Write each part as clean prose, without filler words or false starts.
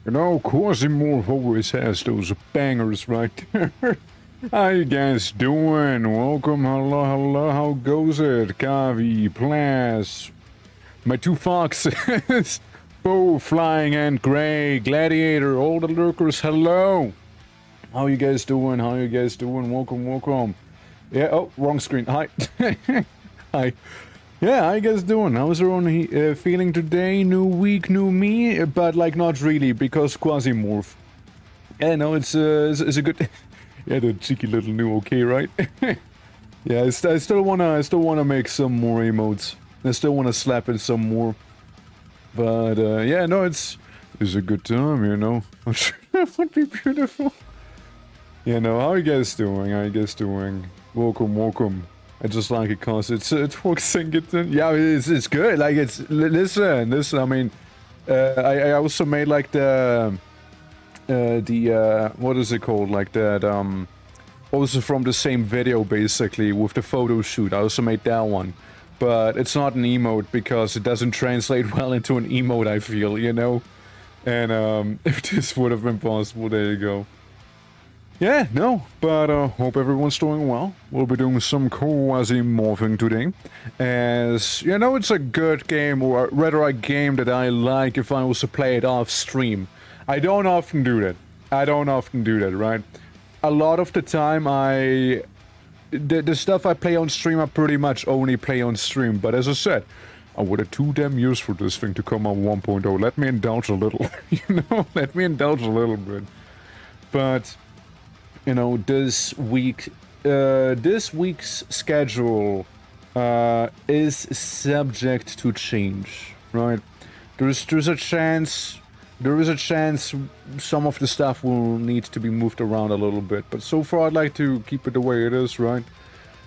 You know, QUASIMORPH always has those bangers right there. How you guys doing? Welcome, hello, how goes it? Kavi, Plas, my two foxes, Bo, Flying, and Gray, Gladiator, all the lurkers, hello! How you guys doing? How you guys doing? Welcome. Yeah, oh, wrong screen, hi. Hi. Yeah, how you guys doing? How's everyone feeling today? New week, new me? But, like, not really, because QUASIMORPH. Yeah, no, it's a good... Yeah, the cheeky little new okay, right? Yeah, I still wanna make some more emotes. I still wanna slap in some more. But, yeah, no, it's a good time, you know? I'm sure that would be beautiful. You know, how you guys doing? How you guys doing? Welcome. I just like it cause it's focusing it in. Yeah, it's good. Like it's listen. I mean, I also made like the what is it called? Like that also from the same video basically with the photo shoot. I also made that one, but it's not an emote because it doesn't translate well into an emote. I feel, you know, and if this would have been possible, there you go. Yeah, no, but hope everyone's doing well. We'll be doing some Quasi-morphing today. As, you know, it's a good game, or rather a game that I like if I was to play it off stream. I don't often do that, right? A lot of the time the stuff I play on stream I pretty much only play on stream, but as I said, I waited 2 damn years for this thing to come on 1.0. Let me indulge a little, you know, let me indulge a little bit. But... you know, this week's schedule is subject to change, right? There's a chance some of the stuff will need to be moved around a little bit, but so far I'd like to keep it the way it is, right?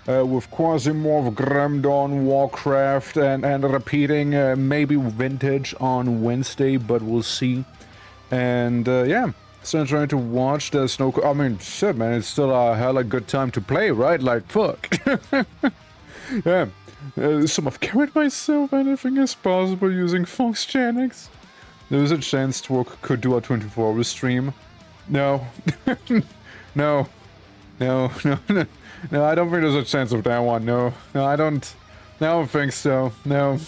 With QUASIMORPH, Grim Dawn, Warcraft, and repeating maybe Vintage on Wednesday, but we'll see. And yeah. So I'm trying to watch the snow. I mean, shit, man, it's still a hella good time to play, right? Like, fuck. Yeah. I've carried myself. Anything is possible using Fox Janix. There's a chance Twerk could do a 24-hour stream. No. No, I don't think there's a chance of that one. No, I don't think so. No,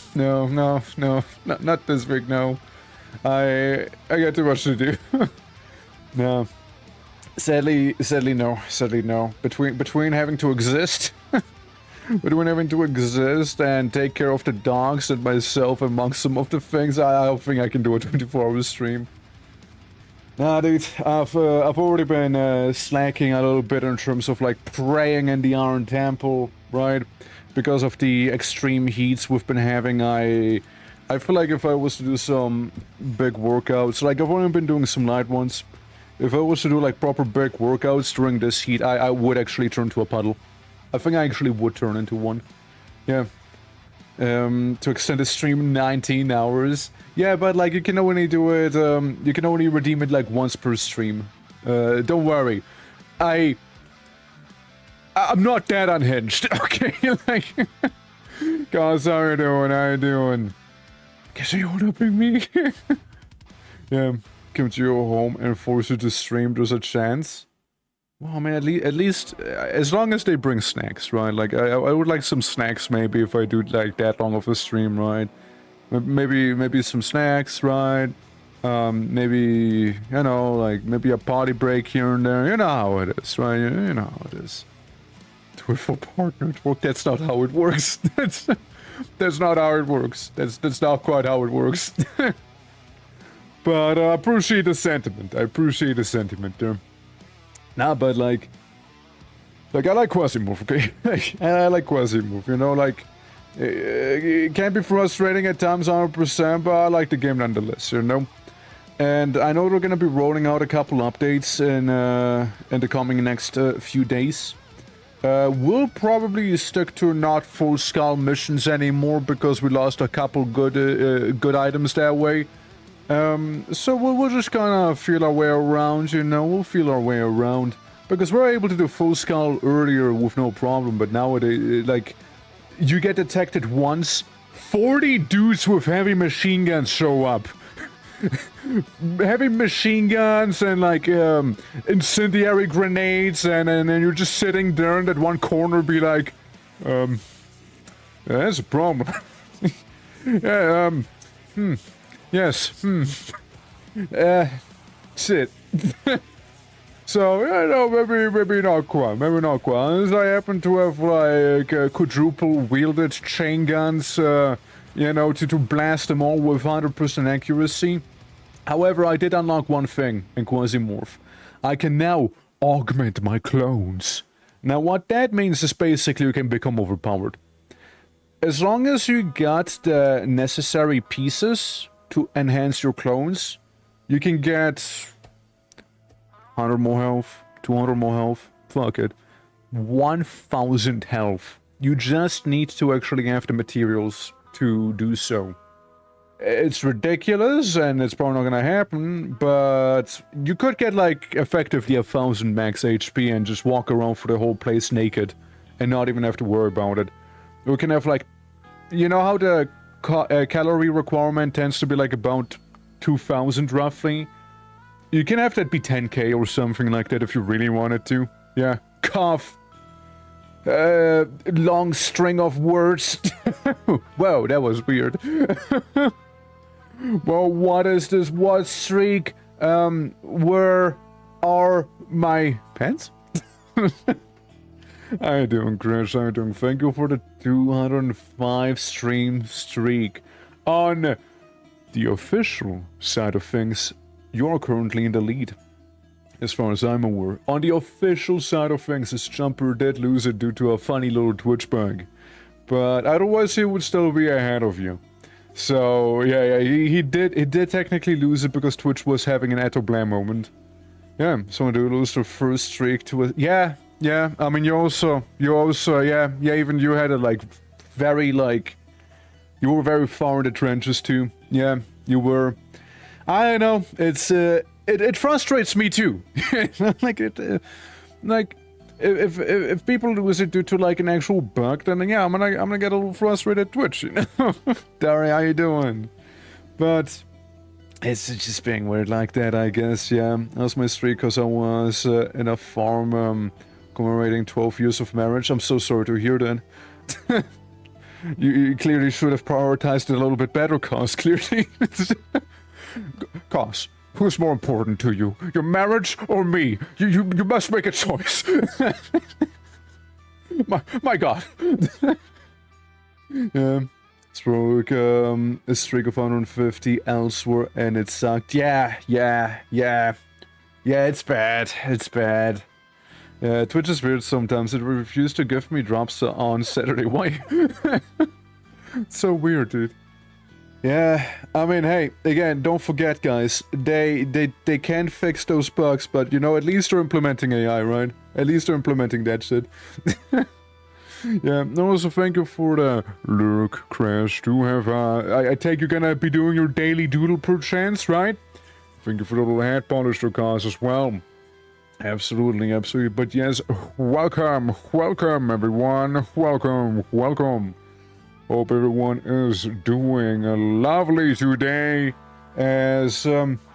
not this week, no. I got too much to do. No, sadly no. Between having to exist, and take care of the dogs and myself among some of the things, I don't think I can do a 24-hour stream. Nah, dude, I've already been slacking a little bit in terms of like praying in the Iron Temple, right? Because of the extreme heats we've been having, I feel like if I was to do some big workouts, like I've only been doing some light ones. If I was to do like proper big workouts during this heat, I would actually turn to a puddle. I think I actually would turn into one. Yeah. To extend the stream 19 hours. Yeah, but like you can only do it, you can only redeem it like once per stream. Don't worry. I'm not that unhinged, okay? Like, guys, how you doing? Guess you helping me? Yeah. Come to your home and force you to stream, there's a chance. Well, I mean, at least as long as they bring snacks, right? Like, I would like some snacks maybe if I do like that long of a stream, right? Maybe some snacks, right? Maybe, you know, like maybe a potty break here and there. You know how it is, right? You know how it is. Do it for partner work. That's not how it works. That's not how it works. That's not quite how it works. But I appreciate the sentiment. There. Nah, but like I like QUASIMORPH, okay? I like QUASIMORPH, you know, like it can be frustrating at times, 100%, but I like the game nonetheless, you know. And I know they're gonna be rolling out a couple updates in the coming next few days. We'll probably stick to not full skull missions anymore because we lost a couple good items that way. So we'll just kind of feel our way around, you know, we'll feel our way around. Because we're able to do full skull earlier with no problem, but nowadays, like, you get detected once, 40 dudes with heavy machine guns show up. heavy machine guns and like incendiary grenades, and then you're just sitting there in that one corner, be like, that's a problem. Yeah, yes, shit. So, yeah, no, maybe not quite, Unless I happen to have, like, quadruple wielded chain guns, you know, to blast them all with 100% accuracy. However, I did unlock one thing in QUASIMORPH. I can now augment my clones. Now, what that means is basically you can become overpowered. As long as you got the necessary pieces to enhance your clones, you can get 100 more health, 200 more health, fuck it, 1000 health. You just need to actually have the materials to do so. It's ridiculous, and it's probably not gonna happen, but you could get, like, effectively 1000 max HP and just walk around for the whole place naked and not even have to worry about it. You can have, like, you know how the calorie requirement tends to be, like, about 2000 roughly? You can have that be 10k or something like that if you really wanted to. Yeah. Cough. Long string of words. Whoa, that was weird. Well, what is this? What streak? Where are my pants? How you doing, Chris? How you doing? Thank you for the 205 stream streak. On the official side of things, you're currently in the lead, as far as I'm aware. On the official side of things, this jumper did lose it due to a funny little Twitch bug. But otherwise, he would still be ahead of you. So, yeah, he did technically lose it because Twitch was having an Eto Blam moment. Yeah, so do lose the first streak to a... Yeah, I mean, you also, yeah, even you had it, like, very, like... You were very far in the trenches, too. Yeah, you were... I don't know, it's, it frustrates me too. Like, if people lose it due to, like, an actual bug, then yeah, I'm gonna get a little frustrated at Twitch, you know? Dari, how you doing? But, it's just being weird like that, I guess, yeah. That was my streak, because I was in a farm, commemorating 12 years of marriage. I'm so sorry to hear that. You clearly should have prioritized it a little bit better, cause, clearly. Cos, who's more important to you? Your marriage or me? You must make a choice. my god. Yeah. Broke a streak of 150 elsewhere and it sucked. Yeah, it's bad. Yeah, Twitch is weird sometimes. It refused to give me drops on Saturday. Why? It's so weird, dude. Yeah, I mean, hey, again, don't forget, guys, they can't fix those bugs, but, you know, at least they're implementing AI, right? At least they're implementing that shit. Yeah, also thank you for the lurk, Crash. Do have, I take you're gonna be doing your daily doodle per chance, right? Thank you for the little head polish to cause as well. Absolutely, but yes, welcome, everyone, welcome. Hope everyone is doing lovely today, as,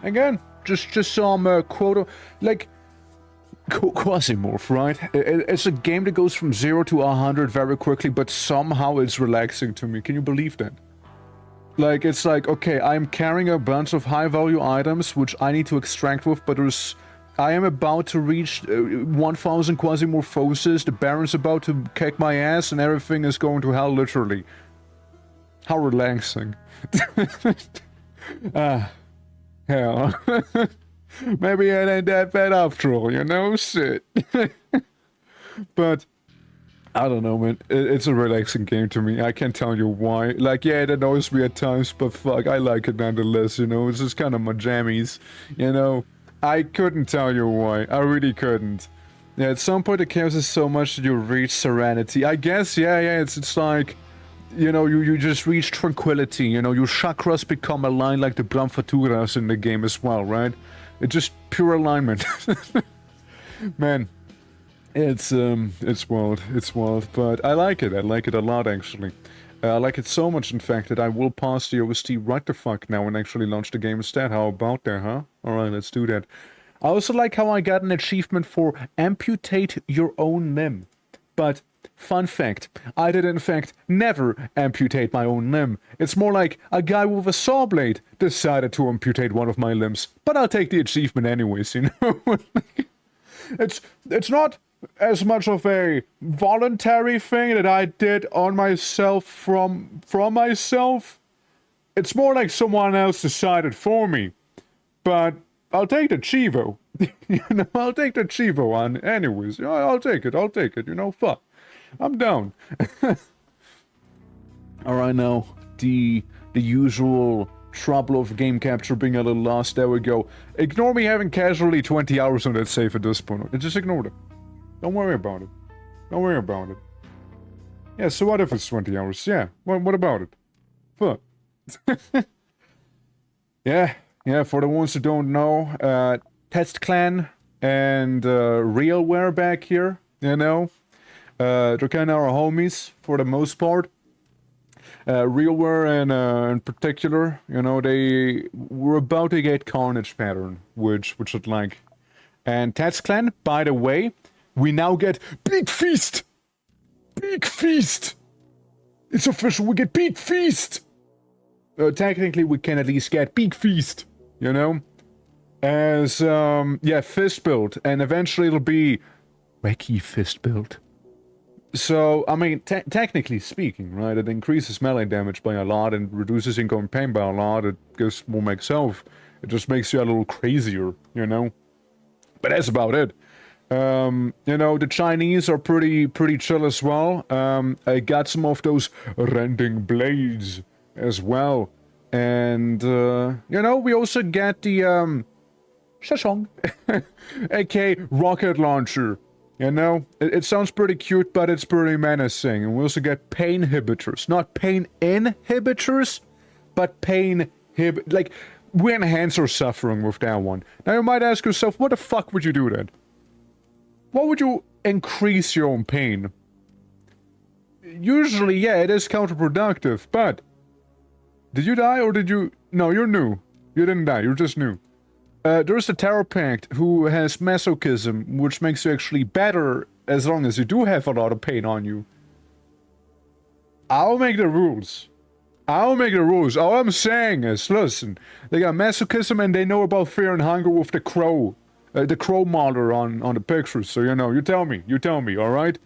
again, just some, quote, like, QUASIMORPH, right? It's a game that goes from 0 to 100 very quickly, but somehow it's relaxing to me. Can you believe that? Like, it's like, okay, I'm carrying a bunch of high-value items, which I need to extract with, but I am about to reach 1000 Quasimorphoses, the Baron's about to kick my ass, and everything is going to hell, literally. How relaxing. Hell. Maybe it ain't that bad after all, you know? Shit. But, I don't know, man. It's a relaxing game to me. I can't tell you why. Like, yeah, it annoys me at times, but fuck, I like it nonetheless, you know? It's just kind of my jammies, you know? I couldn't tell you why. I really couldn't. Yeah, at some point the chaos is so much that you reach serenity. I guess, yeah, it's like, you know, you just reach tranquility, you know, your chakras become aligned like the Brahmafaturas in the game as well, right? It's just pure alignment. Man, it's wild, but I like it a lot, actually. I like it so much, in fact, that I will pause the OST right the fuck now and actually launch the game instead. How about that, huh? Alright, let's do that. I also like how I got an achievement for amputate your own limb. But, fun fact, I did in fact never amputate my own limb. It's more like a guy with a saw blade decided to amputate one of my limbs. But I'll take the achievement anyways, you know? It's not as much of a voluntary thing that I did on myself from myself. It's more like someone else decided for me. But I'll take the Chivo. You know, I'll take the Chivo on anyways. I'll take it, you know, fuck. I'm down. Alright now, the usual trouble of game capture being a little lost, there we go. Ignore me having casually 20 hours on that save at this point. Just ignore it. Don't worry about it. Don't worry about it. Yeah, so what if it's 20 hours? Yeah, what about it? Fuck. Yeah, for the ones who don't know, Test Clan and Realware back here, you know? They're kinda our homies, for the most part. Realware and in particular, you know, they were about to get Carnage Pattern, which I'd like. And Test Clan, by the way, we now get Big Feast! Big Feast! It's official, we get Big Feast! Technically, we can at least get Big Feast, you know? As, yeah, Fist build, and eventually it'll be Wacky Fist build. So, I mean, technically speaking, right, it increases melee damage by a lot and reduces incoming pain by a lot. It gives more max health. It just makes you a little crazier, you know? But that's about it. You know, the Chinese are pretty chill as well. I got some of those rending blades as well. And, you know, we also get the, Shashong, aka rocket launcher. You know, it sounds pretty cute, but it's pretty menacing. And we also get pain inhibitors. Not pain inhibitors, but pain like, we enhance our suffering with that one. Now you might ask yourself, what the fuck would you do then? What would you increase your own pain? Usually, yeah, it is counterproductive, but... Did you die or did you... No, you're new. You didn't die, you're just new. There's the Tarot Pact, who has masochism, which makes you actually better as long as you do have a lot of pain on you. I'll make the rules. I'll make the rules. All I'm saying is, listen, they got masochism and they know about fear and hunger with the crow model on the pictures, so you know, you tell me, alright?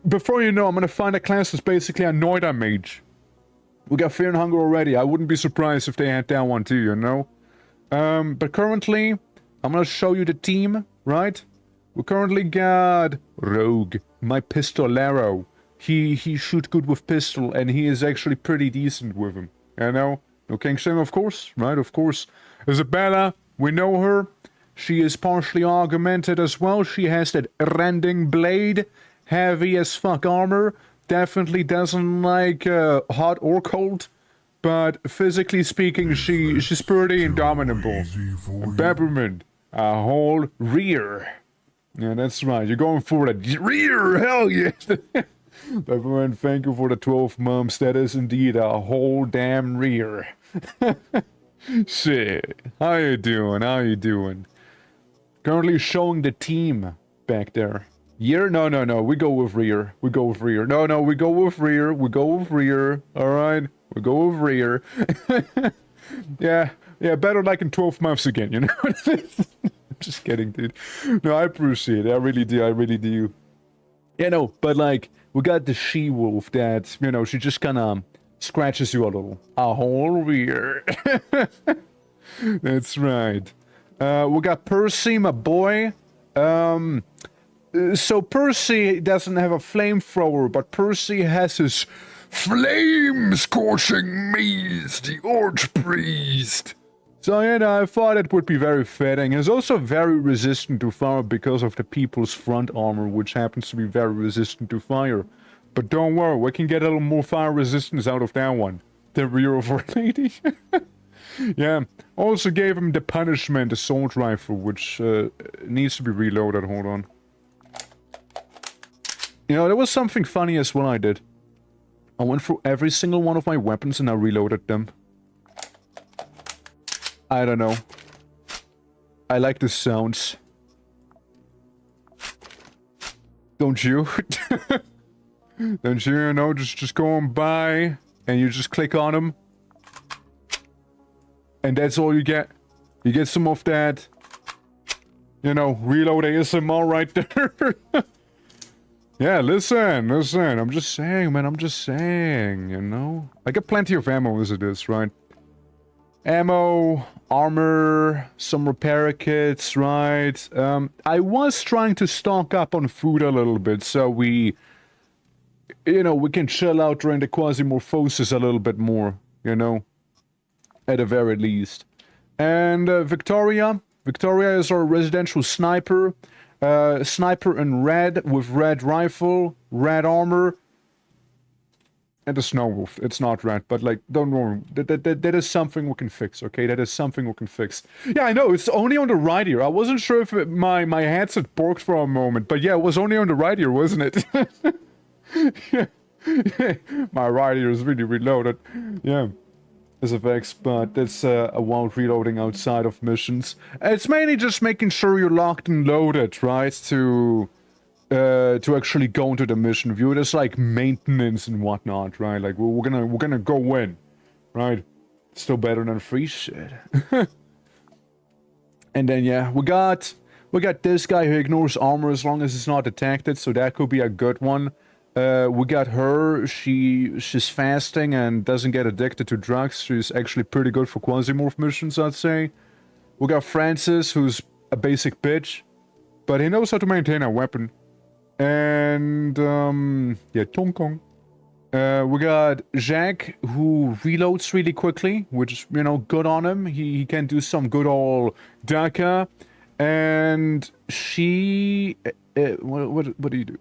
Before you know, I'm gonna find a class that's basically a Noida mage. We got fear and hunger already. I wouldn't be surprised if they had that one too, you know? But currently, I'm gonna show you the team, right? We currently got Rogue, my pistolero. He shoots good with pistol, and he is actually pretty decent with him, you know? No King Sing, of course, right? Of course. Isabella, we know her. She is partially augmented as well. She has that rending blade, heavy as fuck armor. Definitely doesn't like hot or cold. But physically speaking, she's pretty indomitable. Peppermint, a whole rear. Yeah, that's right. You're going for the rear. Hell yeah. Peppermint, thank you for the 12 months. That is indeed a whole damn rear. Shit. How you doing? How you doing? Currently showing the team back there. Year? No. We go with rear. No, we go with rear. Alright? We go with rear. yeah, better like in 12 months again, you know? Just kidding, dude. No, I appreciate it. I really do. Yeah, no, but like, we got the she-wolf that, you know, she just kinda scratches you a little. A whole rear. That's right. We got Percy, my boy. So Percy doesn't have a flamethrower, but Percy has his flame-scorching mace, the Archpriest. So, you know, I thought it would be very fitting. He's also very resistant to fire because of the people's front armor, which happens to be very resistant to fire. But don't worry, we can get a little more fire resistance out of that one. The rear of Our Lady. Yeah, also gave him the punishment assault rifle, which needs to be reloaded. Hold on. You know, there was something funny as well I did. I went through every single one of my weapons and I reloaded them. I don't know. I like the sounds. Don't you? Don't you, you know, just going by and you just click on them. And that's all you get. You get some of that, you know, reload ASMR right there. Yeah, listen. I'm just saying, man. I'm just saying, you know. I got plenty of ammo as it is, right? Ammo, armor, some repair kits, right? I was trying to stock up on food a little bit, so we, you know, we can chill out during the Quasimorphosis a little bit more, you know? At the very least. And Victoria. Victoria is our residential sniper. Sniper in red with red rifle, red armor. And a snow wolf. It's not red, but like, don't worry. That is something we can fix, okay? That is something we can fix. Yeah, I know, it's only on the right ear. I wasn't sure if my headset borked for a moment, but yeah, it was only on the right ear, wasn't it? Yeah. My right ear is really reloaded. Yeah. SFX, but that's a while reloading outside of missions. It's mainly just making sure you're locked and loaded, right? To actually go into the mission view. There's like maintenance and whatnot, right? Like we're gonna go in, right? Still better than free shit. And then yeah, we got this guy who ignores armor as long as it's not detected, so that could be a good one. We got her, she's fasting and doesn't get addicted to drugs. She's actually pretty good for Quasimorph missions, I'd say. We got Francis, who's a basic bitch, but he knows how to maintain a weapon. And, yeah, Tong Kong. We got Jack, who reloads really quickly, which, you know, good on him. He can do some good old DACA. And she... what do you do?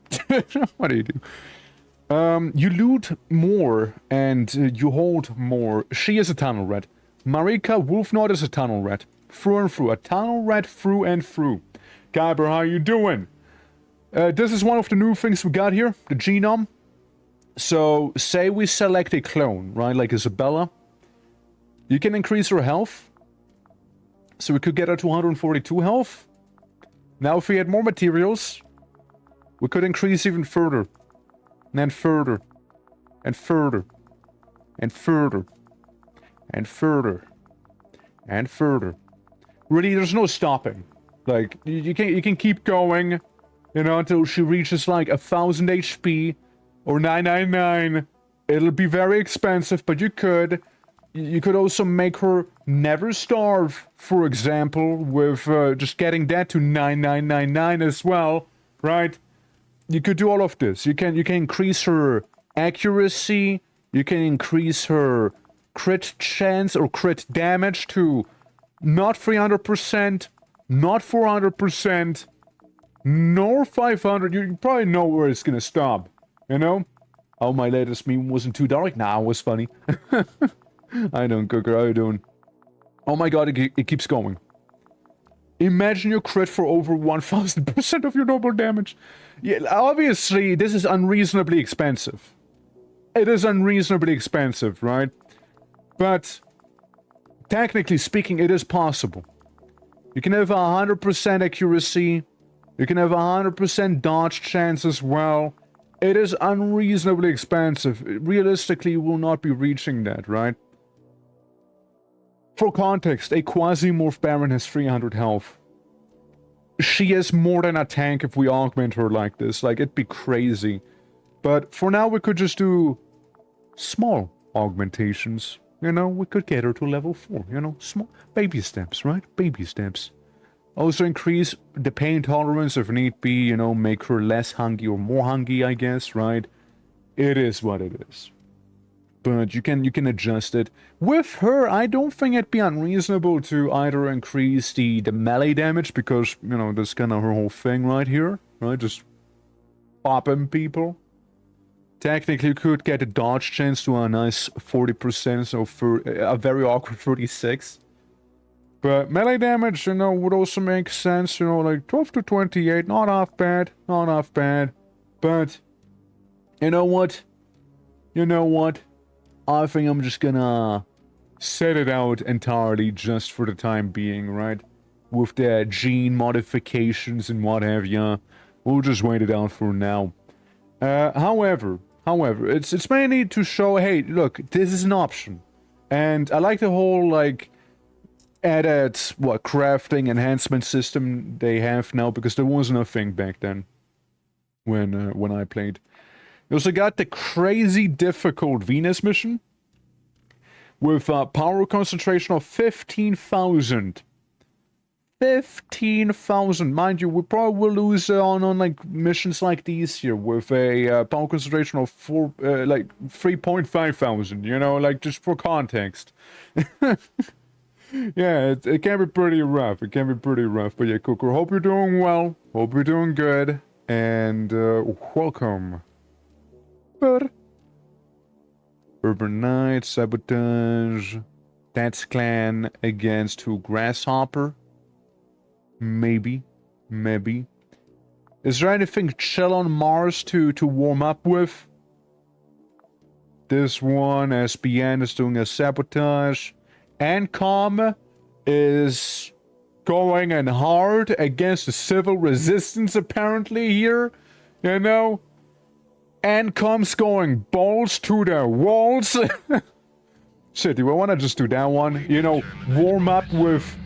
What do you do? You loot more and you hold more. She is a tunnel rat. Marika Wolfnord is a tunnel rat. Through and through. A tunnel rat through and through. Kyber, how you doing? This is one of the new things we got here. The genome. So, say we select a clone, right? Like Isabella. You can increase her health. So we could get her to 142 health. Now if we had more materials, we could increase even further. And then further. And further. And further. And further. And further. Really, there's no stopping. Like, you can keep going, you know, until she reaches like 1000 HP or 999. It'll be very expensive, but you could. You could also make her never starve, for example, with just getting that to 9999 as well, right? You could do all of this. You can increase her accuracy, you can increase her crit chance or crit damage to not 300%, not 400%, nor 500. You probably know where it's gonna stop, you know? Oh, my latest meme wasn't too dark? Nah, it was funny. I don't, Cooker, how you doing? Oh my god, it keeps going. Imagine your crit for over 1000% of your normal damage. Yeah, obviously, this is unreasonably expensive. It is unreasonably expensive, right? But, technically speaking, it is possible. You can have 100% accuracy. You can have 100% dodge chance as well. It is unreasonably expensive. Realistically, you will not be reaching that, right? For context, a Quasimorph Baron has 300 health. She is more than a tank if we augment her like this. Like, it'd be crazy. But for now, we could just do small augmentations. You know, we could get her to level 4. You know, small baby steps, right? Baby steps. Also increase the pain tolerance if need be. You know, make her less hungry or more hungry, I guess, right? It is what it is. But you can adjust it. With her, I don't think it'd be unreasonable to either increase the melee damage, because, you know, that's kind of her whole thing right here, right? Just popping people. Technically, you could get a dodge chance to a nice 40%, so for a very awkward 36. But melee damage, you know, would also make sense, you know, like 12 to 28, not half bad, not half bad. But, you know what? You know what? I think I'm just gonna set it out entirely just for the time being, right? With the gene modifications and what have ya. We'll just wait it out for now. However, it's mainly to show, hey, look, this is an option. And I like the whole, like, added, crafting enhancement system they have now, because there wasn't a thing back then when I played. You also got the crazy difficult Venus mission with power concentration of 15,000. 15,000. Mind you, we probably will lose on like missions like these here with a power concentration of 3.5 thousand, you know, like just for context. Yeah, it can be pretty rough. It can be pretty rough. But yeah, Cooker, hope you're doing well. Hope you're doing good. And welcome. Urban Knight, Sabotage. That's Clan against who? Grasshopper? Maybe. Maybe. Is there anything chill on Mars to warm up with? This one, SBN is doing a Sabotage. ANCOM is going in hard against the civil resistance apparently here. You know? ANCOM's going balls to the walls. Shit, do I want to just do that one? You know, warm up with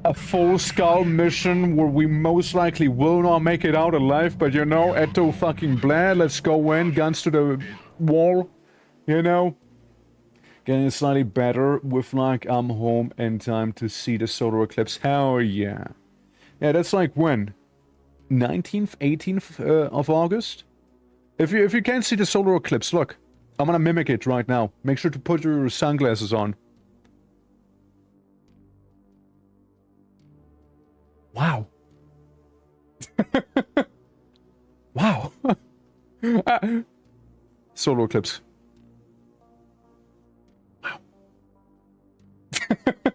a full skull mission where we most likely will not make it out alive, but you know, Eto fucking blah, let's go in, guns to the wall, you know? Getting slightly better with like, I'm home in time to see the solar eclipse. Hell yeah. Yeah, that's like when? 19th, 18th of August? If you can't see the solar eclipse, look. I'm gonna mimic it right now. Make sure to put your sunglasses on. Wow. Wow. Solar eclipse. Wow.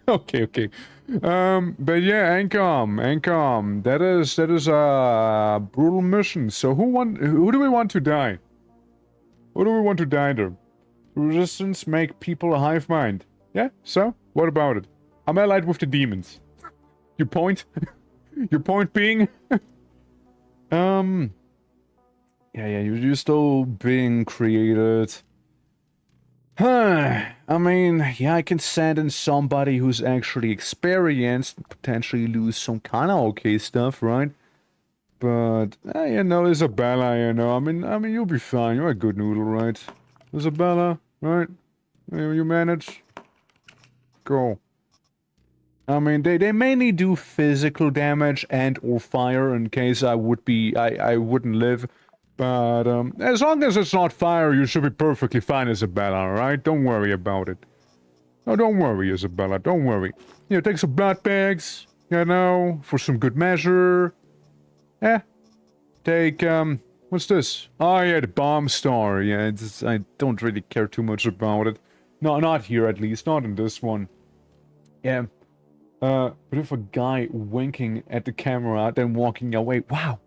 Okay. But yeah, ANCOM. That is a brutal mission. So who do we want to die? Who do we want to die there? Resistance make people a hive mind. Yeah, so? What about it? I'm allied with the demons. Your point? Your point being? Yeah, you're still being created. I mean, yeah, I can send in somebody who's actually experienced and potentially lose some kind of okay stuff, right? But, you know, Isabella, you know, I mean, you'll be fine. You're a good noodle, right? Isabella, right? You manage? Go. I mean, they mainly do physical damage and or fire in case I wouldn't live. But, as long as it's not fire, you should be perfectly fine, Isabella, alright? Don't worry about it. No, don't worry, Isabella, don't worry. You know, take some blood bags, you know, for some good measure. Yeah. Take, what's this? Oh, yeah, the bomb star. Yeah, I don't really care too much about it. No, not here, at least. Not in this one. Yeah. But if a guy winking at the camera, then walking away. Wow.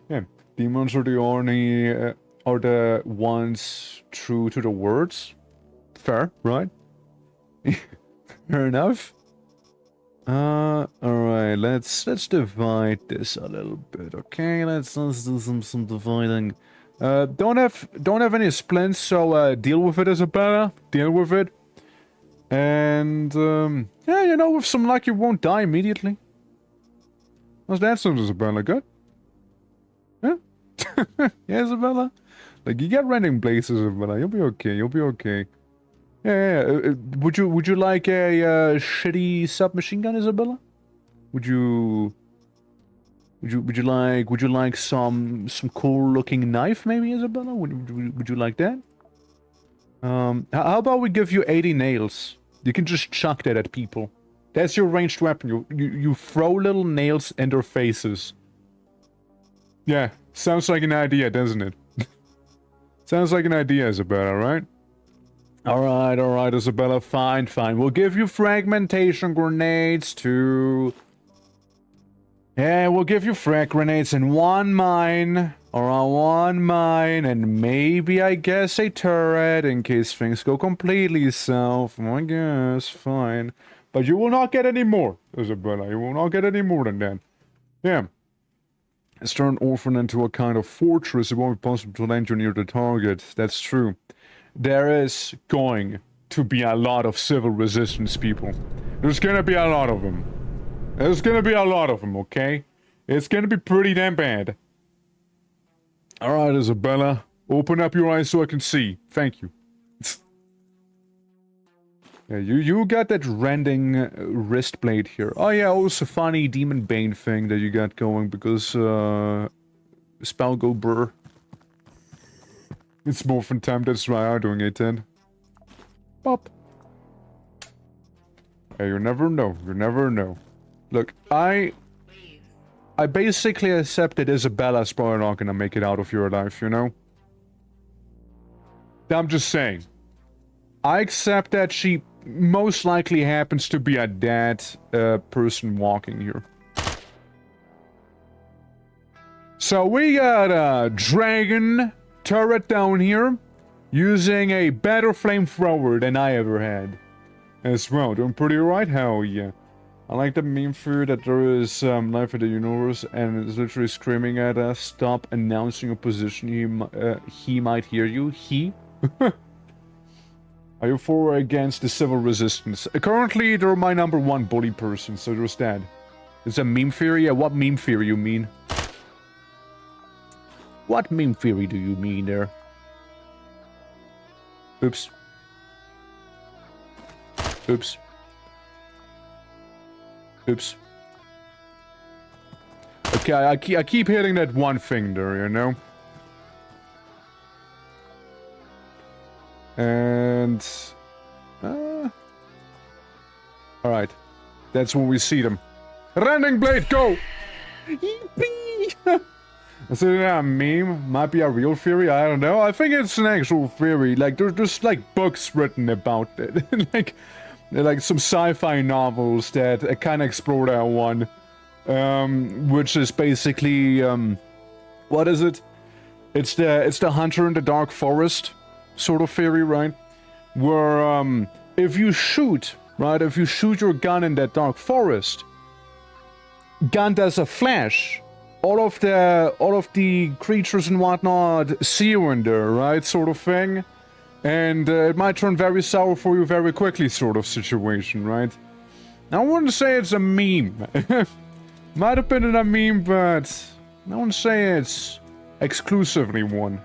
Yeah. Demons are the only, are the ones true to the words. Fair, right? Fair enough. Alright, let's divide this a little bit, okay? Let's do some dividing. Don't have any splints, so deal with it, Isabella. Deal with it. And yeah, you know, with some luck you won't die immediately. How's that sound, Isabella? Good? Yeah? Yeah, Isabella? Like, you get rending blazes, Isabella. You'll be okay, you'll be okay. Yeah. Would you like a shitty submachine gun, Isabella? Would you like some cool looking knife, maybe, Isabella? Would you like that? How about we give you 80 nails? You can just chuck that at people. That's your ranged weapon. You throw little nails in their faces. Yeah, sounds like an idea, doesn't it? Sounds like an idea, Isabella, right? Alright, Isabella, fine. We'll give you fragmentation grenades too. Yeah, we'll give you frag grenades in one mine. Or I want mine, and maybe I guess a turret in case things go completely south. I guess, fine. But you will not get any more, Isabella. You will not get any more than that. Yeah. Let's turn Orphan into a kind of fortress. It won't be possible to land you near the target. That's true. There is going to be a lot of civil resistance people. There's gonna be a lot of them. There's gonna be a lot of them, okay? It's gonna be pretty damn bad. Alright, Isabella. Open up your eyes so I can see. Thank you. Yeah, you got that rending wrist blade here. Oh yeah, also funny Demon Bane thing that you got going because, spell go brr. It's morphin time, that's why I'm doing it then. Pop. Hey, you never know, you never know. Look, I basically accept that Isabella's probably not gonna make it out of your life, you know? I'm just saying. I accept that she most likely happens to be a dead person walking here. So we got a dragon turret down here, using a better flamethrower than I ever had. As well, doing pretty alright, hell yeah. I like the meme for that there is life in the universe and it's literally screaming at us, stop announcing your position, he might hear you. He? Are you for or against the civil resistance? Currently, they're my #1 bully person, so there's that. It's a meme theory? Yeah, what meme theory you mean? What meme theory do you mean there? Oops. Oops. Oops. Okay, I keep hitting that one thing there, you know? And... Alright. That's when we see them. Rending blade, go! Yippee! Is it a meme? Might be a real theory, I don't know. I think it's an actual theory. Like, there's just, like, books written about it. like some sci-fi novels that kind of explore that one. Which is basically, what is it? It's the hunter in the dark forest sort of theory, right? Where, if you shoot, right? If you shoot your gun in that dark forest, gun does a flash. All of the creatures and whatnot see you in there, right? Sort of thing. And it might turn very sour for you very quickly sort of situation, right? I wouldn't say it's a meme. Might have been a meme, but I wouldn't say it's exclusively one.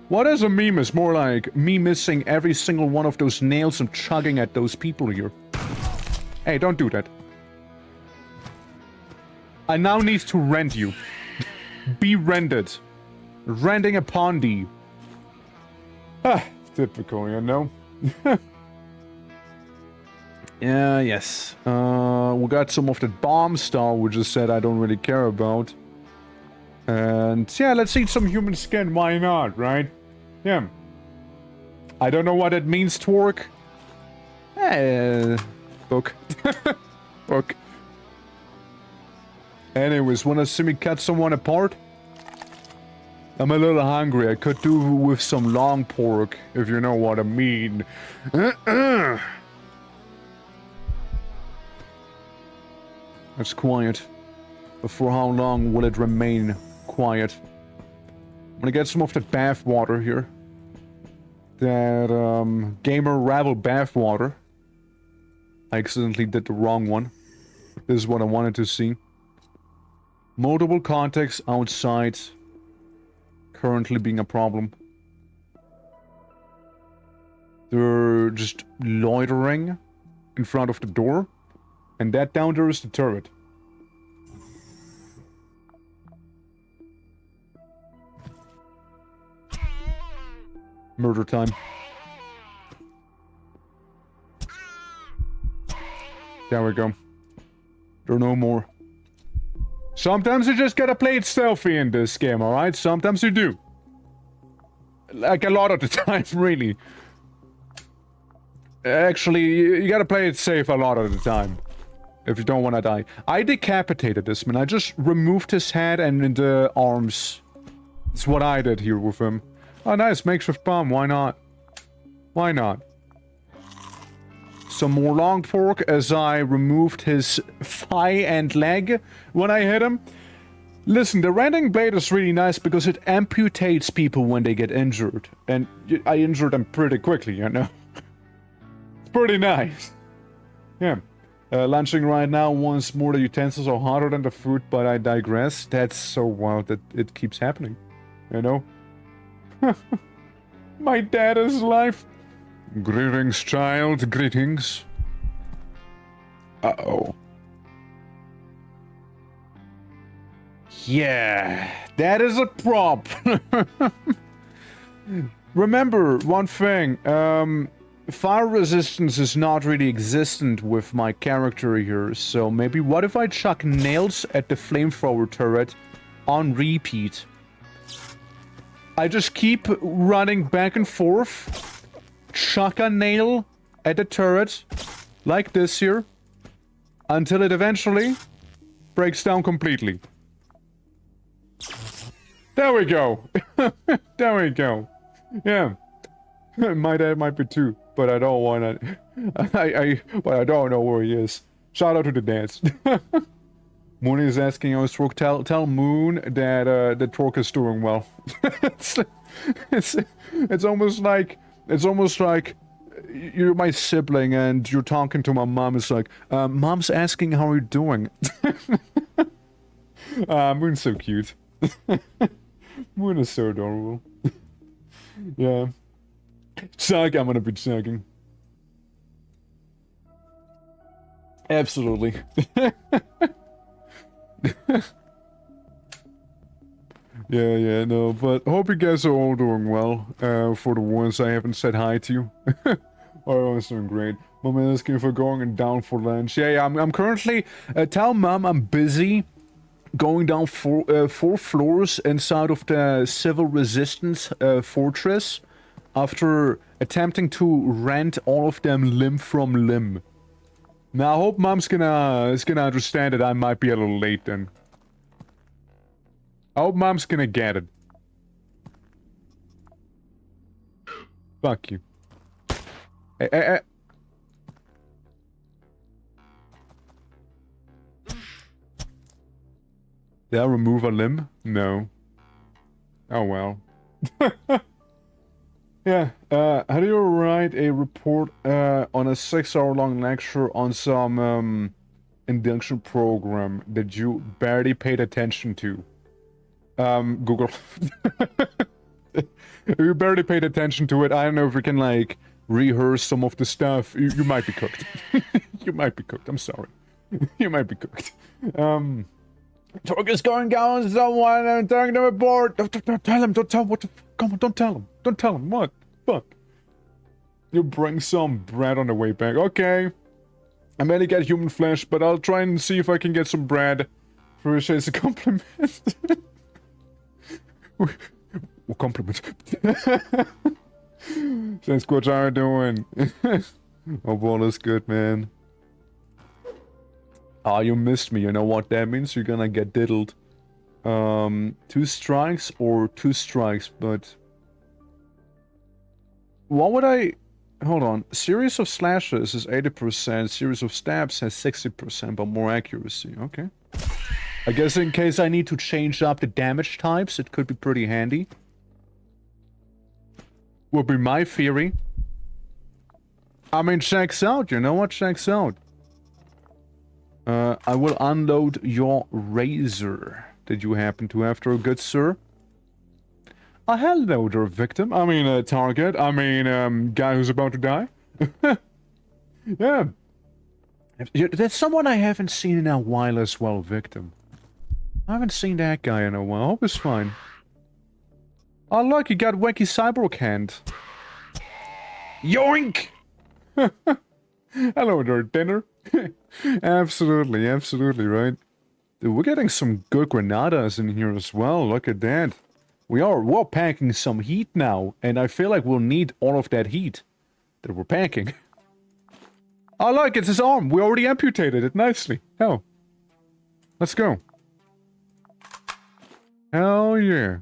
What is a meme is more like me missing every single one of those nails and chugging at those people here. Hey, don't do that. I now need to rend you. Be rended. Rending upon thee. Ah, typical, you know? Yeah, yes. We got some of that bomb style, which is said I don't really care about. And yeah, let's eat some human skin, why not, right? Yeah. I don't know what it means, twerk. Book. Book. Anyways, wanna see me cut someone apart? I'm a little hungry. I could do with some long pork, if you know what I mean. It's quiet. But for how long will it remain quiet? I'm gonna get some of that bath water here. That, Gamer Ravel bath water. I accidentally did the wrong one. This is what I wanted to see. Multiple contacts outside. Currently being a problem. They're just loitering in front of the door. And that down there is the turret. Murder time. There we go. There are no more. Sometimes you just gotta play it stealthy in this game, alright? Sometimes you do. Like a lot of the time, really. Actually, you gotta play it safe a lot of the time. if you don't want to die. I decapitated this man. I just removed his head and the arms. That's what I did here with him. Oh, nice. Makeshift bomb. Why not? Why not? Some more long pork as I removed his thigh and leg when I hit him. Listen, the rending blade is really nice because it amputates people when they get injured. And I injured them pretty quickly, you know? It's pretty nice. Yeah. Lunching right now, once more the utensils are hotter than the food, but I digress. That's so wild that it keeps happening. You know? My dad is alive. Greetings, child. Greetings. Uh-oh. Yeah, that is a prop. Remember one thing, fire resistance is not really existent with my character here, so maybe what if I chuck nails at the flamethrower turret on repeat? I just keep running back and forth, chuck a nail at the turret, like this here, until it eventually breaks down completely. There we go. There we go. Yeah. My dad might be too, but I don't want to. But I don't know where he is. Shout out to the dads. Moon is asking how his Torque. Tell Moon that the Torque is doing well. it's almost like you're my sibling and you're talking to my mom. It's like, mom's asking how you're doing. Moon's so cute. Moon is so adorable. Yeah. Suck, I'm gonna be chugging. Absolutely. Yeah, no, but hope you guys are all doing well. For the ones I haven't said hi to. Oh, I'm doing great. Mom is asking for going down for lunch. Yeah, I'm currently... tell Mom I'm busy going down 4 floors inside of the Civil Resistance Fortress after attempting to rent all of them limb from limb. Now, I hope Mom's gonna understand that I might be a little late then. I hope Mom's gonna get it. Fuck you. Hey. Did I remove a limb? No. Oh well. Yeah, how do you write a report on a 6-hour-long lecture on some induction program that you barely paid attention to? Google. If you barely paid attention to it, I don't know if we can, like, rehearse some of the stuff. You might be cooked. You might be cooked, I'm sorry. You might be cooked. Torque is going down someone and telling them aboard. Don't tell him, don't tell him what the... Come on, don't tell him. Don't tell him, what? Fuck. You bring some bread on the way back. Okay. I may get human flesh, but I'll try and see if I can get some bread. Appreciate it's a compliment. What compliment? Thanks, Coach, how are you doing? Oh, ball is good, man. Oh, you missed me. You know what that means? You're gonna get diddled. 2 strikes or 2 strikes, but... What would I... Hold on. Series of slashes is 80%, series of stabs has 60%, but more accuracy. Okay. I guess in case I need to change up the damage types, it could be pretty handy. Would be my theory. I mean, checks out. You know what? Checks out. I will unload your razor. Did you happen to have to, good sir? Hello there, victim. I mean, target. I mean, guy who's about to die. Yeah. There's someone I haven't seen in a while as well, victim. I haven't seen that guy in a while. I hope he's fine. Oh, look, you got wacky cyborg hand. Yoink! Hello there, dinner. Absolutely, right? Dude, we're getting some good granadas in here as well. Look at that. We're packing some heat now, and I feel like we'll need all of that heat that we're packing. I like it's his arm. We already amputated it nicely. Hell. Let's go. Hell yeah.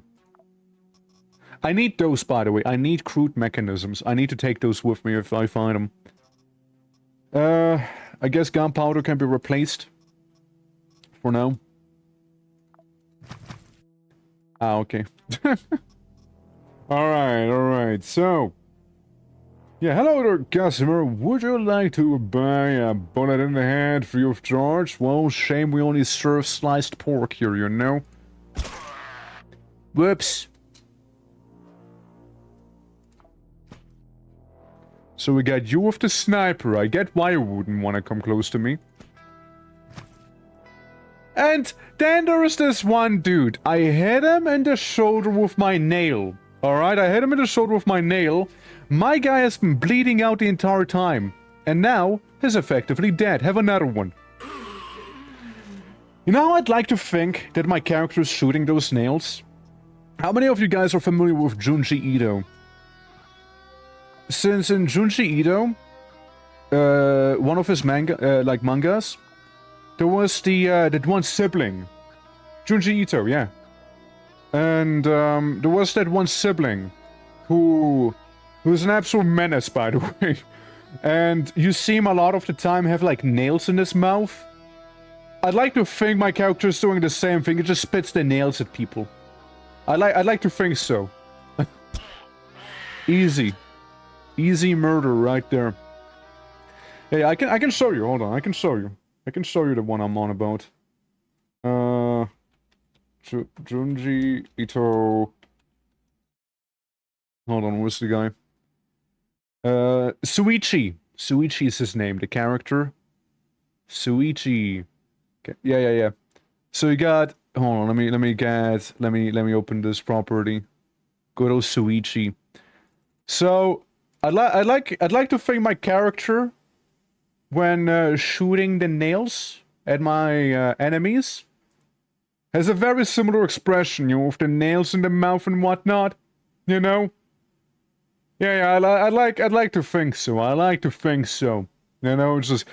I need those, by the way. I need crude mechanisms. I need to take those with me if I find them. I guess gunpowder can be replaced. For now. Ah, okay. Alright, so... Yeah, hello there, customer. Would you like to buy a bullet in the head free of charge? Well, shame we only serve sliced pork here, you know? Whoops. So we got you with the sniper. I get why you wouldn't want to come close to me. And then there is this one dude. I hit him in the shoulder with my nail. Alright, I hit him in the shoulder with my nail. My guy has been bleeding out the entire time. And now, he's effectively dead. Have another one. You know how I'd like to think that my character is shooting those nails? How many of you guys are familiar with Junji Ito? Since in Junji Ito, one of his mangas, there was that one sibling. Junji Ito, yeah. And there was that one sibling who's an absolute menace, by the way. And you see him a lot of the time have like nails in his mouth. I'd like to think my character is doing the same thing. It just spits the nails at people. I'd like to think so. Easy murder right there. Hey, I can show you. Hold on, I can show you. I can show you the one I'm on about. Junji Ito. Hold on, what's the guy? Suichi. Suichi is his name, the character. Suichi. Okay. Yeah. So you got. Hold on, let me open this property. Good old Suichi. So I'd like to think my character, when shooting the nails at my enemies, has a very similar expression, you know, with the nails in the mouth and whatnot, you know. Yeah, I'd like to think so. I like to think so. You know, it's just,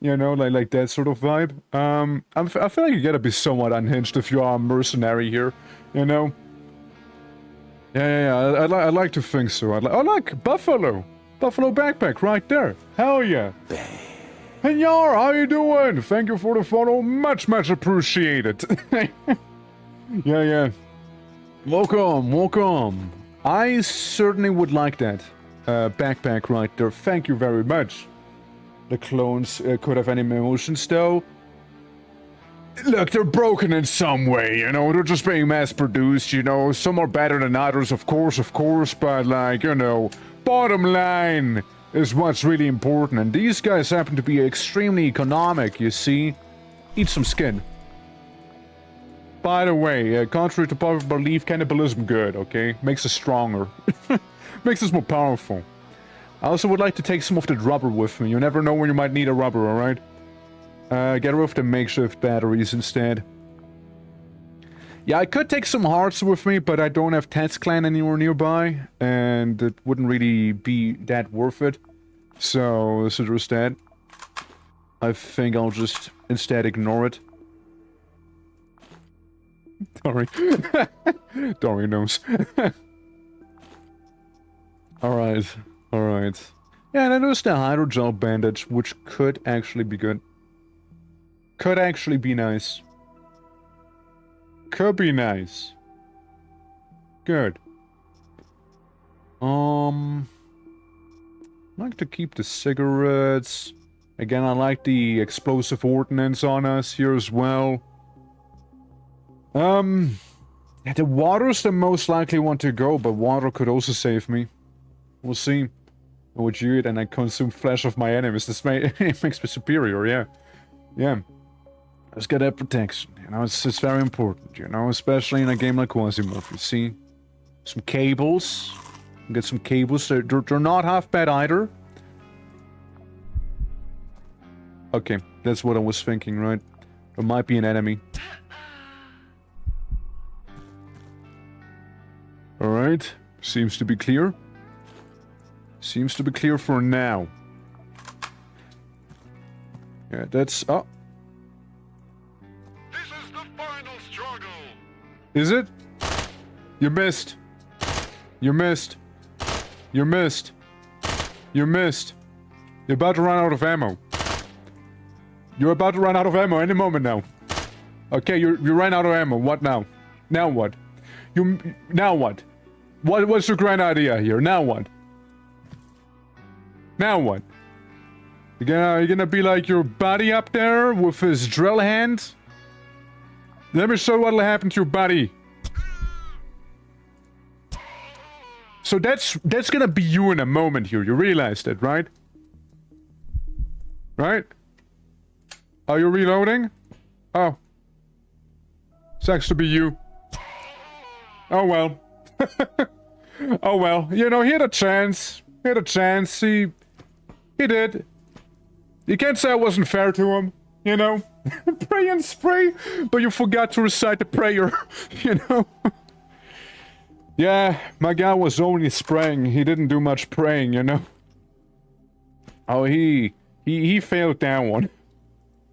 you know, like that sort of vibe. I feel like you gotta be somewhat unhinged if you are a mercenary here, you know. Yeah. I'd like to think so. I like Buffalo backpack right there. Hell yeah. Hey Yar, how you doing? Thank you for the follow. Much appreciated. Yeah. Welcome. I certainly would like that backpack right there. Thank you very much. The clones could have any emotions though. Look, they're broken in some way, you know, they're just being mass-produced, you know, some are better than others, of course, but, like, you know, bottom line is what's really important, and these guys happen to be extremely economic, you see? Eat some skin. By the way, contrary to popular belief, cannibalism good, okay? Makes us stronger. Makes us more powerful. I also would like to take some of the rubber with me, you never know when you might need a rubber, alright? Get rid of the makeshift batteries instead. Yeah, I could take some hearts with me, but I don't have Ted's clan anywhere nearby, and it wouldn't really be that worth it. So there's that. I think I'll just instead ignore it. Dory. Dory knows. Alright. Yeah, and then there's the hydrogel bandage, which could actually be good. Could actually be nice. Could be nice. Good. I like to keep the cigarettes. Again, I like the explosive ordnance on us here as well. Yeah, the water's the most likely one to go, but water could also save me. We'll see. I would you eat and I consume flesh of my enemies. This makes me superior, yeah. Yeah. Let's get that protection, you know, it's very important, you know, especially in a game like QUASIMORPH, you see? Some cables. Get some cables, they're not half bad either. Okay, that's what I was thinking, right? There might be an enemy. Alright, seems to be clear. Seems to be clear for now. Yeah, that's... Oh. This is the final struggle. Is it? You missed. You missed. You missed. You missed. You're about to run out of ammo. You're about to run out of ammo any moment now. Okay, you ran out of ammo. What now? Now what? Now what? What's your grand idea here? Now what? Now what? You gonna be like your buddy up there with his drill hand? Let me show you what'll happen to your buddy. So that's gonna be you in a moment here. You realize that, right? Right? Are you reloading? Oh. Sucks to be you. Oh well. Oh well. You know, he had a chance. He had a chance. He did. You can't say I wasn't fair to him, you know? Pray and spray, but you forgot to recite the prayer, you know? Yeah, my guy was only spraying. He didn't do much praying, you know? Oh, he failed that one.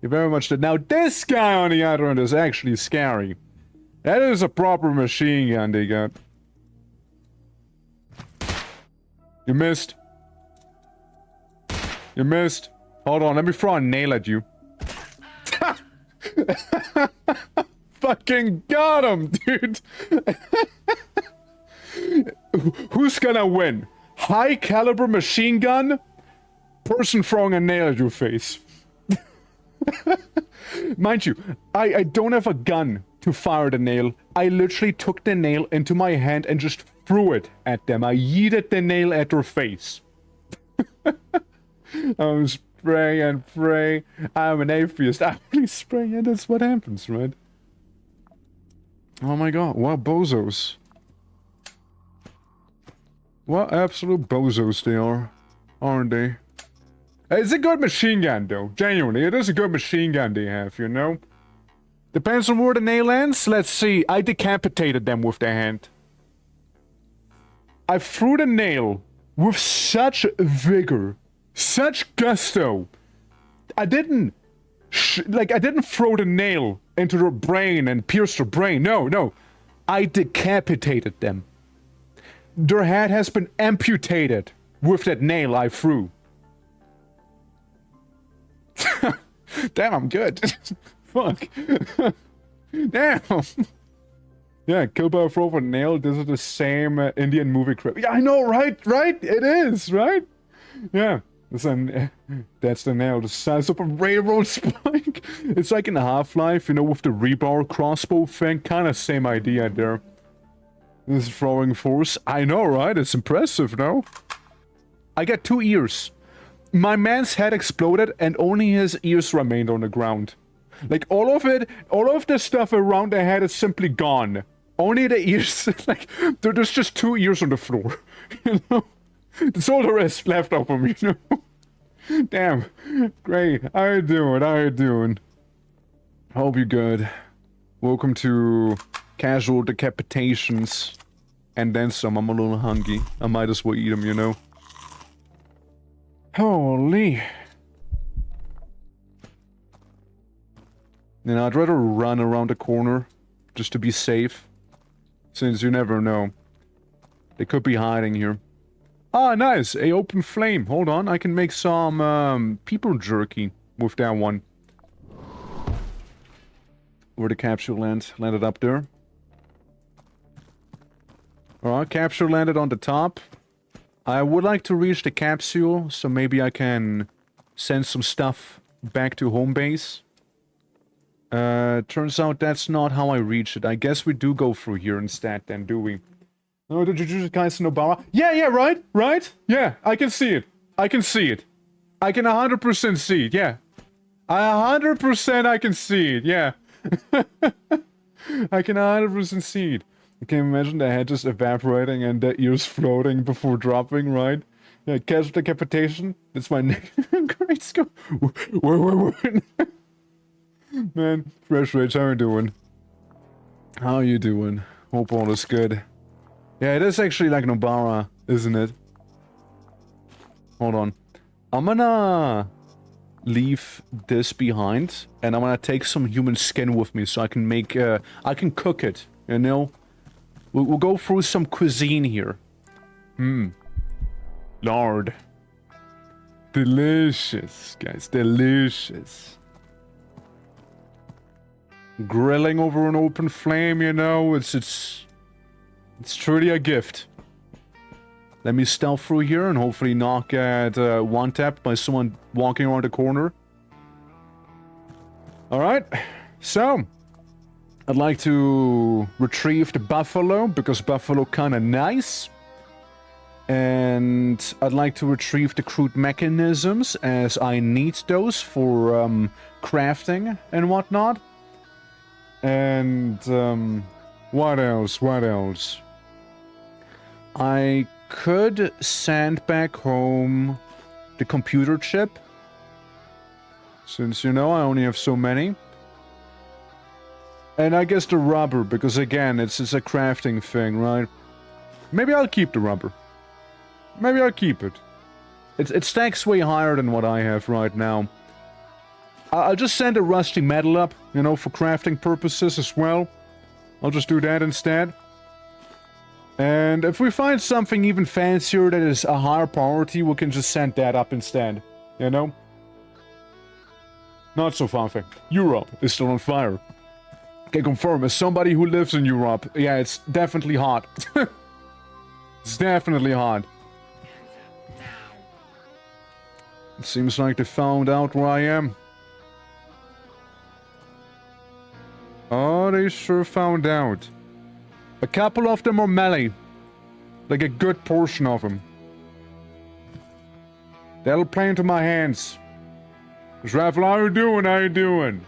He very much did. Now, this guy on the other end is actually scary. That is a proper machine gun they got. You missed. You missed. Hold on, let me throw a nail at you. Fucking got him, dude. Who's gonna win? High caliber machine gun? Person throwing a nail at your face. Mind you, I don't have a gun to fire the nail. I literally took the nail into my hand and just threw it at them. I yeeted the nail at their face. I'm spray and pray. I'm an atheist. I only spray and that's what happens, right? Oh my god, what bozos. What absolute bozos they are, aren't they? It's a good machine gun, though. Genuinely, it is a good machine gun they have, you know? Depends on where the nail ends. Let's see. I decapitated them with the hand. I threw the nail with such vigor, such gusto. I didn't throw the nail into their brain and pierce their brain. No. I decapitated them. Their head has been amputated with that nail I threw. Damn, I'm good. Fuck. Damn. Yeah, kill by a throw of a nail. This is the same Indian movie crap. Yeah, I know, right? Right? It is, right? Yeah. That's the nail. The size of a railroad spike. It's like in Half-Life, you know, with the rebar crossbow thing. Kind of same idea there. This throwing force. I know, right? It's impressive, no? I got 2 ears. My man's head exploded and only his ears remained on the ground. Like, all of the stuff around the head is simply gone. Only the ears, like, there's just 2 ears on the floor, you know? That's all there is left of him, you know? Damn. Great. How you doing? How you doing? Hope you're good. Welcome to casual decapitations. And then some. I'm a little hungry. I might as well eat them, you know? Holy. You know, I'd rather run around the corner just to be safe. Since you never know. They could be hiding here. Ah, nice! A open flame. Hold on, I can make some, people jerky with that one. Where the capsule landed up there. Alright, capsule landed on the top. I would like to reach the capsule, so maybe I can send some stuff back to home base. Turns out that's not how I reach it. I guess we do go through here instead then, do we? No, the Jujutsu Kaisen Obama. Yeah, right? Yeah, I can see it. I can 100% see it, yeah. 100% I can see it, yeah. I can 100% see it. You can imagine the head just evaporating and the ears floating before dropping, right? Yeah, casual decapitation. That's my name. Great scope. Wait. Man, Fresh Rage, how you doing? How you doing? Hope all is good. Yeah, it is actually like Nobara, isn't it? Hold on. I'm gonna leave this behind, and I'm gonna take some human skin with me so I can make, I can cook it, you know? We'll go through some cuisine here. Lord. Delicious, guys, delicious. Grilling over an open flame, you know, it's truly a gift. Let me stealth through here and hopefully not get one-tapped by someone walking around the corner. Alright, so I'd like to retrieve the buffalo, because buffalo kinda nice. And I'd like to retrieve the crude mechanisms, as I need those for crafting and whatnot. And what else? I could send back home the computer chip, since, you know, I only have so many. And I guess the rubber, because again, it's a crafting thing, right? Maybe I'll keep the rubber. Maybe I'll keep it. It stacks way higher than what I have right now. I'll just send a rusty metal up, you know, for crafting purposes as well. I'll just do that instead. And if we find something even fancier that is a higher priority, we can just send that up instead, you know? Not so far thing. Europe is still on fire. Can confirm, as somebody who lives in Europe, yeah, it's definitely hot. It's definitely hot. It seems like they found out where I am. Oh, they sure found out. A couple of them are melee. Like a good portion of them. That'll play into my hands. Raffle, how you doing? How you doing?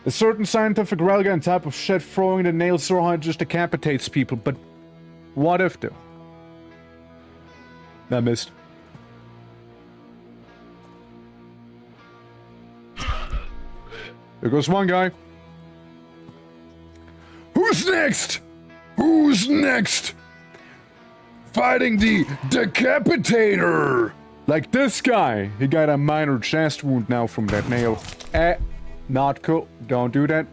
A certain scientific railgun type of shit throwing the nail so hard just decapitates people, but what if though? I missed. There goes one guy. Who's next? Who's next? Fighting the Decapitator! Like this guy. He got a minor chest wound now from that nail. Not cool. Don't do that.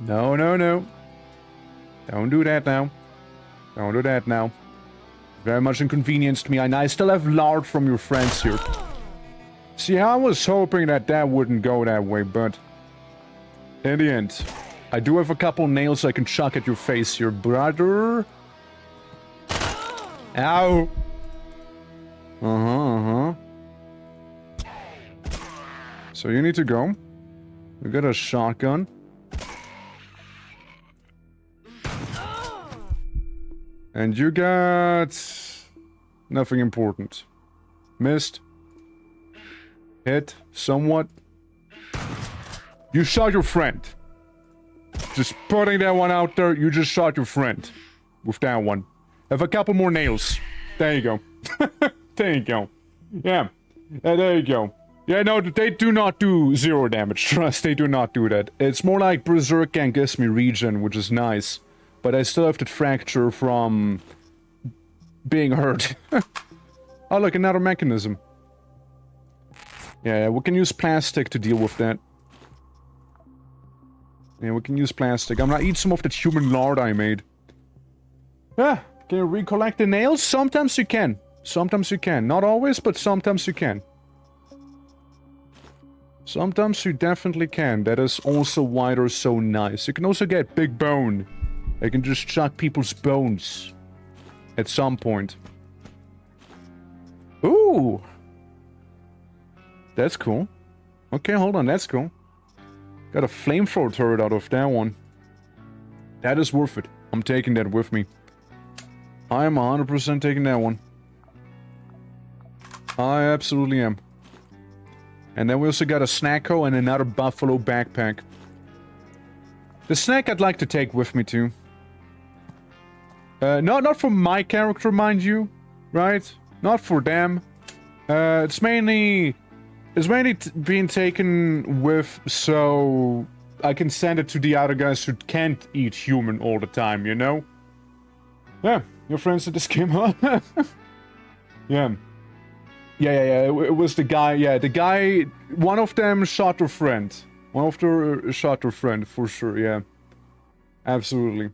No. Don't do that now. Don't do that now. Very much inconvenienced me. And I still have lard from your friends here. See, I was hoping that that wouldn't go that way, but in the end, I do have a couple nails I can chuck at your face here, brother. Ow. So you need to go. We got a shotgun. And you got nothing important. Missed. Hit somewhat. You shot your friend. Just putting that one out there, you just shot your friend. With that one. Have a couple more nails. There you go. There you go. Yeah. There you go. Yeah, no, they do not do 0 damage. Trust, they do not do that. It's more like Berserk and gives me regen, which is nice. But I still have that fracture from being hurt. Oh, look, another mechanism. Yeah, we can use plastic to deal with that. Yeah, we can use plastic. I'm gonna eat some of that human lard I made. Yeah, can you recollect the nails? Sometimes you can. Sometimes you can. Not always, but sometimes you can. Sometimes you definitely can. That is also why they're so nice. You can also get big bone. I can just chuck people's bones. At some point. Ooh! That's cool. Okay, hold on, that's cool. Got a flamethrower turret out of that one. That is worth it. I'm taking that with me. I am 100% taking that one. I absolutely am. And then we also got a snacko and another buffalo backpack. The snack I'd like to take with me too. Not for my character, mind you. Right? Not for them. It's mainly being taken with so I can send it to the other guys who can't eat human all the time, you know? Yeah, your friends at this game, huh? Yeah. Yeah. It was the guy. Yeah, the guy. One of them shot their friend. One of them shot their friend for sure. Yeah, absolutely.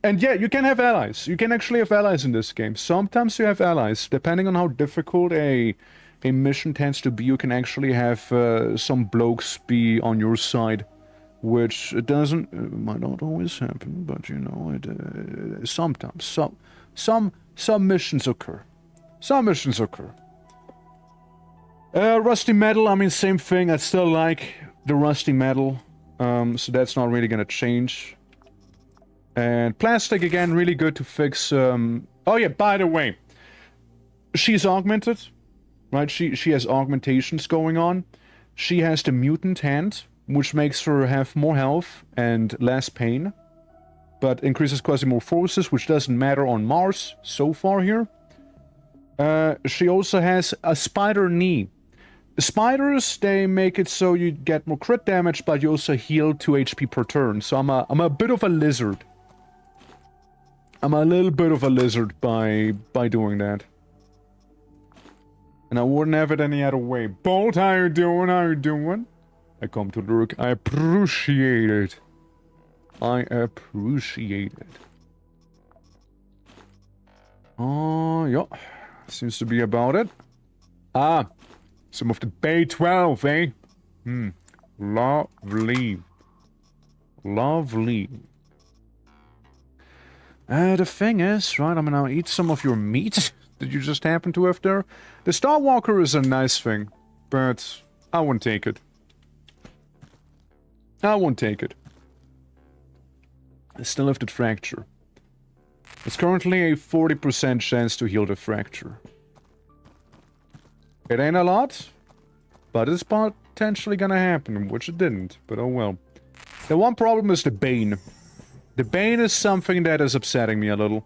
And yeah, you can have allies. You can actually have allies in this game. Sometimes you have allies, depending on how difficult a mission tends to be. You can actually have some blokes be on your side, which it doesn't might not always happen, but you know it. Sometimes some missions occur. Some missions occur. Rusty metal. I mean, same thing. I still like the rusty metal, so that's not really gonna change. And plastic, again, really good to fix, Oh yeah, by the way, she's augmented, right? She has augmentations going on. She has the mutant hand, which makes her have more health and less pain, but increases Quasimorph forces, which doesn't matter on Mars so far here. She also has a spider knee. The spiders, they make it so you get more crit damage, but you also heal 2 HP per turn. So I'm a bit of a lizard. I'm a little bit of a lizard by doing that. And I wouldn't have it any other way. Bolt, how you doing? How you doing? I come to lurk. I appreciate it. I appreciate it. Oh, yeah. Seems to be about it. Ah. Some of the Bay 12, eh? Lovely. Lovely. The thing is, right, I'm gonna eat some of your meat that you just happen to have there. The Star Walker is a nice thing, but I won't take it. I won't take it. I still have the fracture. It's currently a 40% chance to heal the fracture. It ain't a lot, but it's potentially gonna happen, which it didn't, but oh well. The one problem is the Bane. The Bane is something that is upsetting me a little.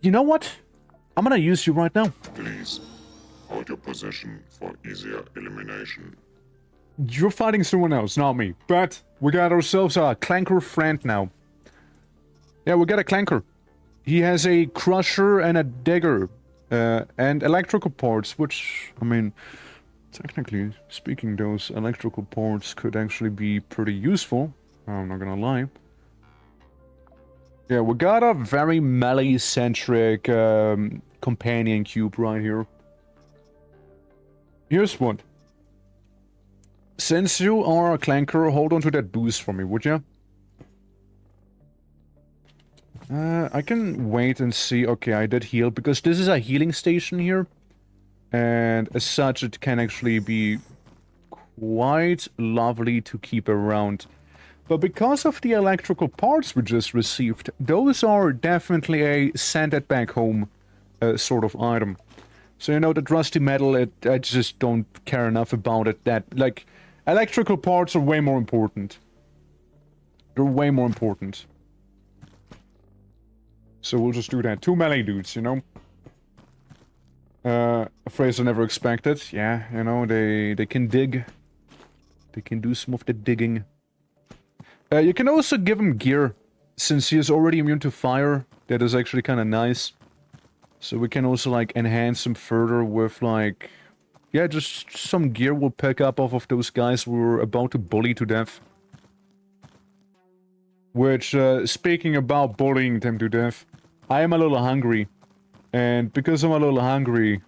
You know what? I'm gonna use you right now. Please, hold your position for easier elimination. You're fighting someone else, not me. But we got ourselves a Clanker friend now. Yeah, we got a Clanker. He has a Crusher and a Digger. And electrical parts, which, I mean, technically speaking, those electrical parts could actually be pretty useful. I'm not gonna lie. Yeah, we got a very melee-centric companion cube right here. Here's what. Since you are a Clanker, hold on to that boost for me, would ya? I can wait and see. Okay, I did heal, because this is a healing station here. And as such, it can actually be quite lovely to keep around. But because of the electrical parts we just received, those are definitely a send it back home sort of item. So, you know, that rusty metal, I just don't care enough about it. That, like, electrical parts are way more important. They're way more important. So we'll just do that. 2 melee dudes, you know? A phrase I never expected. Yeah, you know, they can dig. They can do some of the digging. You can also give him gear. Since he is already immune to fire, that is actually kind of nice. So we can also, like, enhance him further with, like... Yeah, just some gear we'll pick up off of those guys we were about to bully to death. Which, speaking about bullying them to death, I am a little hungry. And because I'm a little hungry,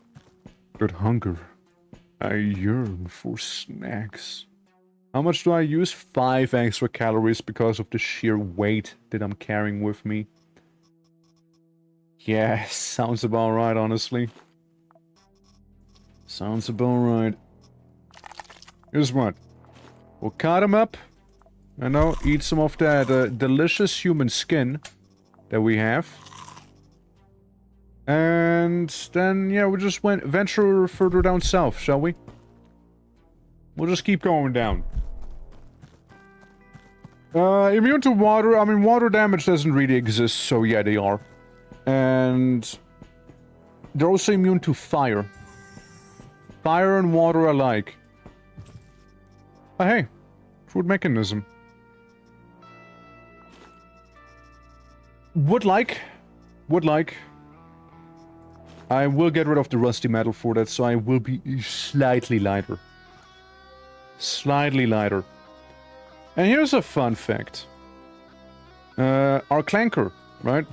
that hunger, I yearn for snacks. How much do I use? 5 extra calories because of the sheer weight that I'm carrying with me. Yeah, sounds about right, honestly. Sounds about right. Here's what. We'll cut him up. I know, eat some of that delicious human skin that we have. And then, yeah, we'll just venture further down south, shall we? We'll just keep going down. Immune to water. I mean, water damage doesn't really exist, so yeah, they are. And they're also immune to fire. Fire and water alike. Oh, hey. Food mechanism. Would like I will get rid of the rusty metal for that, so I will be slightly lighter. Slightly lighter. And here's a fun fact. Our clanker, right?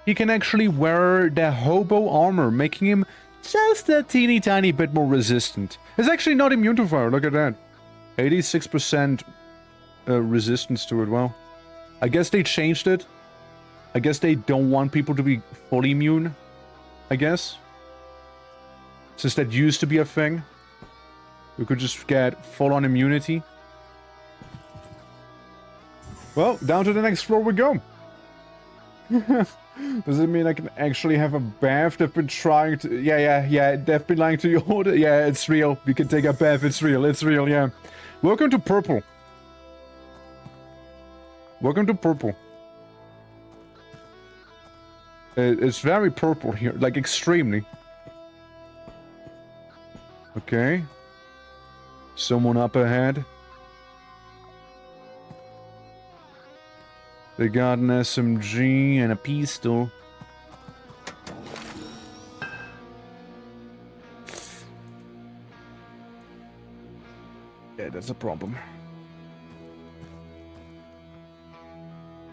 He can actually wear the hobo armor, making him just a teeny tiny bit more resistant. It's actually not immune to fire, look at that. 86% resistance to it, well. I guess they changed it. I guess they don't want people to be fully immune, I guess. Since that used to be a thing. You could just get full-on immunity. Well, down to the next floor we go. Does it mean I can actually have a bath? They've been trying to... Yeah, they've been lying to you. Yeah, it's real. You can take a bath, it's real, yeah. Welcome to purple. Welcome to purple. It's very purple here, like extremely. Okay. Someone up ahead. They got an SMG and a pistol. Yeah, that's a problem.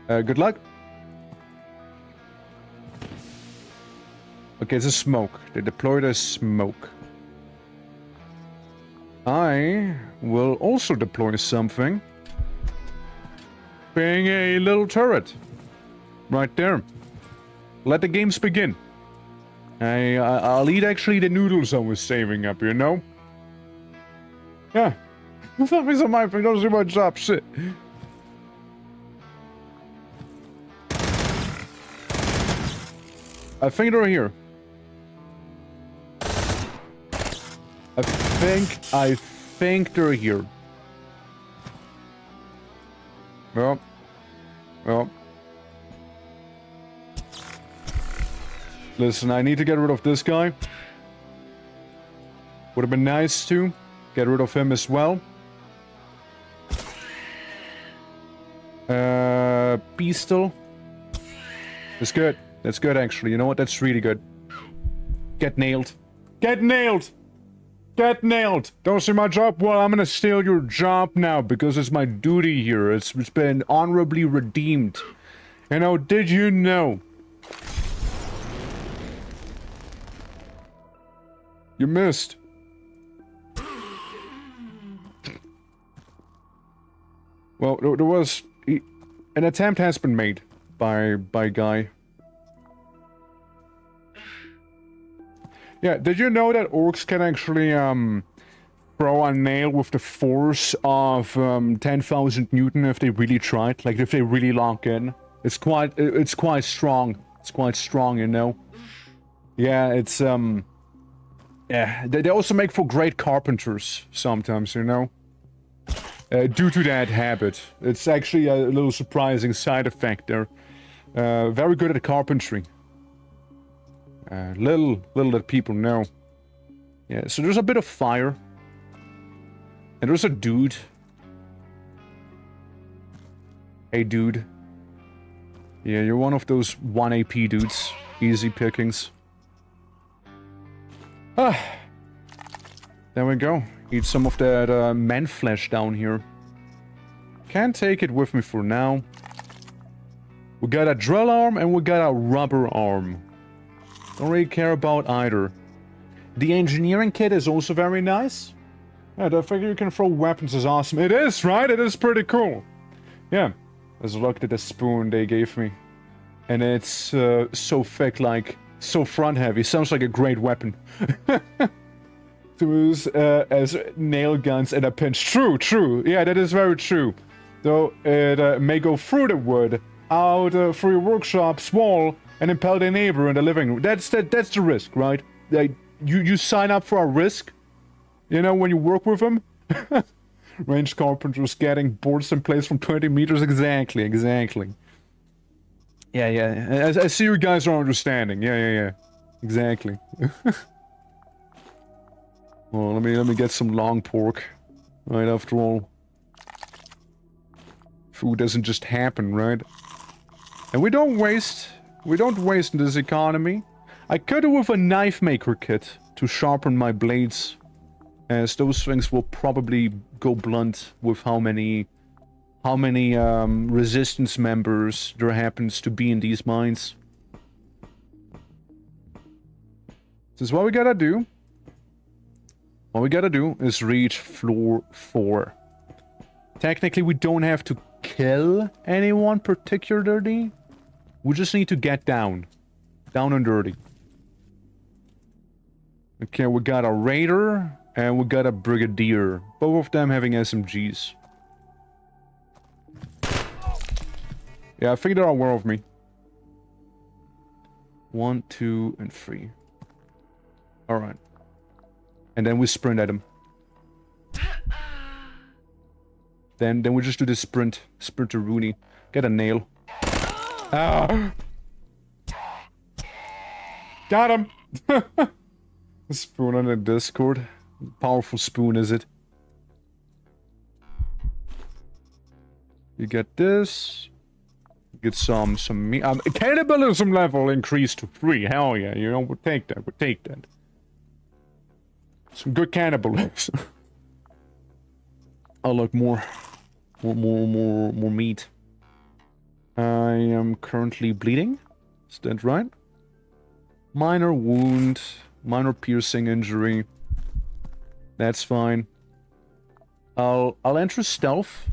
Good luck. Okay, it's a smoke. They deployed a smoke. I will also deploy something. Being a little turret. Right there. Let the games begin. I'll eat actually the noodles I was saving up, you know? Yeah. Something's on my thing, don't do my job, shit. I think they're here. I think they're here. Well. Listen, I need to get rid of this guy. Would have been nice to get rid of him as well. Pistol. That's good. That's good, actually. You know what? That's really good. Get nailed. Get nailed! Get nailed! Don't see my job? Well, I'm gonna steal your job now, because it's my duty here. It's been honorably redeemed. You know, did you know? You missed. Well, there was... an attempt has been made by Guy. Yeah, did you know that orcs can actually, throw a nail with the force of, 10,000 Newton if they really tried? Like, if they really lock in? It's quite strong. It's quite strong, you know? Yeah, it's, yeah, they also make for great carpenters sometimes, you know? Due to that habit. It's actually a little surprising side effect there. Very good at carpentry. Little that people know. Yeah, so there's a bit of fire. And there's a dude. Hey, dude. Yeah, you're one of those 1 AP dudes. Easy pickings. Ah. There we go. Eat some of that man flesh down here. Can't take it with me for now. We got a drill arm and we got a rubber arm. Don't really care about either. The engineering kit is also very nice. Yeah, the fact you can throw weapons is awesome. It is, right? It is pretty cool. Yeah. Let's look at the spoon they gave me. And it's so thick, like, so front heavy. Sounds like a great weapon. To use as nail guns in a pinch. True. Yeah, that is very true. Though it may go through the wood, out through your workshop's wall, and impel the neighbor in the living room. That's the risk, right? Like, you sign up for a risk, you know, when you work with them. Ranged carpenters getting boards in place from 20 meters. Exactly. Yeah. I see you guys are understanding. Yeah. Exactly. Well, let me get some long pork. Right, after all. Food doesn't just happen, right? And we don't waste in this economy. I could do with a knife maker kit to sharpen my blades, as those things will probably go blunt with how many resistance members there happens to be in these mines. This is what we gotta do. What we gotta do is reach floor 4. Technically, we don't have to kill anyone particularly. We just need to get down. Down and dirty. Okay, we got a raider and we got a brigadier. Both of them having SMGs. Yeah, I think they're aware of me. 1, 2, and 3. Alright. And then we sprint at him. Then we just do this sprint. Sprint to Rooney. Get a nail. Ah! Got him! Spoon on the Discord. Powerful spoon, is it? You get this. Get some meat. Cannibalism level increased to 3. Hell yeah, you know, we'll take that. We'll take that. Some good cannibalism. Oh, look, more meat. I am currently bleeding. Is that right? Minor wound. Minor piercing injury. That's fine. I'll enter stealth.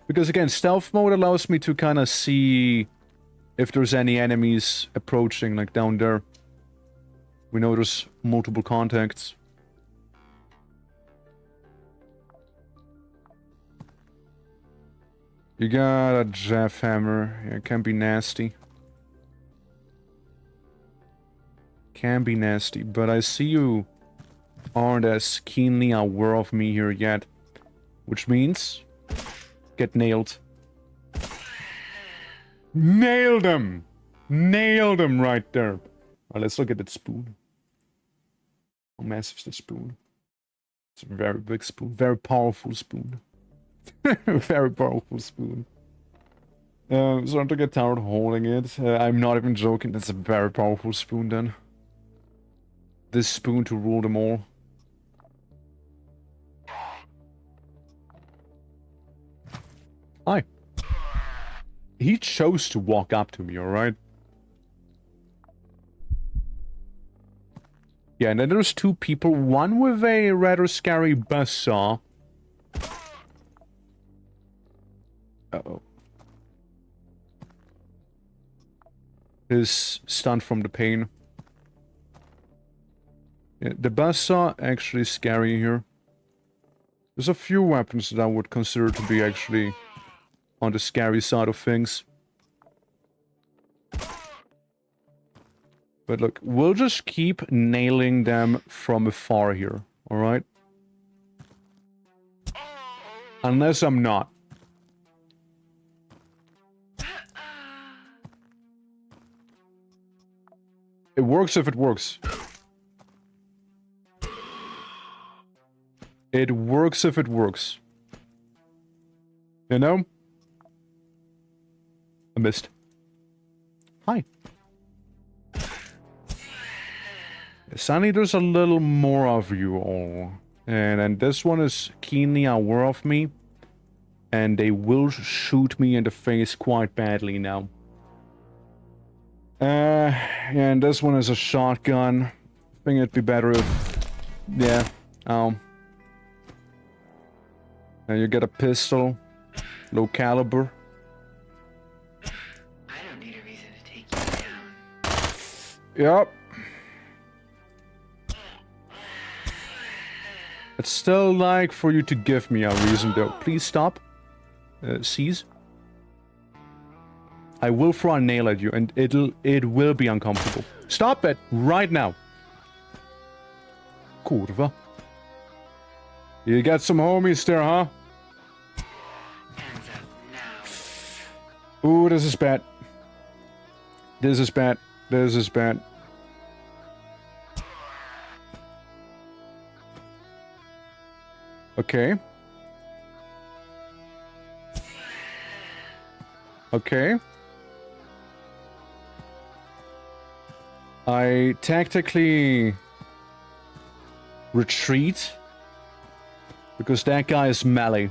Because again, stealth mode allows me to kind of see if there's any enemies approaching, like down there. We know there's multiple contacts. You got a Jeff hammer. Yeah, it can be nasty. Can be nasty, but I see you aren't as keenly aware of me here yet. Which means... get nailed. Nailed him! Nailed him right there. Alright, let's look at that spoon. How massive is the spoon? It's a very big spoon. Very powerful spoon. Very powerful spoon. Starting to get tired holding it. I'm not even joking. That's a very powerful spoon then. This spoon to rule them all. Hi. He chose to walk up to me, alright? Yeah, and then there's 2 people. One with a rather scary buzzsaw. Uh-oh. Is stunned from the pain. Yeah, the buzzsaw actually scary here. There's a few weapons that I would consider to be actually on the scary side of things. But look, we'll just keep nailing them from afar here, alright? Unless I'm not. It works if it works. It works if it works. You know? I missed. Hi. Suddenly there's a little more of you all. And this one is keenly aware of me. And they will shoot me in the face quite badly now. And this one is a shotgun. I think it'd be better if... yeah. And you get a pistol. Low caliber. I don't need a reason to take you down. Yep. I'd still like for you to give me a reason though. Please stop. Seize. I will throw a nail at you and it will be uncomfortable. Stop it right now. Kurva. You got some homies there, huh? Hands up now. Ooh, this is bad. This is bad. This is bad. Okay. Okay. I tactically retreat because that guy is melee.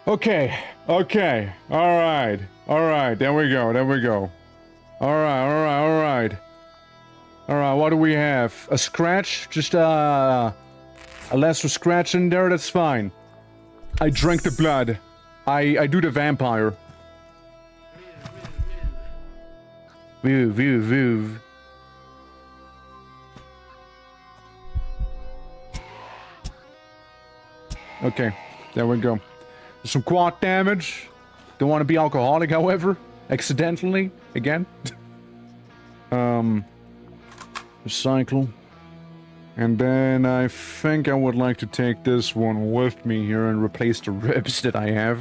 Okay, okay, alright, there we go, Alright. Alright, what do we have? A scratch? Just a lesser scratch in there, that's fine. I drank the blood. I do the vampire. Voo. Okay, there we go. Some quad damage. Don't want to be alcoholic, however. Accidentally, again. Recycle. And then I think I would like to take this one with me here and replace the ribs that I have.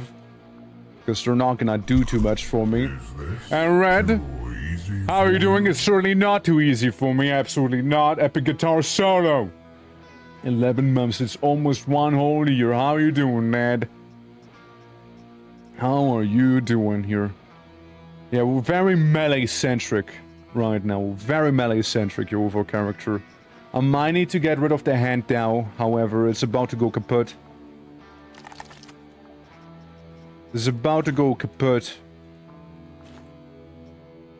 Because they're not gonna do too much for me. And Red, how are you doing? It's certainly not too easy for me, absolutely not. Epic guitar solo. 11 months, it's almost 1 whole year. How are you doing, Ned? How are you doing here? Yeah, we're very melee-centric right now. Very melee-centric, your overall character. I might need to get rid of the hand now, however, it's about to go kaput. It's about to go kaput.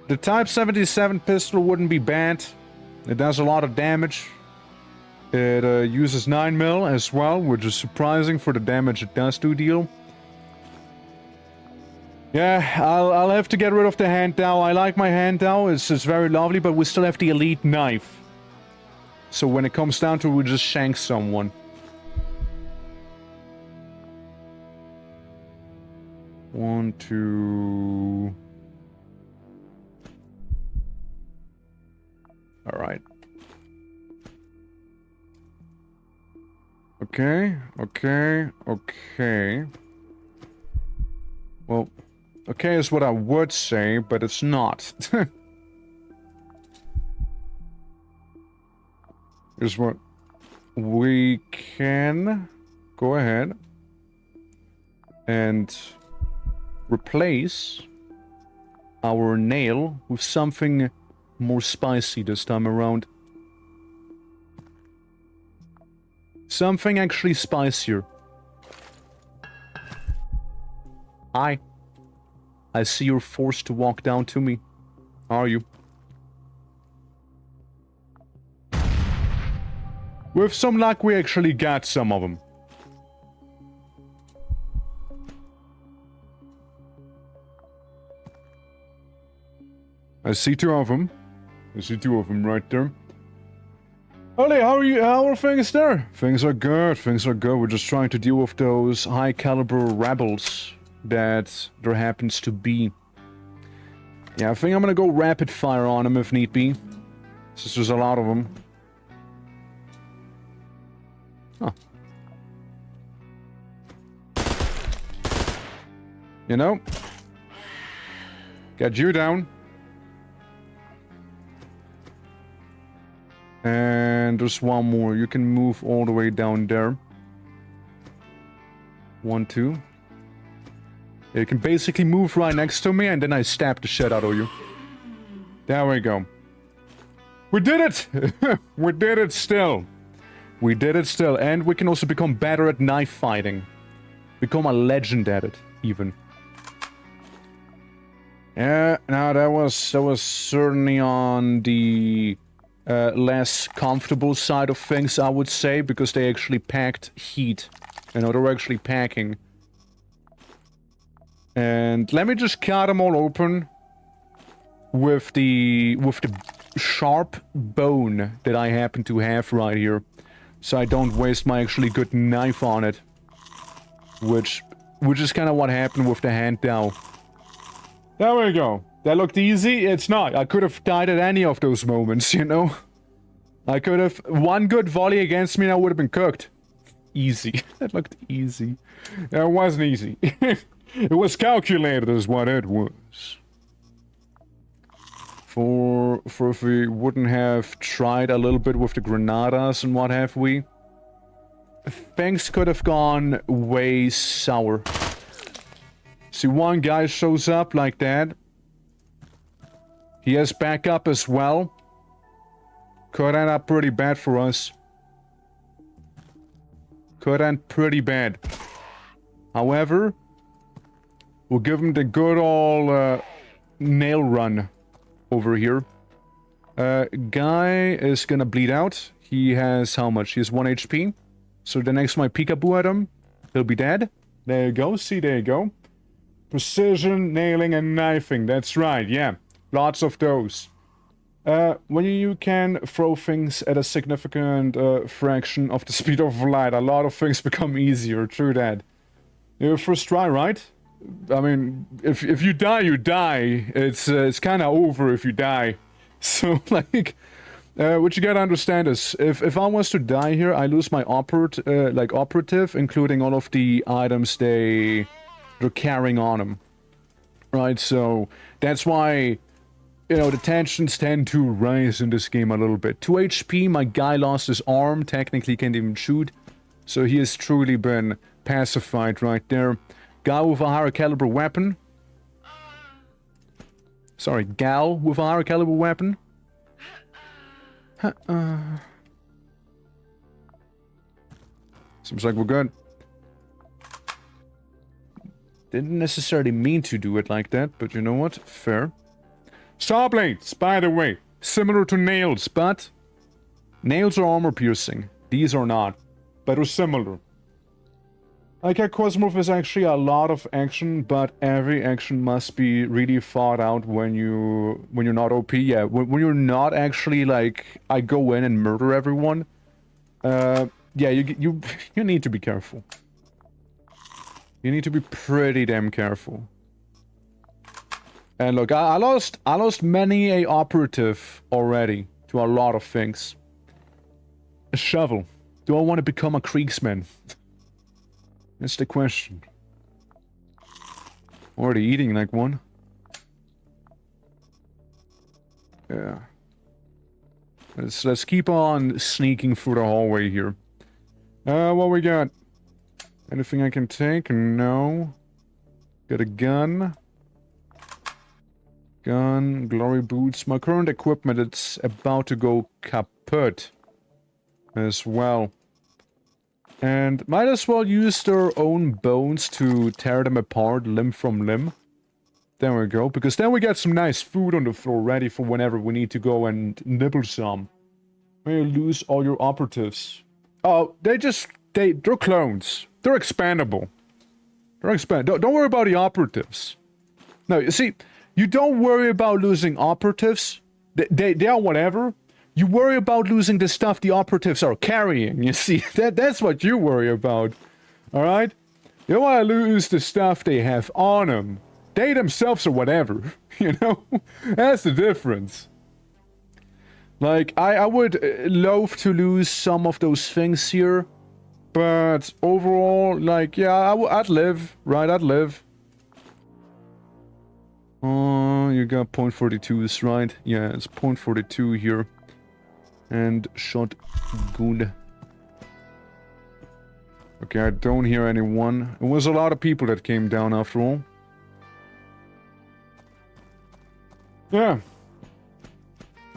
The Type 77 pistol wouldn't be bad. It does a lot of damage. It uses 9mm as well, which is surprising for the damage it does to deal. Yeah, I'll have to get rid of the hand now. I like my hand now, it's very lovely, but we still have the elite knife. So when it comes down to it, we just shank someone. One, two... Alright. Okay. Well, okay is what I would say, but it's not. Here's what we can go ahead and replace our nail with something more spicy this time around. Something actually spicier. Hi. I see you're forced to walk down to me. How are you? With some luck, we actually got some of them. I see 2 of them. I see 2 of them right there. Ollie, how are you? How are things there? Things are good. We're just trying to deal with those high caliber rebels that there happens to be. Yeah, I think I'm gonna go rapid fire on them if need be. Since there's a lot of them. Huh. You know? Got you down. And there's one more. You can move all the way down there. 1, 2. You can basically move right next to me and then I stab the shit out of you. There we go. We did it! We did it still. We did it still. And we can also become better at knife fighting. Become a legend at it, even. Yeah, no, that was certainly on the less comfortable side of things, I would say, because they actually packed heat. You know, they were actually packing. And let me just cut them all open with the sharp bone that I happen to have right here, so I don't waste my actually good knife on it. Which is kind of what happened with the hand now. There we go. That looked easy? It's not. I could have died at any of those moments, you know? I could have... One good volley against me and I would have been cooked. Easy. That looked easy. It wasn't easy. It was calculated is what it was. For if we wouldn't have tried a little bit with the granadas and what have we, things could have gone way sour. See, one guy shows up like that, He has backup as well. Could end up pretty bad for us. Could end pretty bad. However, we'll give him the good old nail run over here. Guy is gonna bleed out. He has how much? He has 1 HP. So the next time I peekaboo at him, he'll be dead. There you go. See, there you go. Precision, nailing, and knifing. That's right, yeah. Lots of those. When you can throw things at a significant fraction of the speed of light, a lot of things become easier. True that. Your first try, right? I mean, if you die, you die. It's kind of over if you die. So, like, what you gotta understand is, if I was to die here, I lose my operative, including all of the items they're carrying on them. Right, so that's why, you know, the tensions tend to rise in this game a little bit. 2 HP, my guy lost his arm, technically can't even shoot. So he has truly been pacified right there. Guy with a higher caliber weapon. Sorry, gal with a higher caliber weapon. Seems like we're good. Didn't necessarily mean to do it like that, but you know what? Fair. Saw blades, by the way. Similar to nails, but... nails are armor piercing. These are not. But they're similar. Like, QUASIMORPH is actually a lot of action, but every action must be really thought out when you're not OP. Yeah, when you're not actually, like, I go in and murder everyone. Yeah, you need to be careful. You need to be pretty damn careful. And look, I lost many a operative already to a lot of things. A shovel. Do I want to become a Kriegsman? That's the question. Already eating like one. Yeah. Let's keep on sneaking through the hallway here. What we got? Anything I can take? No. Got a gun. Gun, glory boots. My current equipment, it's about to go kaput as well. And might as well use their own bones to tear them apart limb from limb. There we go, because then we get some nice food on the floor ready for whenever we need to go and nibble some. When you lose all your operatives. Oh, they're clones. They're expandable. Don't worry about the operatives. No, you see, you don't worry about losing operatives. They are whatever. You worry about losing the stuff the operatives are carrying, you see. That's what you worry about. Alright? You don't want to lose the stuff they have on them. They themselves are whatever, you know? That's the difference. Like, I would loathe to lose some of those things here. But overall, like, yeah, I'd live, right? I'd live. Oh, you got .42s, right? Yeah, it's .42 here. And shot good. Okay, I don't hear anyone. It was a lot of people that came down after all. Yeah.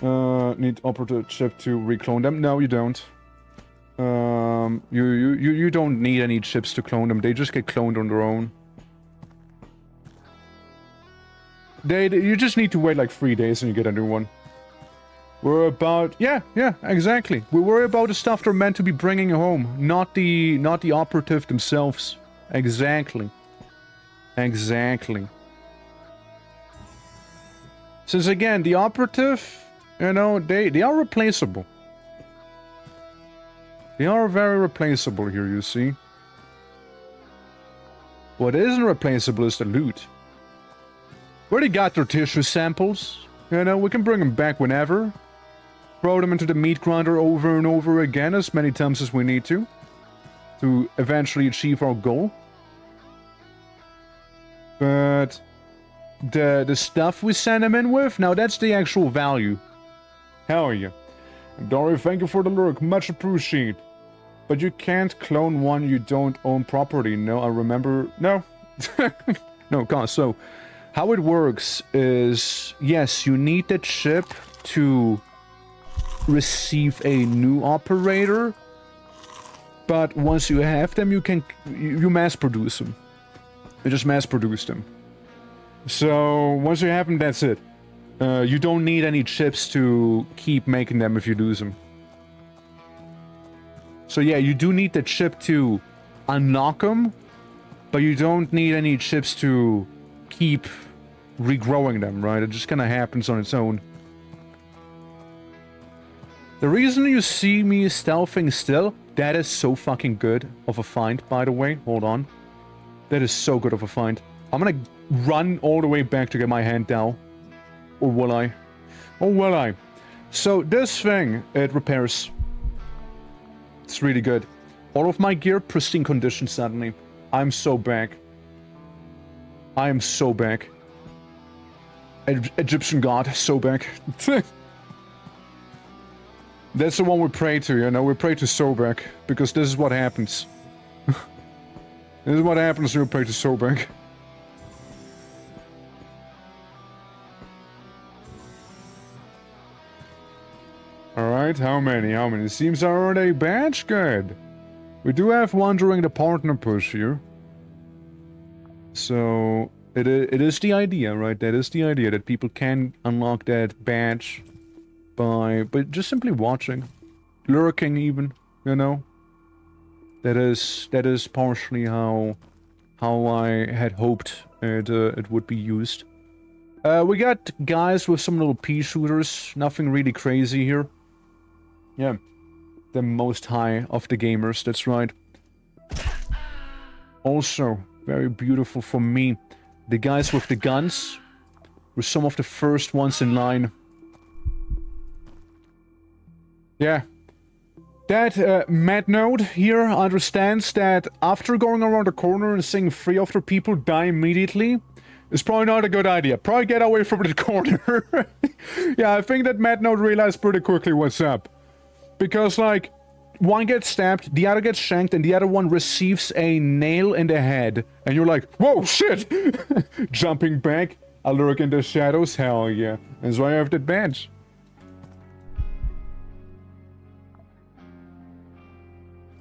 Need operative chip to reclone them? No, you don't. You don't need any chips to clone them. They just get cloned on their own. You just need to wait like 3 days and you get a new one. We're about... Yeah, exactly. We worry about the stuff they're meant to be bringing home, not the operative themselves. Exactly. Exactly. Since again, the operative, you know, they are replaceable. They are very replaceable here, you see. What isn't replaceable is the loot. We already got their tissue samples. You know, we can bring them back whenever. Throw them into the meat grinder over and over again as many times as we need to eventually achieve our goal. But the stuff we send them in with, now that's the actual value. Hell yeah. Dory, thank you for the lurk, much appreciated. But you can't clone one you don't own property. No, I remember... No. No, can't. So, How it works is, yes, you need the chip to receive a new operator, but once you have them, you mass produce them. You just mass produce them. So once you have them, that's it. You don't need any chips to keep making them if you lose them. So yeah, you do need the chip to unlock them, but you don't need any chips to keep regrowing them, right? It just kind of happens on its own. The reason you see me stealthing still, that is so fucking good of a find, by the way. Hold on. That is so good of a find. I'm gonna run all the way back to get my hand down. Or will I? Or will I? So this thing, it repairs. It's really good. All of my gear, pristine condition suddenly. I'm so back. I am so back. Egyptian god, so back. That's the one we pray to, you know? We pray to Sobek, because this is what happens. This is what happens when we pray to Sobek. Alright, how many? How many? Seems already batch good. We do have one during the partner push here. So, it is the idea, right? That is the idea, that people can unlock that badge by just simply watching. Lurking even, you know? That is partially how I had hoped it would be used. We got guys with some little pea shooters, nothing really crazy here. Yeah, the most high of the gamers, that's right. Also, very beautiful for me, the guys with the guns were some of the first ones in line. Yeah. That Mad Node here understands that after going around the corner and seeing 3 of the people die immediately is probably not a good idea. Probably get away from the corner. Yeah, I think that Mad Node realized pretty quickly what's up. Because, like, one gets stabbed, the other gets shanked, and the other one receives a nail in the head. And you're like, whoa, shit! Jumping back, I lurk in the shadows, hell yeah. That's why I have that badge.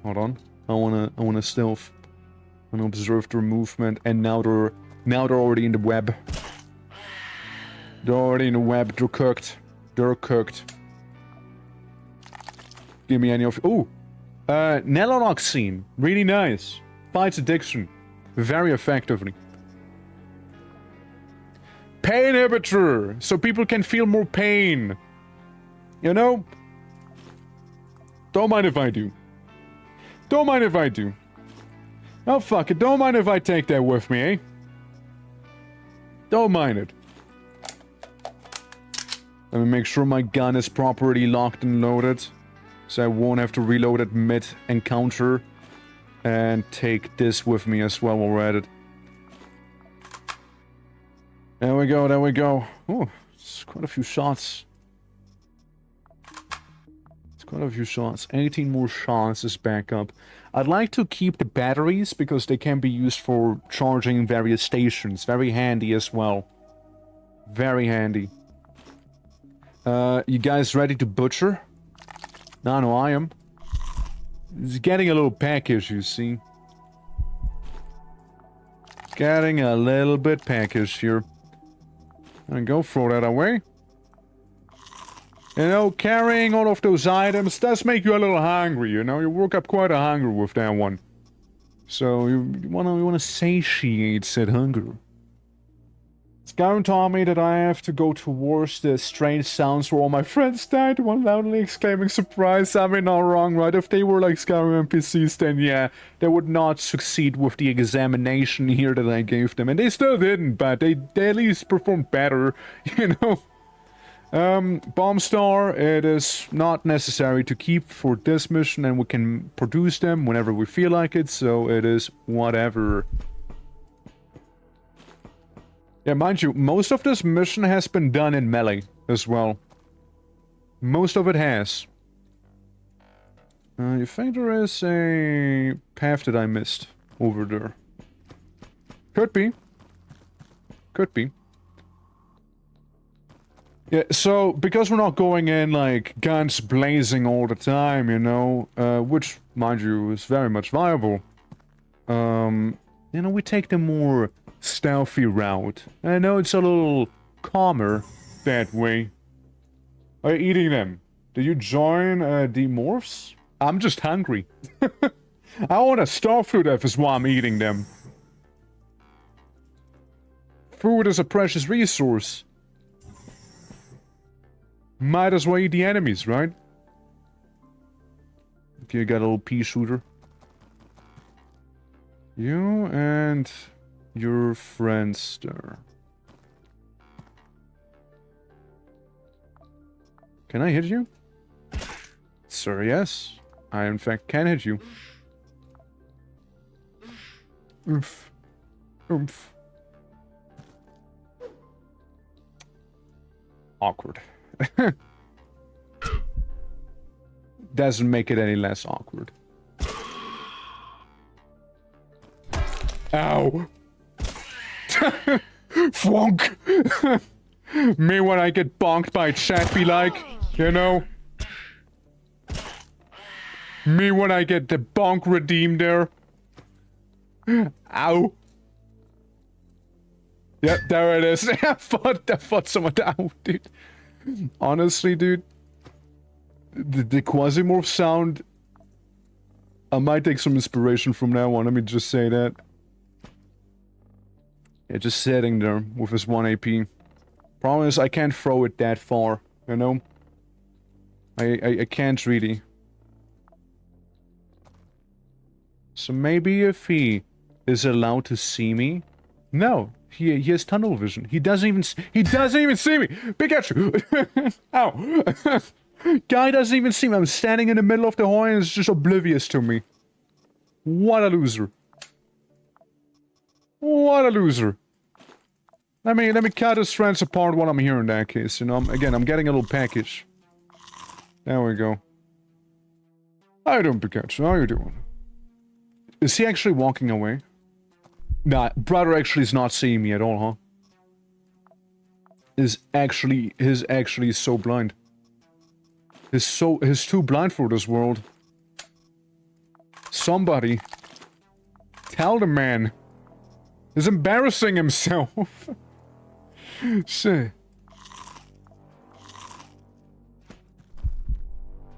Hold on, I wanna stealth. I wanna observe their movement, and now they're already in the web. They're already in the web, they're cooked. They're cooked. Give me any of... Ooh! Naloxone. Really nice. Fights addiction. Very effectively. Pain inhibitor. So people can feel more pain. You know? Don't mind if I do. Don't mind if I do. Oh, fuck it. Don't mind if I take that with me, eh? Don't mind it. Let me make sure my gun is properly locked and loaded, so I won't have to reload it mid-encounter. And take this with me as well while we're at it. There we go, there we go. Oh, it's quite a few shots. It's quite a few shots. 18 more shots as backup. I'd like to keep the batteries because they can be used for charging various stations. Very handy as well. Very handy. You guys ready to butcher? No, I am. It's getting a little peckish, you see. Getting a little bit peckish here. And go throw that away. You know, carrying all of those items does make you a little hungry, you know? You work up quite a hunger with that one. So, you wanna satiate said hunger. Skyrim told me that I have to go towards the strange sounds where all my friends died, one loudly exclaiming surprise. I mean, not wrong, right? If they were like Skyrim NPCs, then yeah, they would not succeed with the examination here that I gave them. And they still didn't, but they at least performed better, you know? Bomb Star, it is not necessary to keep for this mission, and we can produce them whenever we feel like it, so it is whatever. Yeah, mind you, most of this mission has been done in melee as well. Most of it has. You think there is a path that I missed over there? Could be. Could be. Yeah, so, because we're not going in, like, guns blazing all the time, you know, which, mind you, is very much viable, you know, we take the more stealthy route. I know it's a little calmer that way. Are you eating them? Do you join, the morphs? I'm just hungry. I want to starve to death is why I'm eating them. Food is a precious resource. Might as well eat the enemies, right? Okay, got a little pea shooter. You and your friendster. Can I hit you? Sir, yes. I in fact can hit you. Oomph. Oomph. Awkward. Doesn't make it any less awkward. Ow. Flunk. Me when I get bonked by chat be like, you know? Me when I get the bonk redeemed there. Ow. Yep, there it is. I thought someone out, dude. Honestly, dude. The QUASIMORPH sound... I might take some inspiration from now on, let me just say that. Yeah, just sitting there with his 1 AP. Problem is, I can't throw it that far, you know? I can't really. So maybe if he is allowed to see me? No, he has tunnel vision. He doesn't even see me! Pikachu! Ow! Guy doesn't even see me. I'm standing in the middle of the hall and it's just oblivious to me. What a loser. What a loser. Let me cut his friends apart while I'm here in that case, you know? Again, I'm getting a little package. There we go. How you doing, Pikachu? How you doing? Is he actually walking away? Nah, brother actually is not seeing me at all, huh? He's actually so blind. He's too blind for this world. Somebody tell the man. He's embarrassing himself. Shit.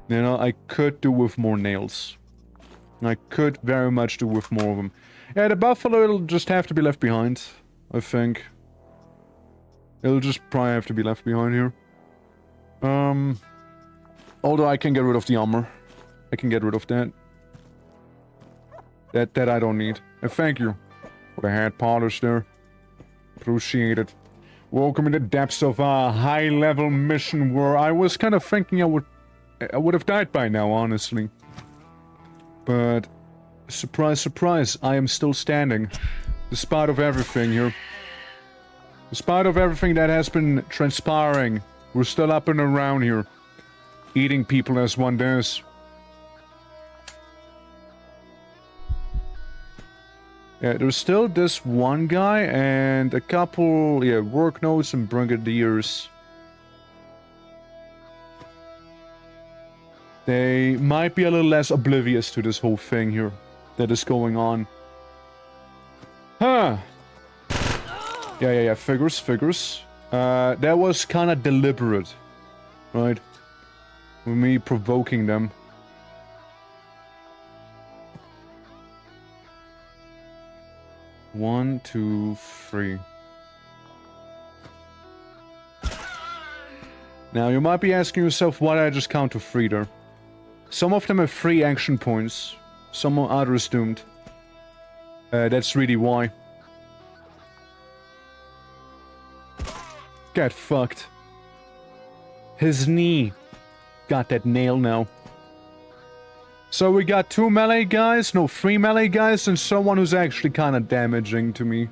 You know, I could do with more nails. I could very much do with more of them. Yeah, the buffalo will just have to be left behind, I think. It'll just probably have to be left behind here. Although I can get rid of the armor. I can get rid of that. That I don't need. And thank you for the head polish there. Appreciate it. Welcome in the depths of a high-level mission where I was kind of thinking I would have died by now, honestly. But surprise, surprise, I am still standing. Despite of everything here. Despite of everything that has been transpiring, we're still up and around here. Eating people as one does. Yeah, there's still this one guy and a couple, yeah, work notes and brigadiers. They might be a little less oblivious to this whole thing here that is going on. Huh. Yeah, figures. That was kind of deliberate, right? With me provoking them. One, two, three. Now, you might be asking yourself why did I just count to 3 there? Some of them have 3 action points. Some others doomed. That's really why. Get fucked. His knee got that nail now. So we got 2 melee guys, no 3 melee guys, and someone who's actually kind of damaging to me.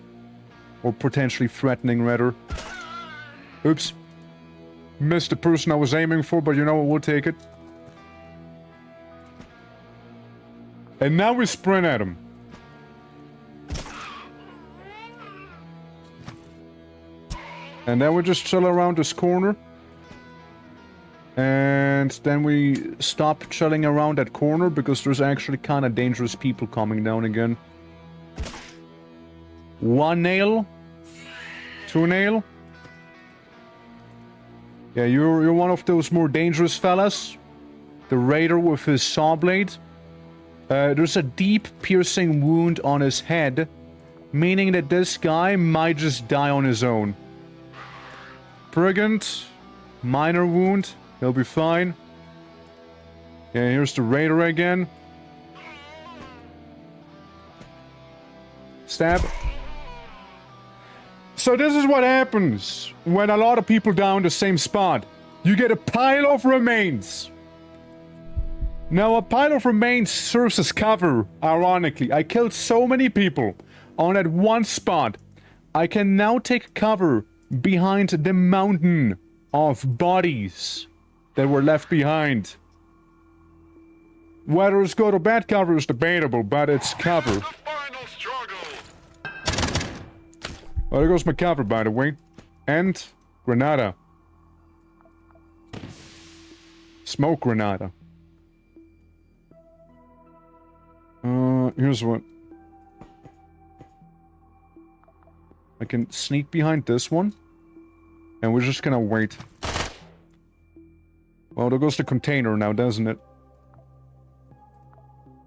Or potentially threatening, rather. Oops. Missed the person I was aiming for, but you know what, we'll take it. And now we sprint at him. And then we just chill around this corner. And then we stop chilling around that corner because there's actually kind of dangerous people coming down again. 1 nail. 2 nail. Yeah, you're one of those more dangerous fellas. The raider with his saw blade. There's a deep piercing wound on his head, meaning that this guy might just die on his own. Brigand, minor wound, he'll be fine. Yeah, here's the raider again. Stab. So this is what happens when a lot of people die in the same spot. You get a pile of remains. Now, a pile of remains serves as cover, ironically. I killed so many people on that one spot. I can now take cover behind the mountain of bodies that were left behind. Whether it's good or bad cover is debatable, but it's cover. Well, there goes my cover, by the way. And Granada. Smoke Granada. Here's what. I can sneak behind this one. And we're just gonna wait. Well, there goes the container now, doesn't it?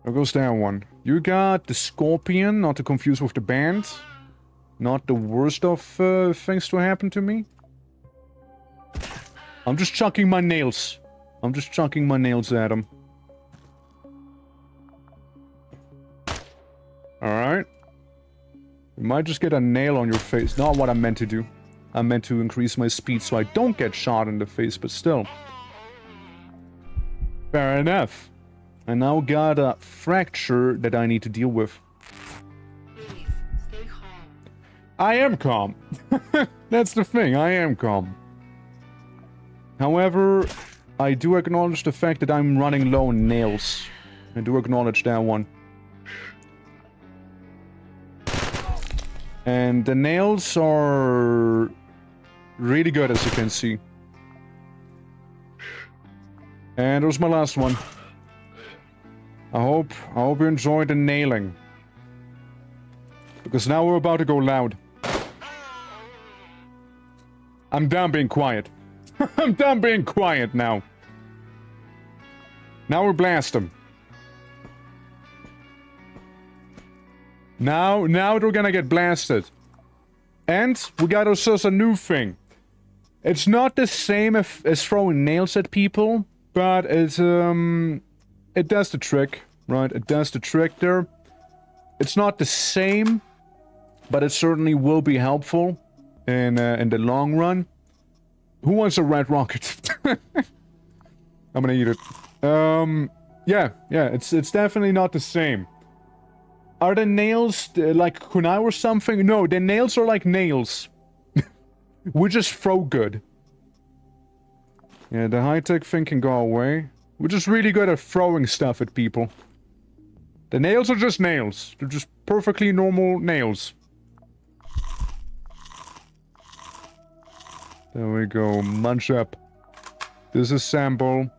There goes that one. You got the scorpion, not to confuse with the band. Not the worst of things to happen to me. I'm just chucking my nails. I'm just chucking my nails at him. Alright. You might just get a nail on your face. Not what I meant to do. I meant to increase my speed so I don't get shot in the face, but still. Fair enough. I now got a fracture that I need to deal with. Please, stay calm. I am calm. That's the thing, I am calm. However, I do acknowledge the fact that I'm running low on nails. I do acknowledge that one. And the nails are really good, as you can see. And there's my last one. I hope you enjoyed the nailing. Because now we're about to go loud. I'm done being quiet. I'm done being quiet now. Now we blast them. Now they're gonna get blasted. And we got ourselves a new thing. It's not the same as throwing nails at people, but it's, it does the trick, right? It does the trick there. It's not the same, but it certainly will be helpful in the long run. Who wants a red rocket? I'm gonna eat it. Yeah, it's definitely not the same. Are the nails like kunai or something? No, the nails are like nails. We just throw good. Yeah, the high-tech thing can go away. We're just really good at throwing stuff at people. The nails are just nails. They're just perfectly normal nails. There we go. Munch up. Disassemble.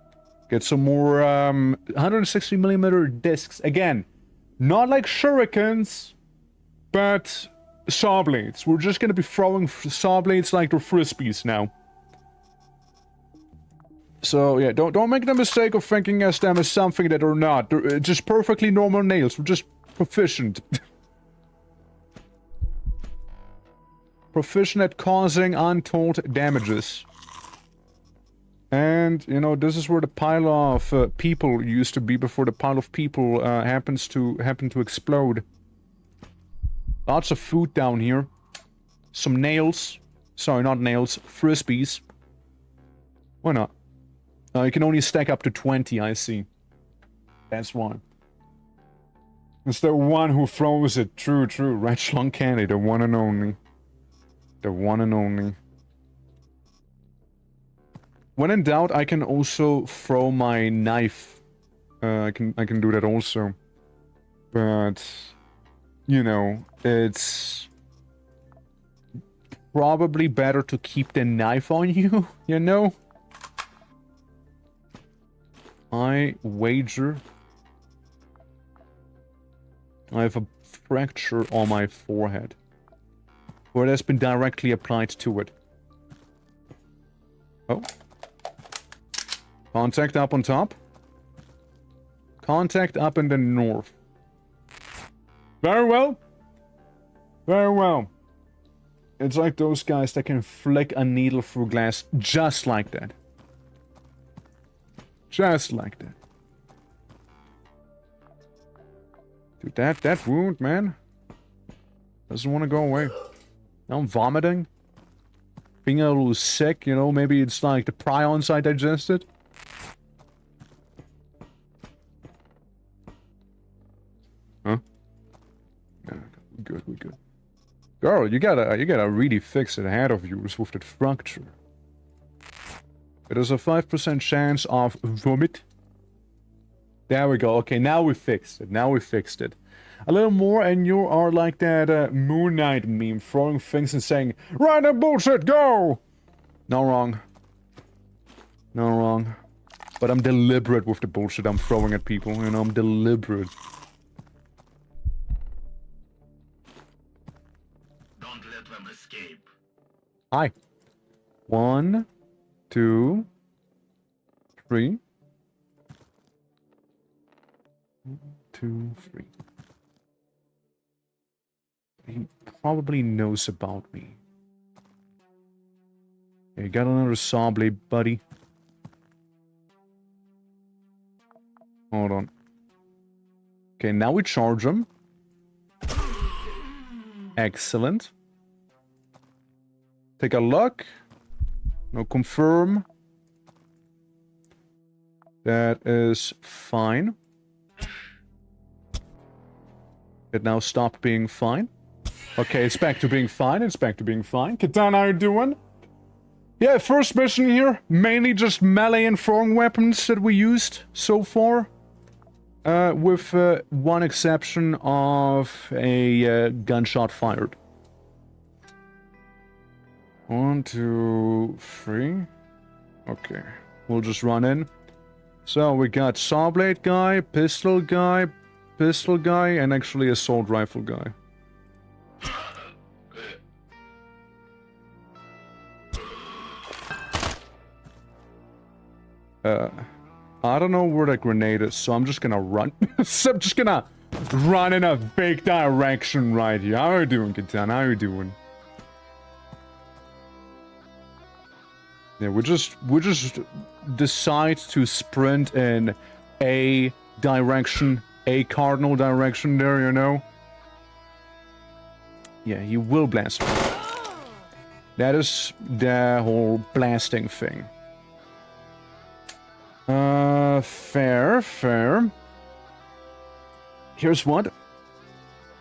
Get some more 160mm discs. Again, not like shurikens, but saw blades. We're just gonna be throwing saw blades like they're frisbees now. So yeah, don't make the mistake of thinking as them as something that they're not. They're just perfectly normal nails. We're just proficient. Proficient at causing untold damages. And, you know, this is where the pile of people used to be before the pile of people happen to explode. Lots of food down here. Some nails. Sorry, not nails. Frisbees. Why not? You can only stack up to 20, I see. That's why. It's the one who throws it. True, true. Red Schlong Candy, the one and only. The one and only. When in doubt, I can also throw my knife. I can do that also. But, you know, it's probably better to keep the knife on you, you know? I wager I have a fracture on my forehead. Or it has been directly applied to it. Oh. Contact up on top. Contact up in the north. Very well. Very well. It's like those guys that can flick a needle through glass just like that. Just like that. Dude, that wound, man, doesn't want to go away. Now I'm vomiting. Being a little sick, you know, maybe it's like the prions I digested. Huh? No, we're good, we're good. Girl, you gotta really fix it ahead of you with that fracture. It is a 5% chance of vomit. There we go. Okay, now we fixed it. Now we fixed it. A little more and you are like that Moon Knight meme, throwing things and saying, "Random bullshit, go!" No wrong. No wrong. But I'm deliberate with the bullshit I'm throwing at people, you know, I'm deliberate. Don't let them escape. Hi. 1, 2, 3. 1, 2, 3. He probably knows about me. Okay, got another saw blade, buddy. Hold on. Okay, now we charge him. Excellent. Take a look. No, confirm. That is fine. It now stopped being fine. Okay, it's back to being fine. It's back to being fine. Katana, how you doing? Yeah, first mission here. Mainly just melee and throwing weapons that we used so far. With one exception of a gunshot fired. 1, 2, 3. Okay, we'll just run in. So we got saw blade guy, pistol guy, and actually assault rifle guy. I don't know where the grenade is, so I'm just gonna run. So I'm just gonna run in a fake direction right here. How are you doing, Katana? How are you doing? Yeah, we just decide to sprint in a direction, a cardinal direction there, you know? Yeah, you will blast me. That is the whole blasting thing. Fair. Here's what.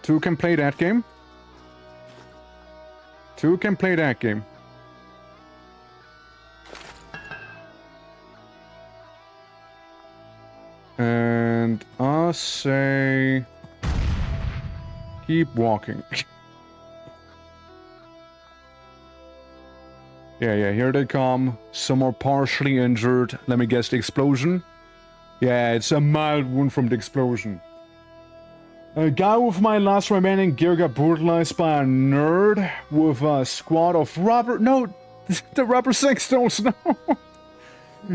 2 can play that game. 2 can play that game. And I'll say... keep walking. Yeah, here they come. Some are partially injured. Let me guess, the explosion? Yeah, it's a mild wound from the explosion. A guy with my last remaining gear got brutalized by a nerd with a squad of rubber... No! The rubber sextones, no!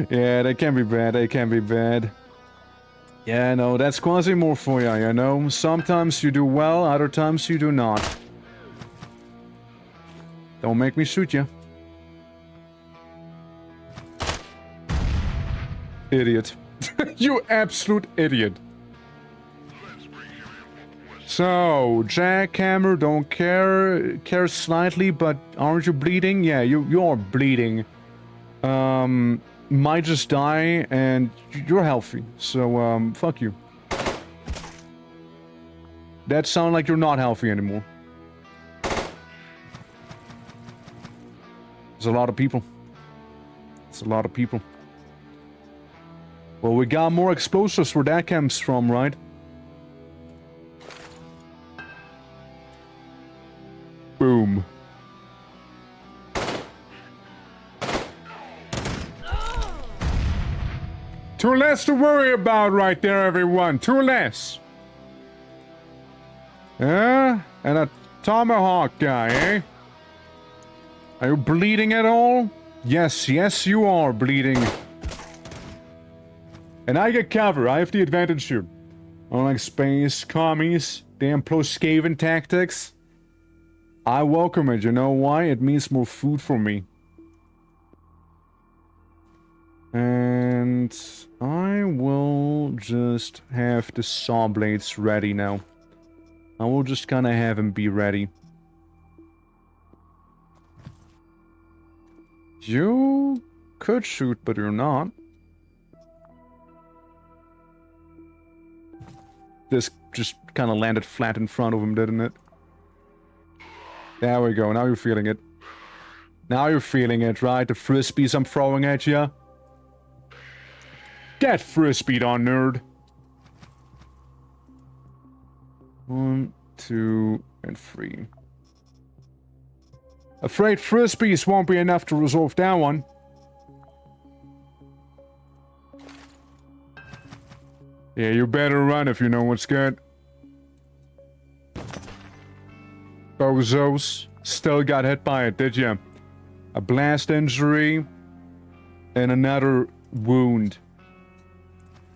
Yeah, they can be bad, they can be bad. Yeah, no, that's QUASIMORPH for ya, you know? Sometimes you do well, other times you do not. Don't make me shoot ya. Idiot. You absolute idiot. So, jackhammer, don't care. Care slightly, but aren't you bleeding? Yeah, you're bleeding. Might just die, and you're healthy. So, fuck you. That sounds like you're not healthy anymore. There's a lot of people. It's a lot of people. Well, we got more explosives where that comes from, right? Boom. Two less to worry about right there, everyone. Two less. Yeah? And a tomahawk guy, eh? Are you bleeding at all? Yes, yes you are bleeding. And I get cover. I have the advantage here. Unlike space commies, they employ Skaven tactics. I welcome it. You know why? It means more food for me. And I will just have the saw blades ready now. I will just kind of have him be ready. You could shoot, but you're not. This just kind of landed flat in front of him, didn't it? There we go, now you're feeling it. Now you're feeling it, right? The frisbees I'm throwing at you. Get frisbeed on, nerd. 1, 2, and 3. Afraid frisbees won't be enough to resolve that one. Yeah, you better run if you know what's good. Bozos. Still got hit by it, did ya? A blast injury. And another wound.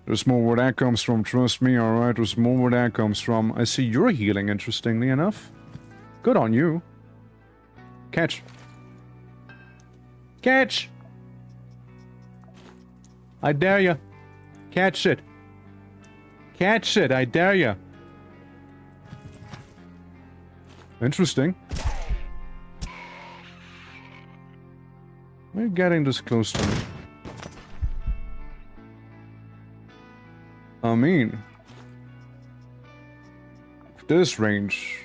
There's more where that comes from, trust me, alright? There's more where that comes from. I see you're healing, interestingly enough. Good on you. Catch. Catch! I dare ya. Catch it. Catch it, I dare ya. Interesting. We're getting this close to me. I mean... this range...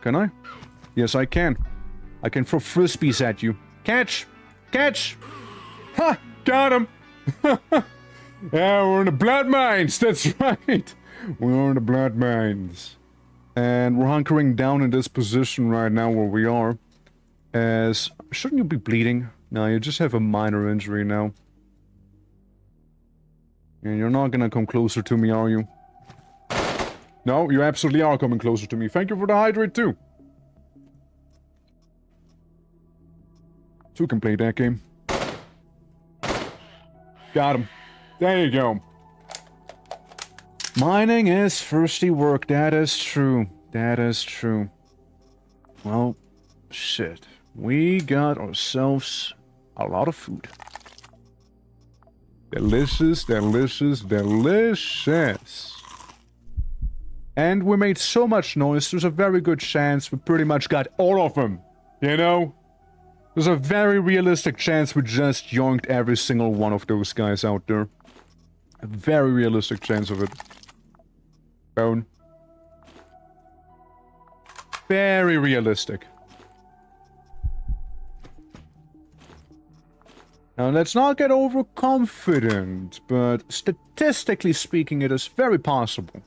Can I? Yes, I can. I can throw frisbees at you. Catch! Catch! Ha! Got him! Yeah, we're in the blood mines, that's right! We're in the blood mines. And we're hunkering down in this position right now where we are. As... shouldn't you be bleeding? No, you just have a minor injury now. And you're not gonna come closer to me, are you? No, you absolutely are coming closer to me. Thank you for the hydrate, too. Two can play that game. Got him. There you go. Mining is thirsty work. That is true. That is true. Well, shit. We got ourselves a lot of food. Delicious, delicious, delicious. And we made so much noise, there's a very good chance we pretty much got all of them. You know? There's a very realistic chance we just yoinked every single one of those guys out there. A very realistic chance of it. Bone. Very realistic. Now, let's not get overconfident, but statistically speaking, it is very possible.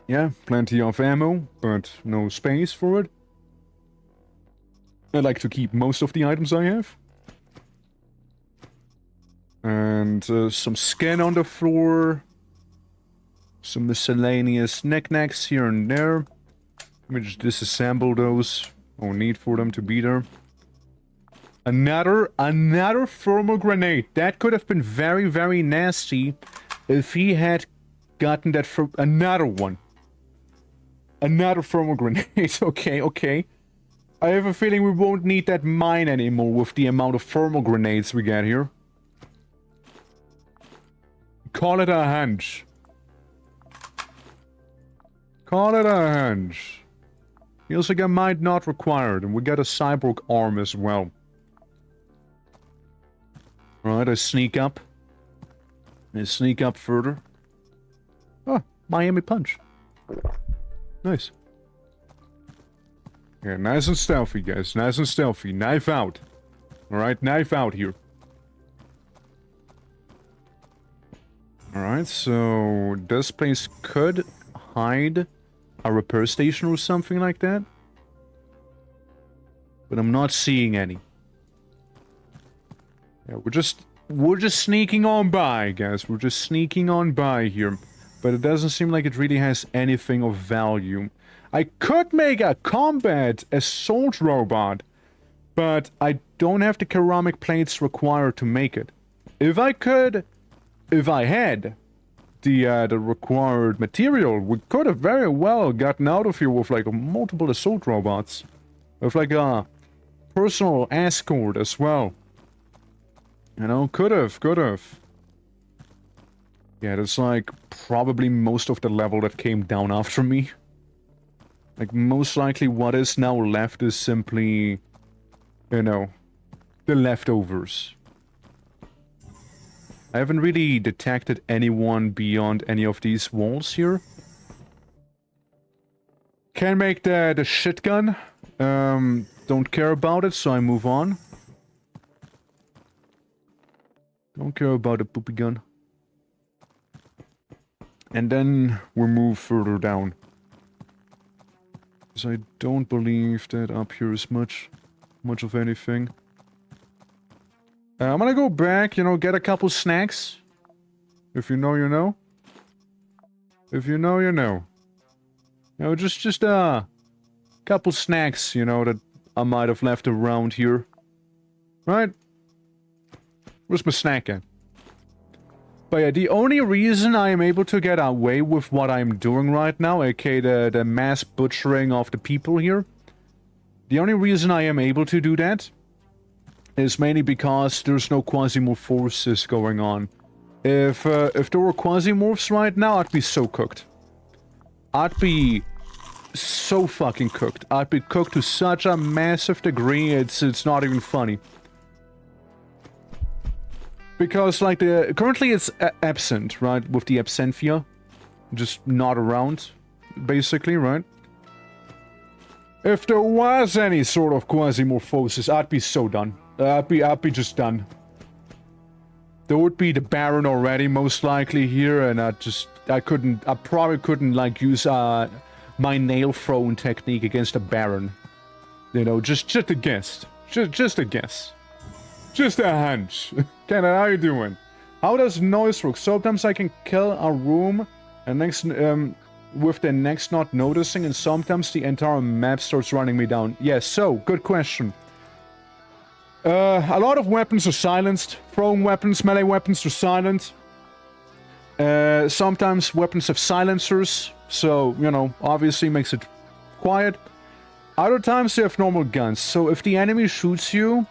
Yeah, plenty of ammo, but no space for it. I like to keep most of the items I have. And some skin on the floor. Some miscellaneous knickknacks here and there. Let me just disassemble those. No need for them to be there. Another thermal grenade. That could have been very, very nasty if he had gotten that for another one. Another thermal grenade. Okay, okay. I have a feeling we won't need that mine anymore with the amount of thermal grenades we get here. Call it a hunch. Call it a hunch. Feels like I might not require it, and we got a cyborg arm as well. Alright, I sneak up. I sneak up further. Oh, Miami Punch. Nice. Yeah, nice and stealthy, guys. Nice and stealthy. Knife out. Alright, knife out here. Alright, so this place could hide a repair station or something like that. But I'm not seeing any. Yeah, we're just we're just sneaking on by, guys. We're just sneaking on by here. But it doesn't seem like it really has anything of value. I could make a combat assault robot, but I don't have the ceramic plates required to make it. If I could, if I had the required material, we could have very well gotten out of here with like multiple assault robots. With like a personal escort as well. You know, could have. Yeah, that's like probably most of the level that came down after me. Like most likely what is now left is simply, you know, the leftovers. I haven't really detected anyone beyond any of these walls here. Can make the shit gun. Don't care about it, so I move on. Don't care about the poopy gun. And then we move further down. Because I don't believe that up here is much of anything. I'm gonna go back, you know, get a couple snacks. If you know, you know. If you know, you know. You know, just a couple snacks, you know, that I might have left around here. Right? Where's my snack at? But yeah, the only reason I am able to get away with what I'm doing right now, aka the mass butchering of the people here, the only reason I am able to do that is mainly because there's no Quasimorph forces going on. If there were Quasimorphs right now, I'd be so cooked. I'd be so fucking cooked. I'd be cooked to such a massive degree, it's not even funny. Because, like, currently it's absent, right? With the absentia. Just not around, basically, right? If there was any sort of Quasimorphosis, I'd be so done. I'd be just done. There would be the Baron already, most likely, here, and I probably couldn't, like, use, my nail throwing technique against a Baron. You know, just a guess. Just a guess. Just a hunch. Kenna, how you doing? How does noise work? Sometimes I can kill a room and with the next not noticing, and sometimes the entire map starts running me down. Yes, so, good question. A lot of weapons are silenced. Throwing weapons, melee weapons are silent. Sometimes weapons have silencers, so, you know, obviously makes it quiet. Other times they have normal guns, so if the enemy shoots you,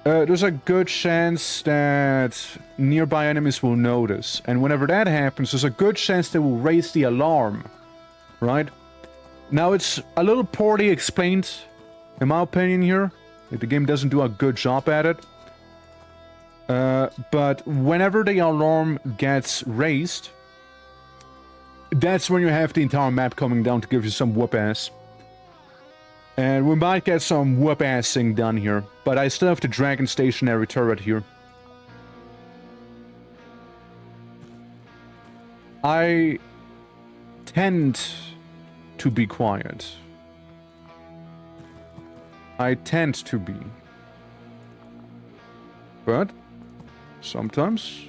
there's a good chance that nearby enemies will notice. And whenever that happens, there's a good chance they will raise the alarm. Right? Now, it's a little poorly explained, in my opinion here. The game doesn't do a good job at it. But whenever the alarm gets raised, that's when you have the entire map coming down to give you some whoop-ass. And we might get some whoop-assing done here. But I still have the Dragon Stationary Turret here. I tend to be quiet. I tend to be. But sometimes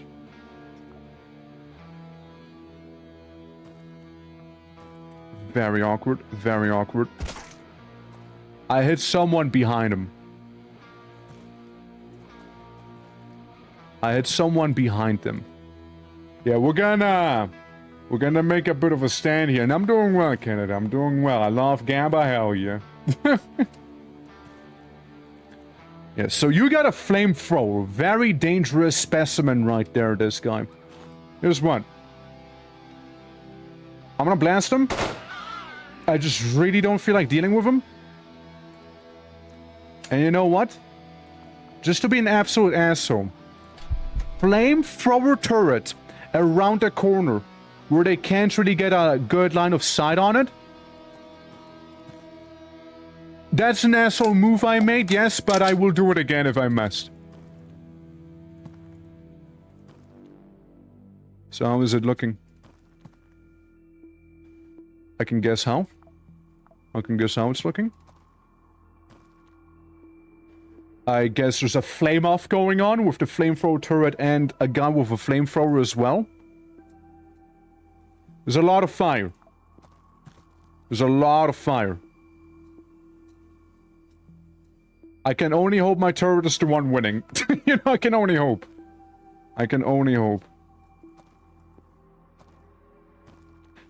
very awkward, very awkward. I hit someone behind him. I hit someone behind them. Yeah, we're gonna make a bit of a stand here, and I'm doing well, Canada. I'm doing well. I love Gamba, hell yeah. Yeah, so you got a flamethrower. Very dangerous specimen right there, this guy. Here's one. I'm gonna blast him. I just really don't feel like dealing with him. And you know what? Just to be an absolute asshole. Flamethrower turret around the corner where they can't really get a good line of sight on it. That's an asshole move I made, yes, but I will do it again if I must. So how is it looking? I can guess how. I can guess how it's looking. I guess there's a flame-off going on with the flamethrower turret and a guy with a flamethrower as well. There's a lot of fire. There's a lot of fire. I can only hope my turret is the one winning. You know, I can only hope. I can only hope.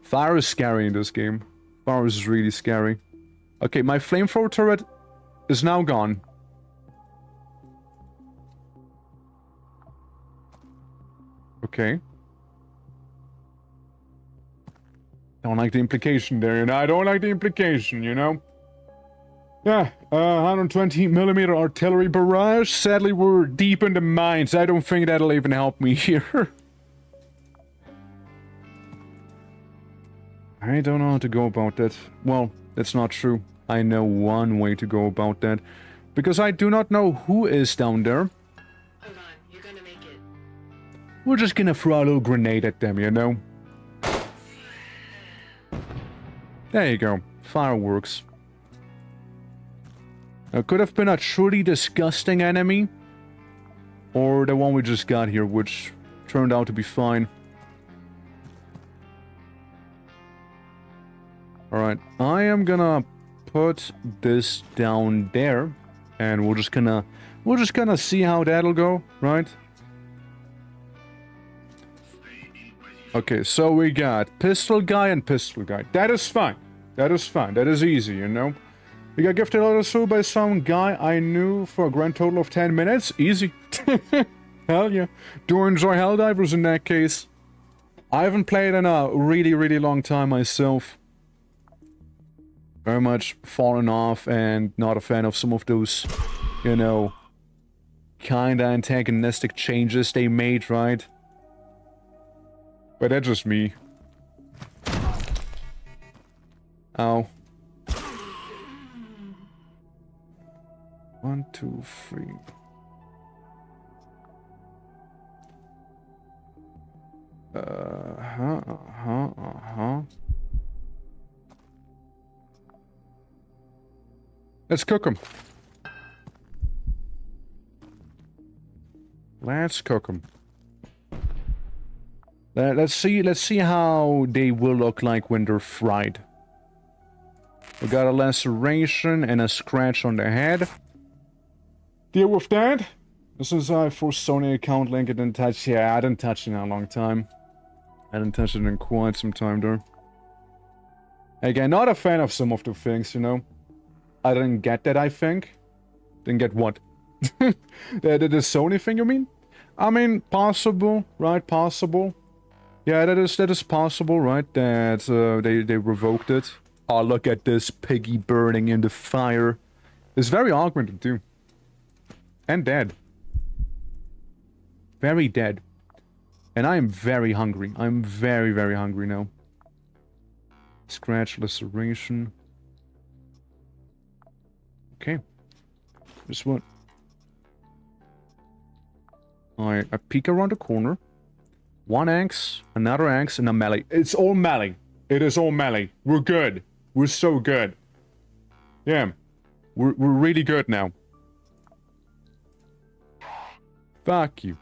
Fire is scary in this game. Fire is really scary. Okay, my flamethrower turret is now gone. Okay. Don't like the implication there, you know? I don't like the implication, you know? Yeah, 120mm artillery barrage. Sadly, we're deep in the mines. I don't think that'll even help me here. I don't know how to go about that. Well, that's not true. I know one way to go about that. Because I do not know who is down there. Hold on, you're gonna make it. We're just gonna throw a little grenade at them, you know? There you go. Fireworks. It could have been a truly disgusting enemy. Or the one we just got here, which turned out to be fine. Alright, I am gonna put this down there. And we're just gonna see how that'll go, right? Okay, so we got pistol guy and pistol guy. That is fine. That is fine. That is easy, you know? We got gifted out of soul by some guy I knew for a grand total of 10 minutes. Easy. Hell yeah. Do enjoy Helldivers in that case. I haven't played in a really, really long time myself. Very much fallen off and not a fan of some of those, you know, kinda antagonistic changes they made, right? But that's just me. Ow. 1, 2, 3. Let's cook them. Let's cook them. Let's see how they will look like when they're fried. We got a laceration and a scratch on the head. Deal with that. This is a for Sony account link. I didn't touch. Yeah, I didn't touch it in a long time. I didn't touch it in quite some time there. Again, not a fan of some of the things, you know. I didn't get that, I think. Didn't get what? the Sony thing, you mean? I mean, possible, right? Possible. Yeah, that is possible, right? That they revoked it. Oh, look at this piggy burning in the fire. It's very augmented too. And dead. Very dead. And I am very hungry. I'm very, very hungry now. Scratch, laceration. Okay. Just what? I peek around the corner. One axe, another axe, and a melee. It's all melee. It is all melee. We're good. We're so good. Yeah. We're really good now. Fuck you.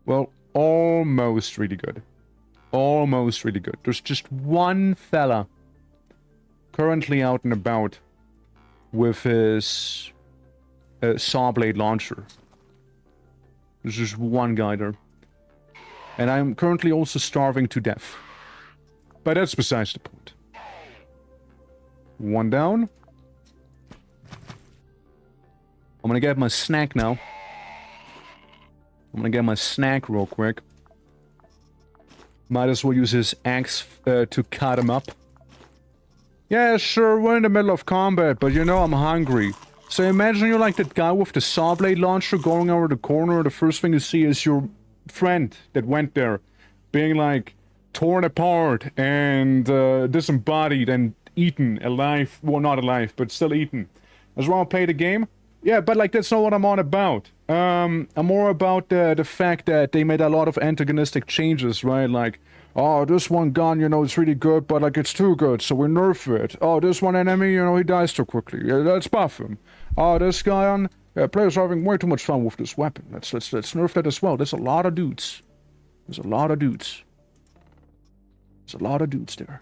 Well, almost really good. Almost really good. There's just one fella currently out and about with his saw blade launcher. There's just one guy there. And I'm currently also starving to death. But that's besides the point. One down. I'm gonna get my snack now. I'm gonna get my snack real quick. Might as well use his axe to cut him up. Yeah, sure, we're in the middle of combat, but you know I'm hungry. So imagine you're like that guy with the saw blade launcher going over the corner. The first thing you see is your friend that went there being like torn apart and disembodied and eaten alive. Well, not alive, but still eaten. As well, play the game. Yeah, but like that's not what I'm on about. I'm more about the fact that they made a lot of antagonistic changes, right? Like Oh, this one gun, you know, it's really good, but like it's too good, so we nerf it. Oh, this one enemy, you know, he dies too quickly. Yeah, let's buff him. Oh, this guy on... Yeah, players are having way too much fun with this weapon. Let's nerf that as well. There's a lot of dudes. There's a lot of dudes. There's a lot of dudes there.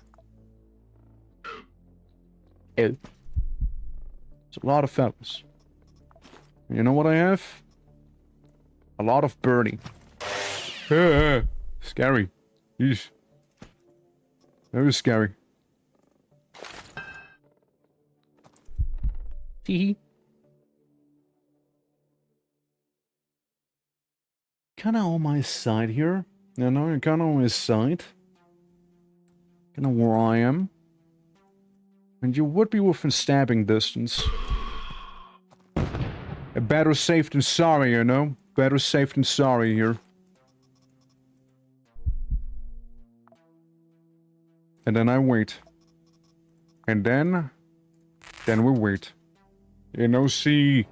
There's a lot of fellas. You know what I have? A lot of burning. Scary. Yeesh. That was scary. Hee. Kinda on my side here. You know, you're kinda on my side. Kinda where I am. And you would be within stabbing distance. Better safe than sorry, you know? Better safe than sorry here. And then I wait. And then we wait. You know, see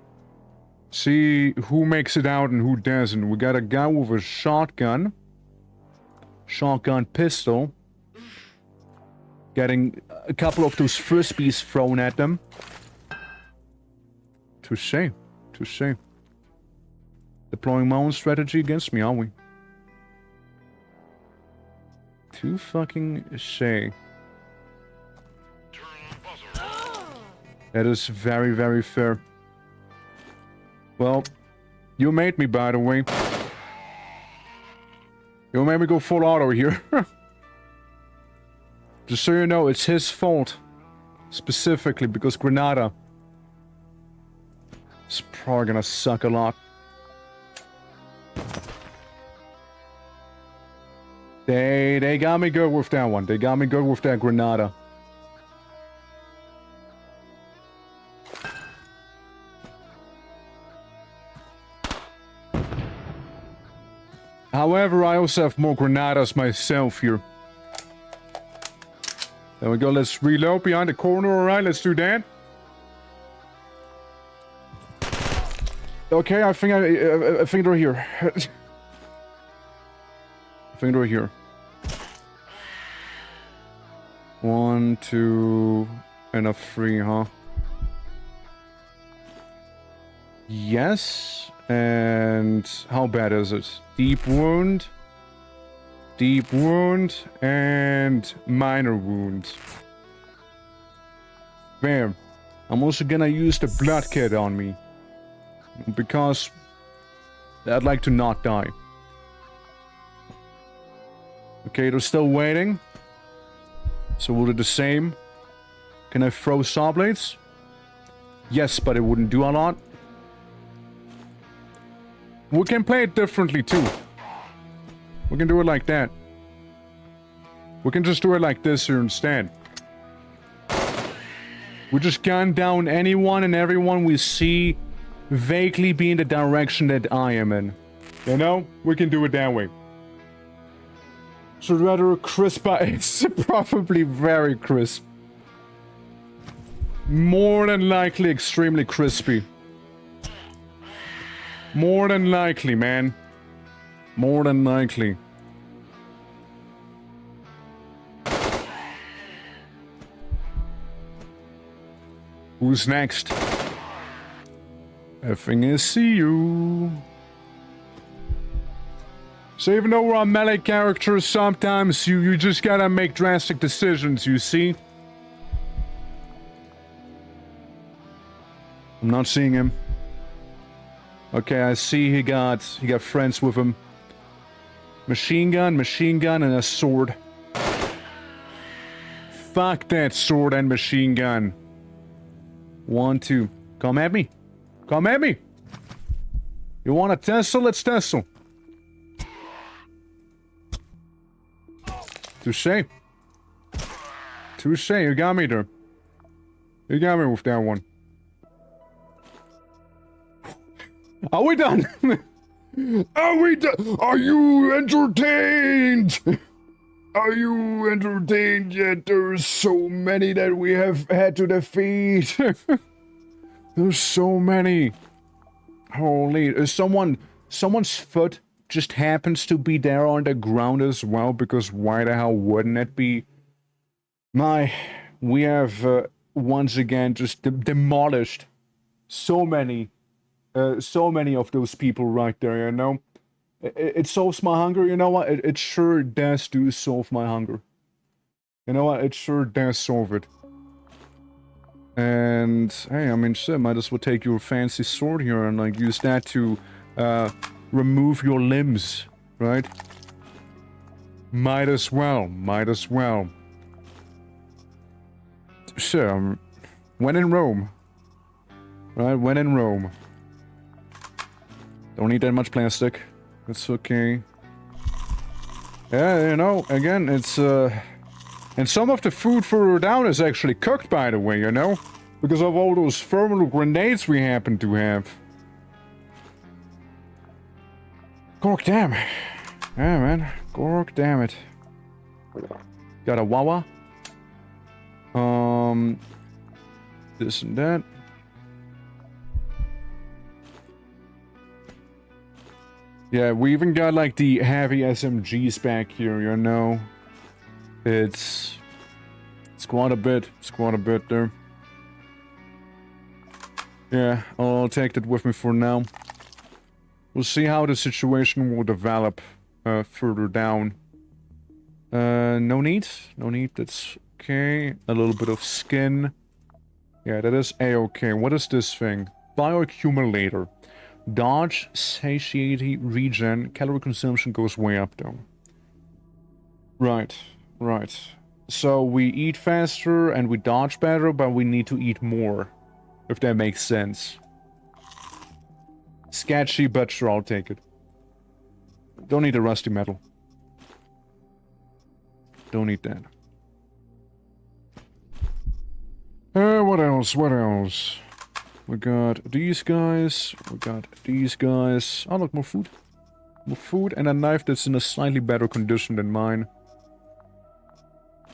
who makes it out and who doesn't. We got a guy with a shotgun. Shotgun pistol. Getting a couple of those frisbees thrown at them. Touché. Touché. Deploying my own strategy against me, are we? Too fucking shay. That is very, very fair. Well, you made me, by the way. You made me go full auto here. Just so you know, it's his fault. Specifically, because Granada is probably gonna suck a lot. They got me good with that one. They got me good with that Granada. However, I also have more Granadas myself here. There we go, let's reload behind the corner, alright, let's do that. Okay, I think they're here. I think they're here. 1, 2, and a 3, huh? Yes. And how bad is it? Deep wound, and minor wound. There. I'm also gonna use the blood kit on me. Because I'd like to not die. Okay, they're still waiting. So we'll do the same. Can I throw saw blades? Yes, but it wouldn't do a lot. We can play it differently too. We can do it like that. We can just do it like this here instead. We just gun down anyone and everyone we see vaguely be in the direction that I am in. You know? We can do it that way. So rather crisp, it's probably very crisp. More than likely extremely crispy. More than likely, man. More than likely. Who's next? Everything is see you. So even though we're on melee characters, sometimes you just gotta make drastic decisions, you see? I'm not seeing him. Okay, I see he got friends with him. Machine gun, and a sword. Fuck that sword and machine gun. 1, 2. Come at me. Come at me. You want a tussle? Let's tussle. Touché. Touché, you got me there. You got me with that one. Are we done? Are we done? Are you entertained? Are you entertained yet? There's so many that we have had to defeat. There's so many. Holy, is someone's foot just happens to be there on the ground as well, because why the hell wouldn't it be? We have once again just demolished so many of those people right there, you know? It solves my hunger, you know what? It sure does solve my hunger. You know what? It sure does solve it. And, hey, I mean, shit, might as well take your fancy sword here and, like, use that to, remove your limbs, right? Might as well, might as well. So, when in Rome. Right, when in Rome. Don't need that much plastic. That's okay. Yeah, you know, again, it's, and some of the food further down is actually cooked, by the way, you know? Because of all those thermal grenades we happen to have. Gork damn. Yeah, man. Gork damn it. Got a Wawa. This and that. Yeah, we even got, like, the heavy SMGs back here, you know? It's quite a bit. It's quite a bit there. Yeah, I'll take that with me for now. We'll see how the situation will develop further down. No need. No need, that's okay. A little bit of skin. Yeah, that is a-okay. What is this thing? Bioaccumulator. Dodge, satiety, regen, calorie consumption goes way up though. Right, right. So we eat faster and we dodge better, but we need to eat more. If that makes sense. Sketchy, but sure, I'll take it. Don't need a rusty metal. Don't need that. What else? What else? We got these guys. We got these guys. Oh, look, more food. More food and a knife that's in a slightly better condition than mine.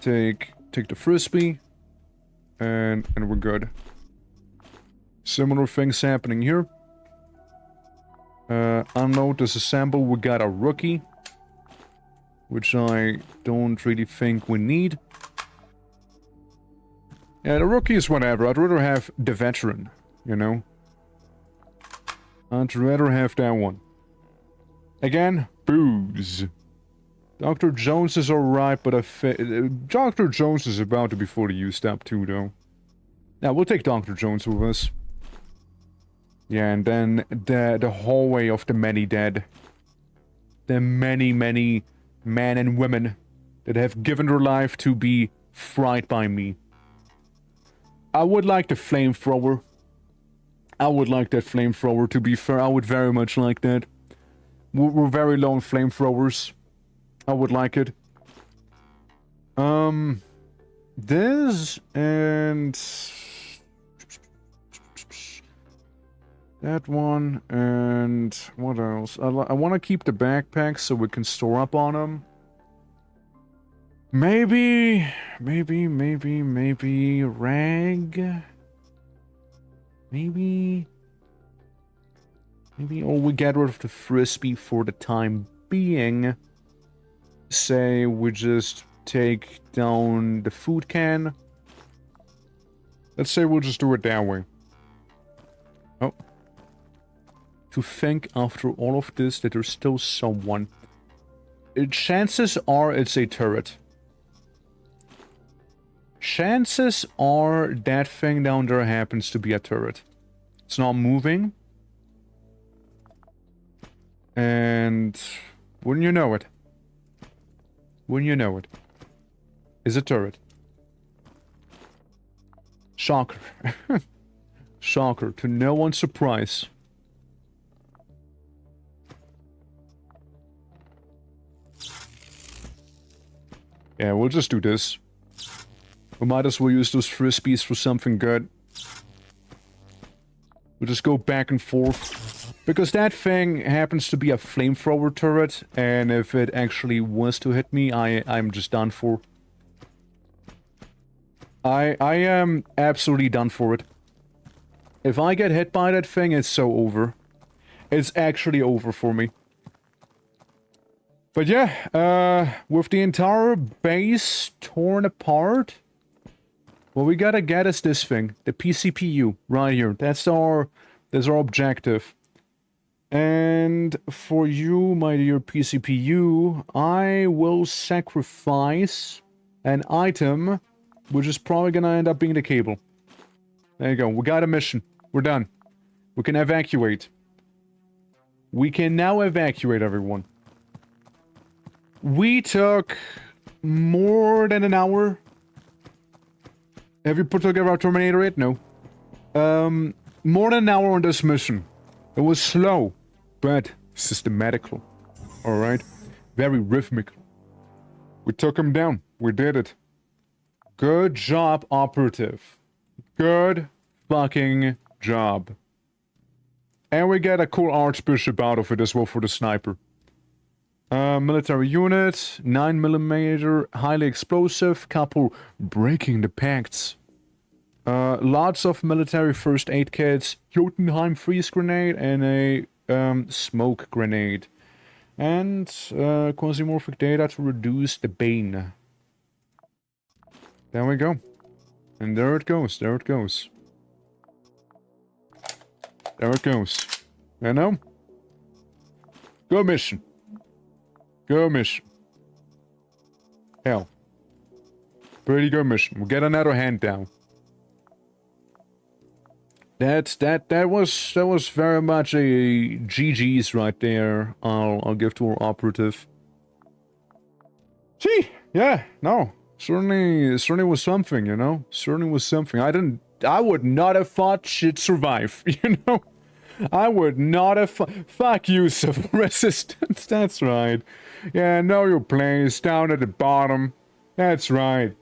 Take the frisbee. And we're good. Similar things happening here. Unload, disassemble. We got a rookie. Which I don't really think we need. Yeah, the rookie is whatever. I'd rather have the veteran, you know? I'd rather have that one. Again, booze. Dr. Jones is alright, but Dr. Jones is about to be fully used up too, though. Yeah, we'll take Dr. Jones with us. Yeah, and then the hallway of the many dead. The many, many men and women that have given their life to be fried by me. I would like the flamethrower. I would like that flamethrower, to be fair. I would very much like that. We're very low on flamethrowers. I would like it. This and that one, and what else? I want to keep the backpacks so we can store up on them. Maybe rag. Maybe, or we get rid of the frisbee for the time being. Say we just take down the food can. Let's say we'll just do it that way. Oh. To think after all of this that there's still someone. Chances are it's a turret. Chances are that thing down there happens to be a turret. It's not moving. And wouldn't you know it? Wouldn't you know it? Is a turret. Shocker. Shocker, to no one's surprise. Yeah, we'll just do this. We might as well use those frisbees for something good. We'll just go back and forth. Because that thing happens to be a flamethrower turret, and if it actually was to hit me, I'm just done for. I am absolutely done for it. If I get hit by that thing, it's so over. It's actually over for me. But yeah, with the entire base torn apart, what we gotta get is this thing, the PCPU, right here. That's our objective. And for you, my dear PCPU, I will sacrifice an item, which is probably gonna end up being the cable. There you go. We got a mission. We're done. We can evacuate. We can now evacuate, everyone. We took more than an hour. Have you put together our Terminator yet? No. More than an hour on this mission. It was slow, but systematical. Alright? Very rhythmical. We took him down. We did it. Good job, operative. Good fucking job. And we get a cool Archbishop out of it as well for the sniper. Military unit, 9mm, highly explosive, couple breaking the pacts. Lots of military first aid kits, Jotunheim freeze grenade, and a smoke grenade. And quasimorphic data to reduce the bane. There we go. And there it goes, there it goes. There it goes. You know? Good mission. Good mission. Hell. Pretty good mission. We'll get another hand down. That was very much a GG's right there. I'll give to our operative. Gee, yeah, no. Certainly was something, you know? Certainly was something. I would not have thought she'd survive, you know? I would not have fuck you, civil resistance, that's right. Yeah, know your place, down at the bottom. That's right.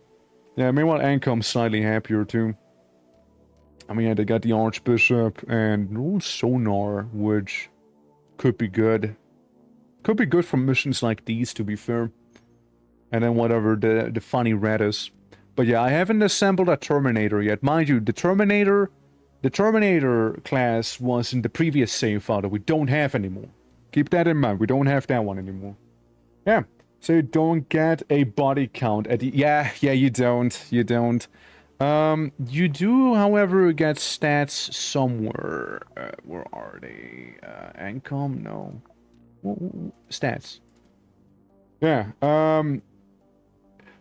Yeah, meanwhile, Ankom's slightly happier too. I mean, yeah, they got the Archbishop and Sonar, which could be good. Could be good for missions like these, to be fair. And then whatever the funny red is. But yeah, I haven't assembled a Terminator yet. Mind you, the Terminator class was in the previous save file that we don't have anymore. Keep that in mind, we don't have that one anymore. Yeah, so you don't get a body count at the... Yeah, you don't. You do, however, get stats somewhere. Where are they? Ancom? No. Stats. Yeah,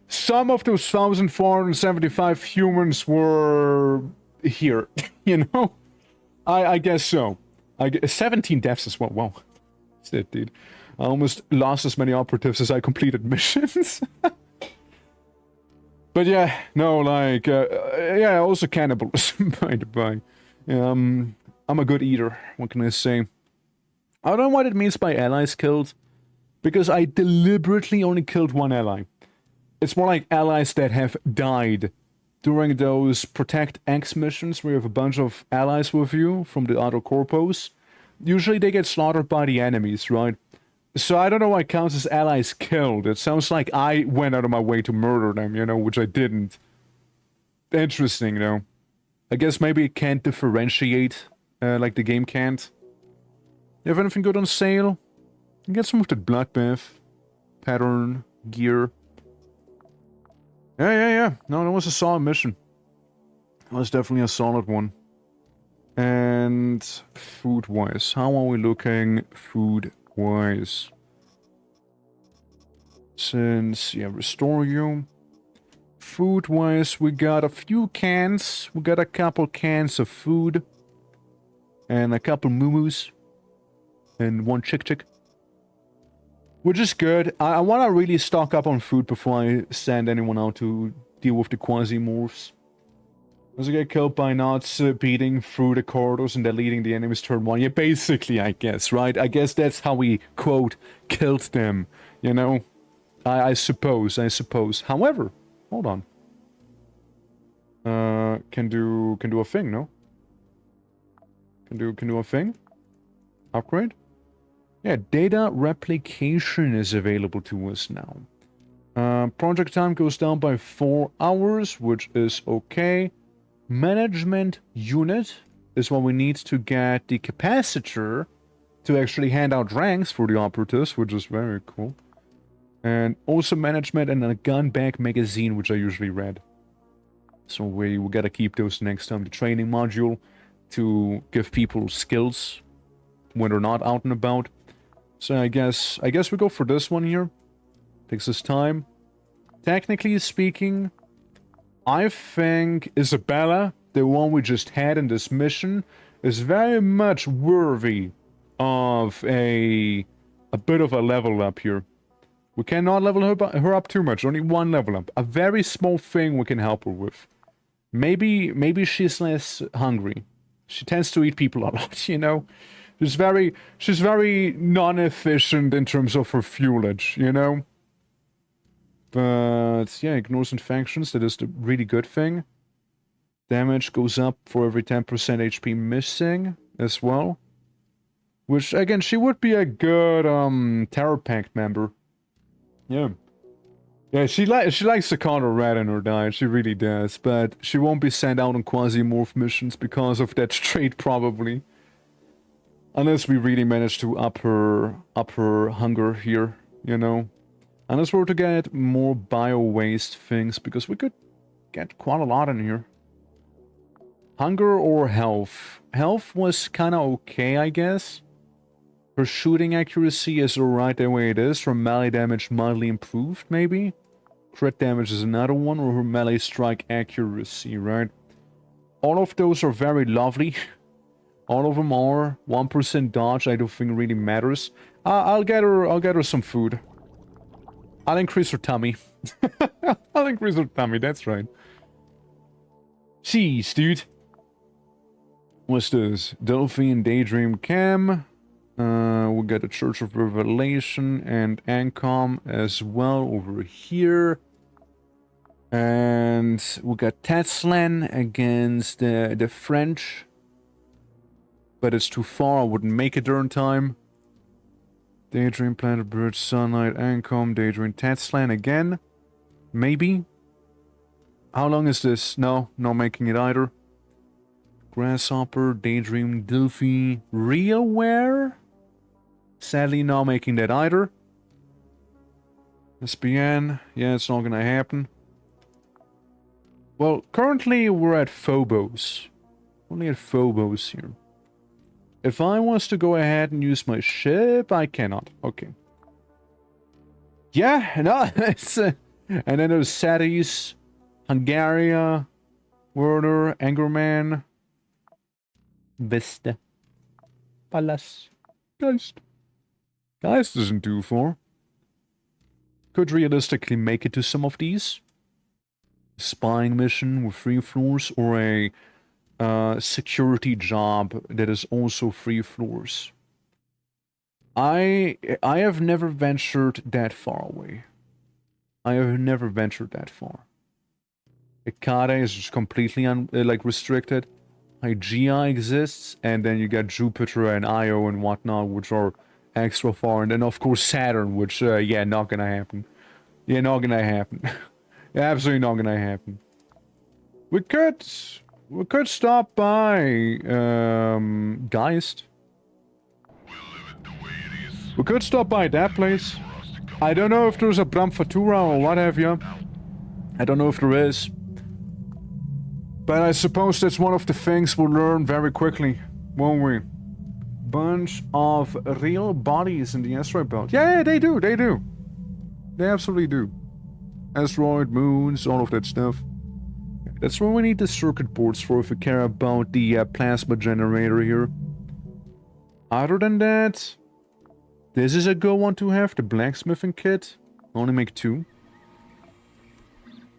some of those 1,475 humans were here, you know? I guess so. 17 deaths as well. Wow. That's it, dude. I almost lost as many operatives as I completed missions. But yeah, no, like, yeah, also cannibalism, by the by. I'm a good eater, what can I say? I don't know what it means by allies killed, because I deliberately only killed one ally. It's more like allies that have died during those Protect X missions where you have a bunch of allies with you from the other corpos. Usually they get slaughtered by the enemies, right? So I don't know what counts as allies killed. It sounds like I went out of my way to murder them, you know, which I didn't. Interesting, though. I guess maybe it can't differentiate, like the game can't. You have anything good on sale? You get some of the bloodbath pattern gear. Yeah. No, that was a solid mission. That was definitely a solid one. And food-wise, how are we looking food-wise? Since, yeah, restore you. Food-wise, we got a few cans. We got a couple cans of food. And a couple moo-moos. And one chick-chick. Which is good. I want to really stock up on food before I send anyone out to deal with the Quasimorphs. As I get killed by not beating through the corridors and deleting the enemy's turn 1. Yeah, basically, I guess, right? I guess that's how we, quote, killed them, you know? I suppose. However, hold on. Can do a thing, no? Can do a thing? Upgrade? Yeah, data replication is available to us now. Project time goes down by 4 hours, which is okay. Management unit is what we need to get the capacitor to actually hand out ranks for the operatives, which is very cool. And also management and a gun bag magazine, which I usually read. So we gotta keep those next time. The training module to give people skills when they're not out and about. So I guess we go for this one here. Takes us time. Technically speaking, I think Isabella, the one we just had in this mission, is very much worthy of a bit of a level up here. We cannot level her up too much, only one level up. A very small thing we can help her with. Maybe she's less hungry. She tends to eat people a lot, you know? She's very non-efficient in terms of her fuelage, you know? But, yeah, ignores infections, that is the really good thing. Damage goes up for every 10% HP missing as well. Which, again, she would be a good, Terror Pact member. Yeah. Yeah, she likes to counter rat in her diet, she really does. But she won't be sent out on Quasi-Morph missions because of that trait, probably. Unless we really manage to up her hunger here, you know. Unless we're to get more bio-waste things, because we could get quite a lot in here. Hunger or health? Health was kinda okay, I guess. Her shooting accuracy is alright the way it is. Her melee damage mildly improved, maybe? Crit damage is another one, or her melee strike accuracy, right? All of those are very lovely. All of them are. 1% dodge, I don't think really matters. I'll get her some food. I'll increase her tummy. I'll increase her tummy, that's right. Jeez, dude. What's this? Delphine Daydream Cam. We got a Church of Revelation and Ancom as well over here. And we got Tatslan against the French. But it's too far, I wouldn't make it there in time. Daydream, Planet Bird, Sunlight, Ancom, Daydream, Tatslan again. Maybe. How long is this? No, not making it either. Grasshopper, Daydream, Delphi, Realware? Sadly not making that either. SBN, yeah, it's not gonna happen. Well, currently we're at Phobos. Only at Phobos here. If I was to go ahead and use my ship, I cannot. Okay. Yeah, no, it's... and then there's Sadis, Hungaria, Werner, Angerman, Vista, Palace, Geist. Geist isn't too far. Could realistically make it to some of these. Spying mission with 3 floors, or a security job that is also 3 floors. I have never ventured that far away. I have never ventured that far. Ikade is just completely restricted. Hygeia exists, and then you got Jupiter and Io and whatnot, which are extra far, and then of course Saturn, which yeah, not gonna happen. Yeah, not gonna happen. Absolutely not gonna happen. We could stop by Geist. We could stop by that place. I don't know if there's a Brahmfatura or what have you. I don't know if there is. But I suppose that's one of the things we'll learn very quickly, won't we? Bunch of real bodies in the asteroid belt. Yeah, they do, they do. They absolutely do. Asteroid, moons, all of that stuff. That's what we need the circuit boards for if we care about the plasma generator here. Other than that, this is a good one to have, the blacksmithing kit. Only make 2.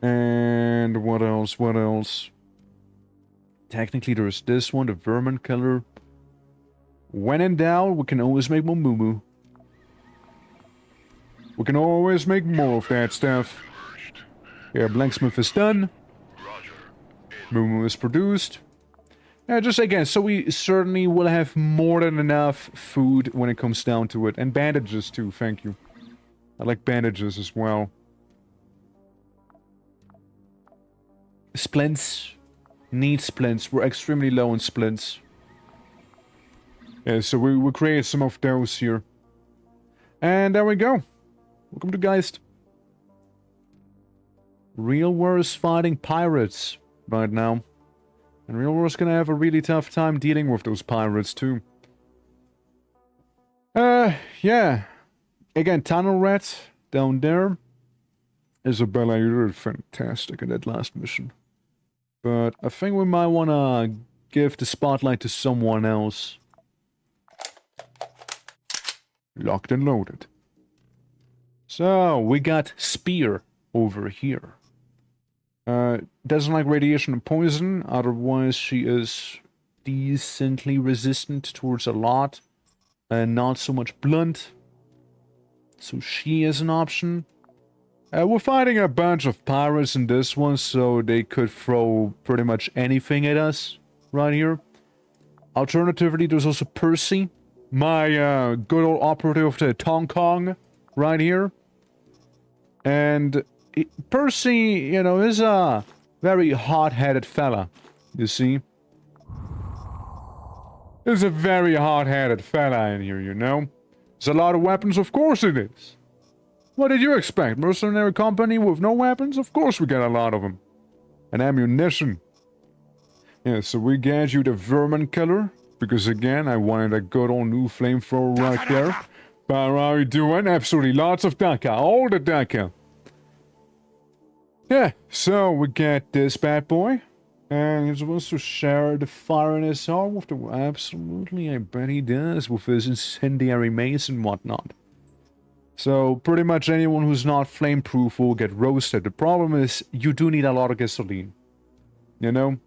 And what else, what else? Technically there's this one, the vermin killer. When in doubt, we can always make more moo-moo. We can always make more of that stuff. Yeah, blacksmith is done. Moo-moo is produced. Yeah, just again, so we certainly will have more than enough food when it comes down to it. And bandages too, thank you. I like bandages as well. Splints. Need splints. We're extremely low on splints. Yeah, so we create some of those here. And there we go. Welcome to Geist. Real War is fighting pirates right now. And Real War is gonna have a really tough time dealing with those pirates too. Yeah. Again, Tunnel Rat down there. Isabella, you did fantastic in that last mission. But I think we might wanna give the spotlight to someone else. Locked and loaded. So, we got Spear over here. Doesn't like radiation and poison, otherwise she is decently resistant towards a lot. And not so much blunt. So she is an option. We're fighting a bunch of pirates in this one, so they could throw pretty much anything at us right here. Alternatively, there's also Percy, my good old operative of the Tong Kong right here. And Percy, you know, is a very hot-headed fella, you see. There's a very hot-headed fella in here, you know. There's a lot of weapons, of course it is. What did you expect? Mercenary company with no weapons? Of course we got a lot of them. And ammunition. Yeah, so we got you the Vermin Killer. Because again, I wanted a good old new flamethrower right there. But how are you doing? Absolutely lots of Daka. All the Daka. Yeah, so we get this bad boy. And he's supposed to share the fire in his arm with the... Absolutely, I bet he does. With his incendiary mace and whatnot. So, pretty much anyone who's not flameproof will get roasted. The problem is, you do need a lot of gasoline. You know?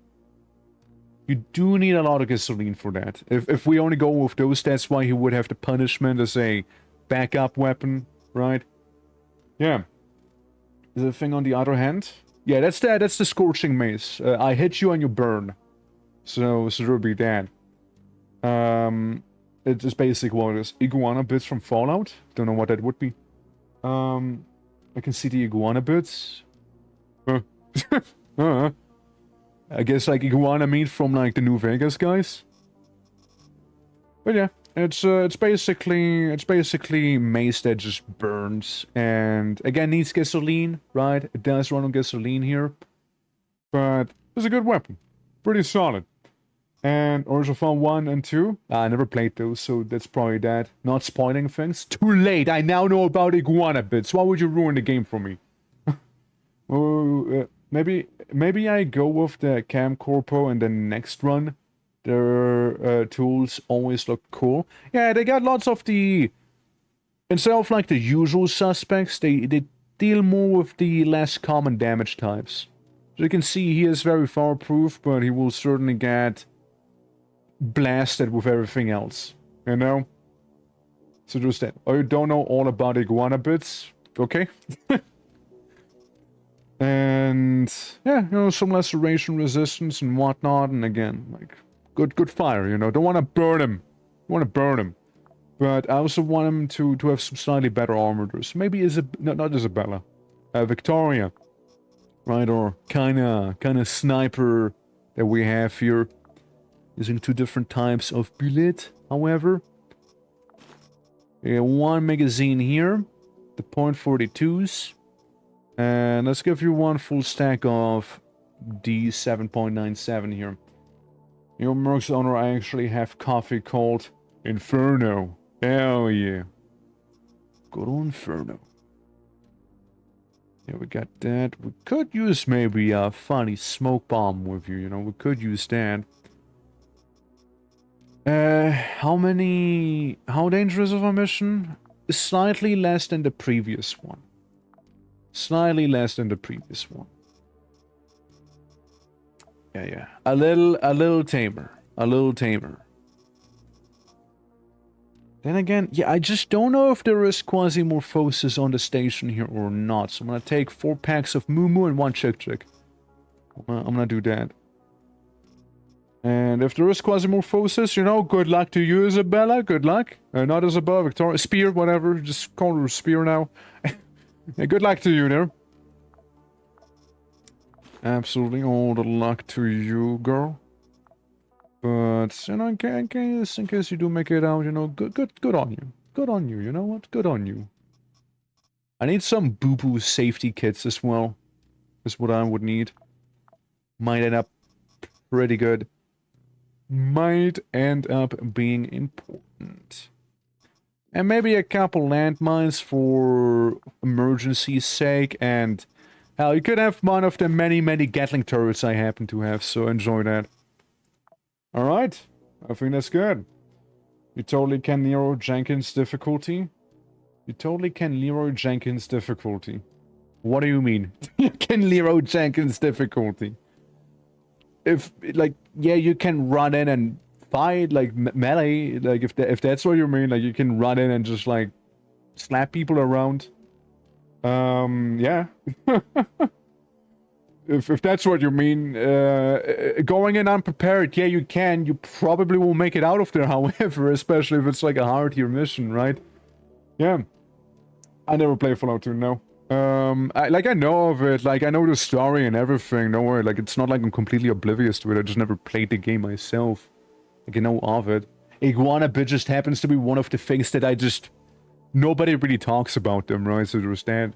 You do need a lot of gasoline for that. If we only go with those, that's why he would have the punishment as a backup weapon, right? Yeah. The thing on the other hand... Yeah, that's the Scorching Mace. I hit you and you burn. So there'll be that. It's just basic what it is. Iguana bits from Fallout. Don't know what that would be. I can see the iguana bits. I guess like iguana meat from like the New Vegas guys. But yeah, it's basically mace that just burns and again needs gasoline, right? It does run on gasoline here, but it's a good weapon, pretty solid. And Orzophon 1 and 2, I never played those, so that's probably that. Not spoiling things. Too late, I now know about iguana bits. Why would you ruin the game for me? Maybe I go with the Cam Corpo and then next run. Their tools always look cool. Yeah, they got lots of the... Instead of like the usual suspects, they deal more with the less common damage types. So you can see he is very fireproof, but he will certainly get blasted with everything else. You know? So just that. Oh, you don't know all about iguana bits? Okay. And yeah, you know, some laceration resistance and whatnot, and again, like... Good fire, you know. Don't want to burn him. Want to burn him. But I also want him to have some slightly better armor. So maybe not Isabella. Victoria. Right, or kinda sniper that we have here. Using two different types of bullet, however. Yeah, one magazine here. The .42s. And let's give you one full stack of D7.97 here. Your Merc's owner, I actually have coffee called Inferno. Hell yeah. Good old Inferno. Yeah, we got that. We could use maybe a funny smoke bomb with you know. We could use that. How dangerous of a mission? Slightly less than the previous one. Slightly less than the previous one. Yeah. A little tamer. A little tamer. Then again, yeah, I just don't know if there is Quasimorphosis on the station here or not. So I'm gonna take 4 packs of Moo Moo and 1 Chick Chick. I'm gonna do that. And if there is Quasimorphosis, you know, good luck to you, Isabella. Good luck. Not Isabella, Victoria. Spear, whatever. Just call her Spear now. Yeah, good luck to you there. Absolutely all the luck to you, girl. But, you know, in case you do make it out, you know, good on you. Good on you, you know what? Good on you. I need some boo-boo safety kits as well. Is what I would need. Might end up pretty good. Might end up being important. And maybe a couple landmines for emergency's sake, and hell, you could have one of the many, many Gatling turrets I happen to have, so enjoy that. Alright, I think that's good. You totally can Leroy Jenkins difficulty. You totally can Leroy Jenkins difficulty. What do you mean? You can Leroy Jenkins difficulty. If, like, yeah, you can run in and fight, like, melee, like, if that's what you mean, like, you can run in and just, like, slap people around. Yeah. If that's what you mean, going in unprepared, yeah, you can. You probably will make it out of there, however, especially if it's, like, a hard-tier mission, right? Yeah. I never played Fallout 2, no. I know of it, like, I know the story and everything, don't worry, like, it's not like I'm completely oblivious to it, I just never played the game myself. Like, I know of it. Iguana Bit just happens to be one of the things that I just... Nobody really talks about them, right, so there's that.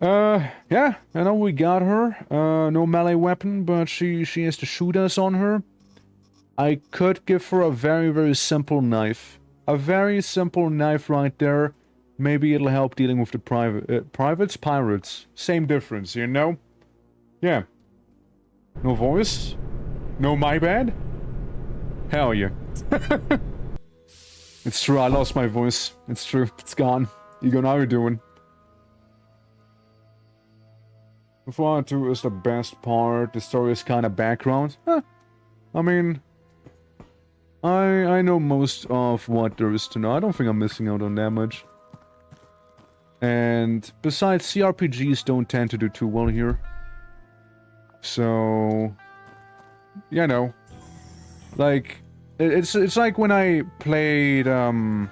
Yeah, I know we got her, no melee weapon, but she has to shoot us on her. I could give her a very, very simple knife. A very simple knife right there. Maybe it'll help dealing with the pirates. Same difference, you know? Yeah. No voice? No my bad? Hell yeah. It's true, I lost my voice. It's true, it's gone. Egon, how you doing? Fallout 2 is the best part. The story is kind of background. I mean... I know most of what there is to know. I don't think I'm missing out on that much. And besides, CRPGs don't tend to do too well here. So, you know, like it's like when I played not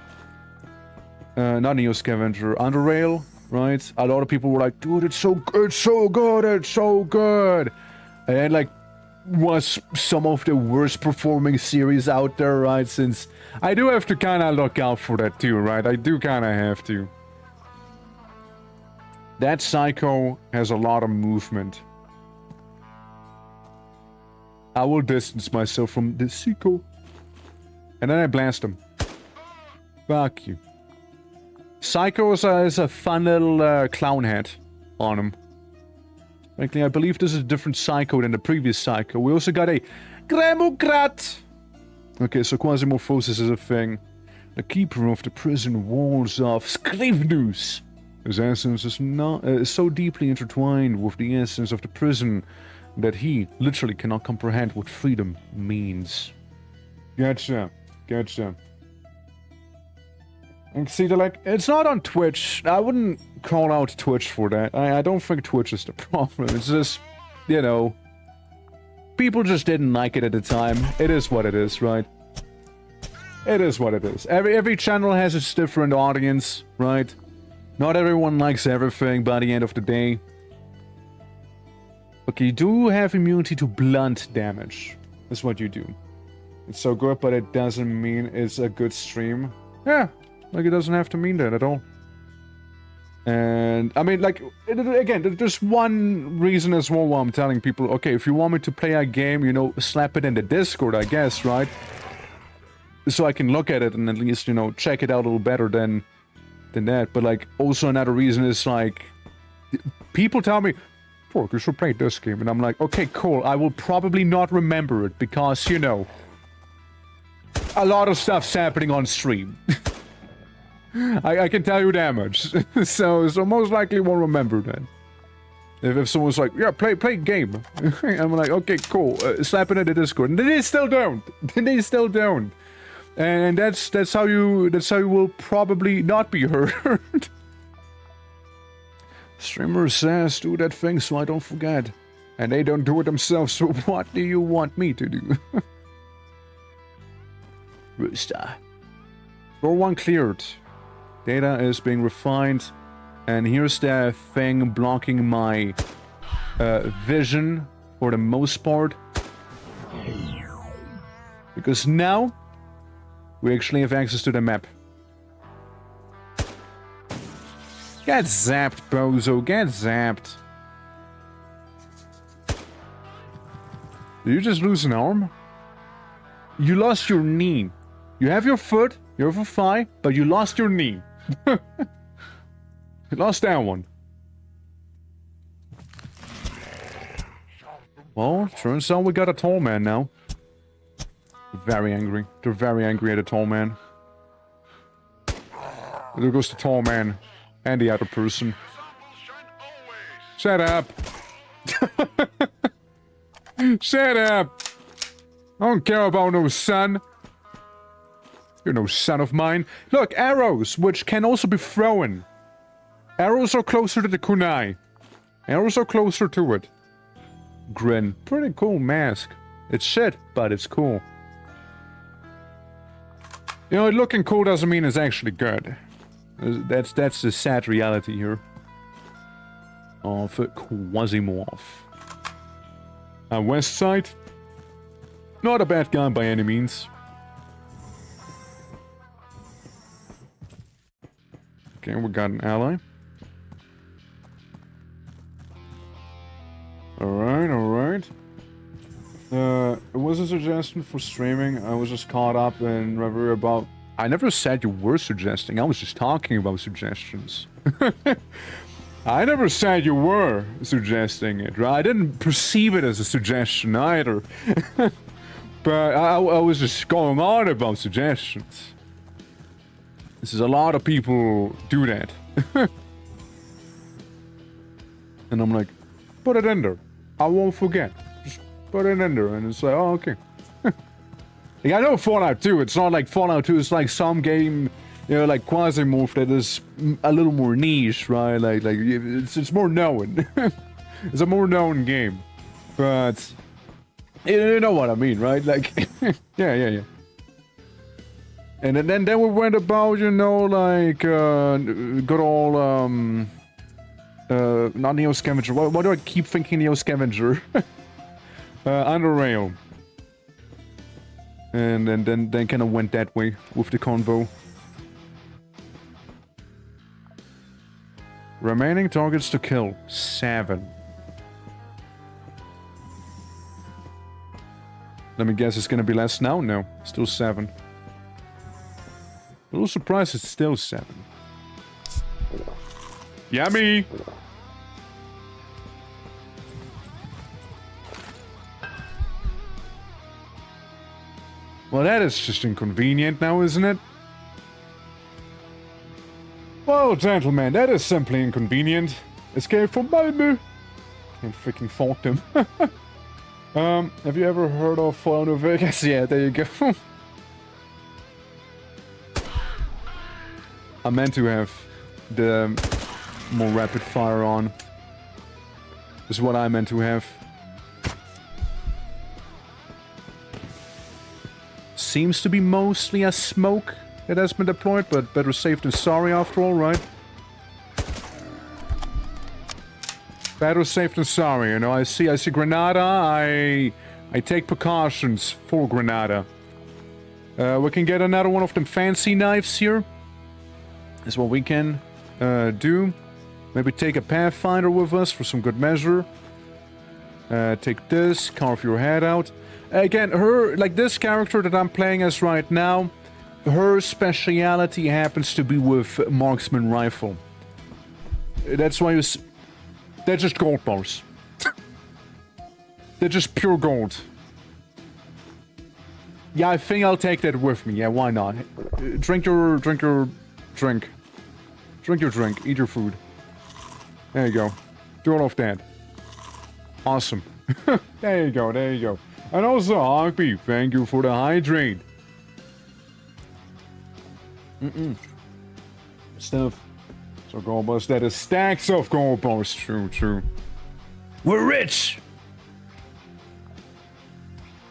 Neo Scavenger, Underrail, right? A lot of people were like, "Dude, it's so good," and like was some of the worst performing series out there, right? Since I do have to kind of look out for that too, right? I do kind of have to. That Psycho has a lot of movement. I will distance myself from the Psycho. And then I blast him. Fuck you. Psycho is a fun little clown hat on him. Frankly, I believe this is a different Psycho than the previous Psycho. We also got a Gremokrat. Okay, so Quasimorphosis is a thing. The keeper of the prison walls of Scrivnus. His essence is so deeply intertwined with the essence of the prison that he literally cannot comprehend what freedom means. Gotcha. And see, like, it's not on Twitch. I wouldn't call out Twitch for that. I don't think Twitch is the problem. It's just, you know, people just didn't like it at the time. It is what it is, right? It is what it is. Every channel has its different audience, right? Not everyone likes everything by the end of the day. Okay, you do have immunity to blunt damage. That's what you do. It's so good, but it doesn't mean it's a good stream. Yeah, like it doesn't have to mean that at all. And, I mean, like, again, there's one reason as well why I'm telling people, okay, if you want me to play a game, you know, slap it in the Discord, I guess, right? So I can look at it and at least, you know, check it out a little better than that. But, like, also another reason is, like, people tell me, Fork, you should play this game. And I'm like, okay, cool. I will probably not remember it because, you know, a lot of stuff's happening on stream. I can tell you that much. so most likely won't remember that. If someone's like, yeah, play game. I'm like, okay, cool. Slap it in the Discord. And they still don't. And that's how you will probably not be heard. Streamer says do that thing so I don't forget. And they don't do it themselves, so what do you want me to do? Rooster. Floor 1 cleared. Data is being refined. And here's the thing blocking my vision for the most part. Because now we actually have access to the map. Get zapped, bozo. Get zapped. Did you just lose an arm? You lost your knee. You have your foot, you have a thigh, but you lost your knee. You lost that one. Well, turns out we got a tall man now. Very angry. They're very angry at a tall man. There goes the tall man and the other person. Shut up. Shut up. I don't care about no son. You're no son of mine. Look, arrows, which can also be thrown. Arrows are closer to the kunai. Arrows are closer to it. Grin. Pretty cool mask. It's shit, but it's cool. You know, looking cool doesn't mean it's actually good. That's the sad reality here. Of QUASIMORPH. West side. Not a bad guy by any means. Okay, we got an ally. Alright, alright. It was a suggestion for streaming. I was just caught up in reverie about... I never said you were suggesting. I was just talking about suggestions. I never said you were suggesting it, right? I didn't perceive it as a suggestion either. But I was just going on about suggestions. This is a lot of people do that. And I'm like, put it in there. I won't forget. Just put it in there. And it's like, oh, okay. Like, I know Fallout 2. It's not like Fallout 2 is like some game, you know, like QUASIMORPH that is a little more niche, right? Like it's more known. It's a more known game. But you know what I mean, right? Like, yeah. And then we went about, you know, like, good old, not Neo Scavenger. Why do I keep thinking Neo Scavenger? Under Rail. And then kind of went that way with the convo. Remaining targets to kill, 7. Let me guess, it's gonna be less now? No, still 7. A little surprised it's still 7. Yummy! Well, that is just inconvenient now, isn't it? Well, gentlemen, that is simply inconvenient. Escape from Malmö. Can't freaking fault them. Have you ever heard of Fallout New Vegas? Yeah, there you go. I meant to have the more rapid fire on. This is what I meant to have. Seems to be mostly a smoke that has been deployed, but better safe than sorry after all, right? Better safe than sorry, you know. I see Granada. I take precautions for Granada. We can get another one of them fancy knives here. That's what we can do. Maybe take a Pathfinder with us for some good measure. Take this, carve your head out. Again, like this character that I'm playing as right now, her speciality happens to be with marksman rifle. That's why they're just gold bars. They're just pure gold. Yeah, I think I'll take that with me. Yeah, why not? Drink your drink. Drink your drink. Eat your food. There you go. Do all of that. Awesome. There you go. There you go. And also, Hogby, thank you for the hydrate. Stuff. So gold bars, that is stacks of gold bars. True. We're rich!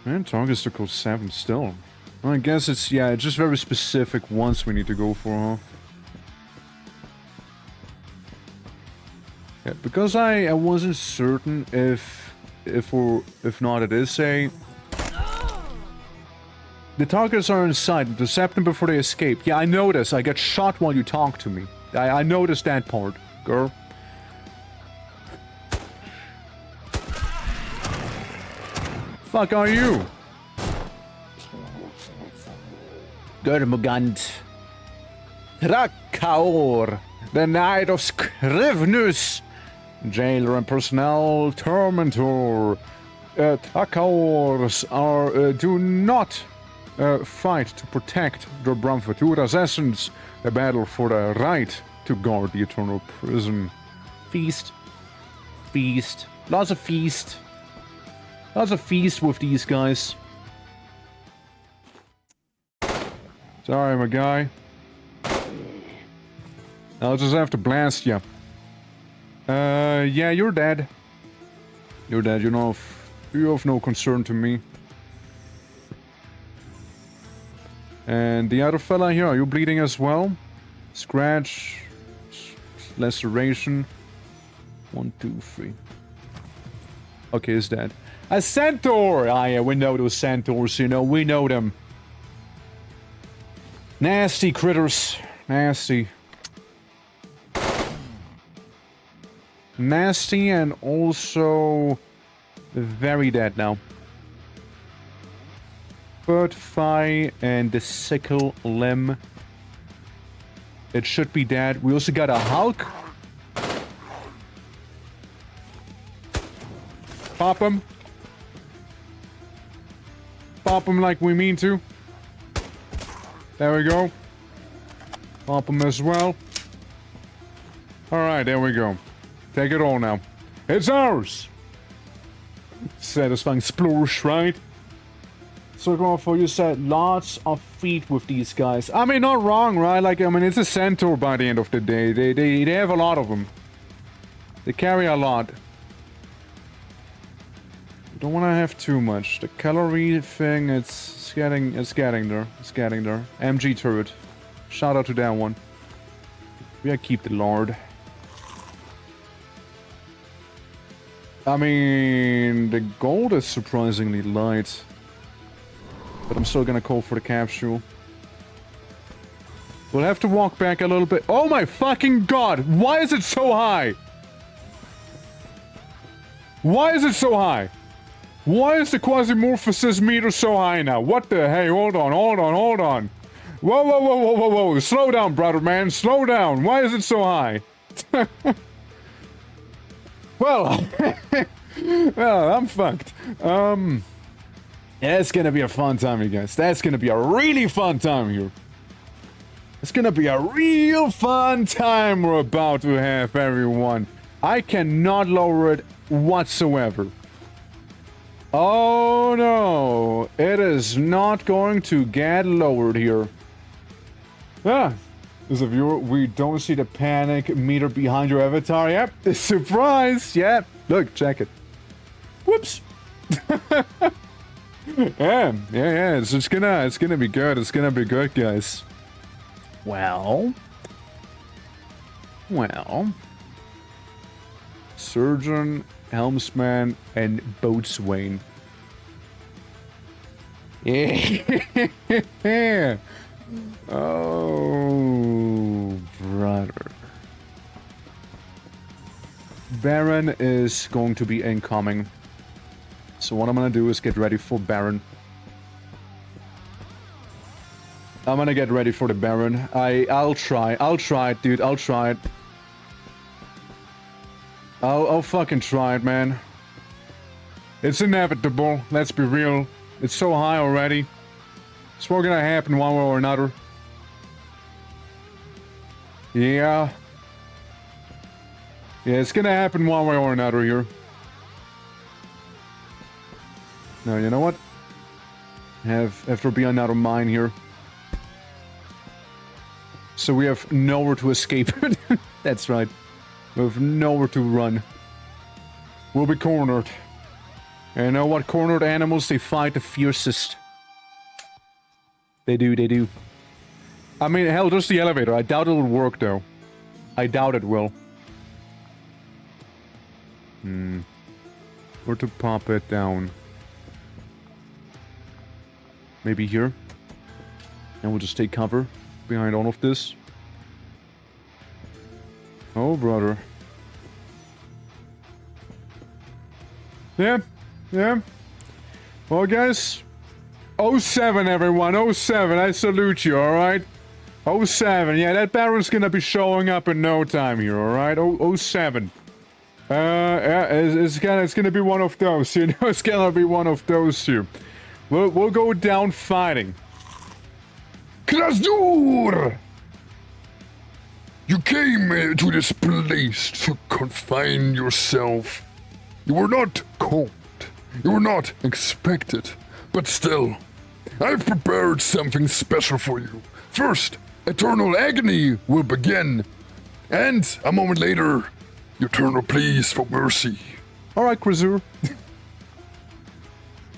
Man, targets to call 7 still. Well, I guess it's, yeah, it's just very specific ones we need to go for, huh? Yeah, because I wasn't certain if not, it is a... The targets are inside. Intercept them before they escape. Yeah, I noticed. I get shot while you talk to me. I noticed that part. girl. Fuck are you? Gurmugand. Trakaor. The Knight of Scrivenus. Jailer and personnel tormentor. Trakaors are do not fight to protect the Bramfatura's essence. The battle for the right to guard the eternal prison. Feast. Feast. Lots of feast. Lots of feast with these guys. Sorry, my guy. I'll just have to blast you. Yeah, you're dead. You're dead, you know. You're of no concern to me. And the other fella here, are you bleeding as well? Scratch. Laceration. 1, 2, 3. Okay, he's dead. A centaur! Ah, yeah, we know those centaurs, you know, we know them. Nasty critters. Nasty. Nasty and also very dead now. Bird Fi and the sickle limb. It should be dead. We also got a Hulk. Pop him. Pop him like we mean to. There we go. Pop him as well. Alright, there we go. Take it all now. It's ours! Satisfying sploosh, right? So going for, you said lots of feet with these guys. I mean, not wrong, right? Like, I mean, it's a centaur by the end of the day. They have a lot of them. They carry a lot. You don't want to have too much. The calorie thing, it's getting there. It's getting there. MG turret. Shout out to that one. We gotta keep the Lord. I mean, the gold is surprisingly light. But I'm still gonna call for the capsule. We'll have to walk back a little bit. Oh my fucking god! Why is it so high? Why is it so high? Why is the Quasimorphosis meter so high now? What the? Hey, hold on. Whoa. Slow down, brother, man. Slow down. Why is it so high? Well, well, I'm fucked. Yeah, it's gonna be a fun time, you guys. That's gonna be a really fun time here. It's gonna be a real fun time we're about to have, everyone. I cannot lower it whatsoever. Oh no, it is not going to get lowered here. Ah, as a viewer, we don't see the panic meter behind your avatar. Yep, it's surprise. Yep, look, check it. Whoops. yeah. It's gonna be good. It's gonna be good, guys. Well. Surgeon, helmsman, and boatswain. Yeah. Oh, brother. Baron is going to be incoming. So what I'm gonna do is get ready for Baron. I'm gonna get ready for the Baron. I'll try it, dude. I'll try it. I'll fucking try it, man. It's inevitable. Let's be real. It's so high already. It's not gonna happen one way or another. Yeah. Yeah, it's gonna happen one way or another here. No, you know what? Have to be another mine here. So we have nowhere to escape. That's right. We have nowhere to run. We'll be cornered. And you know what? Cornered animals, they fight the fiercest. They do. I mean, hell, there's the elevator. I doubt it'll work, though. I doubt it will. Where to pop it down? Maybe here? And we'll just take cover behind all of this. Oh, brother. Yeah. Yeah. Well, guys. 07, everyone. 07. I salute you, alright? 07. Yeah, that Baron's gonna be showing up in no time here, alright? 07. Yeah, it's gonna be one of those, you know? It's gonna be one of those here. We'll go down fighting. Krasdur! You came to this place to confine yourself. You were not called. You were not expected. But still, I've prepared something special for you. First, eternal agony will begin. And a moment later, eternal pleas for mercy. Alright, Krasdur.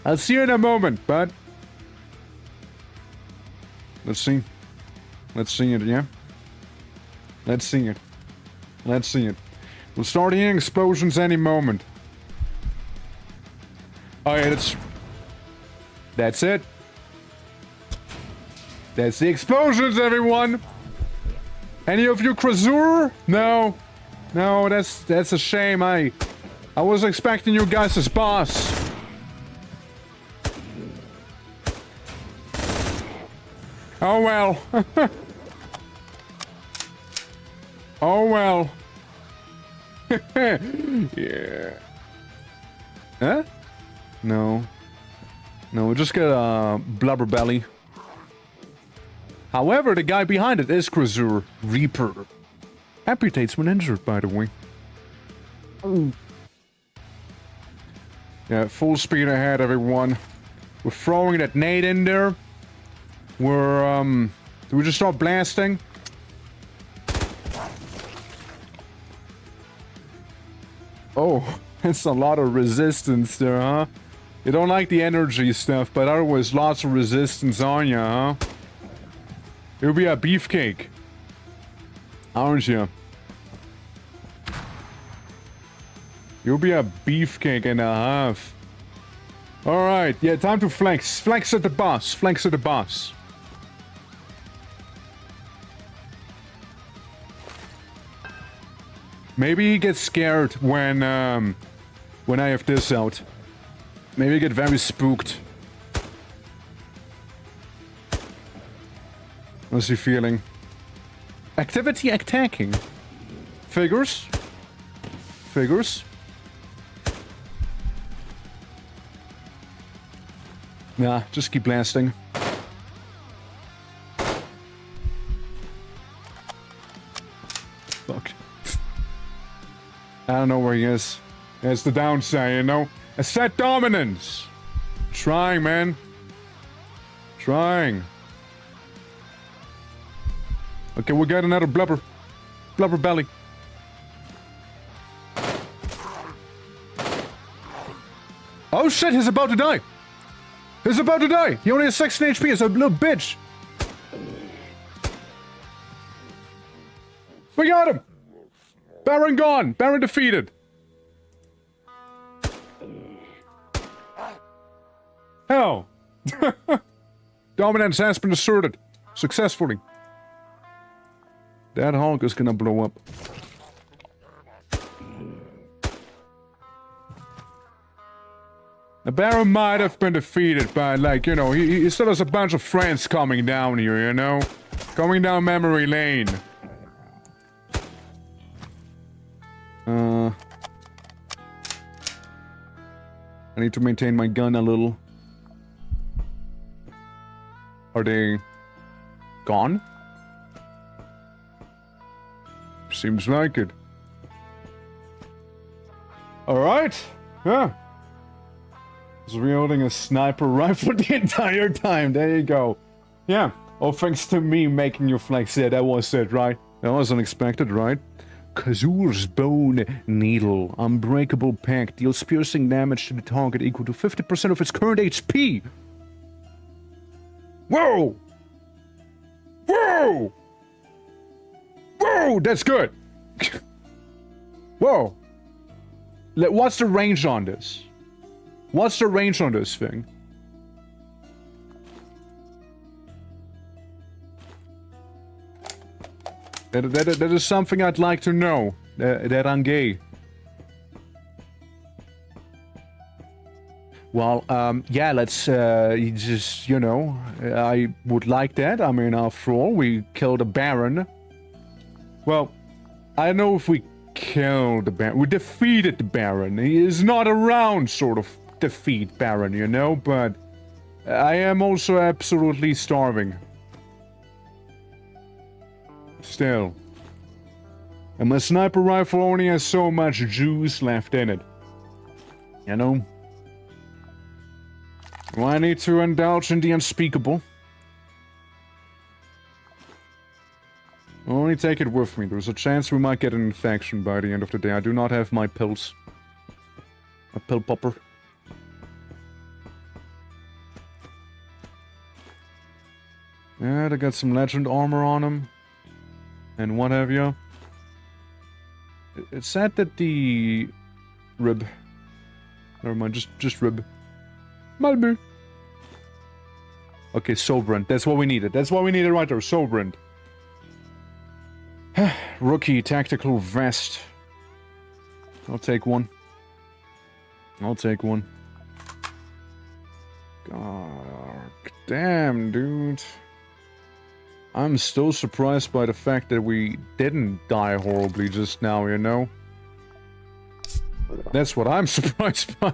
I'll see you in a moment, bud. Let's see. Let's see it, yeah? Let's see it. Let's see it. We'll start hearing explosions any moment. Oh yeah, that's it. That's the explosions, everyone! Any of you Krasdur? No. No, that's a shame. I was expecting you guys as boss. Oh well. Oh well. Yeah. Huh? No. No, we just get a blubber belly. However, the guy behind it is Krasdur Reaper. Amputates when injured, by the way. Yeah, full speed ahead, everyone. We're throwing that nade in there. We're, do we just start blasting? Oh, it's a lot of resistance there, huh? You don't like the energy stuff, but otherwise lots of resistance on you, huh? You'll be a beefcake. Aren't you? You'll be a beefcake and a half. Alright, yeah, time to flex. Flex at the boss. Flex at the boss. Maybe he gets scared when I have this out. Maybe he get very spooked. What's he feeling? Activity attacking. Figures. Figures. Nah, just keep blasting. Fuck. I don't know where he is. That's the downside, you know? Asset dominance! Trying, man. Trying. Okay, we'll get another blubber. Blubber belly. Oh shit, he's about to die! He's about to die! He only has 16 HP, he's a little bitch! We got him! Baron gone! Baron defeated! Hell! Dominance has been asserted. Successfully. That Hulk is gonna blow up. The Baron might have been defeated, but like, you know, he still has a bunch of friends coming down here, you know? Coming down memory lane. I need to maintain my gun a little. Are they gone? Seems like it. Alright. Yeah. Was wielding a sniper rifle the entire time. There you go. Yeah. All thanks to me making you flex. Yeah, that was it, right? That was unexpected, right? Khazur's Bone Needle. Unbreakable Pact. Deals piercing damage to the target equal to 50% of its current HP. Whoa! Whoa! Whoa! That's good! Whoa! What's the range on this? What's the range on this thing? That is something I'd like to know. That I'm gay. Well, yeah, let's, just, you know, I would like that. I mean, after all, we killed a Baron. Well, I don't know if we killed the Baron. We defeated the Baron. He is not around, sort of, defeat Baron, you know, but I am also absolutely starving. Still. And my sniper rifle only has so much juice left in it. You know? Well, I need to indulge in the unspeakable. I'll only take it with me. There's a chance we might get an infection by the end of the day. I do not have my pills. A pill popper. Yeah, they got some legend armor on them. And what have you. It's said that the... rib... Never mind, just rib. Malbu. Okay, Sobrand. That's what we needed. That's what we needed right there. Sobrand. Rookie tactical vest. I'll take one. I'll take one. God damn, dude. I'm still surprised by the fact that we didn't die horribly just now, you know? That's what I'm surprised by.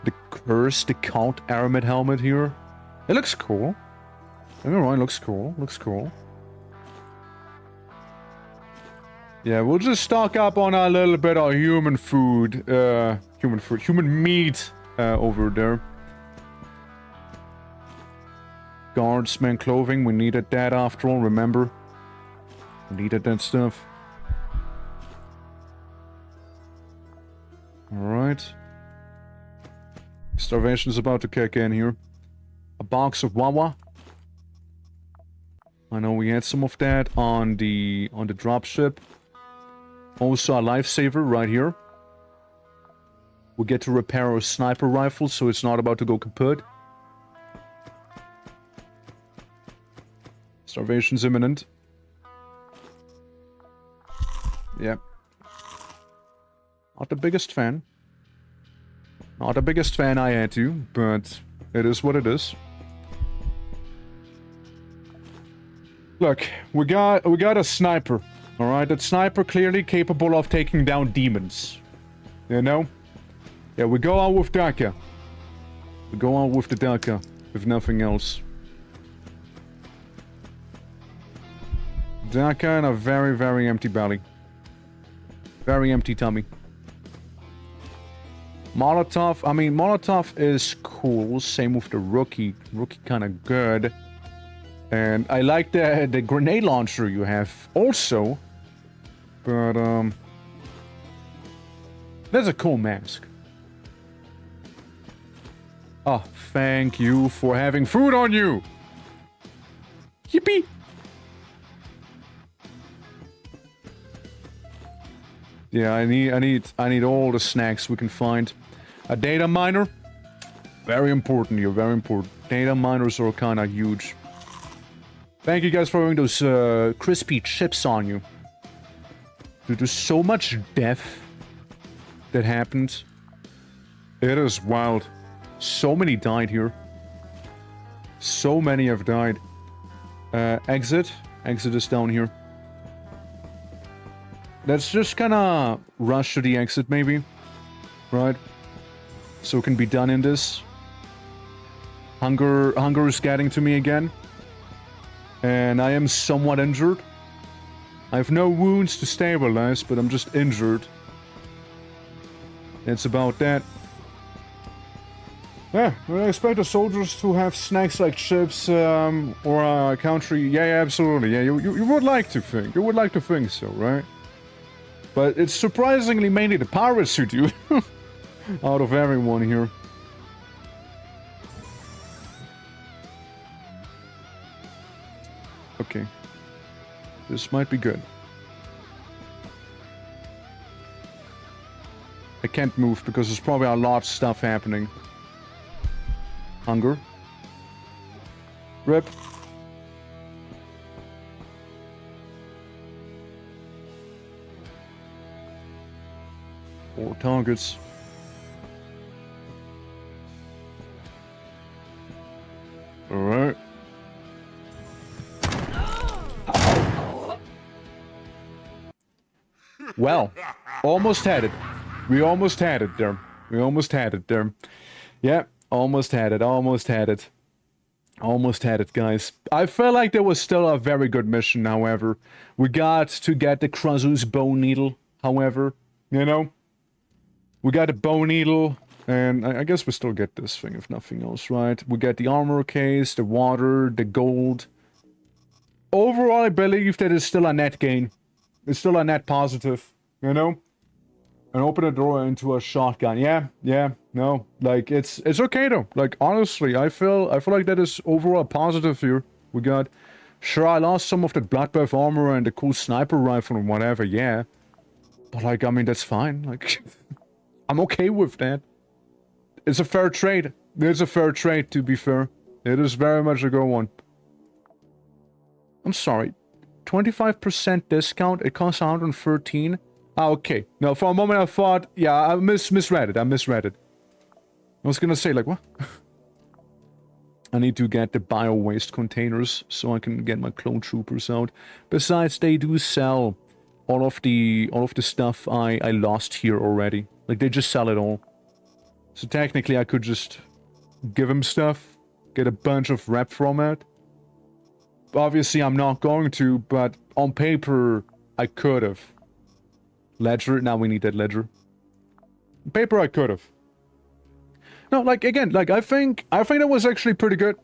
The curse, the Count Aramid helmet here. It looks cool. Everyone looks cool. Looks cool. Yeah, we'll just stock up on a little bit of human food. Human meat over there. Guardsman clothing, we needed that after all, remember? We needed that stuff. Alright. Starvation's about to kick in here. A box of Wawa. I know we had some of that on the dropship. Also a lifesaver right here. We get to repair our sniper rifle, so it's not about to go kaput. Starvation's imminent. Yep. Not the biggest fan. Not the biggest fan I had to, but it is what it is. Look, we got a sniper. Alright, that sniper clearly capable of taking down demons. You know? Yeah, we go out with Daka. We go out with the Daka, if nothing else. Daka and a very, very empty belly. Very empty tummy. Molotov, I mean, Molotov is cool. Same with the Rookie. Rookie kind of good. And I like the grenade launcher you have also. But, that's a cool mask. Oh, thank you for having food on you! Yippee! Yeah, I need all the snacks we can find. A data miner, very important here, very important. Data miners are kind of huge. Thank you guys for having those crispy chips on you. Dude, there's so much death that happened. It is wild. So many died here. So many have died. Exit. Exit is down here. Let's just kind of rush to the exit, maybe. Right? So it can be done in this. Hunger is getting to me again. And I am somewhat injured. I have no wounds to stabilize, but I'm just injured. It's about that. Yeah, I expect the soldiers to have snacks like chips, or a country. Yeah, absolutely. Yeah, you would like to think. You would like to think so, right? But it's surprisingly mainly the pirates who do. Out of everyone here. Okay. This might be good. I can't move because there's probably a lot of stuff happening. Hunger. Rip. or targets. Alright. Well, almost had it. We almost had it there. We almost had it there. Yeah, almost had it. Almost had it. Almost had it, guys. I felt like there was still a very good mission, however. We got to get the Krasus bone needle, however. You know? We got the bone needle, and I guess we still get this thing, if nothing else, right? We get the armor case, the water, the gold. Overall, I believe that it's still a net gain. It's still a net positive, you know? And open a door into a shotgun. Yeah, no. Like, it's okay, though. Like, honestly, I feel like that is overall positive here. We got... Sure, I lost some of that bloodbath armor and the cool sniper rifle and whatever, yeah. But, like, I mean, that's fine. Like, I'm okay with that. It's a fair trade. It's a fair trade, to be fair. It is very much a good one. I'm sorry. 25% discount, it costs 113. Ah, okay. No, for a moment I thought, yeah, I misread it. I was gonna say, like, what? I need to get the bio-waste containers so I can get my clone troopers out. Besides, they do sell all of the stuff I lost here already. Like, they just sell it all. So technically I could just give them stuff, get a bunch of rep from it. Obviously, I'm not going to, but on paper, I could have. Ledger, now we need that ledger. On paper, I could have. No, like, again, like, I think that was actually pretty good.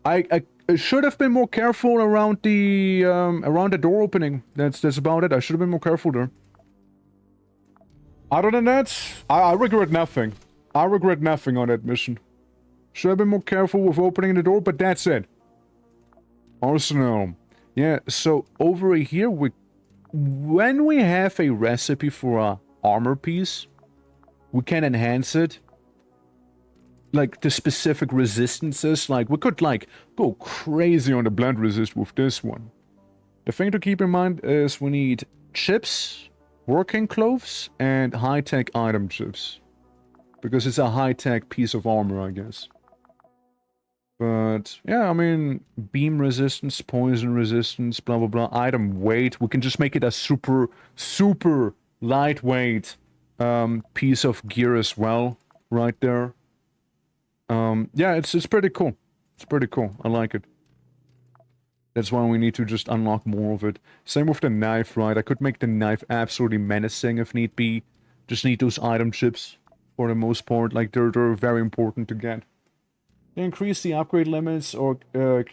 I should have been more careful around the door opening. That's about it. I should have been more careful there. Other than that, I regret nothing. I regret nothing on that mission. Should have been more careful with opening the door, but that's it. Arsenal. Yeah, so over here, when we have a recipe for a armor piece, we can enhance it. Like, the specific resistances, like, we could, like, go crazy on the blend resist with this one. The thing to keep in mind is we need chips, working clothes, and high-tech item chips. Because it's a high-tech piece of armor, I guess. But, yeah, I mean, beam resistance, poison resistance, blah, blah, blah. Item weight. We can just make it a super, super lightweight piece of gear as well. Right there. Yeah, it's pretty cool. It's pretty cool. I like it. That's why we need to just unlock more of it. Same with the knife, right? I could make the knife absolutely menacing if need be. Just need those item chips for the most part. Like, they're very important to get. Increase the upgrade limits, or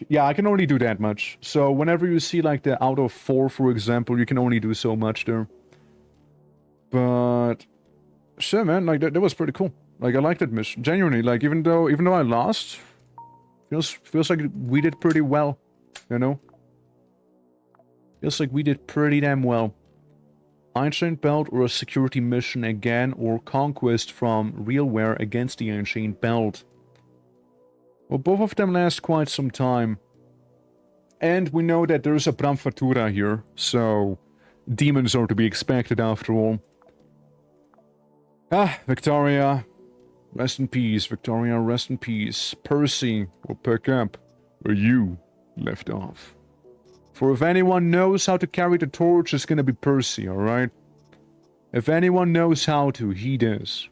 yeah, I can only do that much. So whenever you see like the out of 4, for example, you can only do so much there. But sure, man, like that was pretty cool. Like, I liked that mission genuinely. Like, even though I lost, feels like we did pretty well, you know. Feels like we did pretty damn well. Ancient Belt or a security mission again, or conquest from Realware against the Ancient Belt. Well, both of them last quite some time. And we know that there's a Bramfatura here, so demons are to be expected after all. Ah, Victoria. Rest in peace, Victoria, rest in peace. Percy will pick up where you left off. For if anyone knows how to carry the torch, it's gonna be Percy, alright? If anyone knows how to, he does.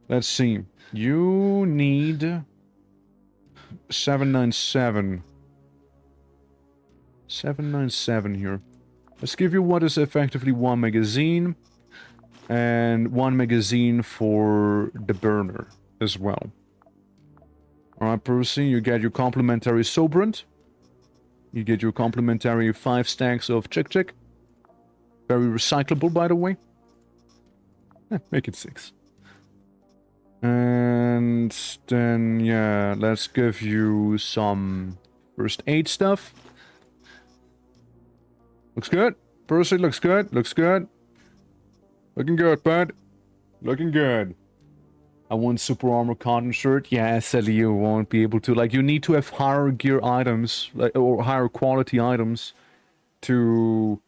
Let's see. You need 797. 797 here. Let's give you what is effectively 1 magazine. And 1 magazine for the burner as well. Alright, Percy, you get your complimentary Sobrant. You get your complimentary 5 stacks of Chick. Very recyclable, by the way. Make it 6. And then, yeah, let's give you some first aid stuff. Looks good. Percy, looks good. Looks good. Looking good, bud. Looking good. I want super armor cotton shirt. Yeah, sadly you won't be able to. Like, you need to have higher gear items, like, or higher quality items to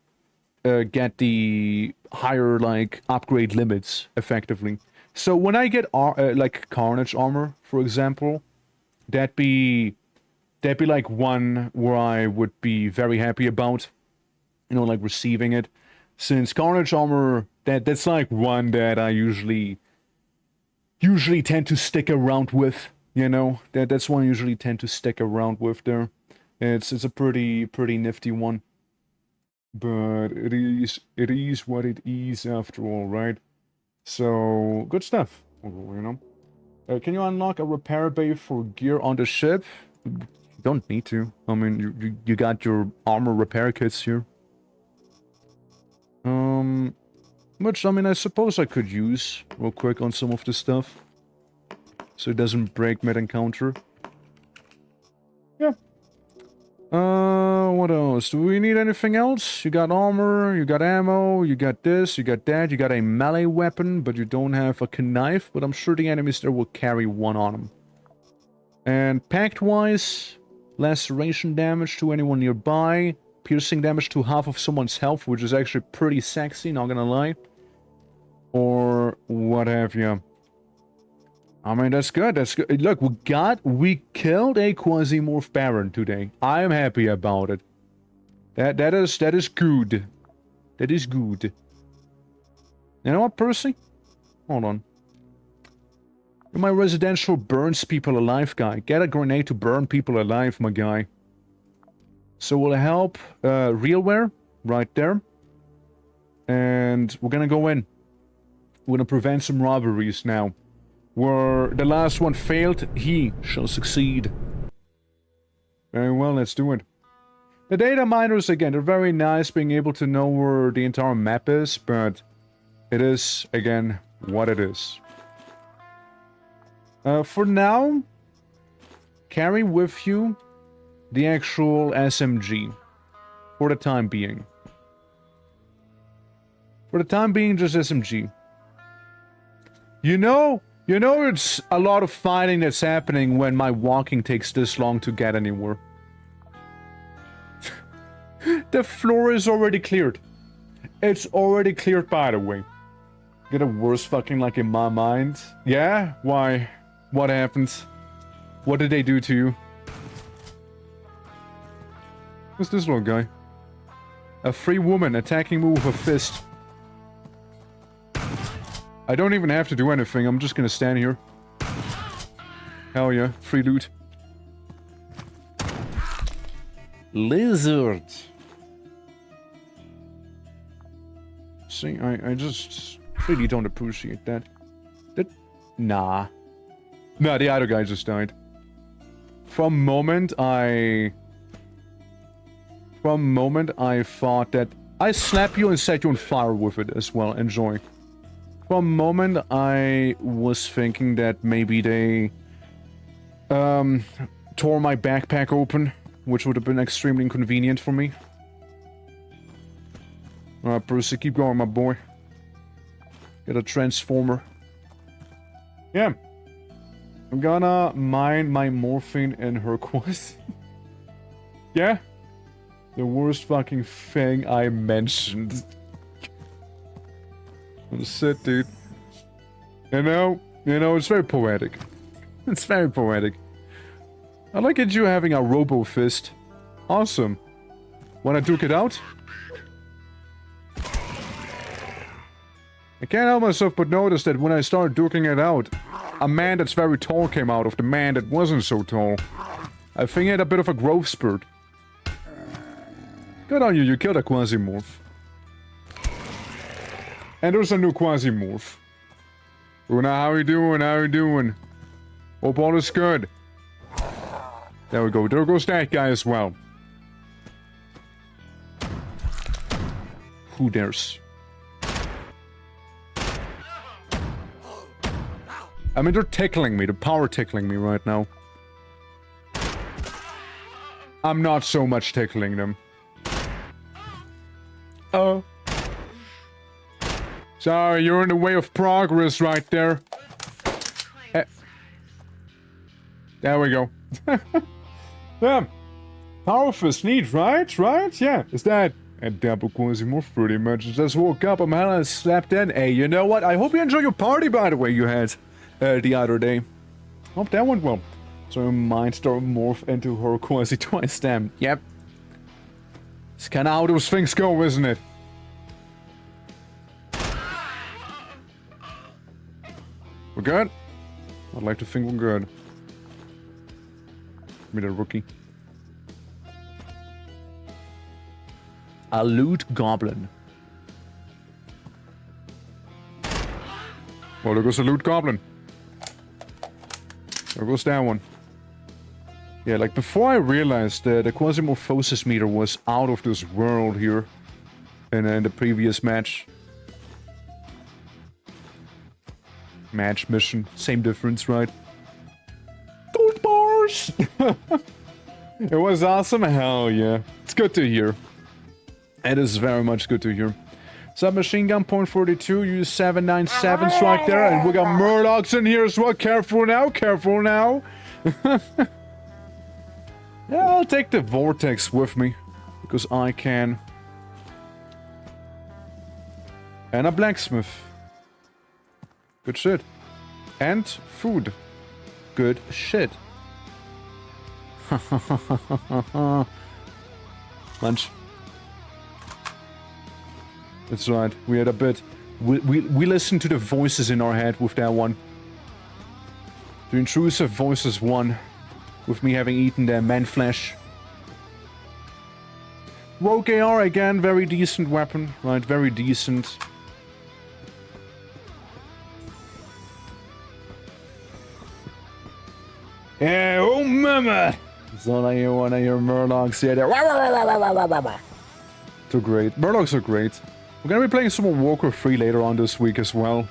get the higher, like, upgrade limits, effectively. So when I get, like, Carnage armor, for example, that'd be like one where I would be very happy about, you know, like receiving it. Since Carnage armor, that's like one that I usually tend to stick around with, you know. That's one I usually tend to stick around with there. It's a pretty nifty one. But it is what it is after all, right? So, good stuff, you know. Can you unlock a repair bay for gear on the ship? You don't need to. I mean, you got your armor repair kits here. Which, I mean, I suppose I could use real quick on some of the stuff. So it doesn't break mid-encounter. Yeah. What else? Do we need anything else? You got armor, you got ammo, you got this, you got that, you got a melee weapon, but you don't have a knife, but I'm sure the enemies there will carry one on them. And pact-wise, laceration damage to anyone nearby, piercing damage to half of someone's health, which is actually pretty sexy, not gonna lie. Or what have you. I mean, that's good, that's good. Look, we killed a Quasimorph Baron today. I am happy about it. That is good. That is good. You know what, Percy? Hold on. You're my residential burns people alive guy. Get a grenade to burn people alive, my guy. So we'll help Realware right there. And we're gonna go in. We're gonna prevent some robberies now. Where the last one failed, he shall succeed. Very well, let's do it. The data miners, again, they're very nice being able to know where the entire map is, but it is, again, what it is. For now, carry with you the actual SMG. For the time being. For the time being, just SMG. You know it's a lot of fighting that's happening when my walking takes this long to get anywhere. The floor is already cleared. It's already cleared, by the way. Get a worse fucking luck in my mind. Yeah? Why? What happened? What did they do to you? Who's this little guy? A free woman attacking me with a fist. I don't even have to do anything, I'm just gonna stand here. Hell yeah, free loot. Lizard! See, I just really don't appreciate that. Nah. Nah, the other guy just died. For a moment, I thought that I slap you and set you on fire with it as well. Enjoy. For a moment, I was thinking that maybe they tore my backpack open, which would have been extremely inconvenient for me. Alright, Percy, keep going, my boy. Get a transformer. Yeah. I'm gonna mine my morphine in her Quasi. Yeah? The worst fucking thing I mentioned. That's it, dude. You know, it's very poetic. It's very poetic. I like it you having a robo fist. Awesome. Wanna duke it out? I can't help myself but notice that when I started duking it out, a man that's very tall came out of the man that wasn't so tall. I think he had a bit of a growth spurt. Good on you, you killed a Quasimorph. And there's a new Quasimorph. Una, how you doing? How you doing? Hope all is good. There we go. There goes that guy as well. Who dares? I mean, they're tickling me. They're power tickling me right now. I'm not so much tickling them. Oh. Sorry, you're in the way of progress right there. There we go. Yeah. Power fist neat, right? Right? Yeah. Is that And double Quasimorph pretty much. Just woke up, I'm hella slept in. Hey, you know what? I hope you enjoyed your party, by the way, you had the other day. Hope that went well. So her mind started morph into her Quasi twice, damn. Yep. It's kinda how those things go, isn't it? We're good? I'd like to think we're good. Give me the rookie. A loot goblin. Oh, there goes a loot goblin. There goes that one. Yeah, like before I realized that the Quasimorphosis meter was out of this world here in the previous match. Match mission, same difference, right? Gold bars! It was awesome, hell yeah. It's good to hear. It is very much good to hear. Submachine gun, .42, use 797s right there, and we got Murlocs in here as well. Careful now, careful now. Yeah, I'll take the Vortex with me, because I can. And a blacksmith. Good shit. And food. Good shit. Lunch. That's right, we had a bit... We listened to the voices in our head with that one. The intrusive voices won. With me having eaten their man flesh. Rogue AR again, very decent weapon, right? Very decent. Yeah, oh mama! So I hear one of your Murlocs here. Too great. Murlocs are great. We're gonna be playing some more Warcraft 3 later on this week as well.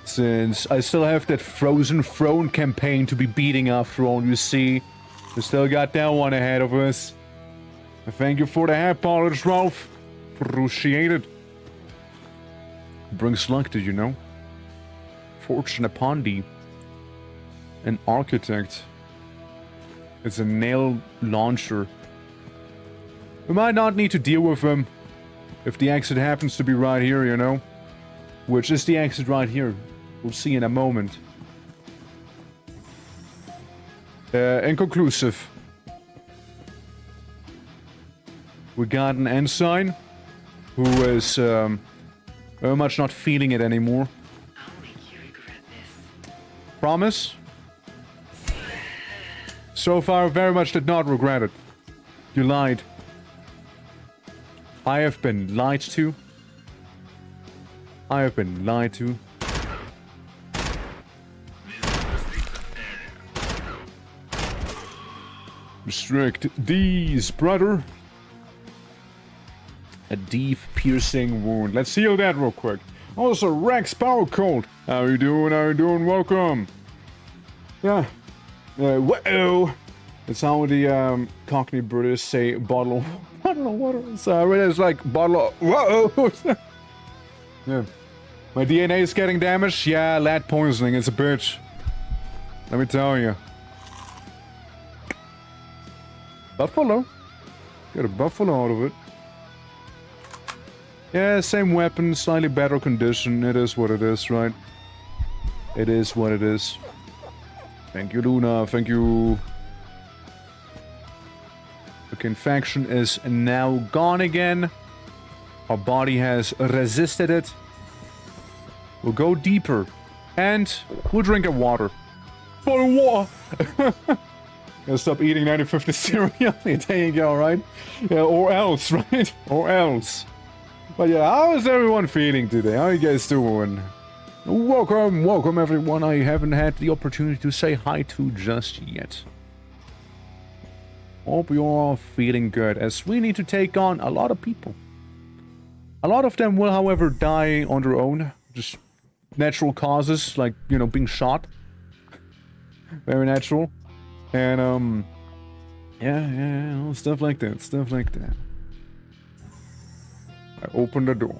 Since I still have that Frozen Throne campaign to be beating after all, you see. We still got that one ahead of us. Thank you for the hat polish, Ralph. Appreciate it. Brings luck, did you know? Fortune upon thee. An architect. It's a nail launcher. We might not need to deal with him if the exit happens to be right here, you know? Which is the exit right here. We'll see in a moment. Inconclusive. We got an ensign who is very much not feeling it anymore. I'll make you regret this. Promise? So far, very much did not regret it. You lied. I have been lied to. I have been lied to. Restrict these, brother. A deep, piercing wound. Let's heal that real quick. Also, Rex Power Cold. How you doing? How you doing? Welcome. Yeah. Whoa. That's how the Cockney British say bottle of water. So it's like bottle of... Whoa. Yeah. My DNA is getting damaged? Yeah, lead poisoning is a bitch. Let me tell you. Buffalo. Got a buffalo out of it. Yeah, same weapon, slightly better condition. It is what it is, right? It is what it is. Thank you, Luna. Thank you. The infection is now gone again. Our body has resisted it. We'll go deeper. And we'll drink a water. Bottle of water! Gotta stop eating 1950 cereal. There you go, right? Yeah, or else, right? Or else. But yeah, how is everyone feeling today? How are you guys doing? Welcome, welcome everyone I haven't had the opportunity to say hi to just yet. Hope you're all feeling good, as we need to take on a lot of people. A lot of them will, however, die on their own. Just natural causes, like, you know, being shot. Very natural. And, yeah, stuff like that, stuff like that. I opened the door.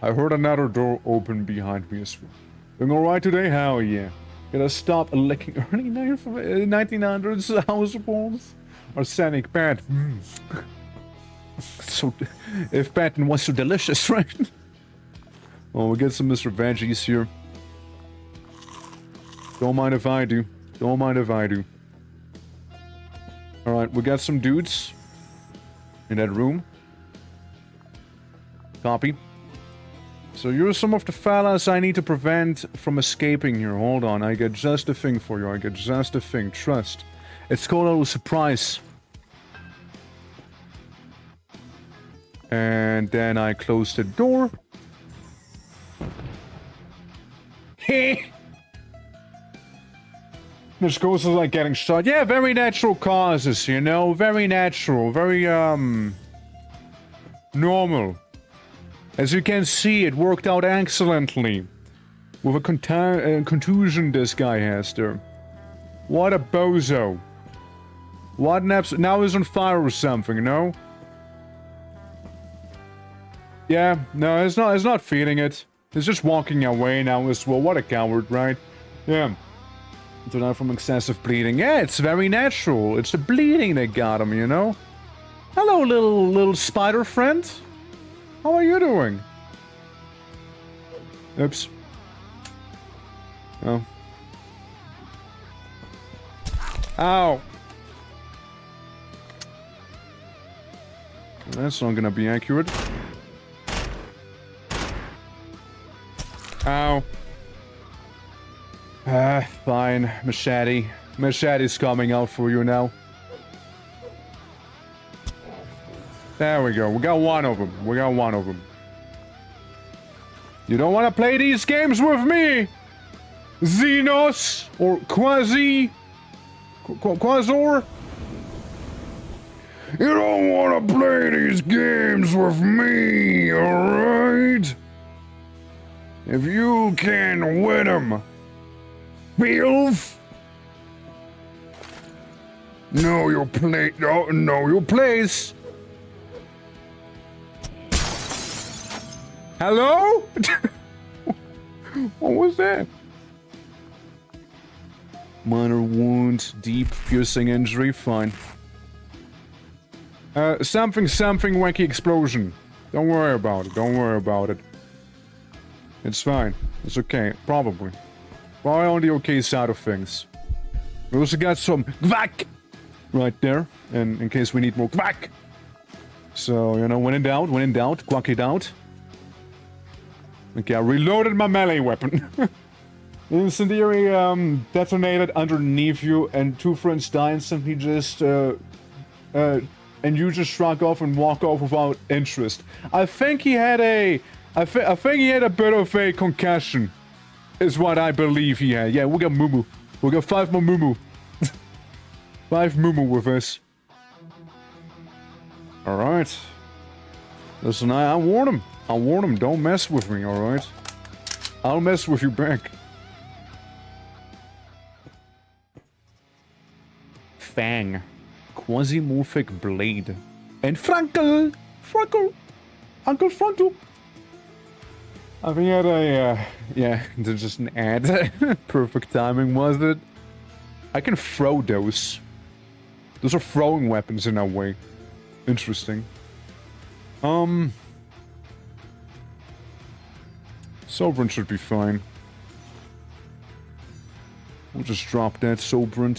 I heard another door open behind me as well. Doing alright today? Hell yeah. Gotta stop licking early 1900s house walls. Arsenic bat. So, if batten was so delicious, right? Oh, we get some Mr. Veggies here. Don't mind if I do. Don't mind if I do. Alright, we got some dudes in that room. Copy. So you're some of the fellas I need to prevent from escaping here. Hold on, I got just a thing for you. I got just a thing. Trust. It's called a little surprise. And then I close the door. Heh! This goes is like getting shot. Yeah, very natural causes, you know? Very natural. Very, normal. As you can see, it worked out excellently. With a contusion this guy has there. What a bozo. What an abs- Now he's on fire or something, no? Yeah, no, he's not feeding it. He's just walking away now as well. What a coward, right? Yeah. To die from excessive bleeding. Yeah, it's very natural. It's the bleeding that got him, you know? Hello, little spider friend. How are you doing? Oops. Oh. Ow. That's not gonna be accurate. Ow. Fine. Machete. Machete's coming out for you now. There we go. We got one of them. We got one of them. You don't want to play these games with me? Xenos? Or Quasi? Quasor? You don't want to play these games with me, alright? If you can win them, filth. Know your place. Oh, know your place. Hello? What was that? Minor wound, deep piercing injury, fine. Something wacky explosion. Don't worry about it, don't worry about it. It's fine, it's okay, probably. Probably on the okay side of things. We also got some QUAC right there, and in case we need more QUAC. So, you know, when in doubt, QUAC it out. Okay, I reloaded my melee weapon. Incendiary detonated underneath you, and two friends die instantly. Just and you just shrug off and walk off without interest. I think he had a, I think he had a bit of a concussion, is what I believe he had. Yeah, we got Mumu. We got 5 more Mumu. 5 Mumu with us. All right. Listen, I warned him. I warned him, don't mess with me, alright? I'll mess with you back. Fang. Quasimorphic blade. And Frankel! Uncle Frankel! I think he had a, yeah, just an ad. Perfect timing, was it? I can throw those. Those are throwing weapons in a way. Interesting. Sovereign should be fine. We'll just drop that Sovereign.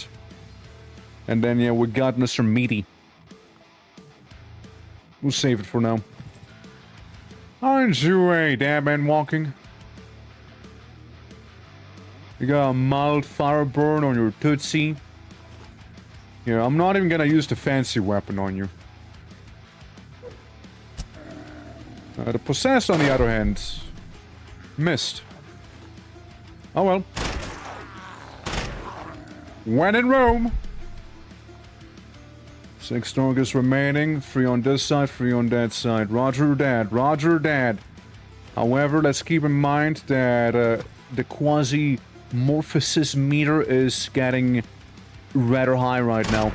And then, yeah, we got Mr. Meaty. We'll save it for now. Aren't you a damn man walking? You got a mild fire burn on your Tootsie. Yeah, I'm not even gonna use the fancy weapon on you. The Possessed, on the other hand, missed. Oh well. When in Rome. 6 targets remaining. 3 on this side, 3 on that side. Roger that, roger that. However, let's keep in mind that the quasi-morphosis meter is getting rather high right now.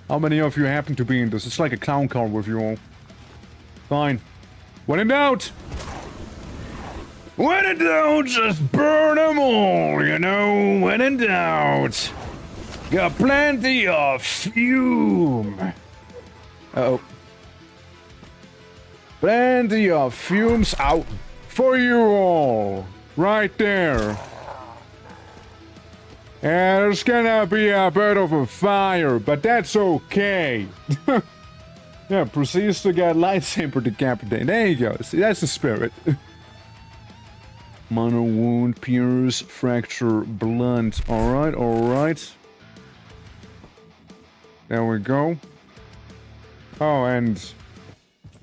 How many of you happen to be in this? It's like a clown car with you all. Fine. When in doubt! When in doubt, just burn them all, you know? When in doubt. Got plenty of fume. Uh-oh. Plenty of fumes out for you all. Right there. And there's gonna be a bit of a fire, but that's okay. Yeah, proceeds to get lightsaber decapitated. There you go. See, that's the spirit. Minor wound, pierce, fracture, blunt. Alright, alright. There we go. Oh, and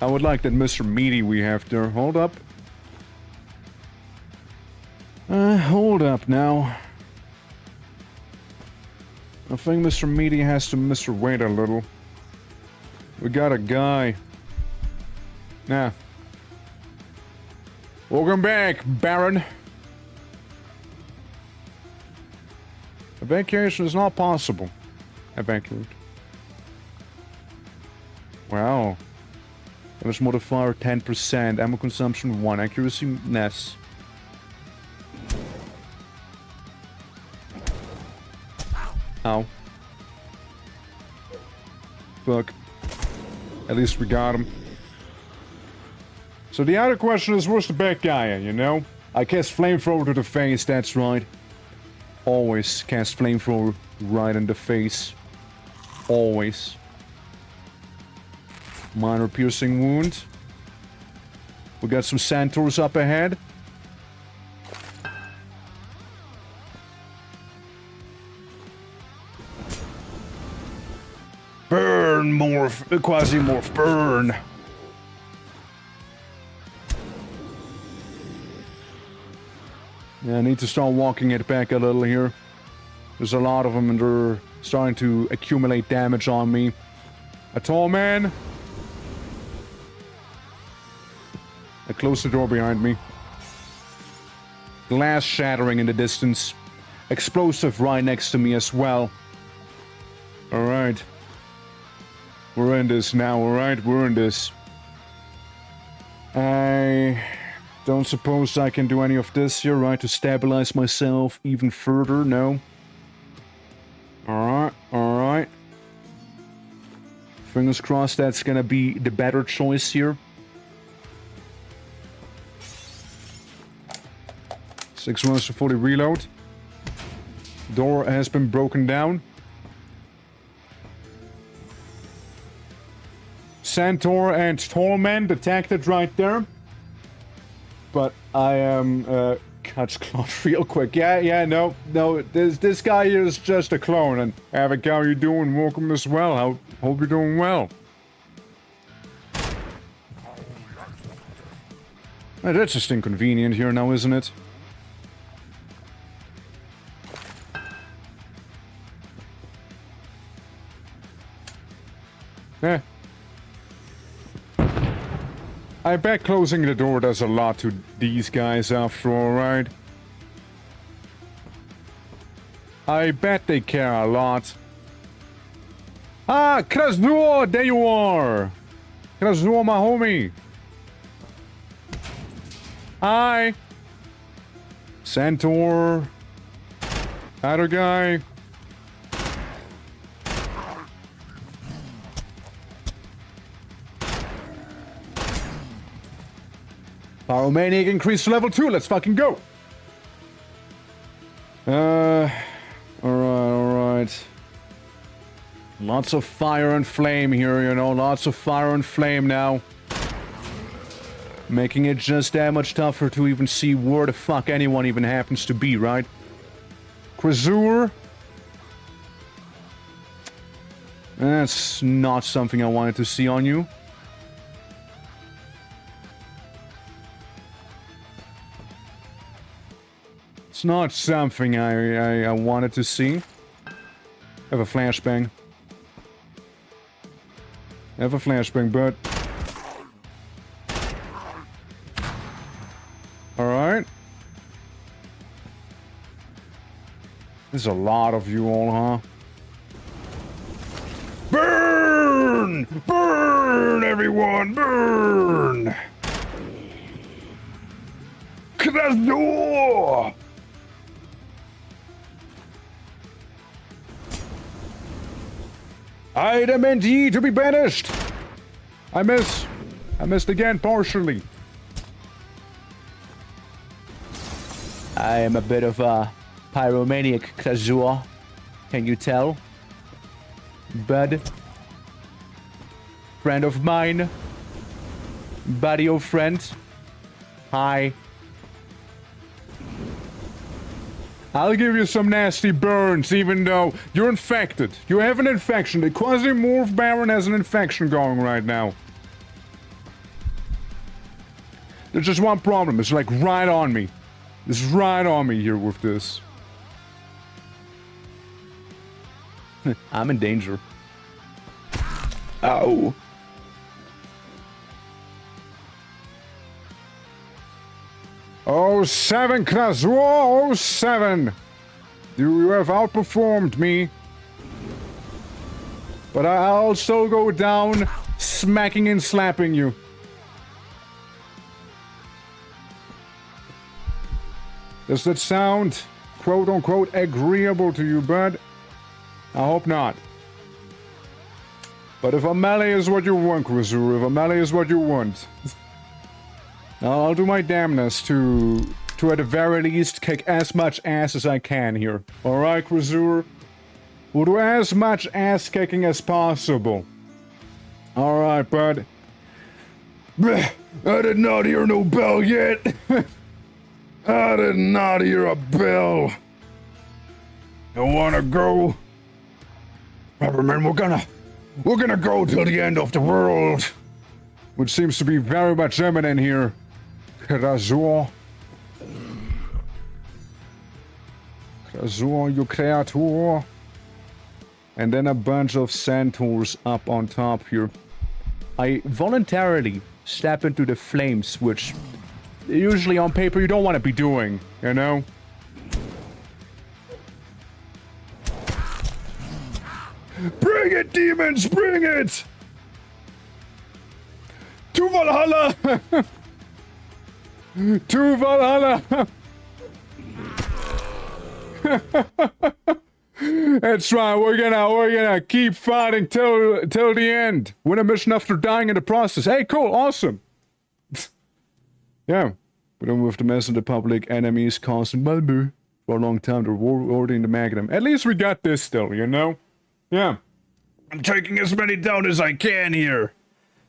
I would like that Mr. Meaty we have there. Hold up. Hold up now. I think Mr. Meaty has to wait a little. We got a guy. Nah. Welcome back, Baron. Evacuation is not possible. Evacuate. Wow. Damage modifier 10%. Ammo consumption 1. Accuracy less. Ow. Fuck. At least we got him. So the other question is, where's the bad guy, you know? I cast flamethrower to the face, that's right. Always cast flamethrower right in the face. Always. Minor piercing wound. We got some centaurs up ahead. Burn, morph, Quasimorph, burn! Yeah, I need to start walking it back a little here. There's a lot of them and they're starting to accumulate damage on me. A tall man. I close the door behind me. Glass shattering in the distance. Explosive right next to me as well. Alright. We're in this now, alright? We're in this. I don't suppose I can do any of this here, right? To stabilize myself even further, no? Alright, alright. Fingers crossed that's gonna be the better choice here. 6 rounds to fully reload. Door has been broken down. Centaur and Torment detected right there. But I am catch cloth real quick. Yeah, no. This guy is just a clone. And Avic, how you doing? Welcome as well. Hope you're doing well. That's just inconvenient here now, isn't it? Yeah. I bet closing the door does a lot to these guys after all, right? I bet they care a lot. Ah, Krasnur, there you are! Krasnur, my homie! Hi! Centaur. Other guy. Pyromaniac increased to level 2, let's fucking go! Alright. Lots of fire and flame here, you know, lots of fire and flame now. Making it just that much tougher to even see where the fuck anyone even happens to be, right? Krasur. That's not something I wanted to see on you. It's not something I wanted to see. Have a flashbang. Have a flashbang, but... Alright. There's a lot of you all, huh? Burn! Burn, everyone! Burn! Krasnur! I demand ye to be banished! I miss. I missed again, partially. I am a bit of a pyromaniac, Kazua. Can you tell? Bud. Friend of mine. Buddy of friend. Hi. I'll give you some nasty burns, even though you're infected. You have an infection. The Quasi-Morph Baron has an infection going right now. There's just one problem. It's like right on me. It's right on me here with this. I'm in danger. Ow. Oh, 7, Krasua! Oh, 7! You have outperformed me. But I'll still go down, smacking and slapping you. Does that sound, quote-unquote, agreeable to you, bud? I hope not. But if a melee is what you want, Krasua, if a melee is what you want... I'll do my damnness to at the very least kick as much ass as I can here. Alright, Krasua? We'll do as much ass kicking as possible. Alright, bud. I did not hear no bell yet. I did not hear a bell. You wanna go? Remember, we're gonna go till the end of the world. Which seems to be very much imminent here. Krasua. Krasua, you creator. And then a bunch of centaurs up on top here. I voluntarily step into the flames, which usually on paper you don't want to be doing, you know? Bring it, demons, bring it! To Valhalla! To Valhalla! That's right, we're gonna keep fighting till the end. Win a mission after dying in the process. Hey, cool, awesome. Yeah, but then with the mess in the public, enemies causing Malmö for a long time, they're ordering the Magnum. At least we got this still, you know? Yeah. I'm taking as many down as I can here.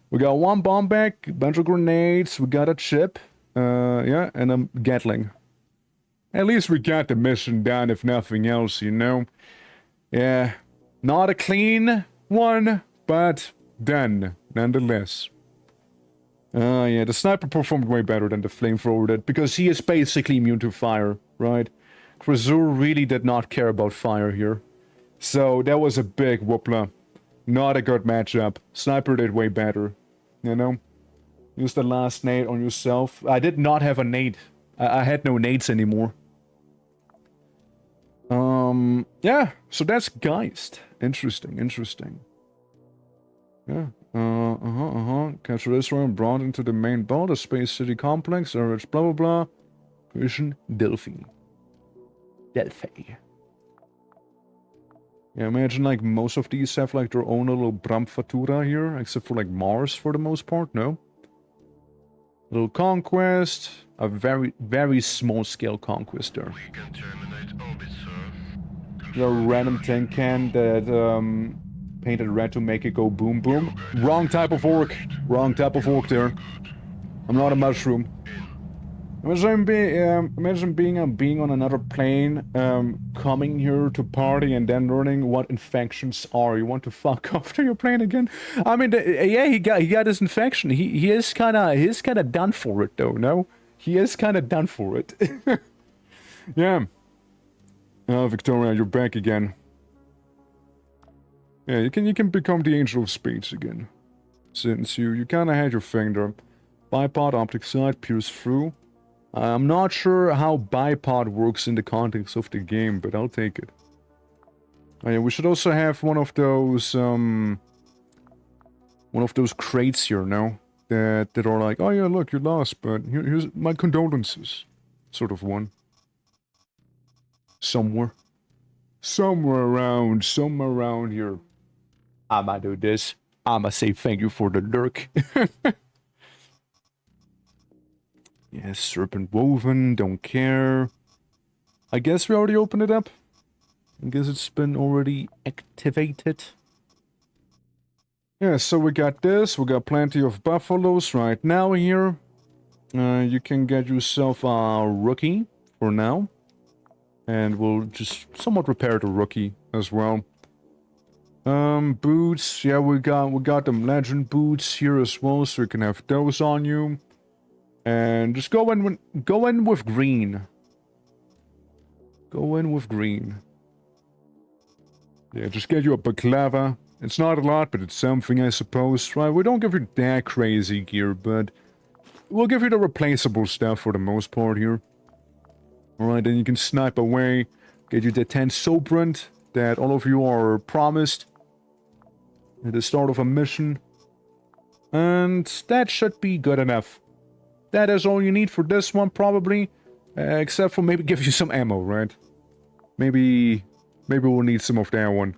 We got one bomb back, a bunch of grenades, we got a chip. Yeah, and a Gatling. At least we got the mission done, if nothing else, you know? Yeah, not a clean one, but done, nonetheless. Yeah, the sniper performed way better than the flamethrower did, because he is basically immune to fire, right? Krasua really did not care about fire here. So, that was a big whoopla. Not a good matchup. Sniper did way better, you know? Use the last nade on yourself. I did not have a nade. I had no nades anymore. Yeah, so that's Geist. Interesting, interesting. Yeah, Capture this one, brought into the main ball, the Space City Complex, Urge, blah blah blah. Mission Delphi. Delphi. Yeah, imagine like most of these have like their own little Bramfatura here, except for like Mars for the most part, no? Little conquest, a very small scale conquest there. We can terminate orbit, sir. A random tin can that painted red to make it go boom boom. Wrong type of orc. Wrong type of orc there. I'm not a mushroom. Imagine being on another plane, coming here to party and then learning what infections are. You want to fuck off to your plane again? I mean, yeah, he got his infection. He is kind of done for it though. No, he is kind of done for it. Yeah. Victoria, you're back again. Yeah, you can become the Angel of Spades again, since you kind of had your thing there. Bipod, optic sight, pierce through. I'm not sure how bipod works in the context of the game, but I'll take it. Oh yeah, we should also have one of those crates here, no? That are like, oh yeah, look, you lost, but here's my condolences. Sort of one. Somewhere around here. I'ma do this. I'ma say thank you for the lurk. Yes, serpent woven, don't care. I guess we already opened it up. I guess it's been already activated. Yeah, so we got this. We got plenty of buffaloes right now here. You can get yourself a rookie for now. And we'll just somewhat repair the rookie as well. Boots. Yeah, we got them legend boots here as well, so you can have those on you. And just go in with green. Go in with green. Yeah, just get you a baklava. It's not a lot, but it's something, I suppose. Right, we don't give you that crazy gear, but we'll give you the replaceable stuff for the most part here. Alright, then you can snipe away. Get you the 10 Sobrant that all of you are promised at the start of a mission. And that should be good enough. That is all you need for this one, probably. Except for maybe give you some ammo, right? Maybe we'll need some of that one.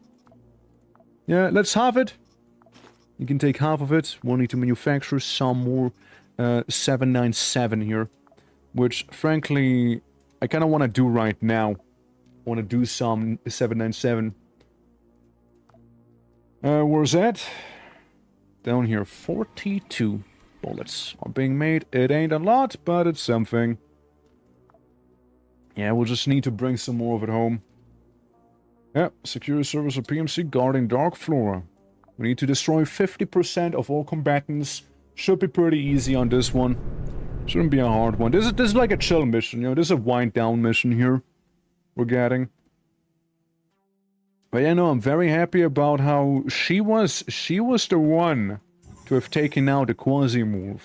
Yeah, let's halve it. You can take half of it. We'll need to manufacture some more 797 here. Which, frankly, I kind of want to do right now. I want to do some 797. Where's that? Down here, 42 bullets are being made. It ain't a lot, but it's something. Yeah, we'll just need to bring some more of it home. Yeah, secure service of PMC guarding Dark Flora. We need to destroy 50% of all combatants. Should be pretty easy on this one. Shouldn't be a hard one. This is like a chill mission, you know. This is a wind down mission here. We're getting. But yeah, no, I'm very happy about how she was the one to have taken out the QUASIMORPH.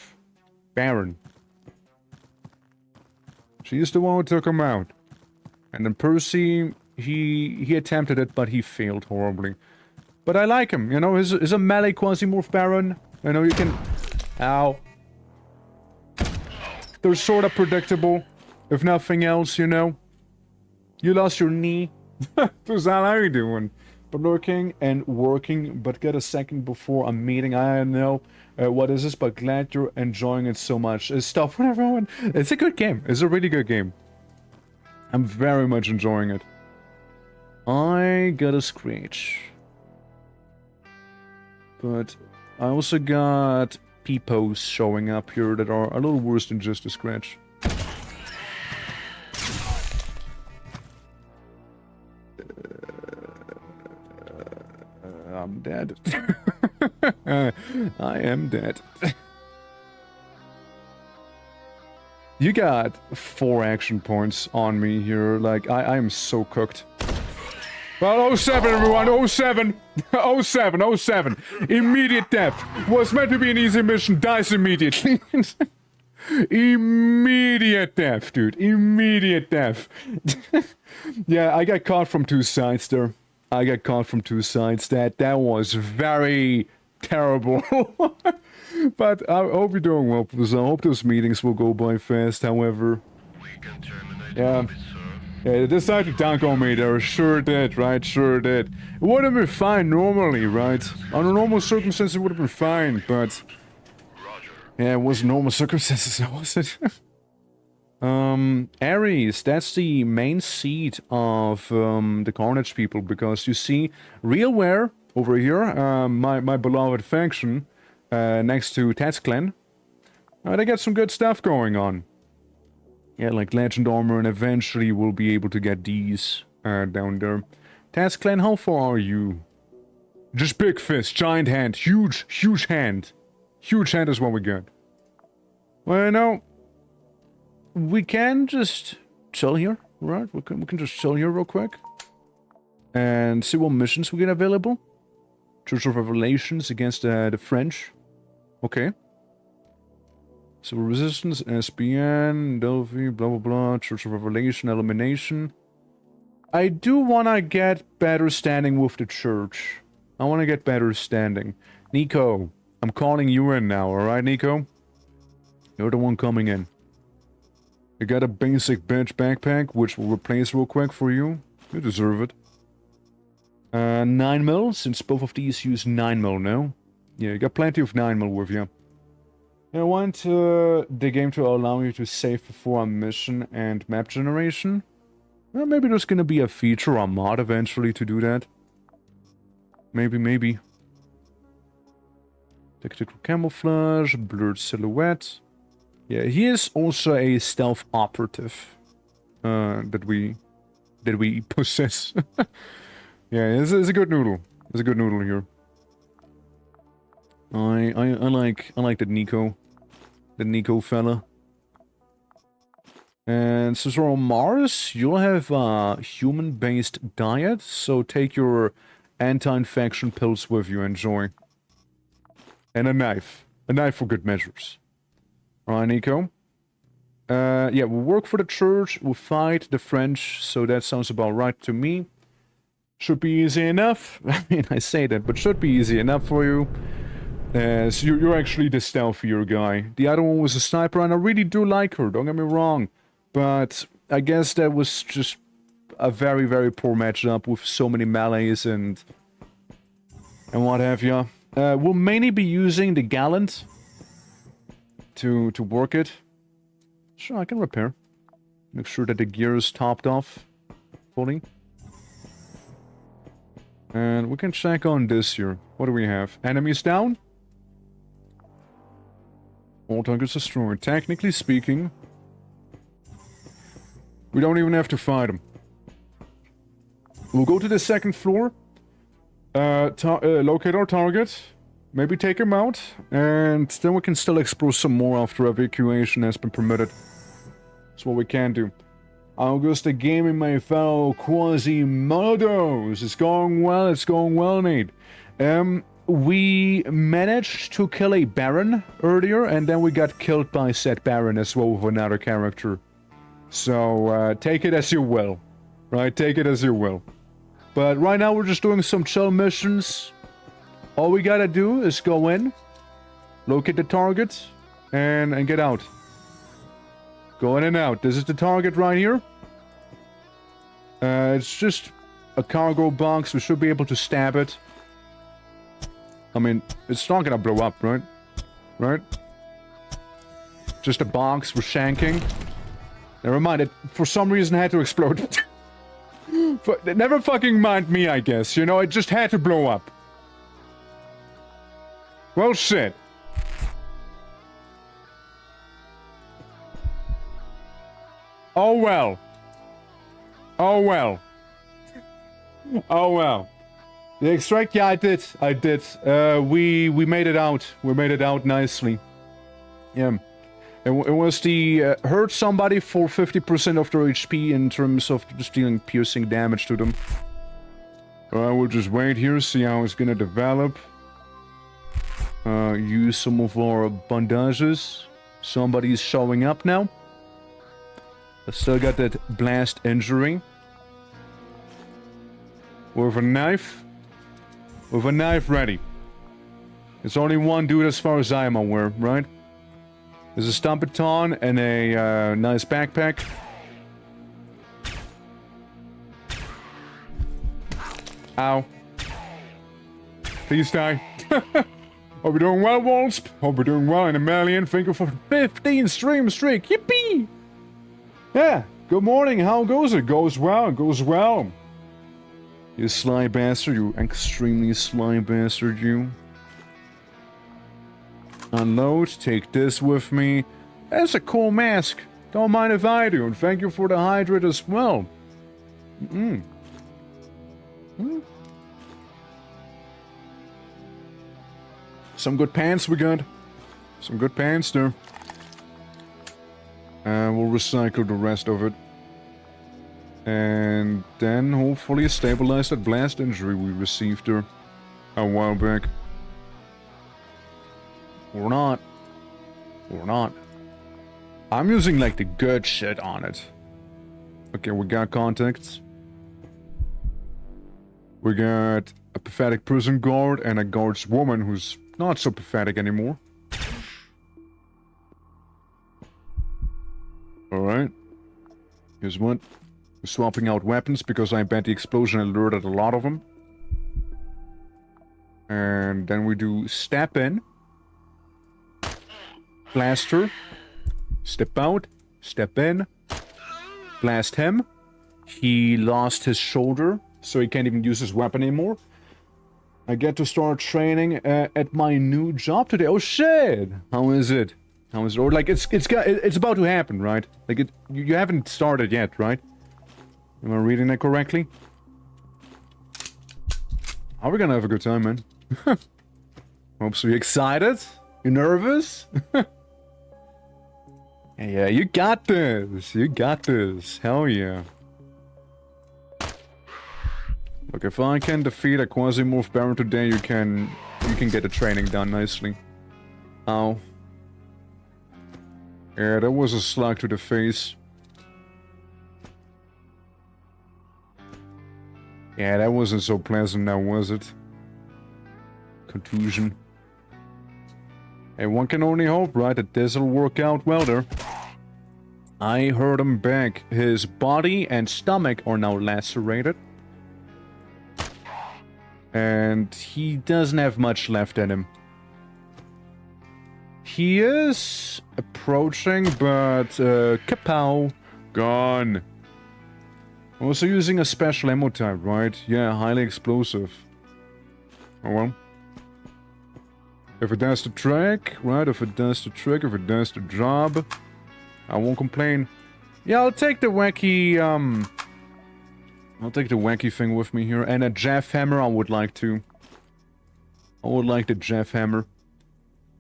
Baron. She's the one who took him out. And then Percy, he attempted it, but he failed horribly. But I like him, you know, he's a melee QUASIMORPH Baron. I know you can... Ow. They're sort of predictable, if nothing else, you know. You lost your knee. Tuzan, how you doing? But lurking and working, but get a second before a meeting. I know what is this, but glad you're enjoying it so much. Stop with everyone. It's a good game. It's a really good game. I'm very much enjoying it. I got a scratch. But I also got peepos showing up here that are a little worse than just a scratch. I'm dead. I am dead. You got 4 action points on me here. Like, I am so cooked. Well, 07, everyone. 07. 07. 07. Immediate death. Was meant to be an easy mission. Dies immediately. Immediate death, dude. Immediate death. Yeah, I got caught from 2 sides there. I got caught from 2 sides. That was very terrible. But I hope you're doing well, because I hope those meetings will go by fast, however. We can terminate Yeah. orbit, sir. Yeah, they decided to dunk on me there. Sure did, right? Sure did. It would have been fine normally, right? Under normal circumstances, it would have been fine, but... Roger. Yeah, it wasn't normal circumstances, was it? Ares, that's the main seat of the Carnage people, because you see, Realware over here, my beloved faction, next to Ted's clan, they got some good stuff going on. Yeah, like Legend Armor, and eventually we'll be able to get these down there. Ted's clan, how far are you? Just big fist, giant hand, huge hand. Huge hand is what we got. Well, you know, we can just chill here, right? We can just chill here real quick. And see what missions we get available. Church of Revelations against the French. Okay. Civil Resistance, SBN, Delphi, blah blah blah, Church of Revelation, Elimination. I do want to get better standing with the church. I want to get better standing. Nico, I'm calling you in now, alright, Nico? You're the one coming in. I got a basic bench backpack, which will replace real quick for you. You deserve it. 9 mil, since both of these use 9 mil now. Yeah, you got plenty of 9 mil with you. I want the game to allow you to save before a mission and map generation. Well, maybe there's gonna be a feature or mod eventually to do that. Maybe. Tactical camouflage, blurred silhouette. Yeah, he is also a stealth operative. That we possess. Yeah, it's a good noodle. It's a good noodle here. I like that Nico. The Nico fella. And since we're on Mars, you'll have a human-based diet, so take your anti-infection pills with you, enjoy. And a knife. A knife for good measures. Alright, Nico. Yeah, we'll work for the church, we'll fight the French, so that sounds about right to me. Should be easy enough. I mean, I say that, but should be easy enough for you. So you're actually the stealthier guy. The other one was a sniper, and I really do like her, don't get me wrong. But I guess that was just a very, very poor matchup with so many melees and what have you. We'll mainly be using the Gallant to work it. Sure, I can repair. Make sure that the gear is topped off fully. And we can check on this here. What do we have? Enemies down? All targets destroyed. Technically speaking, we don't even have to fight them. We'll go to the second floor. Locate our target. Maybe take him out. And then we can still explore some more after evacuation has been permitted. That's what we can do. Augusta Gaming, my fellow Quasimodos. It's going well, mate. We managed to kill a Baron earlier, and then we got killed by said Baron as well with another character. So, take it as you will. Right, take it as you will. But right now we're just doing some chill missions. All we gotta do is go in, locate the target, and get out. Go in and out. This is the target right here. It's just a cargo box. We should be able to stab it. I mean, it's not gonna blow up, right? Right? Just a box with shanking. Never mind, it for some reason had to explode. Never fucking mind me, I guess. You know, it just had to blow up. Well, shit. Oh well. Oh well. Oh well. The extract, yeah, I did. We made it out. We made it out nicely. Yeah. It was the hurt somebody for 50% of their HP in terms of just dealing piercing damage to them. We'll just wait here, see how it's gonna develop. Use some of our bandages. Somebody's showing up now. I still got that blast injury. With a knife. With a knife ready. It's only one dude as far as I am aware, right? There's a stump baton and a nice backpack. Ow. Please die. Hope we're doing well, Wolfsp. Hope we're doing well in a million. Thank you for 15 stream streak. Yippee! Yeah, good morning. How goes it? Goes well, goes well. You sly bastard, you extremely sly bastard, you. Unload, take this with me. That's a cool mask. Don't mind if I do, and thank you for the hydrate as well. Some good pants we got. Some good pants there. We'll recycle the rest of it. And then hopefully stabilize that blast injury we received there a while back. Or not. Or not. I'm using like the good shit on it. Okay, we got contacts. We got a pathetic prison guard and a guard's woman who's not so pathetic anymore. Alright. Here's what. We're swapping out weapons because I bet the explosion alerted a lot of them. And then we do step in. Blaster. Step out. Step in. Blast him. He lost his shoulder, so he can't even use his weapon anymore. I get to start training at my new job today. Oh shit! How is it? How is it? Or like it's about to happen, right? Like you haven't started yet, right? Am I reading that correctly? Are we gonna have a good time, man? Hope so. You excited? You nervous? Yeah, you got this. You got this. Hell yeah. Look, if I can defeat a Quasimorph Baron today, you can get the training done nicely. Ow. Yeah, that was a slug to the face. Yeah, that wasn't so pleasant now, was it? Contusion. Hey, one can only hope, right, that this'll work out well there. I hurt him back. His body and stomach are now lacerated. And he doesn't have much left in him. He is approaching, but kapow, gone. Also using a special ammo type, right? Yeah, highly explosive. Oh well. If it does the trick, right? If it does the trick, if it does the job, I won't complain. Yeah, I'll take the wacky, I'll take the wacky thing with me here. And a Jeff Hammer I would like to. I would like the Jeff Hammer.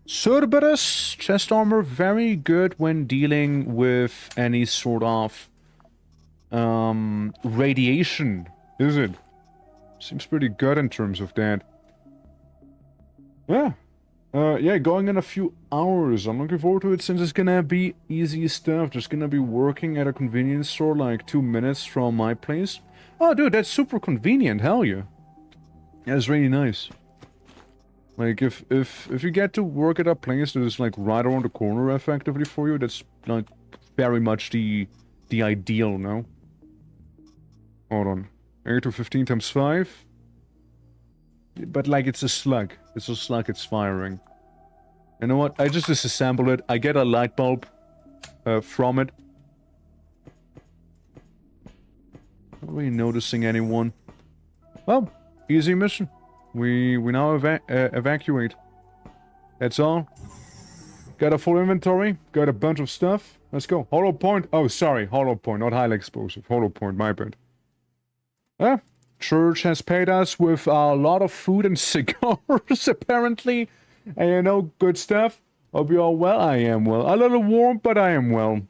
Cerberus chest armor, very good when dealing with any sort of radiation, is it? Seems pretty good in terms of that. Yeah. Yeah, going in a few hours. I'm looking forward to it since it's gonna be easy stuff. Just gonna be working at a convenience store like 2 minutes from my place. Oh, dude, that's super convenient. Hell yeah. That's really nice. Like, if you get to work at a place that is, like, right around the corner effectively for you, that's, like, very much the ideal, no? Hold on. 8 to 15 times 5? But, like, it's a slug. It's a slug it's firing. You know what? I just disassemble it. I get a light bulb from it. Not really noticing anyone. Well, easy mission. We now evacuate. That's all. Got a full inventory. Got a bunch of stuff. Let's go. Hollow point. Oh, sorry. Hollow point, not highly explosive. Hollow point, my bad. Church has paid us with a lot of food and cigars, apparently. And you know, good stuff. Hope you all well. I am well. A little warm, but I am well.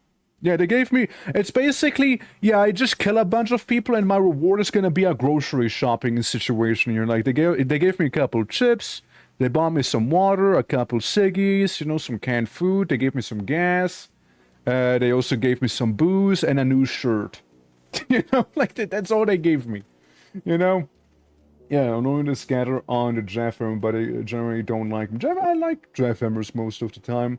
Yeah, they gave me... It's basically... Yeah, I just kill a bunch of people and my reward is gonna be a grocery shopping situation here. Like, they gave me a couple chips. They bought me some water, a couple ciggies, you know, some canned food. They gave me some gas. They also gave me some booze and a new shirt. You know, like, that's all they gave me. You know? Yeah, I'm going to scatter on the Jeff Hammer, but I generally don't like them. I like Jeff Hammers most of the time.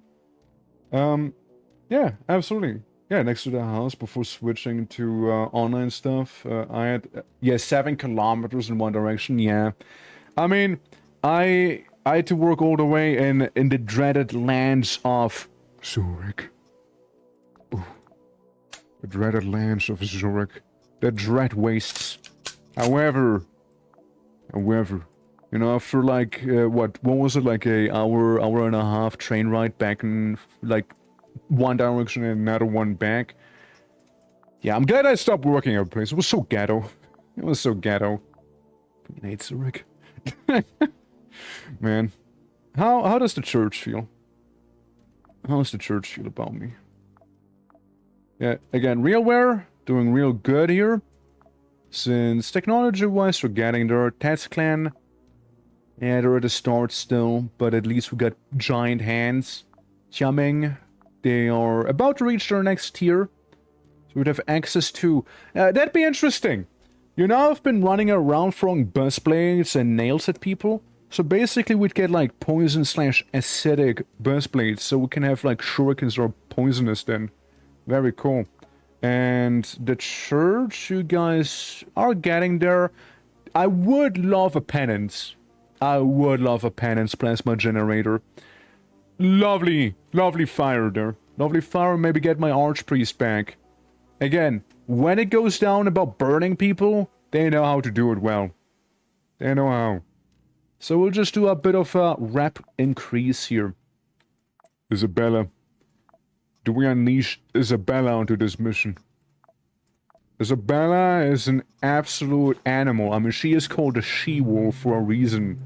Yeah, absolutely. Yeah, next to the house before switching to online stuff. I had, 7 kilometers in one direction, yeah. I mean, I had to work all the way in the dreaded lands of Zurich. Ooh. The dreaded lands of Zurich. The dread wastes. However, you know, after like, what was it, like a hour and a half train ride back in, like, one direction and another one back. Yeah, I'm glad I stopped working at a place. It was so ghetto. It was so ghetto. I hate Zurich. Man. How does the church feel? How does the church feel about me? Yeah, again, RealWare doing real good here. Since technology-wise, we're getting there. Tats Clan, yeah, they're at the start still, but at least we got giant hands. Xiaming, they are about to reach their next tier. So we'd have access to... that'd be interesting. You know, I've been running around throwing buzz blades and nails at people. So basically we'd get like poison/acidic buzz blades. So we can have like shurikens or poisonous then. Very cool. And the church, you guys are getting there. I would love a penance. I would love a penance plasma generator. Lovely, lovely fire there. Lovely fire, maybe get my archpriest back. Again, when it goes down about burning people, they know how to do it well. They know how. So we'll just do a bit of a rep increase here. Isabella. Do we unleash Isabella onto this mission? Isabella is an absolute animal. I mean, she is called a she-wolf for a reason.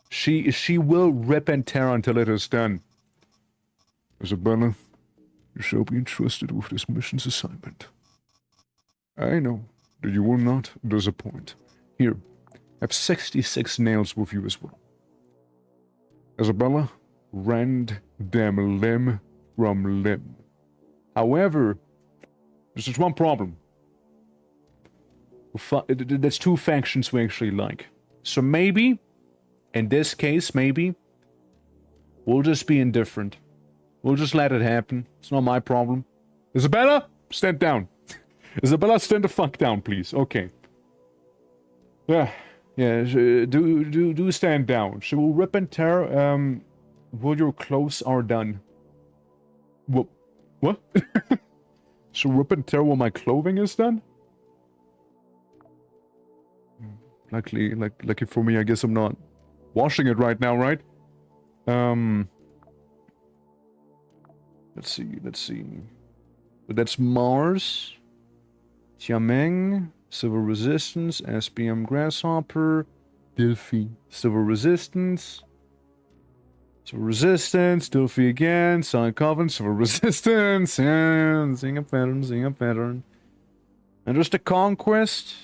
She will rip and tear until it is done. Isabella, you shall be entrusted with this mission's assignment. I know that you will not disappoint. Here, have 66 nails with you as well. Isabella, rend them limb from limb. However, there's just one problem. There's two factions we actually like. So maybe, in this case, maybe, we'll just be indifferent. We'll just let it happen. It's not my problem. Isabella, stand down. Isabella, stand the fuck down, please. Okay. Yeah, do stand down. She will rip and tear, will your clothes are done. What? She'll rip and tear when my clothing is done? Lucky for me, I guess I'm not washing it right now, right? Let's see. But that's Mars. Tiameng, Civil Resistance, SBM Grasshopper, Delphi, Civil Resistance, Delphi again, Silent Coven, Civil Resistance, and seeing a pattern. And just a conquest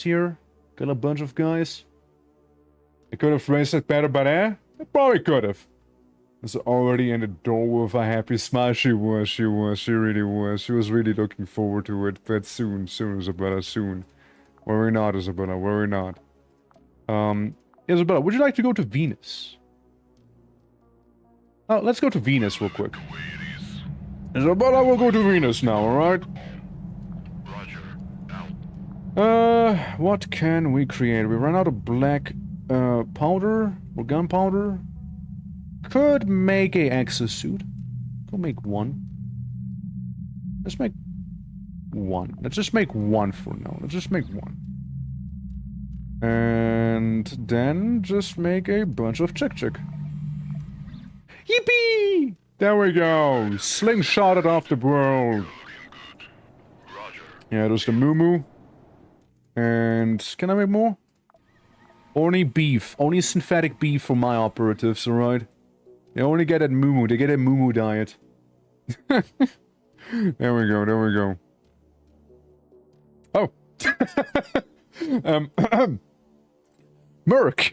here. Got a bunch of guys. I could have phrased it better, but I probably could have. Was already in the door with a happy smile. She really was. She was really looking forward to it. But soon, Isabella, soon. Worry not, Isabella, worry not. Isabella, would you like to go to Venus? Oh, let's go to Venus real quick. Isabella, we'll go to Venus now, alright? Roger. Out. What can we create? We ran out of black, powder? Or gunpowder? Could make a exosuit. Go make one. Let's make one. Let's just make one for now. Let's just make one. And then just make a bunch of chick. Yippee! There we go. Slingshot it off the world. Roger. Yeah, there's the moo. And can I make more? Only beef. Only synthetic beef for my operatives, alright? They only get at moo. They get a moo diet. There we go. Oh. Merc!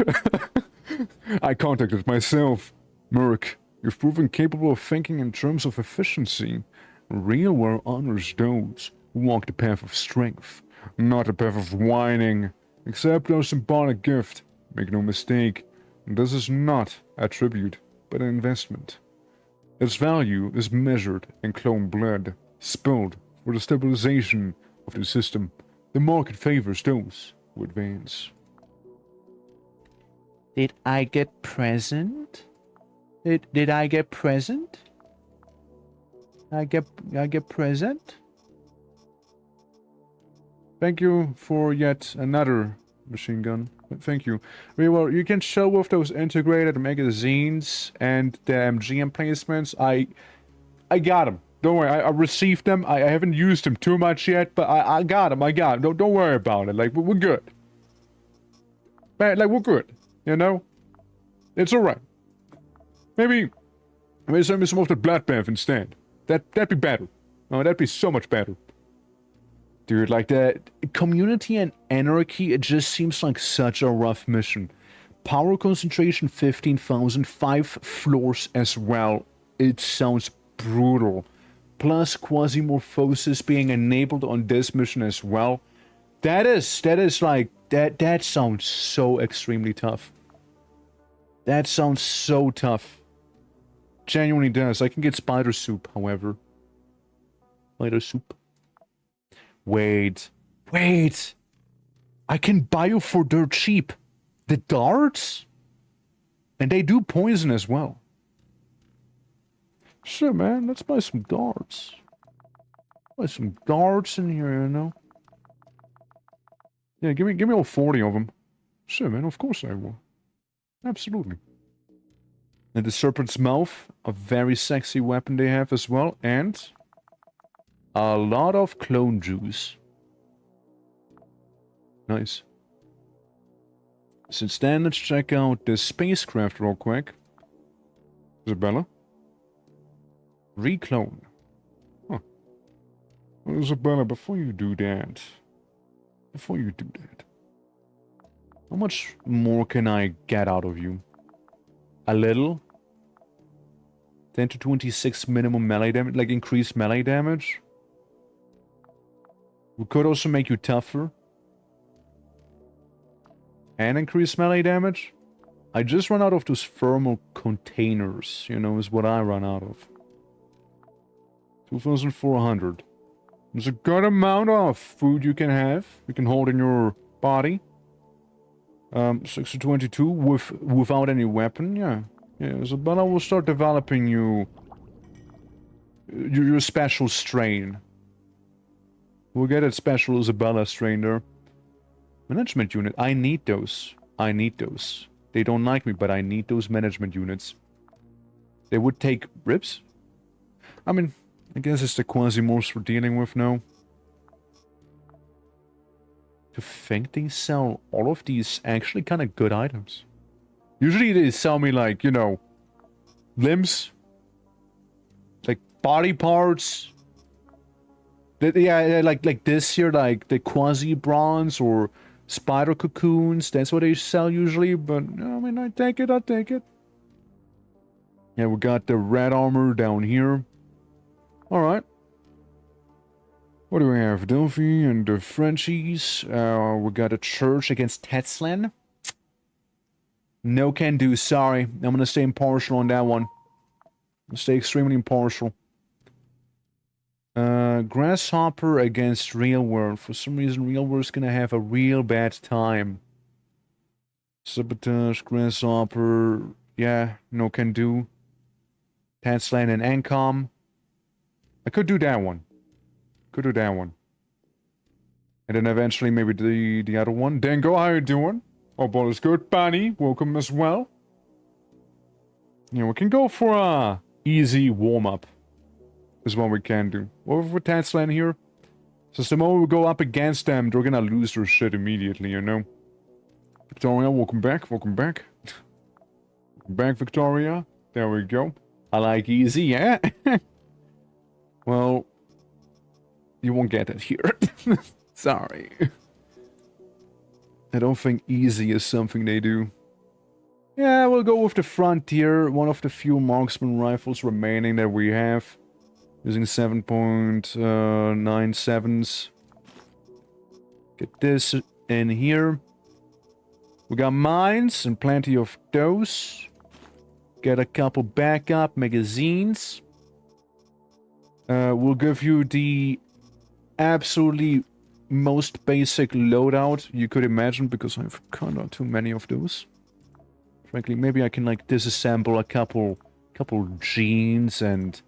I contacted myself. Merc, you've proven capable of thinking in terms of efficiency. Realware honors those who walk the path of strength, not the path of whining. Accept our symbolic gift. Make no mistake, this is not a tribute, but an investment. Its value is measured in clone blood, spilled for the stabilization of the system. The market favors those who advance. Did I get present? Did I get present? I get present? Thank you for yet another machine gun. Thank you. Well, you can show with those integrated magazines and the MG emplacements. I got them. Don't worry. I received them. I haven't used them too much yet, but I got them. Don't worry about it. Like, we're good. Like, we're good. You know? It's alright. Maybe send me some of the bloodbath instead. That'd be better. Oh, that'd be so much better. Dude, like that Community and Anarchy, it just seems like such a rough mission. Power concentration 15,000, 5 floors as well. It sounds brutal. Plus quasimorphosis being enabled on this mission as well. That sounds so extremely tough. That sounds so tough. Genuinely does. I can get spider soup, however. Spider soup. Wait. I can buy you for dirt cheap. The darts? And they do poison as well. Sure, man, let's buy some darts. Buy some darts in here, you know? Yeah, give me all 40 of them. Sure, man, of course I will. Absolutely. And the Serpent's Mouth, a very sexy weapon they have as well, and a lot of clone juice. Nice. Since then, let's check out the spacecraft real quick. Isabella? Reclone. Huh. Well, Isabella, before you do that... How much more can I get out of you? A little? 10 to 26 minimum melee damage, like increased melee damage? We could also make you tougher. And increase melee damage? I just run out of those thermal containers, you know, is what I run out of. 2,400. There's a good amount of food you can have. You can hold in your body. 6 to 22 without any weapon, yeah. Yeah, so, but I will start developing you... your special strain. We'll get a special Isabella strain there. Management unit. I need those. I need those. They don't like me, but I need those management units. They would take ribs? I mean, I guess it's the Quasimorphs we're dealing with now. To think they sell all of these actually kind of good items. Usually they sell me like, you know, limbs. Like body parts. Yeah, like this here, like the Quasi bronze or spider cocoons. That's what they sell usually, but I mean, I take it, I'll take it. Yeah, we got the red armor down here. Alright. What do we have? Delphi and the Frenchies. We got a church against Tetzlan. No can do, sorry. I'm gonna stay impartial on that one. I'm gonna stay extremely impartial. Grasshopper against Real World. For some reason, Real World's gonna have a real bad time. Sabotage, Grasshopper. Yeah, no can do. Tetzlan and Ancom. I could do that one. Could do that one. And then eventually maybe the other one. Dango, how you doing? Oh, all is good. Bunny, welcome as well. Yeah, we can go for a easy warm-up. Is what we can do. Over for Tetzlan here. So the moment we go up against them, they're gonna lose their shit immediately, you know? Victoria, welcome back, welcome back. Welcome back, Victoria. There we go. I like easy, yeah? Well, you won't get it here. Sorry. I don't think easy is something they do. Yeah, we'll go with the Frontier, one of the few marksman rifles remaining that we have. Using 7.97s. Get this in here. We got mines and plenty of those. Get a couple backup magazines. We'll give you the absolutely most basic loadout you could imagine, because I have kind of too many of those. Frankly, maybe I can like disassemble a couple jeans and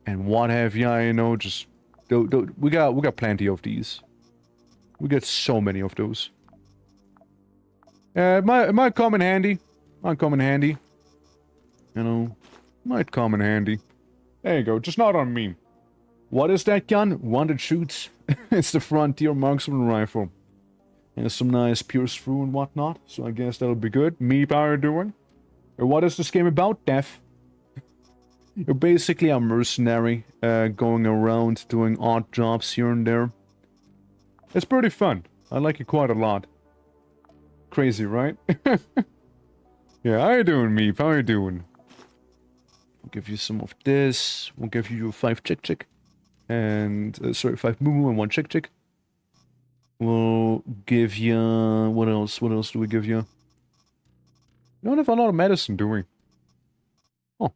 what have ya, you know, just we got plenty of these. We got so many of those. It might come in handy. Might come in handy. You know, might come in handy. There you go, just not on me. What is that gun? One that shoots? It's the Frontier Marksman Rifle. And some nice pierce through and whatnot, so I guess that'll be good. Meep, how are you doing? What is this game about, Death? You're basically a mercenary, going around doing odd jobs here and there. It's pretty fun. I like it quite a lot. Crazy, right? Yeah, how you doing, Meep? How you doing? I'll give you some of this. We'll give you 5 chick. And, sorry, 5 moo and 1 chick. We'll give you... What else? What else do we give you? We don't have a lot of medicine, do we? Oh.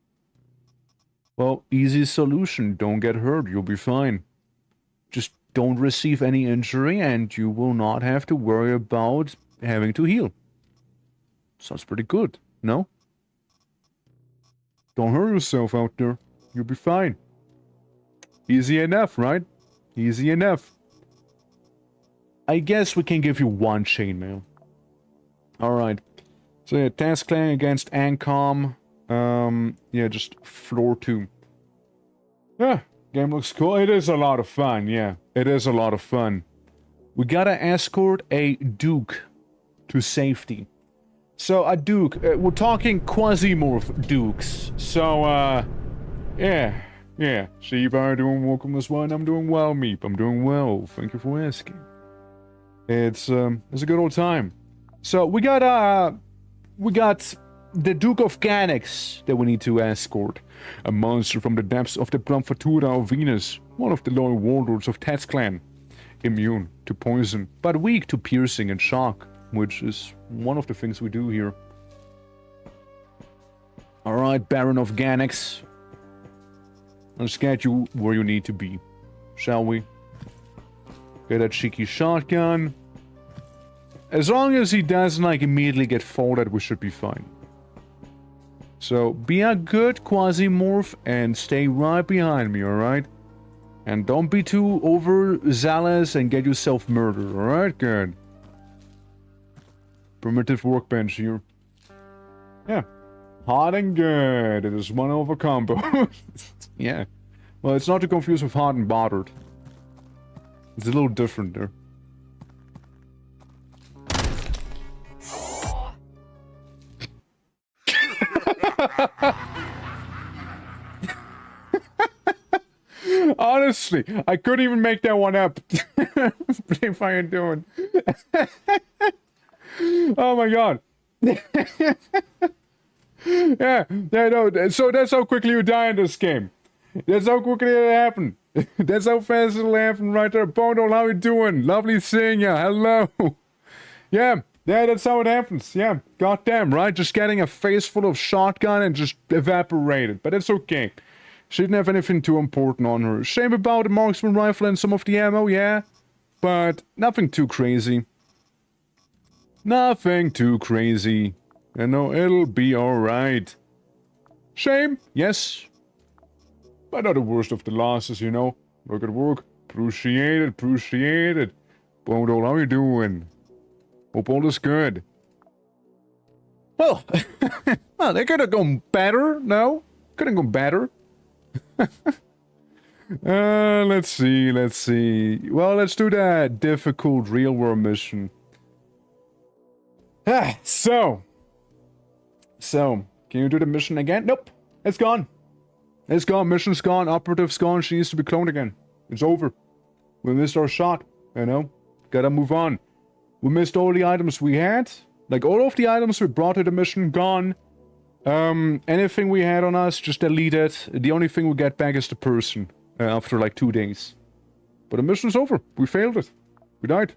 Well, easy solution. Don't get hurt. You'll be fine. Just don't receive any injury and you will not have to worry about having to heal. Sounds pretty good, no? Don't hurt yourself out there. You'll be fine. Easy enough, right? Easy enough. I guess we can give you one chainmail. Alright. So yeah, task clan against Ancom. Yeah, just floor 2. Yeah, game looks cool. It is a lot of fun, yeah. It is a lot of fun. We gotta escort a Duke to safety. So, a Duke. We're talking Quasimorph Dukes. So, yeah. Yeah. Steve, are doing welcome as well, and I'm doing well, Meep. I'm doing well. Thank you for asking. It's a good old time. So, we got the Duke of Ganix that we need to escort. A monster from the depths of the Plumfatura of Venus. One of the loyal warlords of Tet's clan. Immune to poison, but weak to piercing and shock, which is one of the things we do here. Alright, Baron of Ganix. Let's get you where you need to be, shall we? Get a cheeky shotgun. As long as he doesn't, like, immediately get folded, we should be fine. So, be a good Quasimorph and stay right behind me, alright? And don't be too overzealous and get yourself murdered, alright? Good. Primitive workbench here. Yeah. Hot and good. It is one over combo. Yeah. Well, it's not to confuse with hot and bothered. It's a little different there. Honestly, I couldn't even make that one up. Pretty fine doing. Oh my god. Yeah, no, so that's how quickly you die in this game. That's how quickly it happened. That's how fast it'll happen right there. Bono, how you doing? Lovely seeing ya. Hello. Yeah, that's how it happens. Yeah, goddamn, right? Just getting a face full of shotgun and just evaporated. But it's okay. She didn't have anything too important on her. Shame about the marksman rifle and some of the ammo, yeah. But nothing too crazy. Nothing too crazy. You know, it'll be alright. Shame, yes. But not the worst of the losses, you know. Work at work. Appreciate it, appreciate it. Bodo, how you doing? Hope all is good. Well, well, they could have gone better, no? Could have gone better. Let's see. Well, let's do that difficult real world mission. So, can you do the mission again? Nope, it's gone. It's gone, mission's gone, operative's gone, she needs to be cloned again. It's over. We missed our shot, you know? Gotta move on. We missed all the items we had. Like, all of the items we brought to the mission, gone. Anything we had on us, just delete it. The only thing we get back is the person, after like 2 days. But the mission's over. We failed it. We died.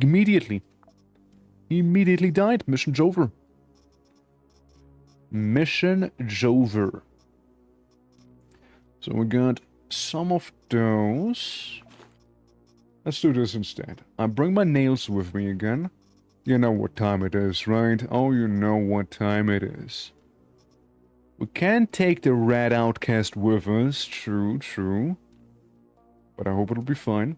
Immediately. Immediately died. Mission's over. Mission over. So we got some of those. Let's do this instead. I bring my nails with me again. You know what time it is, right? Oh, you know what time it is. We can't take the red outcast with us. True, true. But I hope it'll be fine.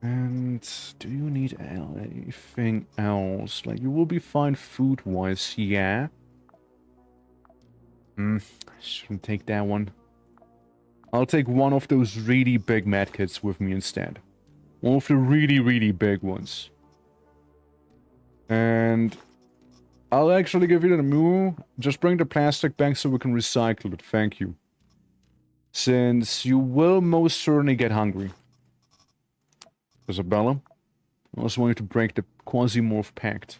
And do you need anything else? Like, you will be fine food-wise, yeah. Shouldn't take that one. I'll take one of those really big medkits with me instead. One of the really, really big ones. And I'll actually give you the move. Just bring the plastic back so we can recycle it. Thank you. Since you will most certainly get hungry. Isabella, I also want you to break the Quasimorph pact.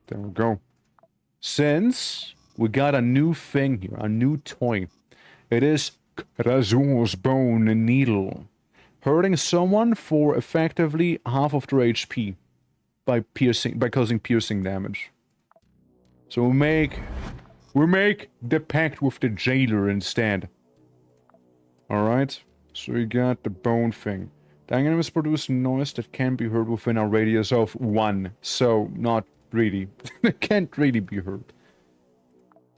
There we go. Since we got a new thing here, a new toy. It is Razor's Bone Needle. Hurting someone for effectively half of their HP by causing piercing damage. So we make the pact with the jailer instead. Alright? So we got the bone thing. Dying enemies produce noise that can be heard within a radius of 1. So, not really. They can't really be heard.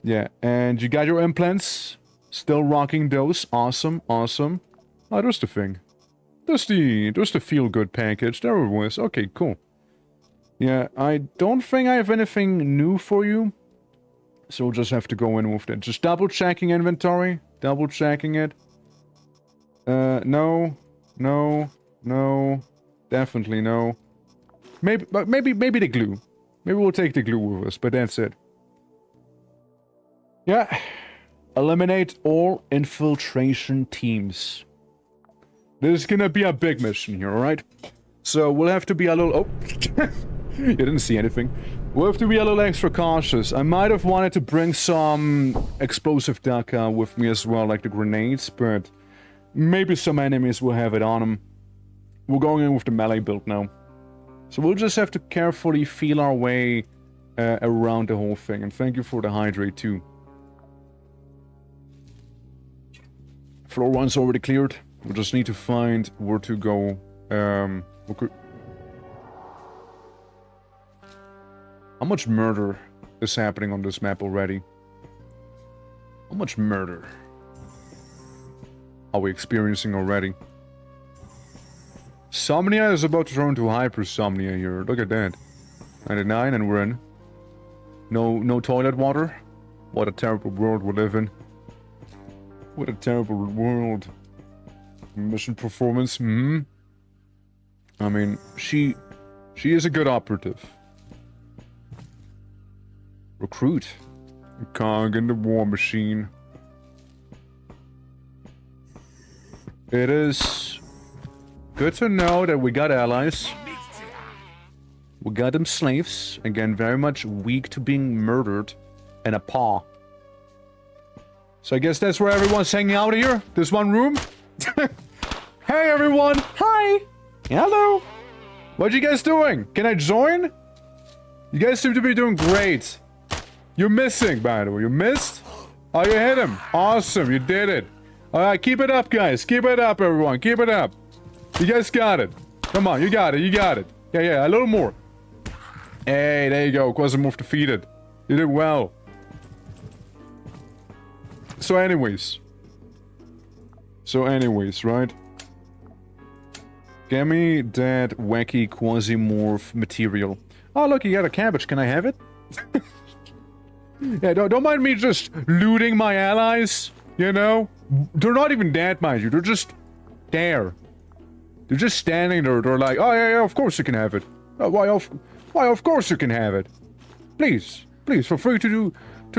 Yeah, and you got your implants. Still rocking those. Awesome, awesome. Oh, there's the thing. There's the feel-good package. There it was. Okay, cool. Yeah, I don't think I have anything new for you. So we'll just have to go in with that. Just double-checking inventory. Double-checking it. No. No. No. Definitely no. Maybe the glue. Maybe we'll take the glue with us, but that's it. Yeah. Eliminate all infiltration teams. This is gonna be a big mission here, alright? So we'll have to be a little... Oh! You didn't see anything. We'll have to be a little extra cautious. I might have wanted to bring some explosive duck with me as well, like the grenades, but maybe some enemies will have it on them. We're going in with the melee build now. So we'll just have to carefully feel our way around the whole thing. And thank you for the hydrate too. Floor 1's already cleared. We just need to find where to go. Okay. How much murder is happening on this map already? How much murder are we experiencing already? Somnia is about to turn to hypersomnia here. Look at that. 99 and we're in. No toilet water? What a terrible world we live in. What a terrible world. Mission performance, I mean, she is a good operative. Recruit. Cog in the war machine. It is good to know that we got allies. We got them slaves. Again, very much weak to being murdered in a paw. So I guess that's where everyone's hanging out here? This one room? Hey everyone! Hi! Hello! What you guys doing? Can I join? You guys seem to be doing great. You're missing, by the way. You missed? Oh, you hit him. Awesome, you did it. Alright, keep it up, guys. Keep it up, everyone. Keep it up. You guys got it. Come on, you got it. You got it. Yeah, a little more. Hey, there you go. QUASIMORPH defeated. You did well. So anyways, right? Give me that wacky QUASIMORPH material. Oh, look, you got a cabbage. Can I have it? Yeah, don't mind me just looting my allies, you know? They're not even dead, mind you. They're just there. They're just standing there. They're like, oh, yeah, of course you can have it. Why, of course you can have it. Please, feel free to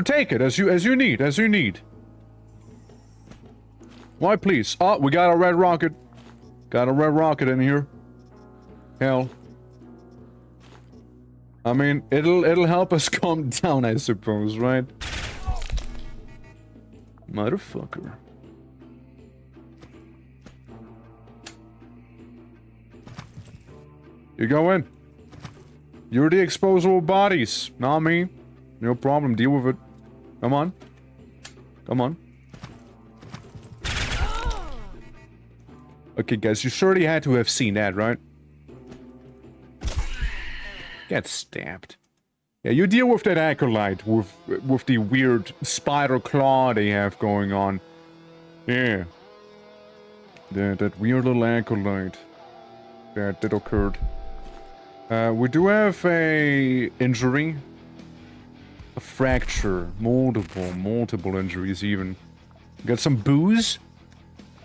take it as you need. Why, please? Oh, we got a red rocket. Got a red rocket in here. Hell. I mean, it'll help us calm down, I suppose, right? Motherfucker. You go in. You're the exposable bodies, not me. No problem, deal with it. Come on. Come on. Okay, guys, you surely had to have seen that, right? Get stabbed. Yeah, you deal with that acolyte, with the weird spider claw they have going on. Yeah. That weird little acolyte that occurred. We do have a injury. A fracture. Multiple injuries even. Got some booze.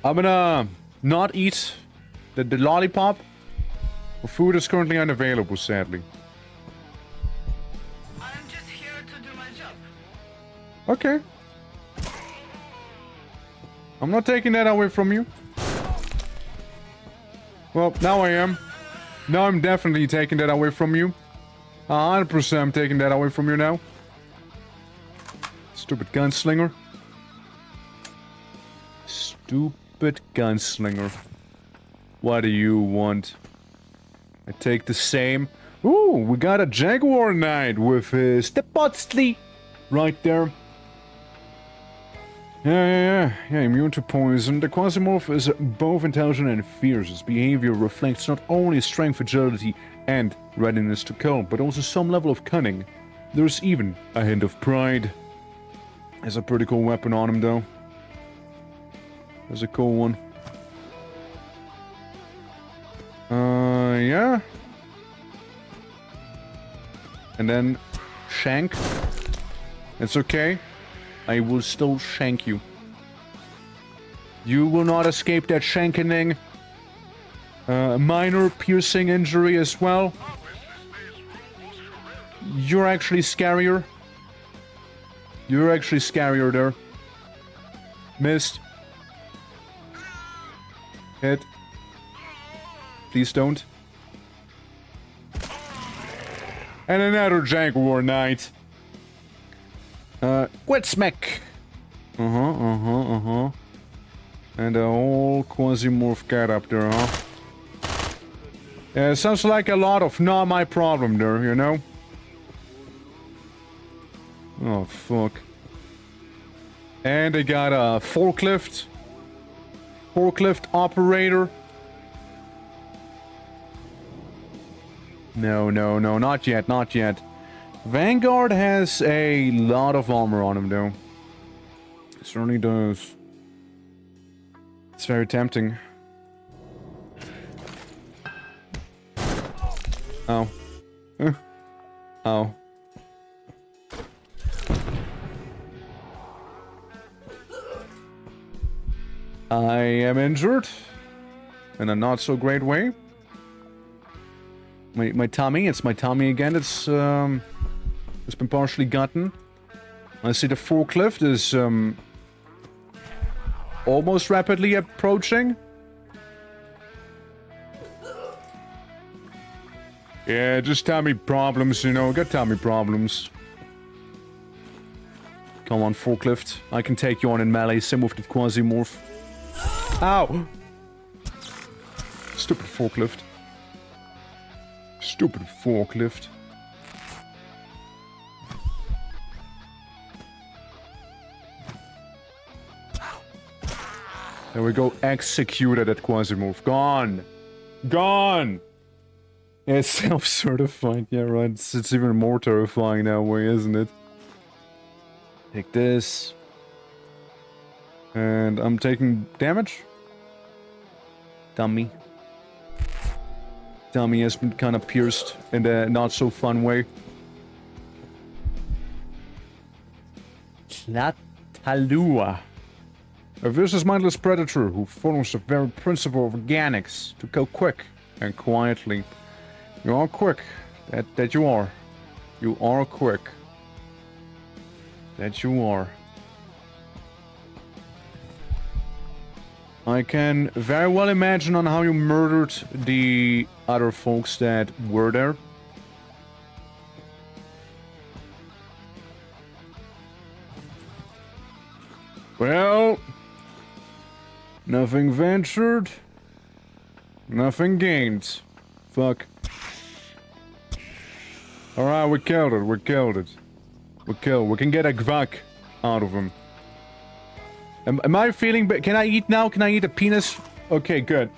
I'm gonna not eat the lollipop. The food is currently unavailable, sadly. I'm just here to do my job. Okay. I'm not taking that away from you. Well, now I am. Now I'm definitely taking that away from you. 100% I'm taking that away from you now. Stupid gunslinger. Stupid gunslinger. What do you want? I take the same. Ooh, we got a Jaguar Knight with his Stepotsley right there. Yeah, immune to poison. The Quasimorph is both intelligent and fierce. Its behavior reflects not only strength, agility, and readiness to kill, but also some level of cunning. There's even a hint of pride. There's a pretty cool weapon on him, though. There's a cool one. Yeah. And then shank. It's okay. I will still shank you. You will not escape that shankening. Minor piercing injury as well. You're actually scarier. You're actually scarier there. Missed. Hit. Please don't. And another Jaguar Knight. Quit smack. And the whole Quasimorph cat up there, huh? Yeah, sounds like a lot of not my problem there, you know? Oh, fuck. And they got a forklift. Forklift operator. No, not yet, not yet. Vanguard has a lot of armor on him, though. It certainly does. It's very tempting. Oh. Oh. I am injured. In a not so great way. My tummy, it's my tummy again, it's been partially gotten. I see the forklift is almost rapidly approaching. Yeah, just tummy problems, you know, got tummy problems. Come on, forklift. I can take you on in melee, same with the Quasimorph. Ow! Stupid forklift. Stupid forklift. There we go. Executed at Quasimorph. Gone. Gone. Yeah, it's self-certified. Yeah, right. It's even more terrifying that way, isn't it? Take this. And I'm taking damage. Dummy. Dummy has been kind of pierced in a not so fun way. Tlatalua. A vicious mindless predator who follows the very principle of organics to kill quick and quietly. You are quick. That you are. You are quick. That you are. I can very well imagine on how you murdered the other folks that were there. Well, nothing ventured, nothing gained. Fuck. Alright, we killed it, we killed it. We can get a gvak out of him. Am I feeling... Can I eat now? Can I eat a penis? Okay, good.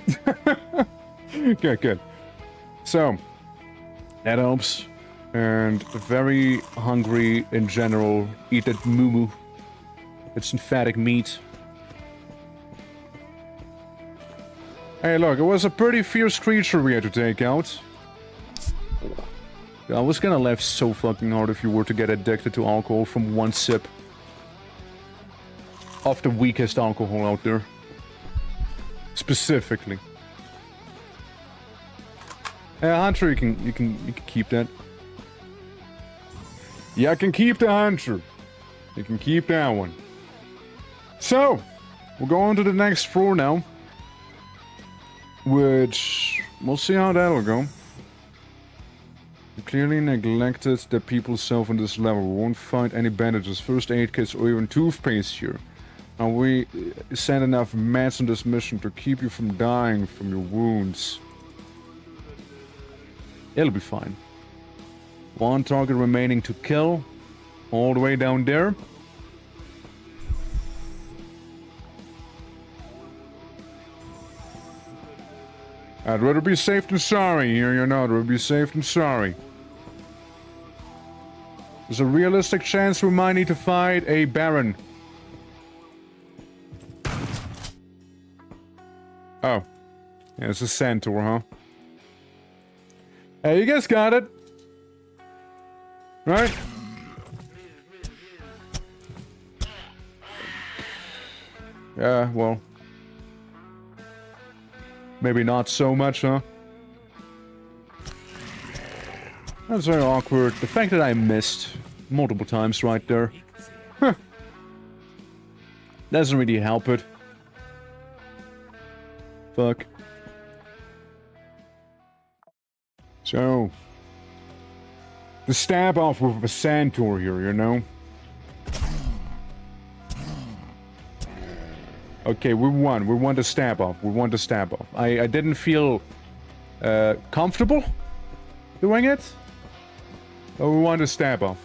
Good. So, that helps. And very hungry in general. Eat that moo-moo. It's synthetic meat. Hey, look, it was a pretty fierce creature we had to take out. I was gonna laugh so fucking hard if you were to get addicted to alcohol from one sip. Of the weakest alcohol out there. Specifically. Hunter, you can keep that. Yeah, I can keep the Hunter. You can keep that one. So, we'll go on to the next floor now. Which, we'll see how that'll go. You clearly neglected the people's self on this level. We won't find any bandages, first aid kits, or even toothpaste here. And we sent enough mats on this mission to keep you from dying from your wounds. It'll be fine. One target remaining to kill. All the way down there. I'd rather be safe than sorry here, you know. I'd rather be safe than sorry. There's a realistic chance we might need to fight a Baron. Oh. Yeah, it's a centaur, huh? Hey, you guys got it. Right? Yeah, well. Maybe not so much, huh? That's very awkward. The fact that I missed multiple times right there. Huh. Doesn't really help it. Fuck. So. The stab off with a centaur here, you know? Okay, we won. We won the stab off. We won the stab off. I didn't feel comfortable doing it. But we won the stab off.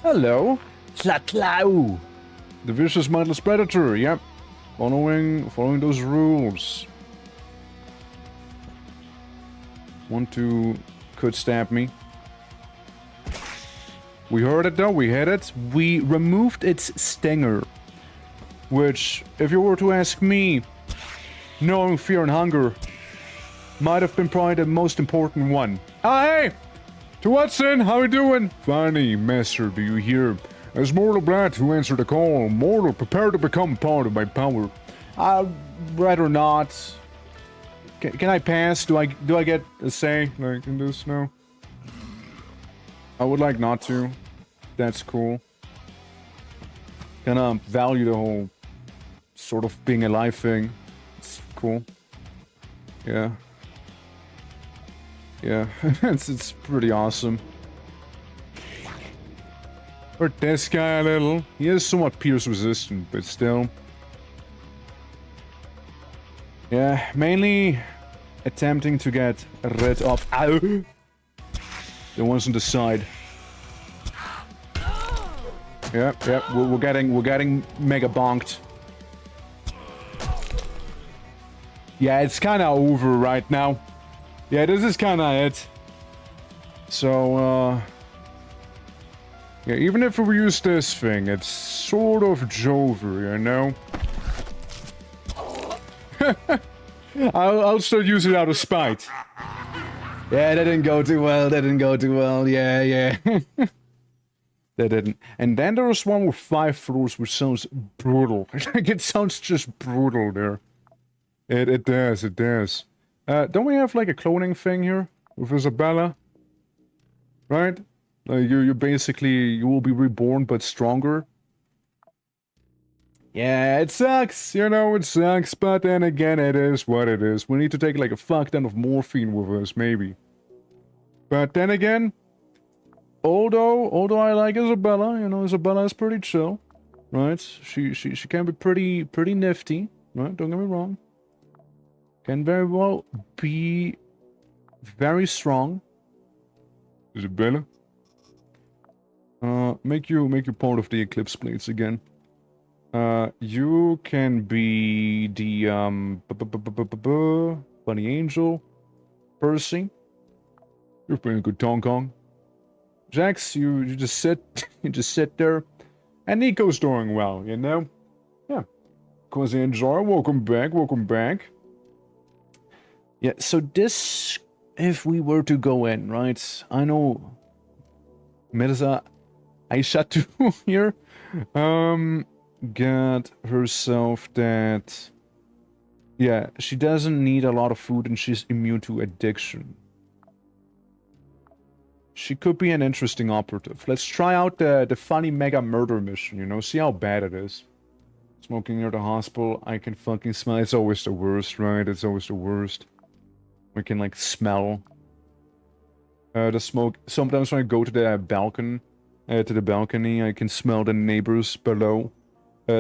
Hello. Tlatlau. The vicious mindless predator, yep. Following those rules. 1-2 could stab me. We heard it though, we hit it. We removed its stinger. Which, if you were to ask me, knowing fear and hunger, might have been probably the most important one. Ah, hey! To Watson, how you doing? Funny, Master, do you hear? As Mortal Blood who answered the call, Mortal, prepare to become part of my power. I'd rather not. Can I pass? Do I get a say, like, in this? No? I would like not to. That's cool. Kinda value the whole sort of being alive thing. It's cool. Yeah. Yeah, it's pretty awesome. Hurt this guy a little. He is somewhat pierce resistant, but still. Yeah, mainly attempting to get rid of the ones on the side. Yep, we're getting mega bonked. Yeah, it's kind of over right now. Yeah, this is kind of it. So, yeah, even if we use this thing, it's sort of Jover, you know? I'll still use it out of spite. Yeah, that didn't go too well, yeah. They didn't. And then there was one with 5 floors, which sounds brutal. Like, it sounds just brutal there. It does. Don't we have, like, a cloning thing here? With Isabella? Right? Like, you basically, you will be reborn, but stronger. Yeah, it sucks, you know, it sucks, but then again, it is what it is. We need to take, like, a fuck ton of morphine with us, maybe. But then again, although I like Isabella, you know, Isabella is pretty chill, right? She can be pretty nifty, right? Don't get me wrong. Can very well be very strong. Isabella? Make you part of the Eclipse Blades again. You can be the, Bunny Angel. Percy. You're playing good Hong Kong. Jax, you just sit, you just sit there. And Nico's doing well, you know? Yeah. Quasi and Jar, welcome back. Yeah, so this, if we were to go in, right? I know Mirza Aishatu here, got herself that, yeah, she doesn't need a lot of food and she's immune to addiction. She could be an interesting operative. Let's try out the funny mega murder mission, you know, see how bad it is. Smoking near the hospital, I can fucking smell. It's always the worst, right? It's always the worst. We can, like, smell the smoke. Sometimes when I go to the balcony, I can smell the neighbors below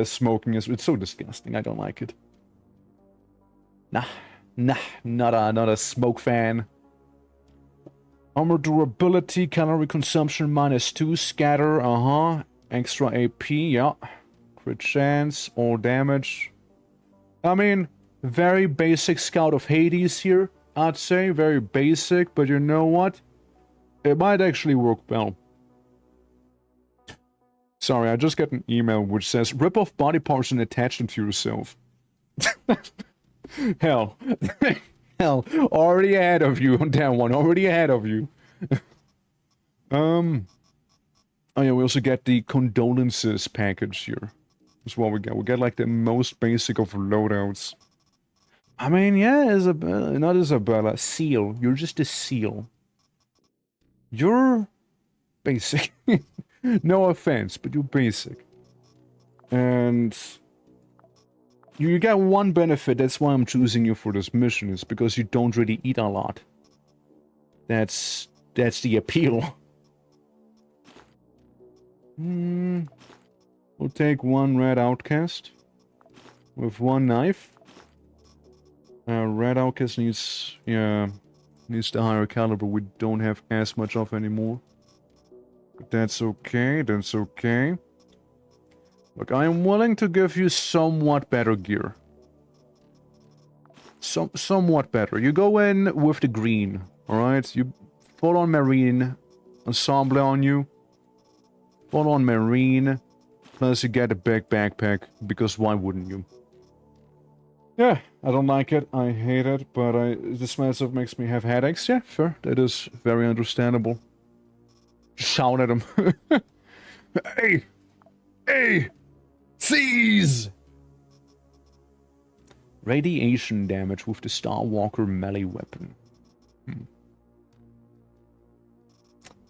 smoking. It's so disgusting. I don't like it. Nah, not a smoke fan. Armor durability, calorie consumption -2, scatter, extra AP, yeah. Crit chance, all damage. I mean, very basic Scout of Hades here, I'd say. Very basic, but you know what? It might actually work well. Sorry, I just got an email which says, rip off body parts and attach them to yourself. Hell. Hell. Already ahead of you on that one. Already ahead of you. Oh yeah, we also get the condolences package here. That's what we get. We get like the most basic of loadouts. I mean, yeah, Isabella, not Isabella, Seal. You're just a seal. You're basic. No offense, but you're basic. And you get one benefit, that's why I'm choosing you for this mission, is because you don't really eat a lot. That's the appeal. We'll take one red outcast with one knife. Red outcast needs the higher caliber we don't have as much of anymore. But that's okay, that's okay. Look, I am willing to give you somewhat better gear. Somewhat better. You go in with the green, alright? You full on marine ensemble on you. Full on marine. Plus you get a big backpack, because why wouldn't you? Yeah, I don't like it, I hate it, but the smell stuff makes me have headaches. Yeah, fair. That is very understandable. Shout at him. Hey! Hey! Seize! Radiation damage with the Starwalker melee weapon.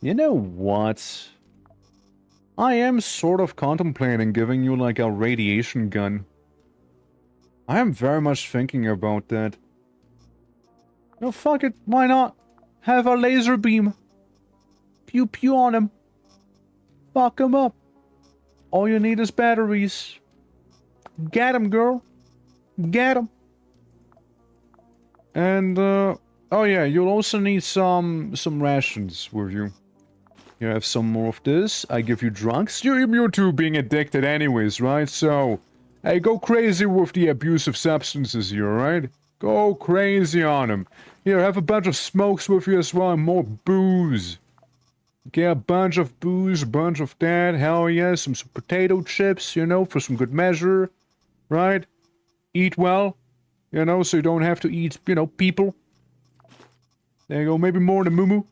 You know what? I am sort of contemplating giving you like a radiation gun. I am very much thinking about that. No, fuck it, why not? Have a laser beam. Pew pew on him. Fuck him up. All you need is batteries. Get him, girl. Get him. And, oh yeah, you'll also need some rations with you. You have some more of this. I give you drugs. You're immune to being addicted anyways, right? So, hey, go crazy with the abusive substances here, alright? Go crazy on them. Here, have a bunch of smokes with you as well, and more booze. Okay, a bunch of booze, a bunch of that, hell yeah, some potato chips, you know, for some good measure, right? Eat well, you know, so you don't have to eat, you know, people. There you go, maybe more than moo-moo.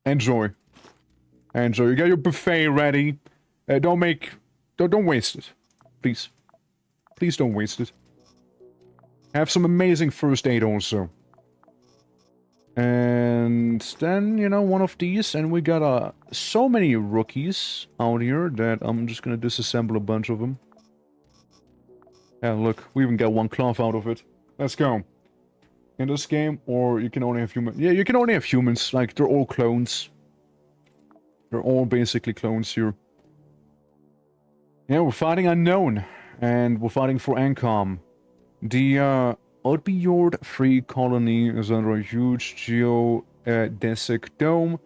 Enjoy. Enjoy. You got your buffet ready. Don't waste it. Please. Please don't waste it. Have some amazing first aid also. And then, you know, one of these, and we got so many rookies out here that I'm just gonna disassemble a bunch of them. Yeah, look, we even got one cloth out of it. Let's go. In this game, or you can only have humans. Yeah, you can only have humans. Like, they're all clones. They're all basically clones here. Yeah, we're fighting Unknown. And we're fighting for Ancom. The, Outbjord Free Colony is under a huge geodesic dome.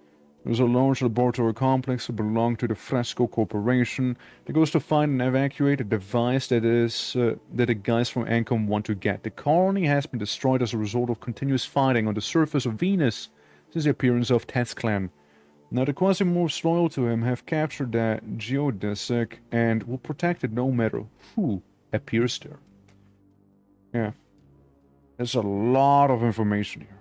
There's a large laboratory complex that belongs to the Fresco Corporation that goes to find and evacuate a device that the guys from Ancom want to get. The colony has been destroyed as a result of continuous fighting on the surface of Venus since the appearance of Ted's clan. Now the QUASIMORPHs loyal to him have captured that geodesic and will protect it no matter who appears there. Yeah. There's a lot of information here.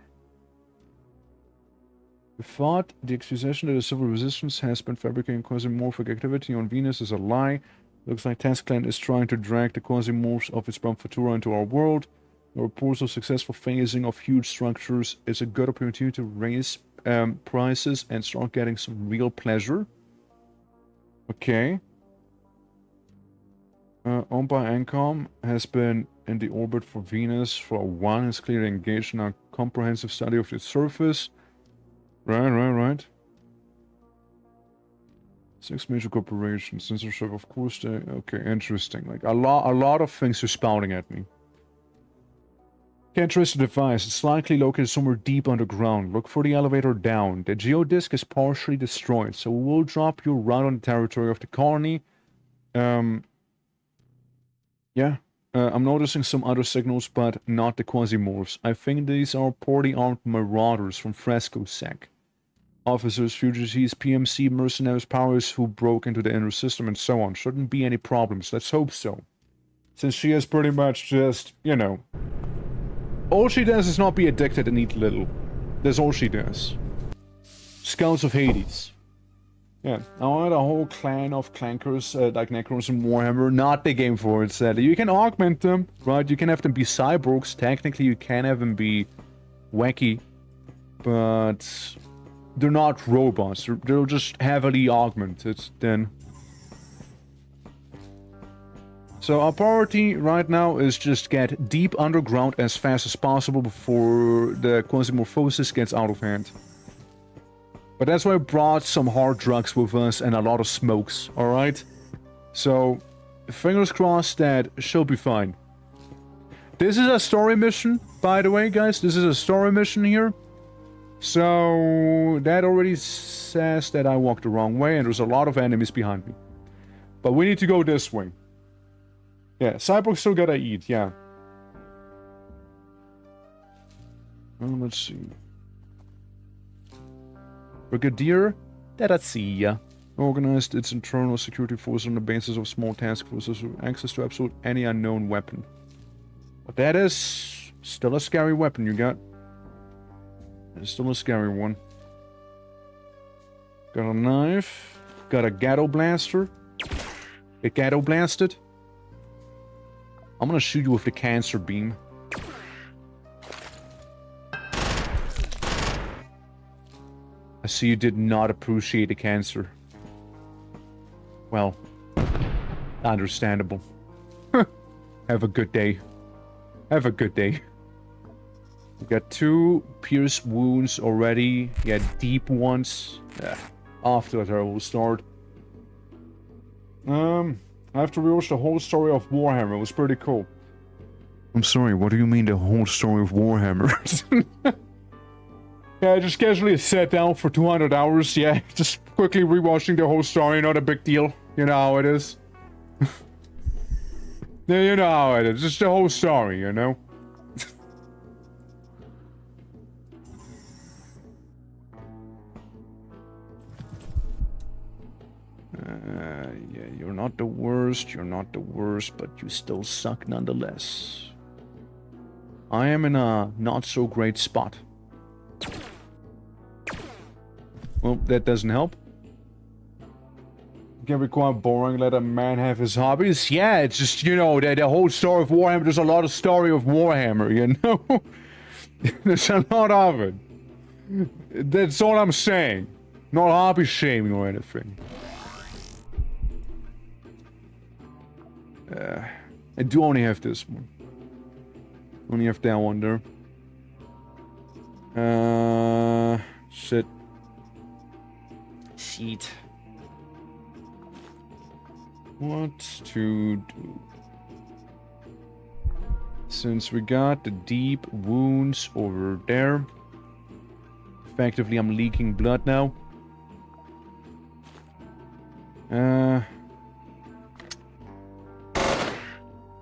We thought the accusation that the civil resistance has been fabricating quasimorphic activity on Venus is a lie. Looks like Ted's clan is trying to drag the quasimorphs of its Brahmafutura into our world. The reports of successful phasing of huge structures is a good opportunity to raise prices and start getting some real pleasure. Okay. Owned by Ancom, has been in the orbit for Venus for a while and is clearly engaged in a comprehensive study of its surface. Right. 6 major corporations, censorship, of course. Okay, interesting. Like a lot of things are spouting at me. Can't trace the device. It's likely located somewhere deep underground. Look for the elevator down. The geodisc is partially destroyed, so we'll drop you right on the territory of the colony. Yeah. I'm noticing some other signals, but not the Quasimorphs. I think these are poorly armed marauders from Fresco Sec. Officers, fugitives, PMC, mercenaries, powers who broke into the inner system and so on. Shouldn't be any problems. Let's hope so. Since she is pretty much just, you know... all she does is not be addicted and eat little. That's all she does. Scouts of Hades. Yeah, I had a whole clan of clankers, like Necrons and Warhammer, not the game for it, sadly. You can augment them, right? You can have them be cyborgs. Technically, you can have them be wacky. But they're not robots. They're just heavily augmented, then. So our priority right now is just get deep underground as fast as possible before the Quasimorphosis gets out of hand. But that's why I brought some hard drugs with us and a lot of smokes, alright? So, fingers crossed that she'll be fine. This is a story mission, by the way, guys. This is a story mission here. So, that already says that I walked the wrong way and there's a lot of enemies behind me. But we need to go this way. Yeah, cyborgs still gotta eat, yeah. Let's see. Brigadier, that I see ya. Organized its internal security force on the basis of small task forces with access to absolute any unknown weapon. But that is still a scary weapon you got. It's still a scary one. Got a knife. Got a Gatto blaster. Get Gatto blasted. I'm gonna shoot you with the cancer beam. I see you did not appreciate the cancer. Well, understandable. Have a good day. Have a good day. We got 2 pierced wounds already. Yeah, deep ones. After that, I will start. I have to rewatch the whole story of Warhammer. It was pretty cool. I'm sorry, what do you mean the whole story of Warhammer? Yeah, I just casually sat down for 200 hours. Yeah, just quickly rewatching the whole story. Not a big deal. You know how it is. Yeah, you know how it is. Just the whole story, you know? Yeah, you're not the worst, but you still suck nonetheless. I am in a not-so-great spot. Well, that doesn't help. It can be quite boring, let a man have his hobbies. Yeah, it's just, you know, the whole story of Warhammer, there's a lot of story of Warhammer, you know? There's a lot of it. That's all I'm saying. Not hobby shaming or anything. I do only have this one. Only have that one there. Shit. Shit. What to do? Since we got the deep wounds over there. Effectively, I'm leaking blood now.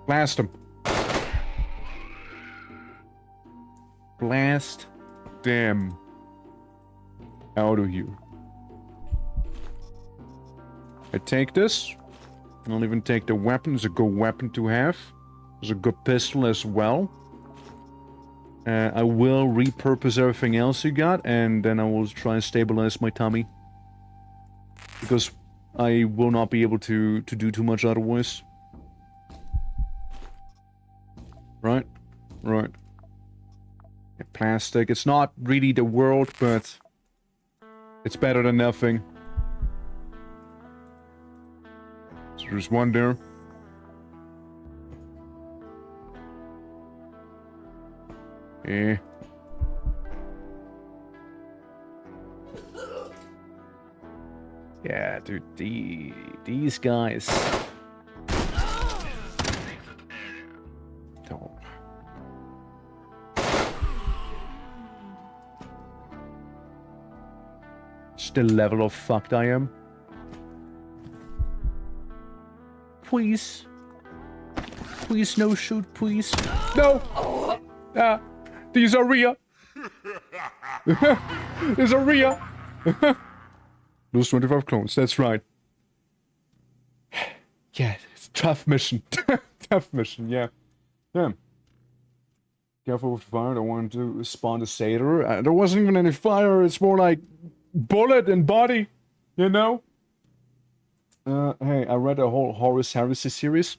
Blast him. Blast them out of here. I take this. I'll even take the weapon. It's a good weapon to have. There's a good pistol as well. I will repurpose everything else you got, and then I will try and stabilize my tummy. Because I will not be able to do too much otherwise. Right? Right. Yeah, plastic. It's not really the world, but it's better than nothing. So there's one there. Yeah. Yeah, dude, these guys. Don't. Just the level of fucked I am. please. Please, no shoot, please. No! These are Rhea. These are Rhea. Lose 25 clones, that's right. Yeah, it's a tough mission. Tough mission, yeah. Yeah. Careful with fire, I don't want to spawn the satyr. There wasn't even any fire, it's more like bullet and body, you know? Hey, I read a whole Horus Heresy series.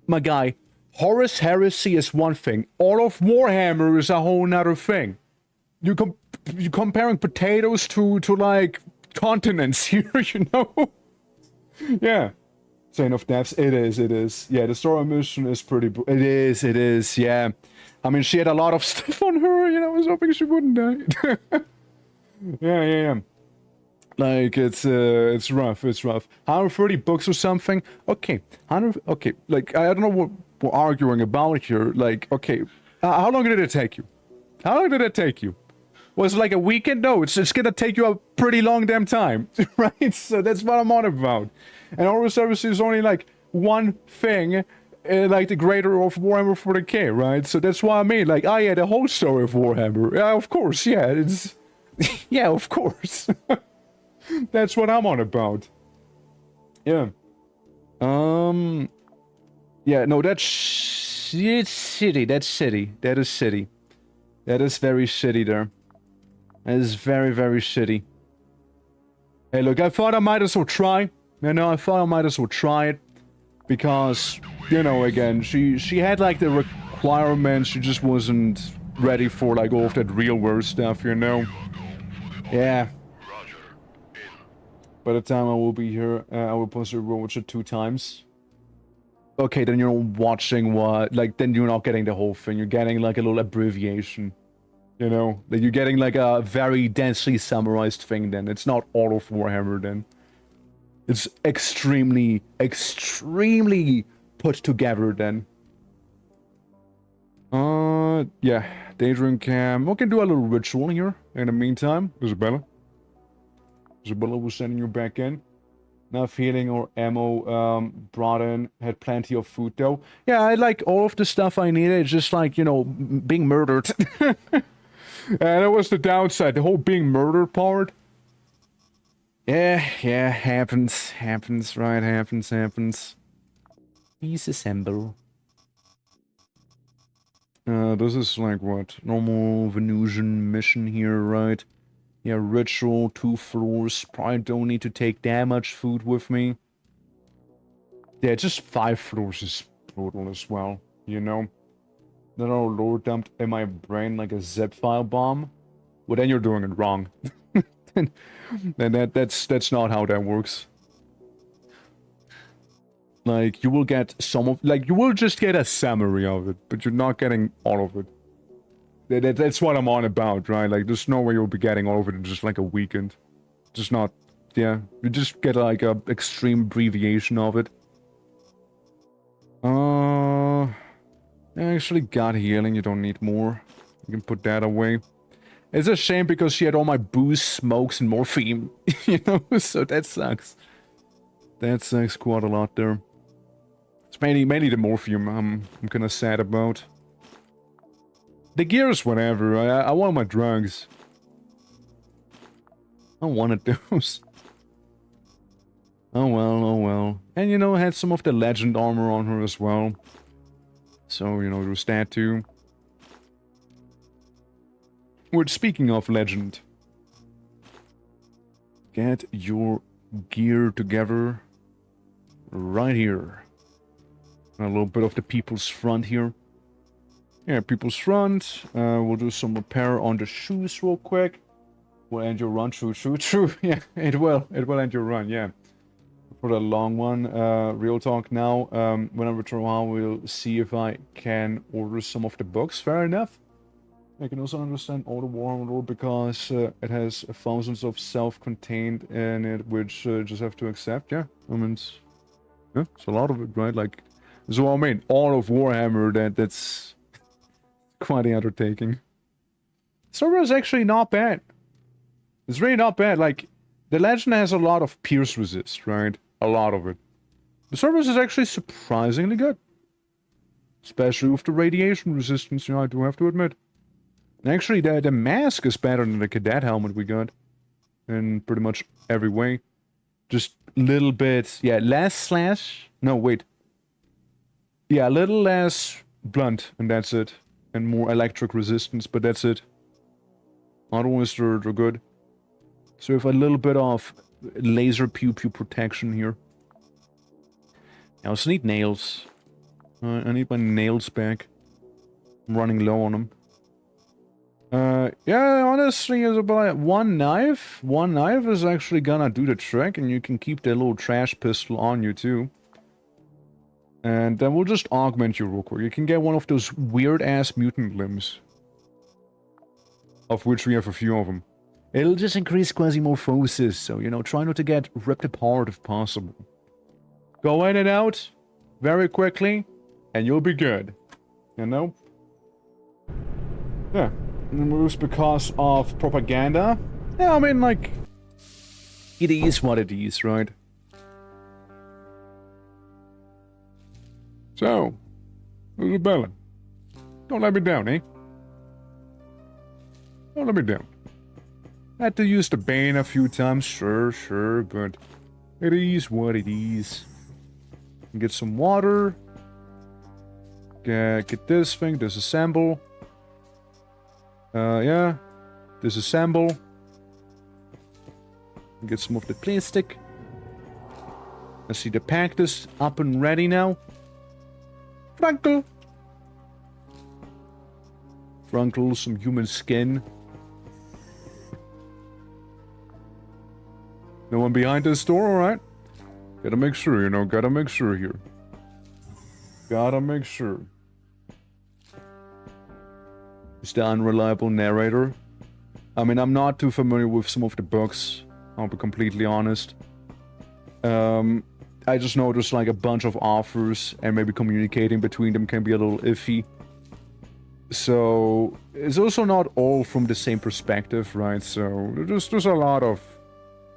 My guy, Horus Heresy is one thing. All of Warhammer is a whole nother thing. You're comparing potatoes to like continents here, you know? Yeah. Chain of Deaths, it is. Yeah, the story mission is pretty... It is, yeah. I mean, she had a lot of stuff on her, you know, I was hoping she wouldn't die. Yeah. Like, it's rough, 130 books or something? Okay, okay, like, I don't know what we're arguing about here. Like, okay, how long did it take you? Was it like a weekend? No, it's gonna take you a pretty long damn time, right? So that's what I'm on about. And Horus Heresy is only like one thing, like the greater of Warhammer 40k, right? So that's why I mean, like, yeah, the whole story of Warhammer. Yeah, of course, yeah, it's... yeah, of course. That's what I'm on about. Yeah. Yeah, no, that's... It's city, that's city. That is city. That is very shitty there. That is very, very shitty. Hey, look, I thought I might as well try. You know, I thought I might as well try it. Because, you know, again, she had, like, the requirements. She just wasn't ready for, like, all of that real-world stuff, you know? Yeah. By the time I will be here, I will possibly watch it 2 times. Okay, then you're watching what... Like, then you're not getting the whole thing. You're getting, like, a little abbreviation. You know? Like, you're getting, like, a very densely summarized thing, then. It's not all of Warhammer, then. It's extremely put together, then. Yeah. Daydream cam. We can do a little ritual here, in the meantime. Isabella. Isabella was sending you back in. Enough healing or ammo brought in. Had plenty of food though. Yeah, I like all of the stuff I needed. It's just like, you know, being murdered. And that was the downside. The whole being murdered part. Yeah, happens, right? Happens. Please assemble. This is like what? Normal Venusian mission here, right? Yeah, ritual, 2 floors. Probably don't need to take that much food with me. Yeah, just 5 floors is brutal as well, you know? Then our lore dumped in my brain like a zip file bomb. Well, then you're doing it wrong. then that's not how that works. Like, you will get some of... Like, you will just get a summary of it, but you're not getting all of it. That's what I'm on about, right? Like, there's no way you'll be getting all of it in just, like, a weekend. Just not... Yeah, you just get, like, a extreme abbreviation of it. I actually got healing, you don't need more. You can put that away. It's a shame because she had all my booze, smokes, and morphine. You know, so that sucks. That sucks quite a lot there. It's mainly the morphium I'm kind of sad about. The gears, whatever. I want my drugs. I wanted those. Oh well. And you know, I had some of the legend armor on her as well. So, you know, there's that too. Which, speaking of legend, get your gear together right here. A little bit of the People's Front here. Yeah, People's Front. We'll do some repair on the shoes real quick. We'll end your run. True. Yeah, it will end your run, yeah. For the long one, real talk now. When I return home, we'll see if I can order some of the books. Fair enough. I can also understand all the Warhammer lore because it has thousands of self-contained in it, which just have to accept. Yeah, I mean, it's a lot of it, right? Like, so I mean, all of Warhammer, that's quite the undertaking. Server is actually not bad. It's really not bad. Like, the legend has a lot of pierce resist, right? A lot of it. The service is actually surprisingly good. Especially with the radiation resistance, you know, I do have to admit. Actually, the mask is better than the cadet helmet we got. In pretty much every way. Just little bit, yeah, less slash. No, wait. Yeah, a little less blunt, and that's it. And more electric resistance, but that's it. Otherwise, they're good. So we have a little bit of laser pew-pew protection here. I also need nails. I need my nails back. I'm running low on them. Yeah, honestly, it's about one knife. One knife is actually gonna do the trick, and you can keep the little trash pistol on you, too. And then we'll just augment you real quick. You can get one of those weird-ass mutant limbs. Of which we have a few of them. It'll just increase quasimorphosis, so, you know, try not to get ripped apart if possible. Go in and out very quickly, and you'll be good. You know? Yeah. Removes because of propaganda. Yeah, I mean, like... It is what it is, right? So, Isabella, don't let me down, eh? Don't let me down. Had to use the Bane a few times, sure, but it is what it is. Get some water. Get this thing, disassemble. Yeah. Disassemble. Get some of the plastic. I see the cactus up and ready now. Frankel. Frankel, some human skin. No one behind this door, alright? Gotta make sure, you know, gotta make sure here. Gotta make sure. Is the unreliable narrator? I mean, I'm not too familiar with some of the books, I'll be completely honest. I just know there's like a bunch of offers, and maybe communicating between them can be a little iffy. So, it's also not all from the same perspective, right? So, there's a lot of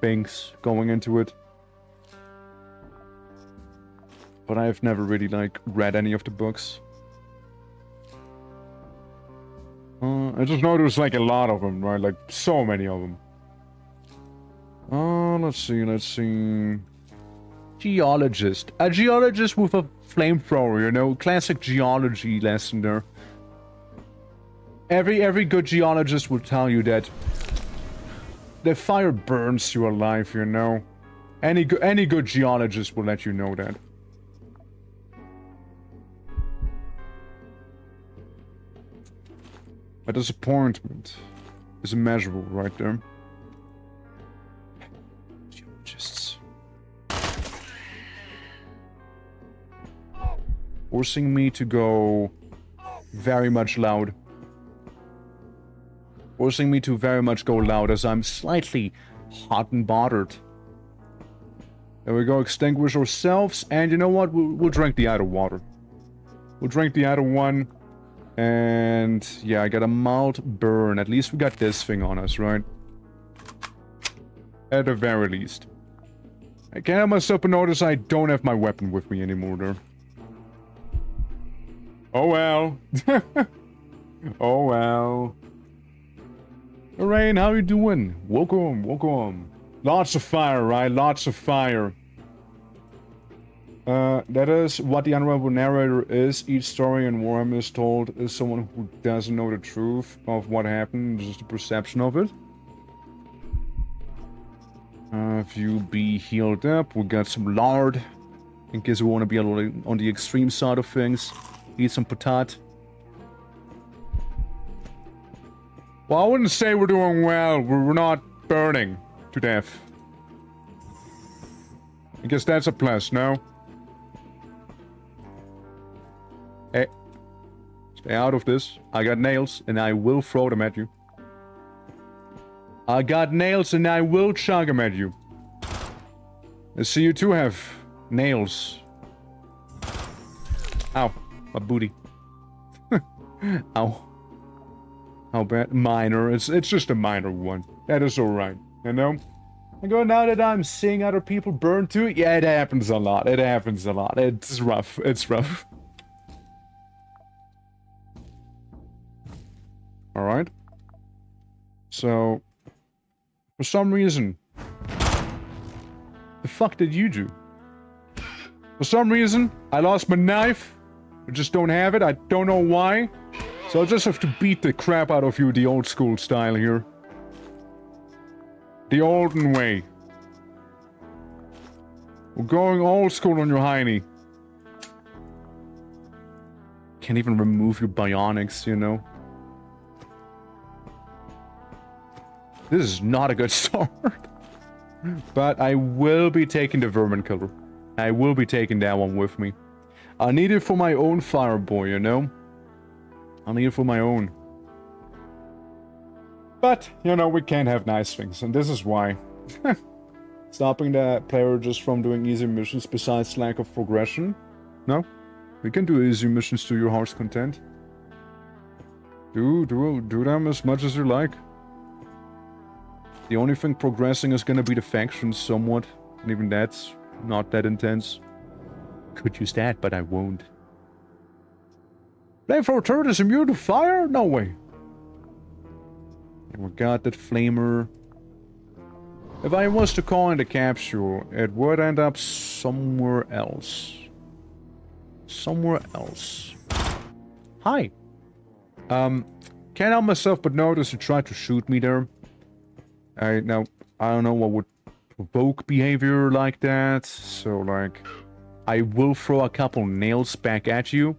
things going into it. But I've never really, like, read any of the books. I just know there's, like, a lot of them, right? Like, so many of them. Let's see. Geologist. A geologist with a flamethrower, you know? Classic geology lesson there. Every good geologist will tell you that the fire burns you alive, you know? Any good geologist will let you know that. A disappointment is immeasurable right there. Geologists. Forcing me to go very much loud. Forcing me to very much go loud as I'm slightly hot and bothered. There we go, extinguish ourselves, and you know what? We'll drink the other water. We'll drink the other one, and yeah, I got a mild burn. At least we got this thing on us, right? At the very least. I can't help myself but notice I don't have my weapon with me anymore, there. Oh well. Oh well. Lorraine, how you doing? Welcome. Lots of fire, right? Lots of fire. That is what the unreliable narrator is. Each story in Warhammer is told is someone who doesn't know the truth of what happened, just the perception of it. If you be healed up, we got some lard. In case we want to be a little on the extreme side of things. Eat some patat. Well, I wouldn't say we're doing well. We're not burning to death. I guess that's a plus, no? Hey. Stay out of this. I got nails, and I will throw them at you. I got nails, and I will chug them at you. I see you too have nails. Ow. My booty. Ow. How bad? Minor. It's just a minor one. That is alright. You know? I go, now that I'm seeing other people burn too. Yeah, it happens a lot. It happens a lot. It's rough. It's rough. Alright. So, for some reason, the fuck did you do? For some reason, I lost my knife. I just don't have it. I don't know why. So I'll just have to beat the crap out of you the old school style here. The olden way. We're going old school on your hiney. Can't even remove your bionics, you know? This is not a good start. But I will be taking the vermin killer. I will be taking that one with me. I need it for my own fireboy, you know? I need it for my own. But, you know, we can't have nice things, and this is why. Stopping the player just from doing easy missions besides lack of progression? No? We can do easy missions to your heart's content. Do them as much as you like. The only thing progressing is gonna be the factions somewhat, and even that's not that intense. Could use that, but I won't. Flamethrower turret is immune to fire? No way. And we got that flamer. If I was to call in the capsule, it would end up somewhere else. Somewhere else. Hi. Can't help myself but notice you tried to shoot me there. Now, I don't know what would provoke behavior like that, so like, I will throw a couple nails back at you,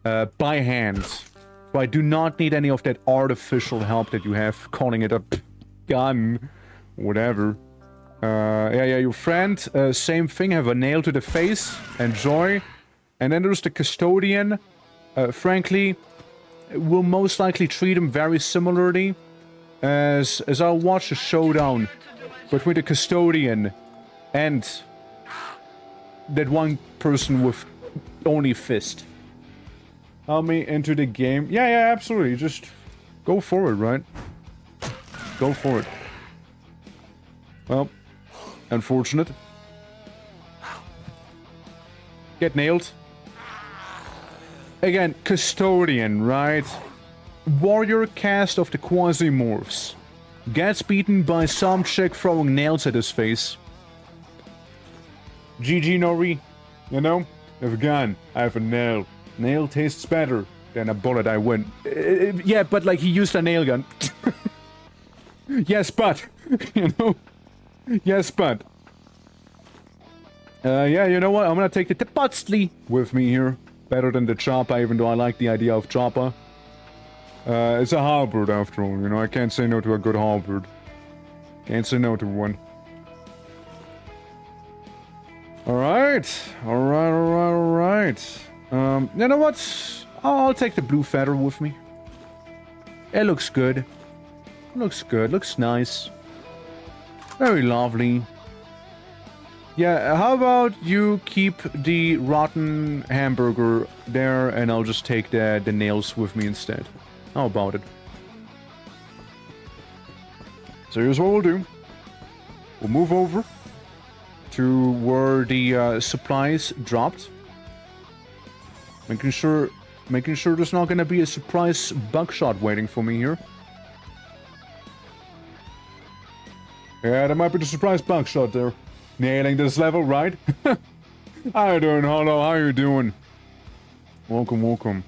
by hand. So I do not need any of that artificial help that you have, calling it a gun, whatever. Yeah, your friend, same thing, have a nail to the face, enjoy. And then there's the custodian. Frankly, we'll most likely treat him very similarly, as I'll watch a showdown between the custodian and that one person with only fist. Help me into the game. Yeah, absolutely. Just go for it, right? Go for it. Well, unfortunate. Get nailed. Again, custodian, right? Warrior cast of the QUASIMORPHs. Gets beaten by some chick throwing nails at his face. GG Nori. You know? I have a gun. I have a nail. Nail tastes better than a bullet, I win. Yeah, but like he used a nail gun. Yes, but. You know? Yes, but. Yeah, you know what? I'm gonna take the Tepotsley with me here. Better than the chopper, even though I like the idea of chopper. It's a halberd after all, you know? I can't say no to a good halberd. Can't say no to one. Alright. Alright. You know what? I'll take the blue feather with me. It looks good. Looks good. Looks nice. Very lovely. Yeah, how about you keep the rotten hamburger there and I'll just take the nails with me instead. How about it? So here's what we'll do. We'll move over to where the supplies dropped. Making sure there's not gonna be a surprise buckshot waiting for me here. Yeah, there might be the surprise buckshot there. Nailing this level, right? How you doing, Hollow? How you doing? Welcome.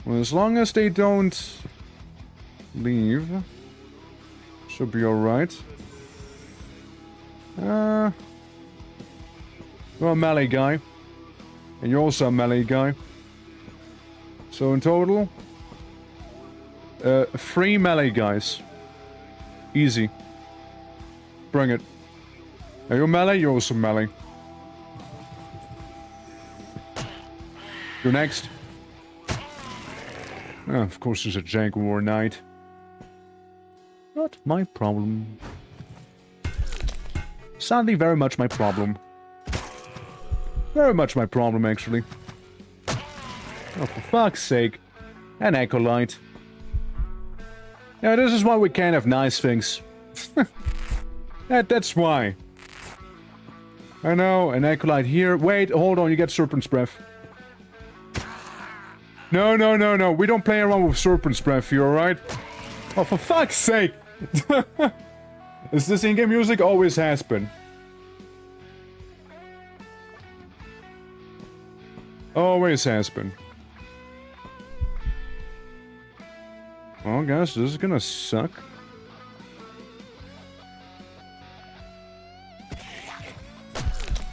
Well, as long as they don't leave, should be alright. You're a melee guy. And you're also a melee guy. So in total, 3 melee guys. Easy. Bring it. Are you melee? You're also melee. You're next. Of course there's a Jaguar Knight. Not my problem. Sadly, very much my problem. Very much my problem, actually. Oh, for fuck's sake. An Acolyte. Yeah, this is why we can't have nice things. That's why. I know, an acolyte here. Wait, hold on, you get Serpent's Breath. No, no, no, no. We don't play around with Serpent's Breath here, alright? Oh, for fuck's sake! Is this in-game music? Always has been. Always has been. Oh, guys, this is gonna suck.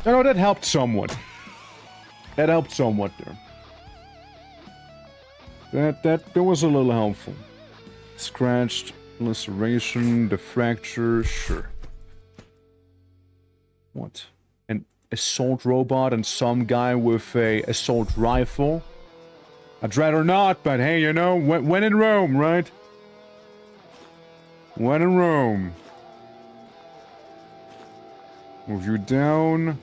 No, that helped somewhat. That helped somewhat there. That was a little helpful. Scratched, laceration, the fracture, sure. What? An assault robot and some guy with a assault rifle? I'd rather not, but hey, you know, when in Rome, right? When in Rome. Move you down.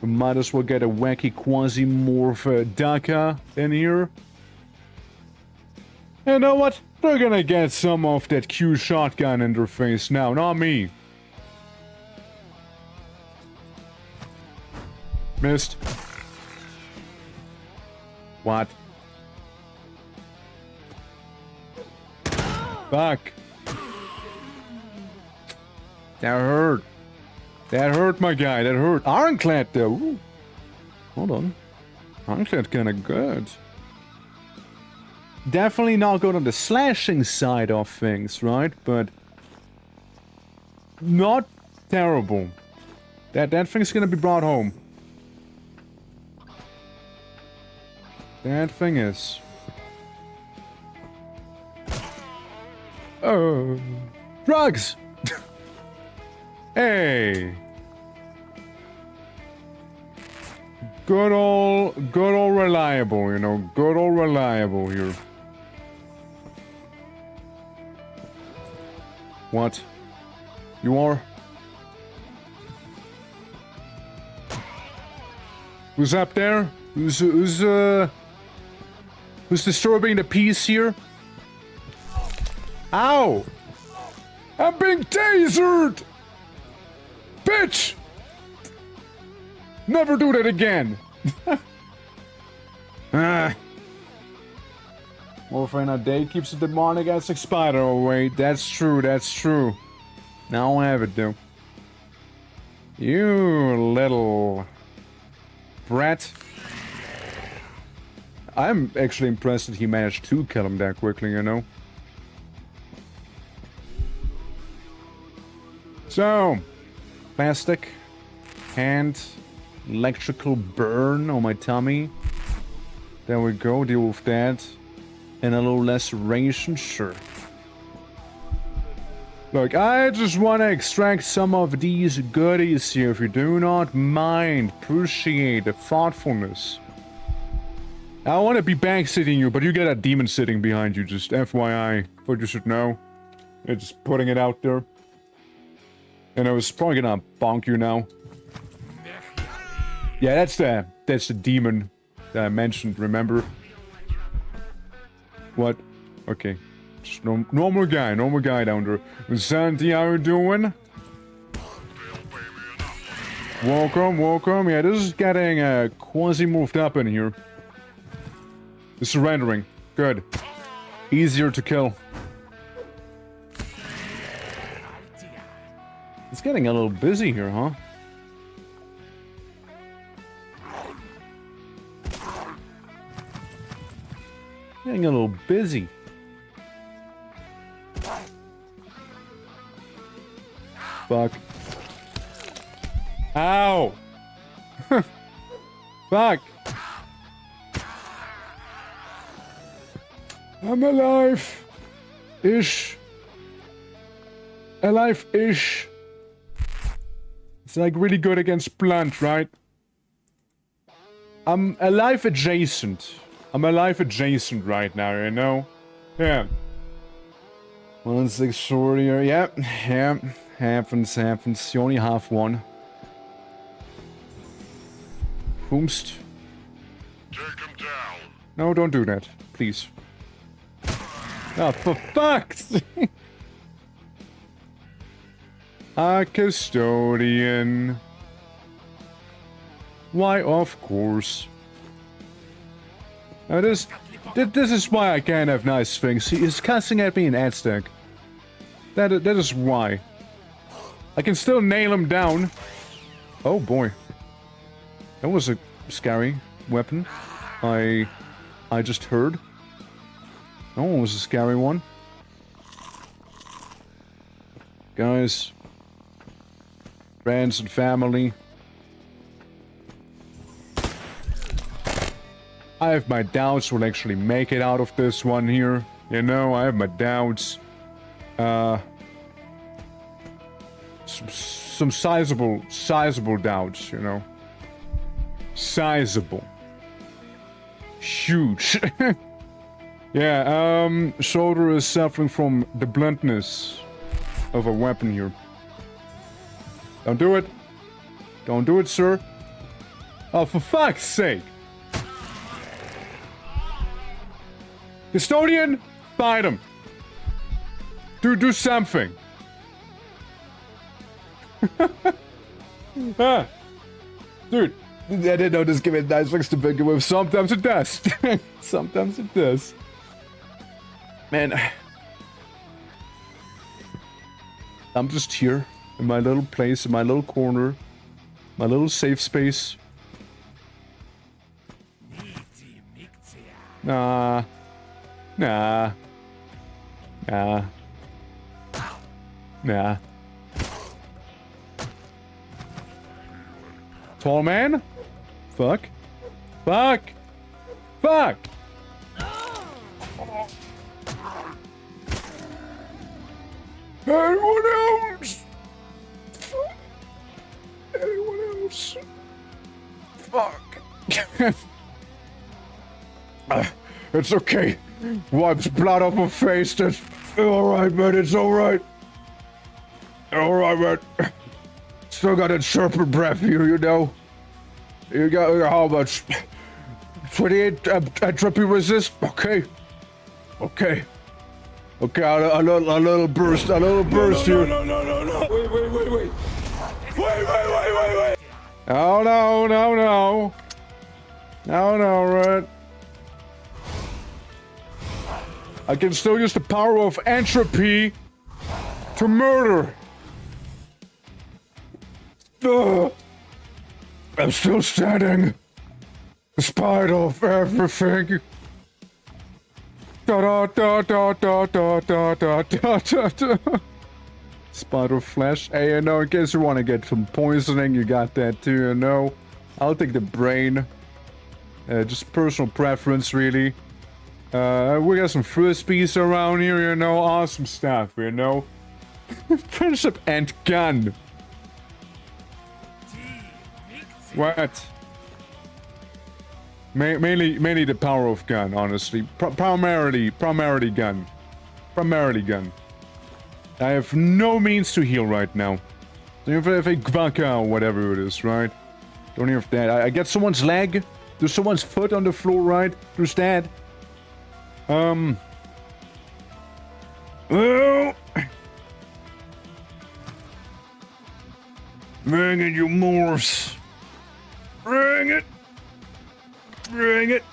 We might as well get a wacky Quasi-Morph Daka in here. You know what? They're gonna get some of that Q shotgun in their face now, not me. Missed. What? Fuck. That hurt. That hurt, my guy. That hurt. Ironclad, though. Ooh. Hold on. Ironclad kinda good. Definitely not good on the slashing side of things, right? But not terrible. That thing's gonna be brought home. That thing is. Oh, drugs. Hey. Good old reliable, you know, good old reliable here. What? You are? Who's up there? Who's disturbing the peace here? Ow! I'm being tasered! Bitch! Never do that again! Morphing a day keeps the demonic as a spider away. That's true, that's true. Now I'll have it, though. You little brat. I'm actually impressed that he managed to kill him that quickly, you know? So, plastic, hand, electrical burn on my tummy. There we go, deal with that. And a little laceration, sure. Look, I just want to extract some of these goodies here, if you do not mind. Appreciate the thoughtfulness. I want to be back-sitting you, but you get a demon sitting behind you, just FYI. What you should know. It's just putting it out there. And I was probably gonna bonk you now. Yeah, that's the demon that I mentioned, remember? What? Okay. Just normal guy down there. Santi, how you doing? Welcome, welcome. Yeah, this is getting quasi-moved up in here. The surrendering. Good. Easier to kill. It's getting a little busy here, huh? Getting a little busy. Fuck. Ow! Fuck! I'm alive! Ish. Alive-ish. It's like really good against blunt, right? I'm alive adjacent. I'm alive adjacent right now, you know? Yeah. 1-6 short here. Yep. Yeah. Happens. You only have one. Whomst? Take him down. No, don't do that. Please. Oh, for fuck's sake. A custodian. Why, of course. Now this is why I can't have nice things. He is cussing at me in Aztec. That is why. I can still nail him down. Oh boy. That was a scary weapon. I just heard. That one was a scary one. Guys. Friends and family. I have my doubts we'll actually make it out of this one here. You know, I have my doubts. Some sizable doubts, you know. Sizable. Huge. Yeah, shoulder is suffering from the bluntness of a weapon here. Don't do it. Don't do it, sir. Oh, for fuck's sake. Custodian, fight him. Do something. Ah. Dude, I didn't know this gave me nice things to begin with. Sometimes it does. Sometimes it does. Man. I'm just here in my little place, in my little corner. My little safe space. Nah. Nah. Nah. Nah. Tall man? Fuck. Fuck! Fuck! Anyone else? Anyone else? Fuck. It's okay. Wipes blood off my face. That's alright, man. It's alright. Alright, man. Still got that serpent breath here, you know. You got how much? 28 entropy resist? Okay. Okay. Okay, a little burst here. No. Wait. Wait. Oh, no. No, right. I can still use the power of entropy to murder. Ugh. I'm still standing, despite of everything. Spider flesh. Hey, you know, in case you want to get some poisoning, you got that too, you know. I'll take the brain. Just personal preference, really. We got some frisbees around here, you know. Awesome stuff, you know. Friendship and gun. What? Mainly the power of gun, honestly. Primarily gun. Primarily gun. I have no means to heal right now. Don't even have a Gwaka or whatever it is, right? Don't even have that. I get someone's leg. There's someone's foot on the floor, right? There's that. Well... Bring it, you morphs. Bring it. Bring it.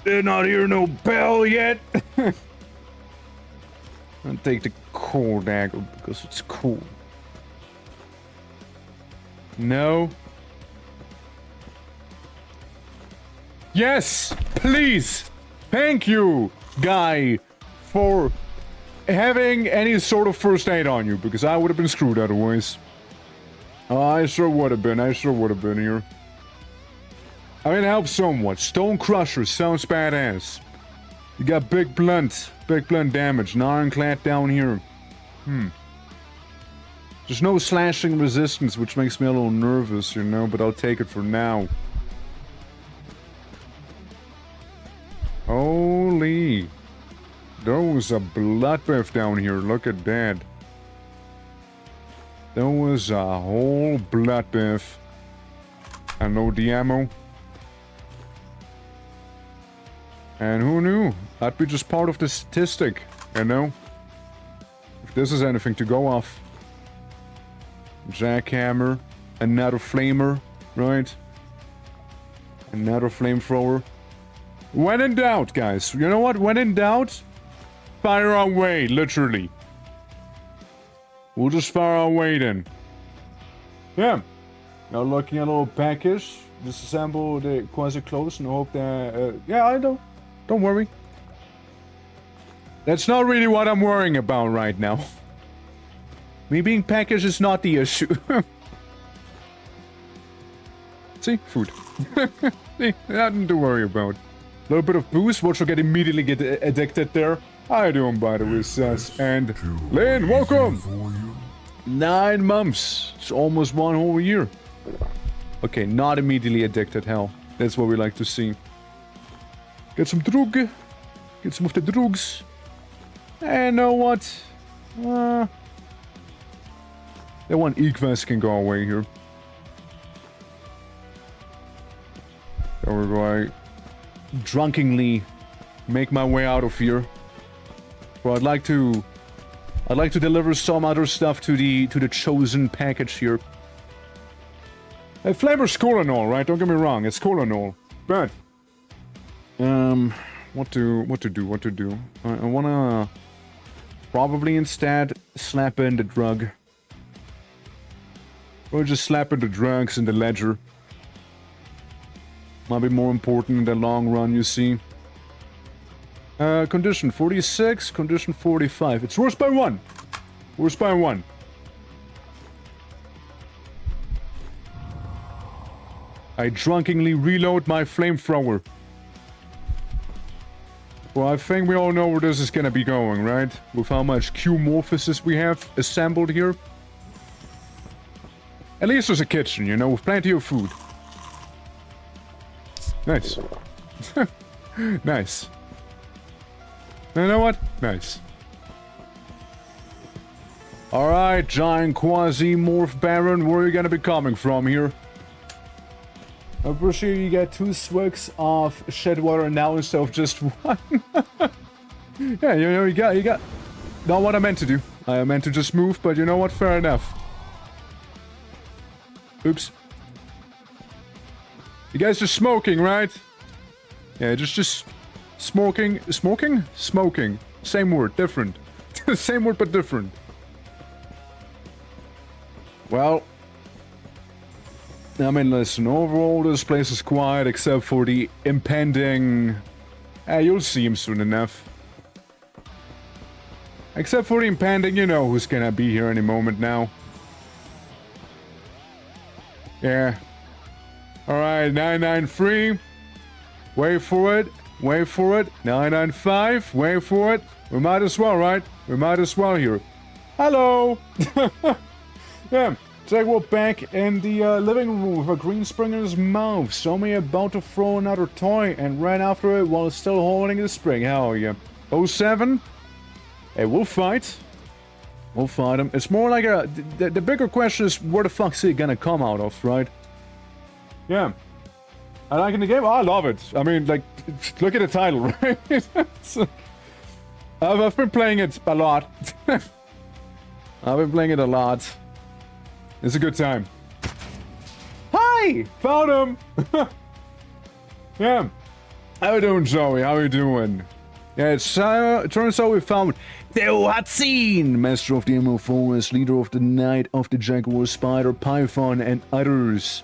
Did not hear no bell yet. I'll take the cool dagger because it's cool. No. Yes, please. Thank you, guy, for having any sort of first aid on you, because I would have been screwed otherwise. I sure would have been here. I mean, it helps somewhat. Stone Crusher sounds badass. You got big blunt damage, an ironclad down here. There's no slashing resistance, which makes me a little nervous, you know, but I'll take it for now. Holy. There was a bloodbath down here, look at that. There was a whole bloodbath. Unload the ammo. And who knew? That'd be just part of the statistic, you know? If this is anything to go off. Jackhammer. Another flamer, right? Another flamethrower. When in doubt, guys. You know what? When in doubt, fire away, literally. We'll just fire away then. Yeah. Now looking at a little package. Disassemble the Quasi clothes and hope that... yeah, I know. Don't worry. That's not really what I'm worrying about right now. Me being packaged is not the issue. See? Food. See? Nothing to worry about. A little bit of booze, which will immediately get addicted there. How you doing, by the way, Sus? And Lynn, welcome! 9 months. It's almost 1 whole year. Okay, not immediately addicted, hell. That's what we like to see. Get some drug. Get some of the drugs. And know what? That one Quasi can go away here. There we go. I drunkenly make my way out of here. Well, I'd like to deliver some other stuff to the chosen package here. Flavor's cool and all, right? Don't get me wrong, it's cool and all. But what to do? I wanna probably instead slap in the drug. Or just slap in the drugs in the ledger. Might be more important in the long run, you see. Condition 46, condition 45. It's worse by 1. Worse by 1. I drunkenly reload my flamethrower. Well, I think we all know where this is gonna be going, right? With how much QUASIMORPHs we have assembled here. At least there's a kitchen, you know, with plenty of food. Nice. Nice. You know what? Nice. Alright, giant QUASIMORPH Baron, where are you gonna be coming from here? I'm pretty sure you get 2 swigs of shed water now instead of just 1. Yeah, you know, you got... Not what I meant to do. I meant to just move, but you know what? Fair enough. Oops. You guys just smoking, right? Yeah, just smoking. Smoking? Smoking. Same word, different. Same word, but different. Well, I mean, listen, overall this place is quiet except for the impending... you'll see him soon enough. Except for the impending, you know who's gonna be here any moment now. Yeah. Alright, 993. Wait for it. Wait for it. 995. Wait for it. We might as well, right? We might as well here. Hello! Yeah. Jack walked back in the living room with a green spring in his mouth. Saw me about to throw another toy and ran after it while still holding the spring. Hell yeah. 07? Hey, we'll fight. We'll fight him. It's more like a... The bigger question is where the fuck's he gonna come out of, right? Yeah. I like in the game? Oh, I love it. I mean, like, look at the title, right? I've been playing it a lot. I've been playing it a lot. It's a good time. Hi! Found him! Yeah. How you doing, Joey? How you doing? Yeah, it turns out we found the Quasi, Master of the Emerald Forest, Leader of the Knight of the Jaguar, Spider, Python, and others.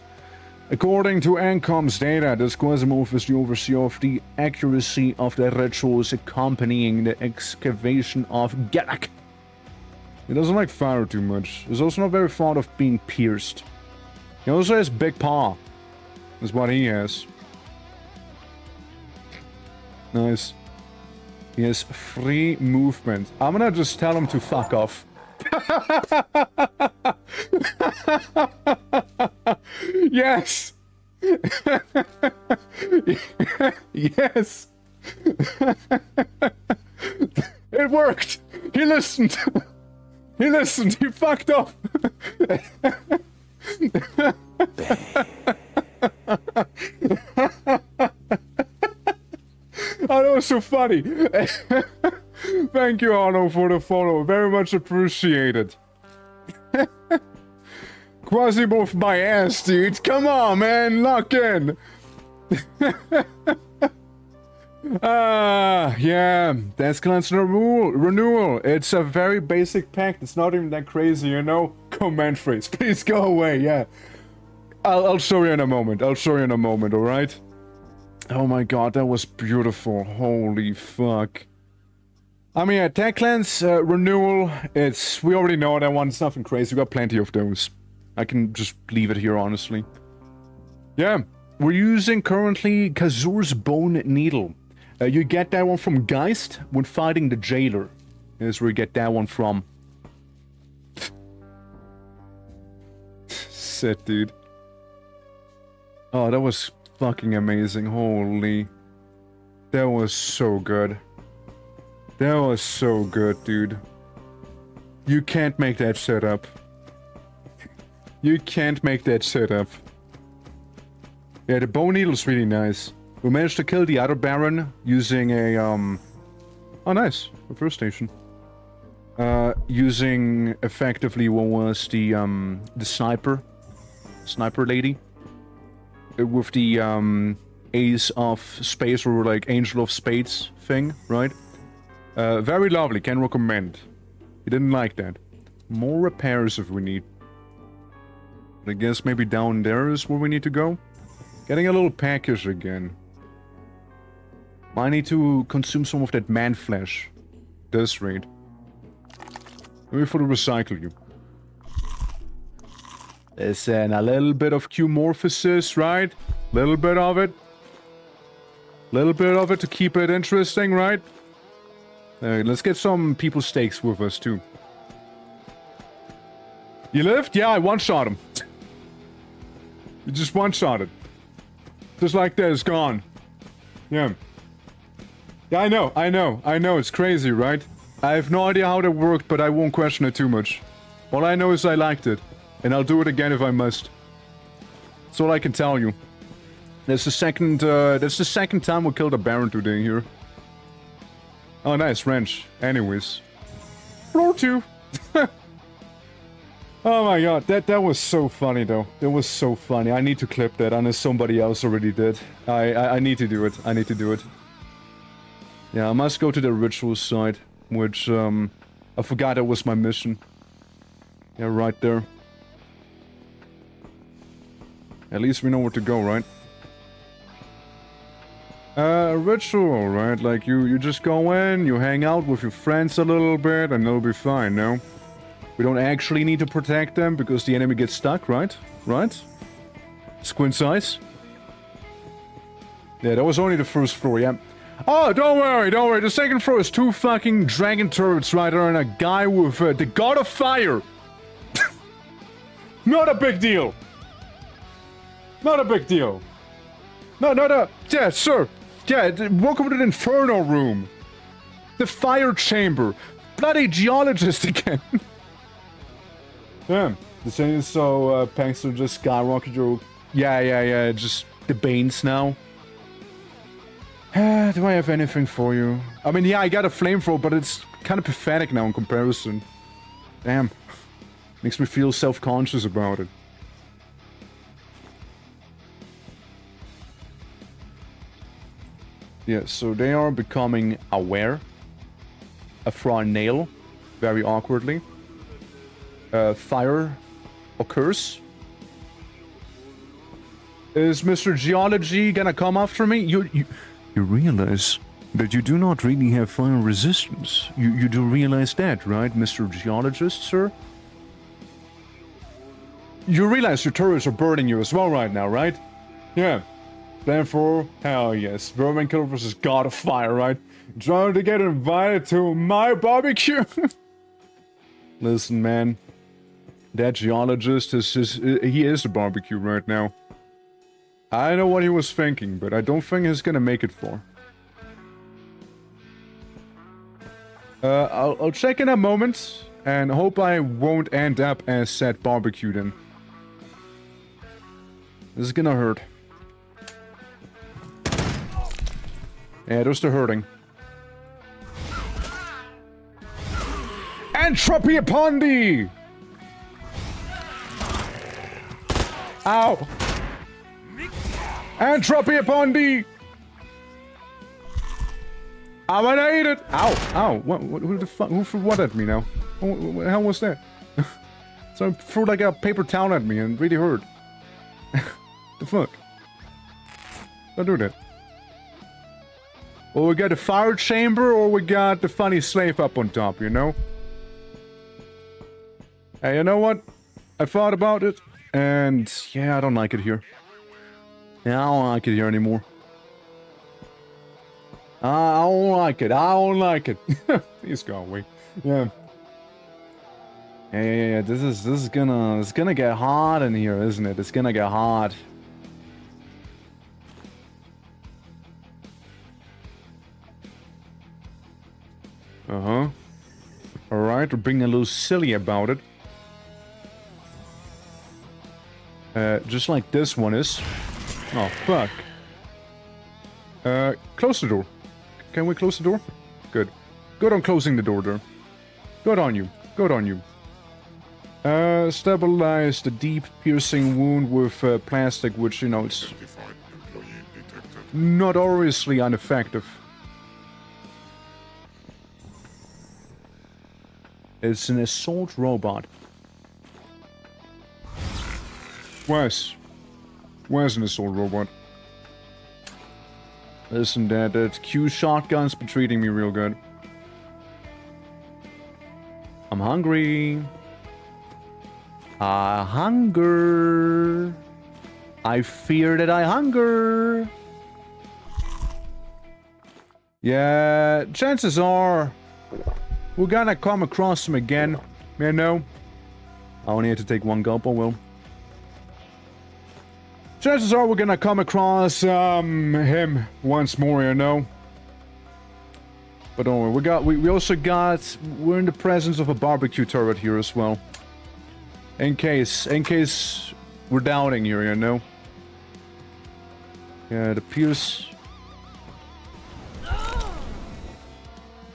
According to Ancom's data, this QUASIMORPH is the overseer of the accuracy of the rituals accompanying the excavation of Galak. He doesn't like fire too much. He's also not very fond of being pierced. He also has big paw. That's what he has. Nice. He has free movement. I'm gonna just tell him to fuck off. Yes! Yes! It worked! He listened! He listened! He fucked off! so funny. Thank you, Arno, for the follow. Very much appreciated. QUASIMORPH my ass, dude. Come on, man. Lock in. Yeah. That's Clan's renewal. It's a very basic pact. It's not even that crazy, you know? Command phrase. Please go away, yeah. I'll show you in a moment. I'll show you in a moment, alright? Oh my god, that was beautiful. Holy fuck. I mean, Attack Clans renewal, we already know that one. It's nothing crazy. We got plenty of those. I can just leave it here, honestly. Yeah, we're using currently Kazur's Bone Needle. You get that one from Geist when fighting the Jailer. Is where you get that one from. Shit, dude. Oh, that was fucking amazing. Holy. That was so good. That was so good, dude. You can't make that shit up. You can't make that shit up. Yeah, the Bone Needle's really nice. We managed to kill the other Baron using a, Oh, nice. The first station. Using, effectively, what was the sniper. Sniper lady. With the, Ace of Spades, or like Angel of Spades thing, right? Very lovely, can recommend. You didn't like that. More repairs if we need. But I guess maybe down there is where we need to go. Getting a little package again. I need to consume some of that man flesh. This rate. Maybe for the recycle you. Listen, a little bit of Q-morphosis, right? Little bit of it. Little bit of it to keep it interesting, right? Let's get some people stakes with us, too. You lived? Yeah, I one-shot him. You just one-shot it. Just like that, it's gone. Yeah. Yeah, I know, it's crazy, right? I have no idea how that worked, but I won't question it too much. All I know is I liked it. And I'll do it again if I must. That's all I can tell you. That's the second time we killed a Baron today here. Oh, nice, wrench. Anyways. Floor 2. Oh my god, that was so funny though. That was so funny. I need to clip that, unless somebody else already did. I need to do it. I need to do it. Yeah, I must go to the ritual side, which, I forgot that was my mission. Yeah, right there. At least we know where to go, right? Ritual, right? Like, you just go in, you hang out with your friends a little bit, and it'll be fine, no? We don't actually need to protect them, because the enemy gets stuck, right? Right? Squint size? Yeah, that was only the first floor, yeah. Oh, don't worry, don't worry. The second floor is 2 fucking dragon turrets right there, and a guy with the God of Fire. Not a big deal. Not a big deal. No. Yeah, sir. Yeah, welcome to the Inferno room. The fire chamber. Bloody geologist again. Yeah. The thing is, so, Panks will just skyrocket your... Yeah. Just the Banes now. Do I have anything for you? I mean, yeah, I got a flamethrower, but it's kind of pathetic now in comparison. Damn. Makes me feel self-conscious about it. Yeah, so they are becoming aware. A thrown nail, very awkwardly. Fire occurs. Is Mr. Geology gonna come after me? You realize that you do not really have fire resistance. You do realize that, right, Mr. Geologist, sir? You realize your turrets are burning you as well right now, right? Yeah. Therefore, hell yes. Vermin Killer versus God of Fire, right? Trying to get invited to my barbecue? Listen, man. That geologist he is the barbecue right now. I know what he was thinking, but I don't think he's gonna make it far. I'll check in a moment, and hope I won't end up as said barbecue then. This is gonna hurt. Yeah, there's the hurting. Entropy upon thee! Ow! Entropy upon thee! I'm gonna eat it! Ow! Ow! Who the fuck? Who threw what at me now? What the hell was that? Someone threw like a paper towel at me and really hurt. The fuck? Don't do that. Well, we got the fire chamber or we got the funny slave up on top, you know? Hey, you know what? I thought about it, and yeah, I don't like it here. Yeah, I don't like it here anymore. I don't like it. I don't like it. Please go away. Yeah. Yeah. This is gonna get hot in here, isn't it? It's gonna get hot. Uh-huh. Alright, we're being a little silly about it. Just like this one is. Oh, fuck. Close the door. Can we close the door? Good. Good on closing the door there. Good on you. Good on you. Stabilize the deep piercing wound with plastic, which, you know, it's Identified employee detected. notoriously ineffective. It's an assault robot. Where's an assault robot? Listen, that Q shotgun's been treating me real good. I'm hungry. I hunger. I fear that I hunger. Yeah, chances are we're gonna come across him again. You know? I only had to take one gulp, oh well. Chances are we're gonna come across him once more, you know. But don't worry, we're in the presence of a barbecue turret here as well. In case we're doubting here, you know. Yeah, it appears.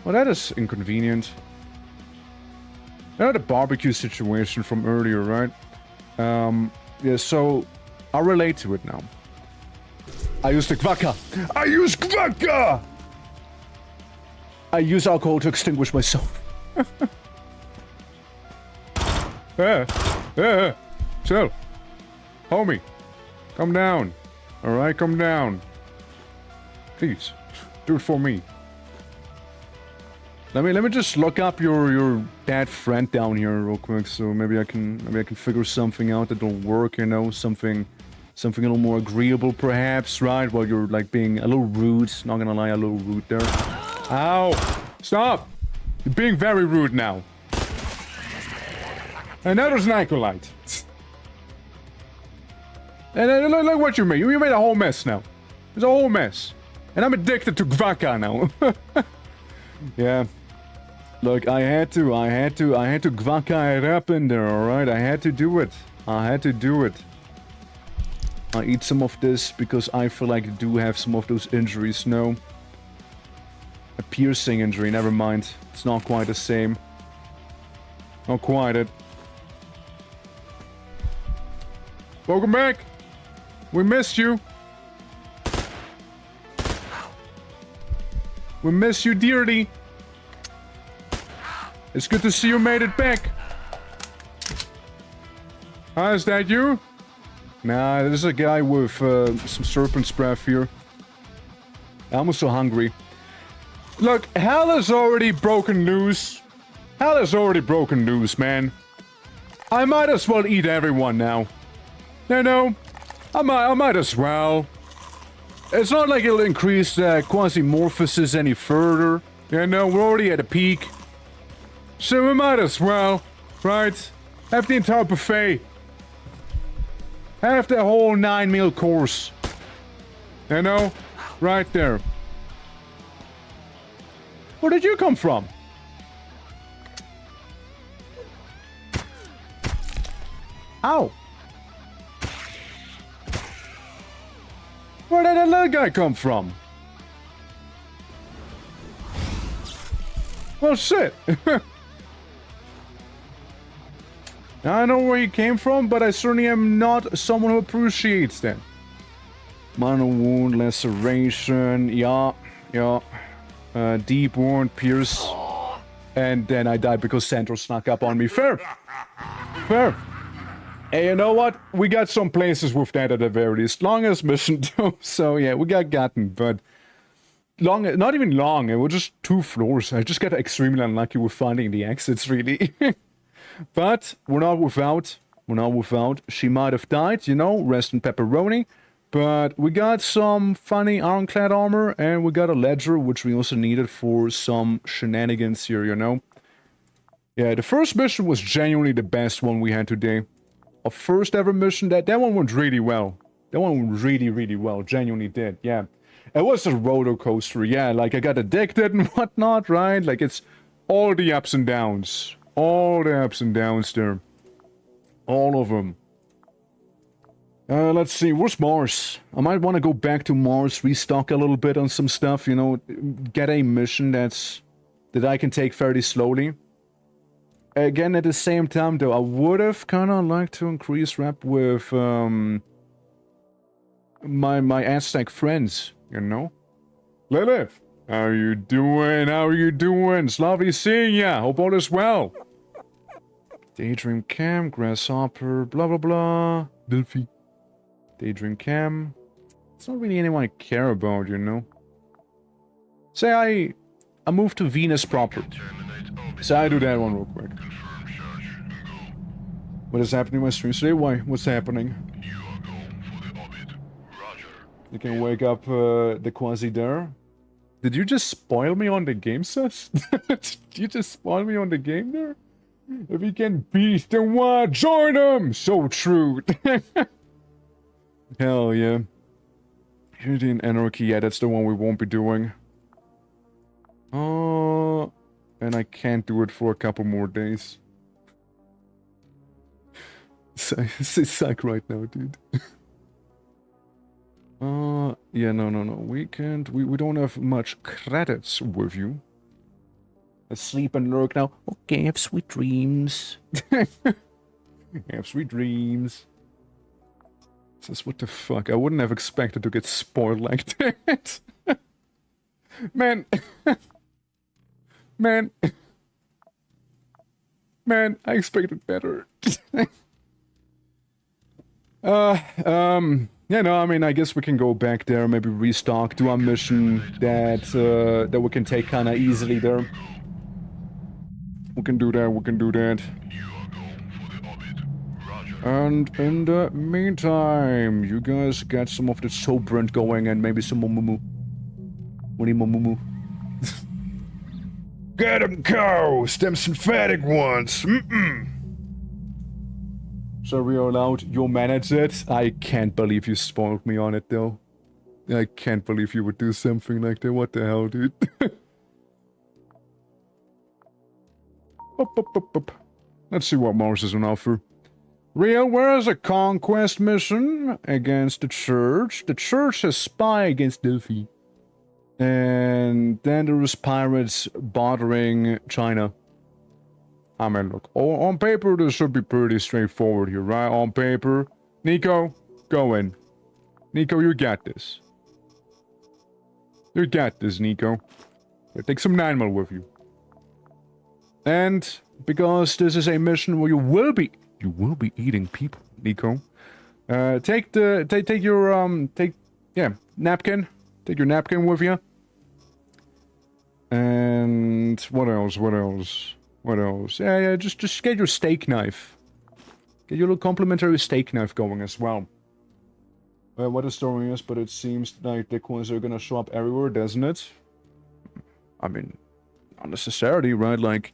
Well, that is inconvenient. You know the barbecue situation from earlier, right? Yeah, so I'll relate to it now. I use the kvaka! I use kvaka! I use alcohol to extinguish myself. Chill. Homie. Come down. Alright, come down. Please. Do it for me. Let me just look up your bad friend down here real quick, so maybe I can figure something out that'll work, you know, something a little more agreeable perhaps, right? While you're like being a little rude, not gonna lie, a little rude there. Ow! Stop! You're being very rude now. And now there's an acolyte. And look what you made. You made a whole mess now. It's a whole mess. And I'm addicted to kvaka now. Yeah. Look, I had to kvaka it up in there, alright? I had to do it. I eat some of this because I feel like I do have some of those injuries, no? A piercing injury, never mind. It's not quite the same. Not quite it. Welcome back! We missed you! We miss you dearly! It's good to see you made it back! Ah, is that you? Nah, this is a guy with some serpent's breath here. I'm so hungry. Look, hell is already broken loose. Hell is already broken loose, man. I might as well eat everyone now. You know, I might as well. It's not like it'll increase QUASIMORPHs any further. You know, we're already at a peak. So we might as well, right? Have the entire buffet. Have the whole 9-meal course. You know? Right there. Where did you come from? Ow! Where did that little guy come from? Well, shit. I know where he came from, but I certainly am not someone who appreciates that. Minor wound, laceration, yeah. Deep wound, pierce. And then I died because Sandro snuck up on me. Fair. Hey, you know what? We got some places with that at the very least. Longest mission though, so yeah, we got gotten, but... not even long, it was just 2 floors. I just got extremely unlucky with finding the exits, really. But we're not without. She might have died, you know, rest in pepperoni. But we got some funny ironclad armor, and we got a ledger, which we also needed for some shenanigans here, you know. Yeah, the first mission was genuinely the best one we had today. Our first ever mission, that one went really well. That one went really well, genuinely did, yeah. It was a roller coaster, yeah, like I got addicted and whatnot, right? Like it's all the ups and downs. All the ups and downs there. All of them. Let's see, where's Mars? I might want to go back to Mars, restock a little bit on some stuff, you know, get a mission that I can take fairly slowly. Again, at the same time, though, I would have kind of liked to increase rep with my Aztec friends, you know? Lilith, how you doing? It's lovely seeing ya. Hope all is well. Daydream Cam, Grasshopper, blah blah blah. Delphi. Daydream Cam. It's not really anyone I care about, you know? Say I move to Venus proper. So I do that one real quick. What is happening in my stream today? Why? What's happening? You can wake up the Quasi there. Did you just spoil me on the game, sus? Did you just spoil me on the game there? If you can beat, then why join him? So true. Hell yeah. Unity and Anarchy, yeah, that's the one we won't be doing. Oh, and I can't do it for a couple more days. It's suck right now, dude. Yeah, no. We can't. We don't have much credits with you. Asleep and lurk now. Okay, have sweet dreams. Have sweet dreams. Says, what the fuck? I wouldn't have expected to get spoiled like that. Man. Man, I expected better. Yeah, no, I mean, I guess we can go back there, maybe restock, do our mission that we can take kind of easily there. We can do that. And in the meantime, you guys get some of the Sobrent going and maybe some Momumu. What do you Momumu? Get 'em, cows! Them synthetic ones! So we are allowed, you manage it? I can't believe you spoiled me on it, though. I can't believe you would do something like that. What the hell, dude? Let's see what Mars is on offer. Rio, where is a conquest mission against the church? The church has spy against Delphi. And then there is pirates bothering China. I mean, look, on paper this should be pretty straightforward here, right? On paper. Nico, go in. Nico, you got this. You got this, Nico. Here, take some 9mm with you. And because this is a mission where you will be eating people, Nico. Take your napkin. Take your napkin with you. And what else? Yeah, just get your steak knife. Get your little complimentary steak knife going as well. What the story is, but it seems like the coins are gonna show up everywhere, doesn't it? I mean, not necessarily, right? Like,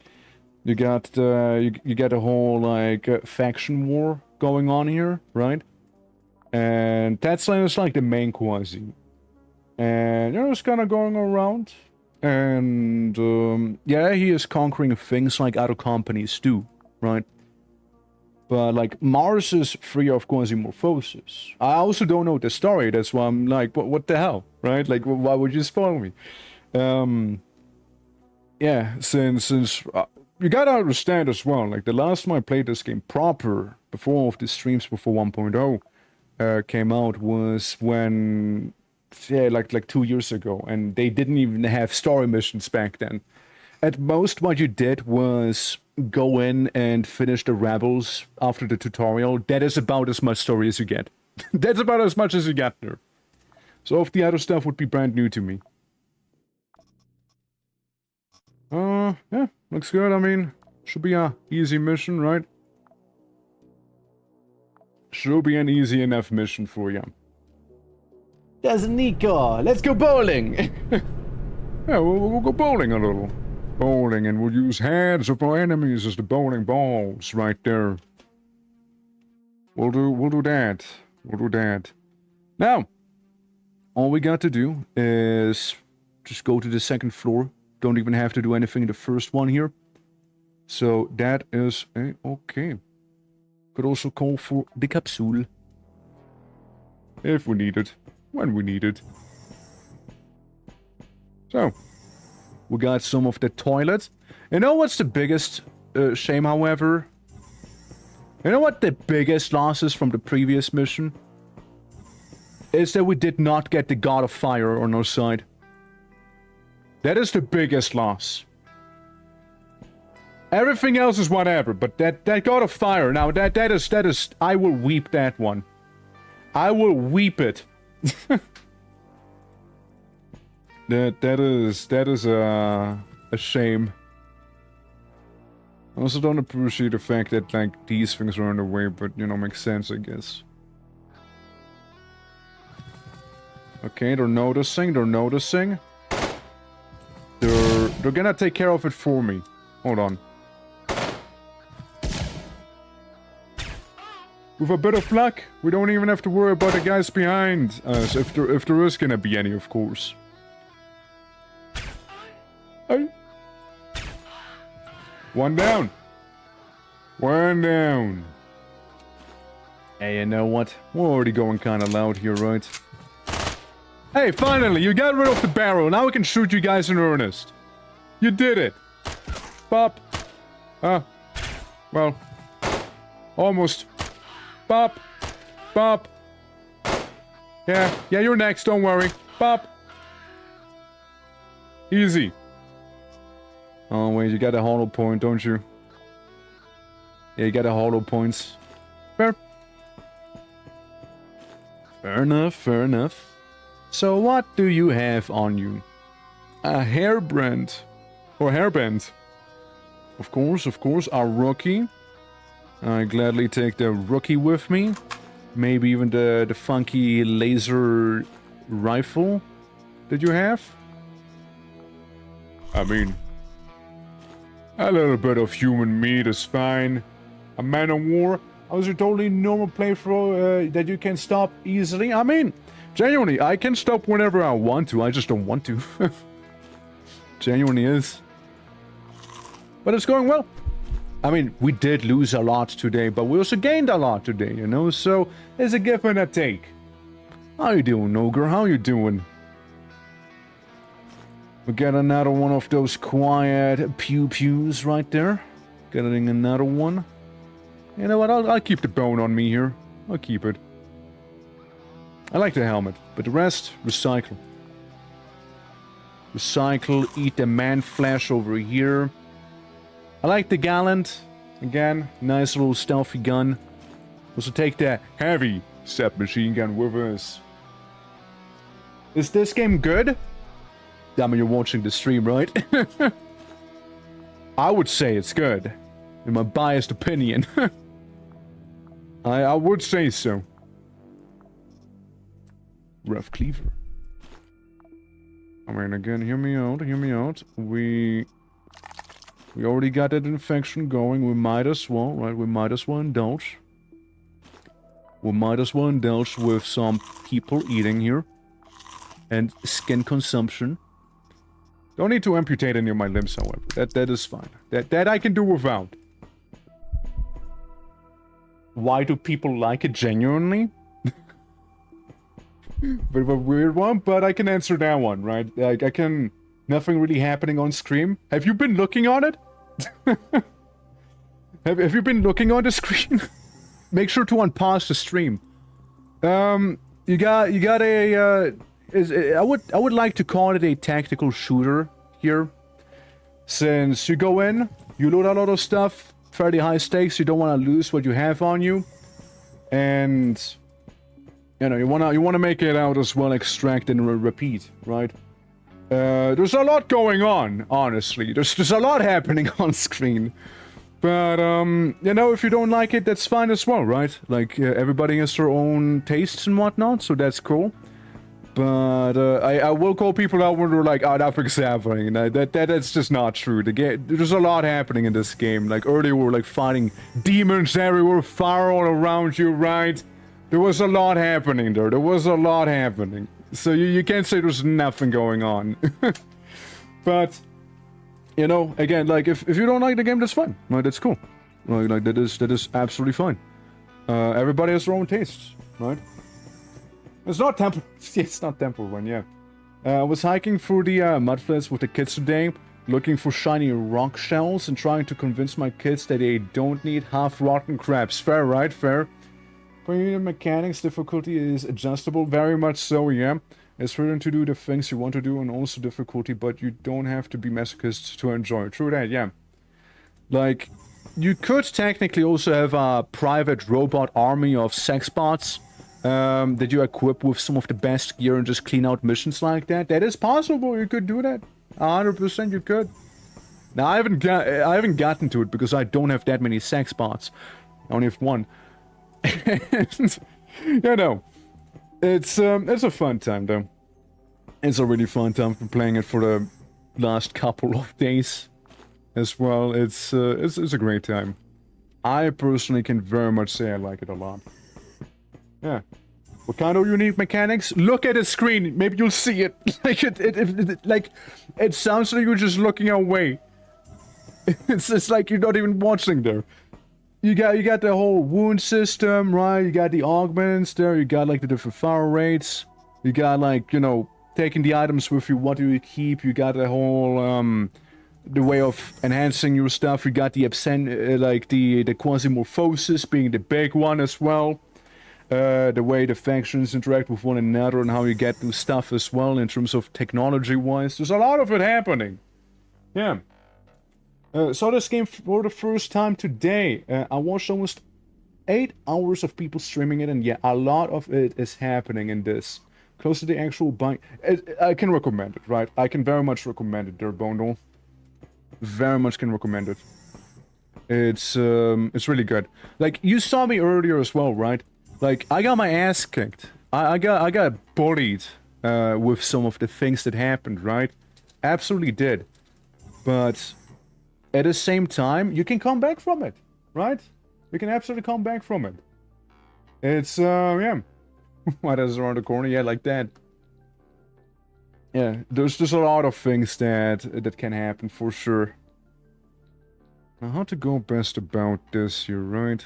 you got you get a whole like faction war going on here, right? And that's like the main Quasi. And it's kind of going around. And, yeah, he is conquering things like other companies do, right? But, like, Mars is free of Quasimorphosis. I also don't know the story, that's why I'm like, what the hell, right? Like, why would you spoil me? Yeah, since you gotta understand as well, like, the last time I played this game proper, before all of the streams before 1.0 came out, was when, yeah, like 2 years ago, and they didn't even have story missions back then. At most, what you did was go in and finish the rebels after the tutorial. That is about as much story as you get. That's about as much as you get there. So if the other stuff would be brand new to me. Yeah, looks good. I mean, should be a easy mission, right? Should be an easy enough mission for you. There's Nico. Let's go bowling. Yeah, we'll go bowling a little. Bowling, and we'll use heads of our enemies as the bowling balls right there. We'll do that. We'll do that. Now, all we got to do is just go to the second floor. Don't even have to do anything in the first one here. So that is okay. Could also call for the capsule. If we need it. When we need it. So, we got some of the toilet. You know what's the biggest shame, however? You know what the biggest loss is from the previous mission? Is that we did not get the God of Fire on our side. That is the biggest loss. Everything else is whatever, but that God of Fire, now that is, I will weep that one. I will weep it. That is a shame. I also don't appreciate the fact that, like, these things are on the way, but, you know, makes sense, I guess. Okay, they're noticing. They're gonna take care of it for me. Hold on. With a bit of luck, we don't even have to worry about the guys behind us, if there is gonna be any, of course. Hey. One down. One down. Hey, you know what? We're already going kind of loud here, right? Hey, finally, you got rid of the barrel. Now we can shoot you guys in earnest. You did it. Pop. Well. Almost. Pop. Pop. Yeah, you're next, don't worry. Pop. Easy. Oh, wait, you got a hollow point, don't you? Yeah, you got a hollow points. Fair. Fair enough, fair enough. So what do you have on you? A hairband. Or hairband. Of course, our rookie. I gladly take the rookie with me. Maybe even the funky laser rifle that you have. I mean, a little bit of human meat is fine. A man of war. I was a totally normal playthrough that you can stop easily. I mean, genuinely, I can stop whenever I want to. I just don't want to. Genuinely is. But it's going well. I mean, we did lose a lot today, but we also gained a lot today, you know? So, it's a give and a take. How you doing, Ogre? How you doing? We got another one of those quiet pew-pews right there. Getting another one. You know what? I'll keep the bone on me here. I'll keep it. I like the helmet, but the rest, recycle. Recycle, eat the man flesh over here. I like the Gallant. Again, nice little stealthy gun. Also take the heavy submachine gun with us. Is this game good? I mean, you're watching the stream, right? I would say it's good. In my biased opinion. I would say so. Rough cleaver. I mean, again, hear me out. We already got that infection going. We might as well, right? We might as well indulge. We might as well indulge with some people eating here. And skin consumption. Don't need to amputate any of my limbs, however. That is fine. That I can do without. Why do people like it genuinely? Bit of a weird one, but I can answer that one, right? Like, I can... Nothing really happening on stream. Have you been looking on it? Have you been looking on the screen? Make sure to unpause the stream. You got a I would like to call it a tactical shooter here, since you go in, you loot a lot of stuff, fairly high stakes. You don't want to lose what you have on you, and you know you wanna make it out as well, extract and repeat, right? There's a lot going on, honestly. There's a lot happening on screen. But, you know, if you don't like it, that's fine as well, right? Like, everybody has their own tastes and whatnot, so that's cool. But, I will call people out when they're like, oh, nothing's happening. That's just not true. There's a lot happening in this game. Like, earlier we were, like, fighting demons everywhere, fire all around you, right? There was a lot happening there. There was a lot happening. So you can't say there's nothing going on. But... you know, again, like, if you don't like the game, that's fine. Like, that's cool. Like that is absolutely fine. Everybody has their own tastes, right? It's not Temple... it's not Temple Run, yeah. I was hiking through the mudflats with the kids today, looking for shiny rock shells and trying to convince my kids that they don't need half-rotten crabs. Fair, right? Fair. But mechanics difficulty is adjustable, very much so, yeah. It's freedom to do the things you want to do and also difficulty, but you don't have to be masochist to enjoy. True that, yeah. Like, you could technically also have a private robot army of sex bots that you equip with some of the best gear and just clean out missions like that. That is possible, you could do that. 100% you could. Now, I haven't gotten to it because I don't have that many sex bots. I only have one. And, you know... It's a fun time, though. It's a really fun time for playing it for the last couple of days as well. It's a great time. I personally can very much say I like it a lot. Yeah. What kind of unique mechanics? Look at the screen. Maybe you'll see it. Like, it sounds like you're just looking away. It's like you're not even watching there. You got the whole wound system, right? You got the augments there. You got, like, the different fire rates. You got, like, you know, taking the items with you. What do you keep? You got the whole, the way of enhancing your stuff. You got the the Quasimorphosis being the big one as well. The way the factions interact with one another and how you get new stuff as well in terms of technology-wise. There's a lot of it happening. Yeah. Saw this game for the first time today. I watched almost 8 hours of people streaming it, and yeah, a lot of it is happening in this. Close to the actual bind. I can recommend it, right? I can very much recommend it there, Bondol. Very much can recommend it. It's really good. Like, you saw me earlier as well, right? Like, I got my ass kicked. I got bullied with some of the things that happened, right? Absolutely did. But... at the same time, you can come back from it, right? You can absolutely come back from it. It's, yeah. What is around the corner? Yeah, like that. Yeah, there's a lot of things that can happen, for sure. Now, how to go best about this here, right?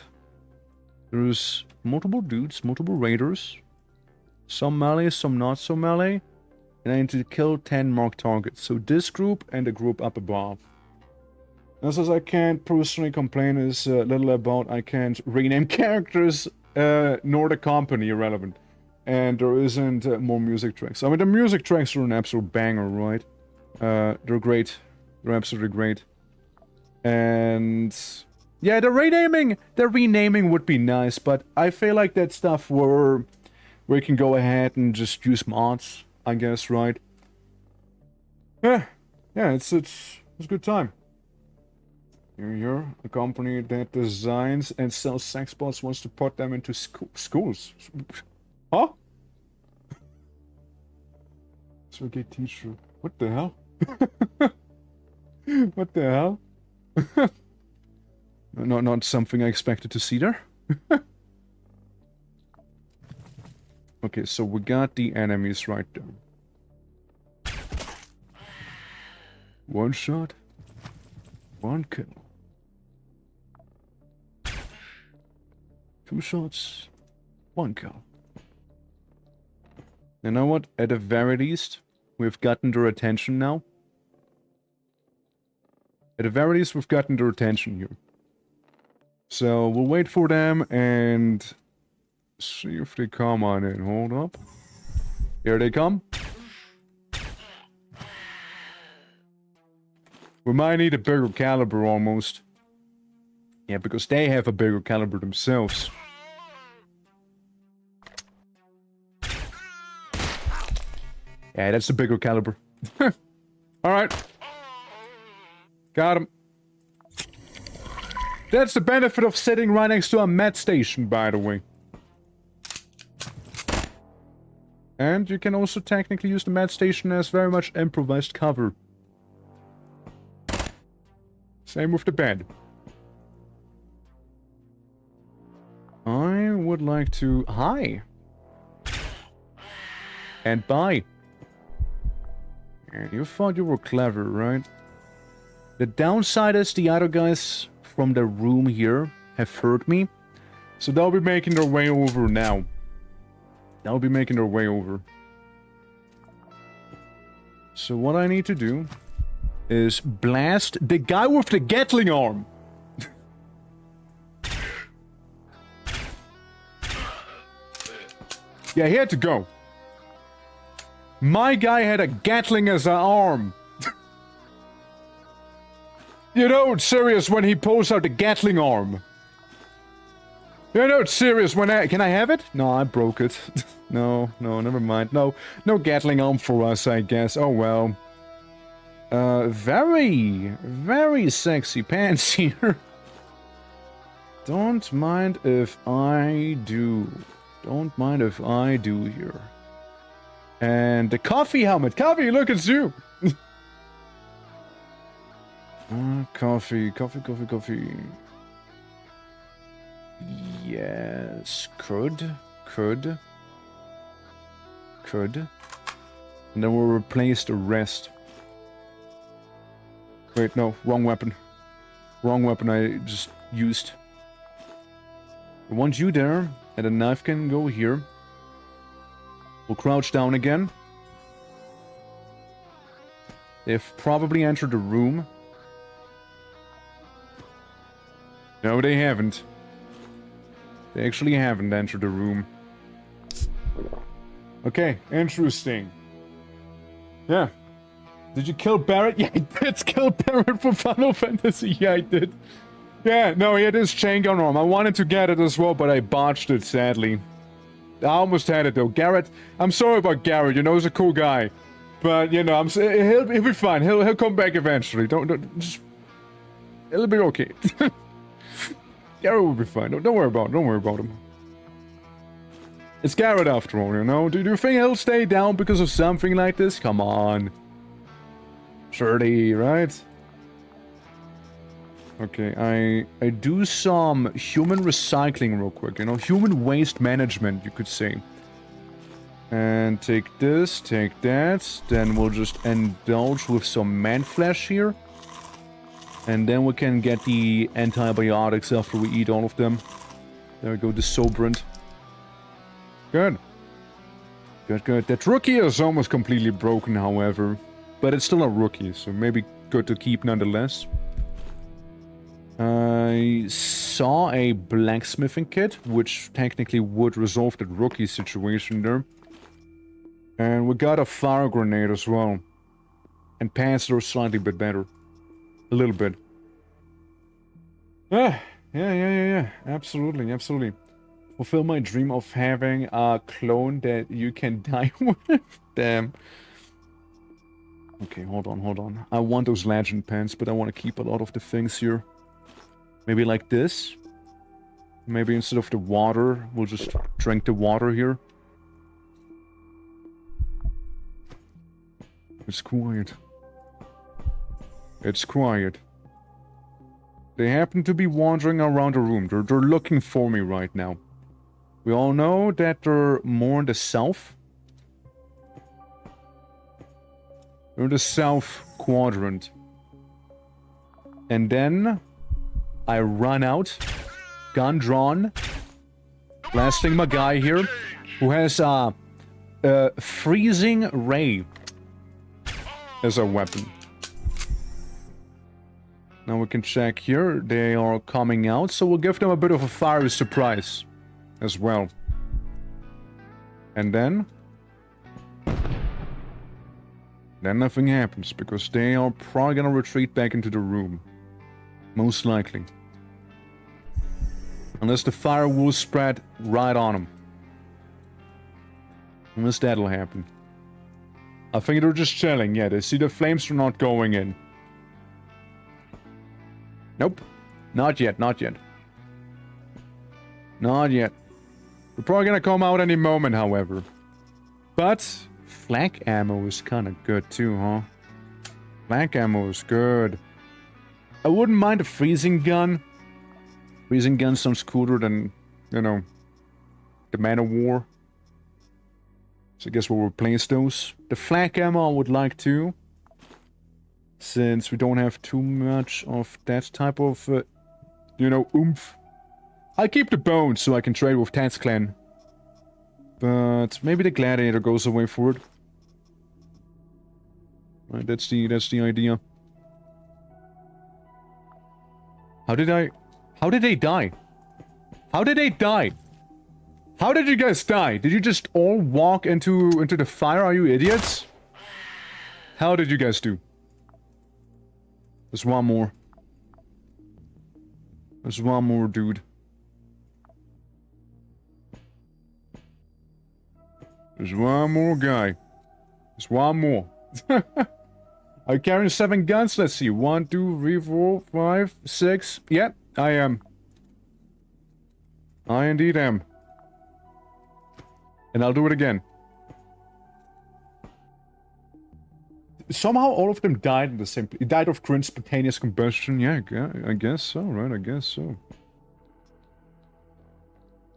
There's multiple dudes, multiple raiders. Some melee, some not so melee. And I need to kill 10 marked targets. So this group and the group up above. Now, says I can't personally complain is little about I can't rename characters nor the company irrelevant. And there isn't more music tracks. I mean, the music tracks are an absolute banger, right? They're great. They're absolutely great. And yeah, the renaming would be nice, but I feel like that stuff where you can go ahead and just use mods, I guess, right? Yeah, it's a good time. You're a company that designs and sells sex bots wants to put them into schools. Huh? Surrogate teacher. What the hell? What the hell? Not something I expected to see there. Okay, so we got the enemies right there. One shot. One kill. 2 shots. 1 kill. You know what? At the very least, we've gotten their attention now. At the very least, we've gotten their attention here. So, we'll wait for them and see if they come on in. Hold up. Here they come. We might need a bigger caliber almost. Yeah, because they have a bigger caliber themselves. Yeah, that's the bigger caliber. Alright. Got him. That's the benefit of sitting right next to a med station, by the way. And you can also technically use the med station as very much improvised cover. Same with the bed. I would like to... Hi! And bye. And you thought you were clever, right? The downside is the other guys from the room here have heard me. So they'll be making their way over now. They'll be making their way over. So what I need to do is blast the guy with the Gatling arm. Yeah, he had to go. My guy had a Gatling as an arm. You know it's serious when he pulls out the Gatling arm. You know it's serious when I... Can I have it? No, I broke it. No, never mind. No Gatling arm for us, I guess. Oh well. Very sexy pants here. Don't mind if I do. Don't mind if I do here. And the coffee helmet. Coffee, look, it's you. Coffee. Yes, could. And then we'll replace the rest. Wait, no, wrong weapon. Wrong weapon I just used. I want you there, and the knife can go here. We'll crouch down again. They've probably entered the room. No, they haven't. They actually haven't entered the room. Okay, interesting. Yeah. Did you kill Barrett? Yeah, I did kill Barrett for Final Fantasy. Yeah, I did. Yeah, no, he had his chain gun arm. I wanted to get it as well, but I botched it, sadly. I almost had it, though. Garrett, I'm sorry about Garrett. You know, he's a cool guy. But, you know, he'll be fine. He'll come back eventually. Don't just... It'll be okay. Garrett will be fine. Don't worry about him. It's Garrett after all, you know? Do you think he'll stay down because of something like this? Come on. Surely, right? Okay, I do some human recycling real quick, you know? Human waste management, you could say. And take this, take that. Then we'll just indulge with some man flesh here. And then we can get the antibiotics after we eat all of them. There we go, the Sobrant. Good. Good. That rookie is almost completely broken, however. But it's still a rookie, so maybe good to keep nonetheless. I saw a blacksmithing kit, which technically would resolve the rookie situation there. And we got a fire grenade as well. And pants are slightly bit better. A little bit. Yeah. Absolutely. Fulfill my dream of having a clone that you can die with. Damn. Okay, hold on. I want those legend pants, but I want to keep a lot of the things here. Maybe like this. Maybe instead of the water, we'll just drink the water here. It's quiet. It's quiet. They happen to be wandering around the room. They're looking for me right now. We all know that they're more in the south. They're in the south quadrant. And then I run out, gun drawn, blasting my guy here, who has a freezing ray as a weapon. Now we can check here. They are coming out, so we'll give them a bit of a fiery surprise as well. And then nothing happens, because they are probably gonna retreat back into the room. Most likely. Unless the fire will spread right on them. Unless that'll happen. I think they're just chilling. Yeah, they see the flames are not going in. Nope. Not yet, not yet. Not yet. They're probably gonna come out any moment, however. But flak ammo is kind of good too, huh? Flak ammo is good. I wouldn't mind a freezing gun. Freezing gun sounds cooler than, you know, the Man of War. So I guess we'll replace those. The flak ammo I would like to. Since we don't have too much of that type of, you know, oomph. I keep the bones so I can trade with Tad's clan. But maybe the gladiator goes away for it. Right, that's the idea. How did they die? How did they die? How did you guys die? Did you just all walk into the fire? Are you idiots? How did you guys do? There's one more. There's one more, dude. There's one more guy. There's one more. Are you carrying 7 guns? Let's see. 1, 2, 3, 4, 5, 6. Yeah, I am. I indeed am. And I'll do it again. Somehow all of them died in the same... It died of cringe spontaneous combustion. Yeah, I guess so, right? I guess so.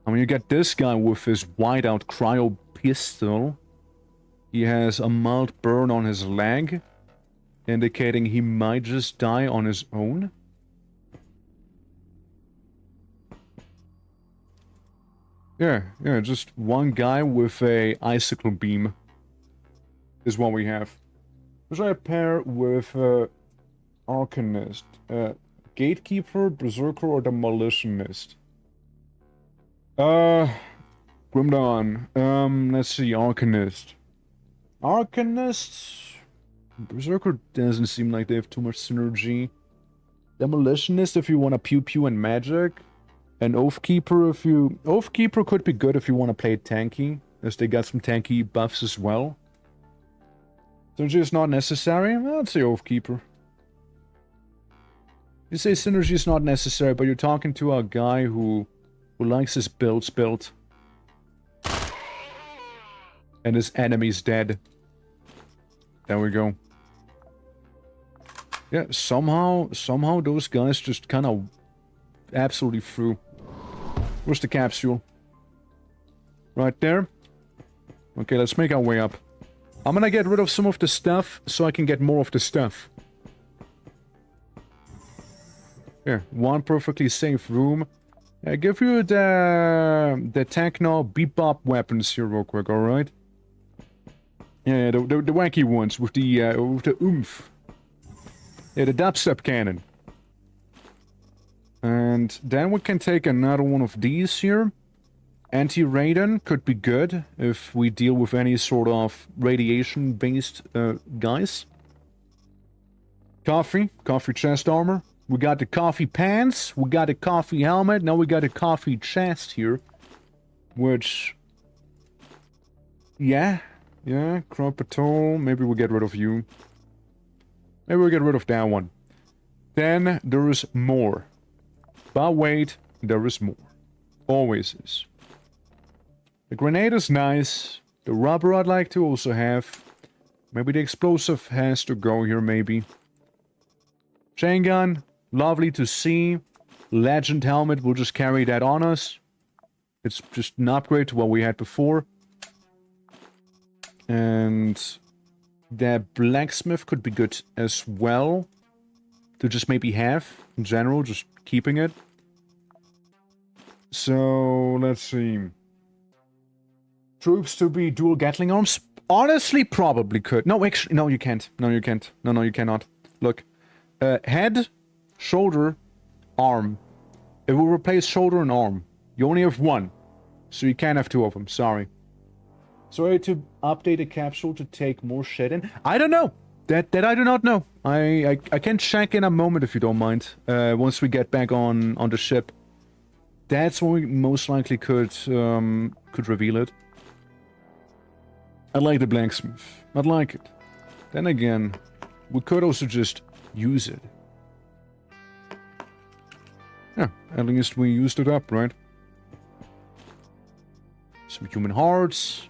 I mean, you get this guy with his whiteout cryo pistol. He has a mild burn on his leg, indicating he might just die on his own. Yeah, just one guy with a icicle beam is what we have. Which I pair with Arcanist, Gatekeeper, Berserker, or Demolitionist. Grimdawn. Let's see, Arcanist. Arcanist... Berserker doesn't seem like they have too much synergy. Demolitionist if you want to pew-pew and magic. And Oathkeeper if you... Oathkeeper could be good if you want to play tanky, as they got some tanky buffs as well. Synergy is not necessary? I'd say Oathkeeper. You say synergy is not necessary, but you're talking to a guy who likes his builds built. And his enemy's dead. There we go. Yeah, somehow those guys just kind of absolutely threw. Where's the capsule? Right there. Okay, let's make our way up. I'm gonna get rid of some of the stuff so I can get more of the stuff. Here, one perfectly safe room. I give you the techno bebop weapons here real quick, alright? Yeah, the wacky ones with the oomph. Yeah, the dubstep cannon. And then we can take another one of these here. Anti-radon could be good if we deal with any sort of radiation-based guys. Coffee chest armor. We got the coffee pants, we got the coffee helmet, now we got the coffee chest here. Which... Yeah, crop patrol, maybe we'll get rid of you. Maybe we'll get rid of that one. Then there is more. But wait, there is more. Always is. The grenade is nice. The rubber I'd like to also have. Maybe the explosive has to go here, maybe. Chain gun, lovely to see. Legend helmet, we'll just carry that on us. It's just an upgrade to what we had before. And that blacksmith could be good as well. To just maybe have, in general, just keeping it. So, let's see. Troops to be dual Gatling arms? Honestly, probably could. No, actually, no, you can't. No, you can't. No, you cannot. Look. Head, shoulder, arm. It will replace shoulder and arm. You only have one, so you can't have two of them. Sorry. Sorry to update the capsule to take more shit in. I don't know. That I do not know. I can check in a moment if you don't mind. Once we get back on the ship. That's when we most likely could reveal it. I like the blacksmith. I like it. Then again, we could also just use it. Yeah, at least we used it up, right? Some human hearts.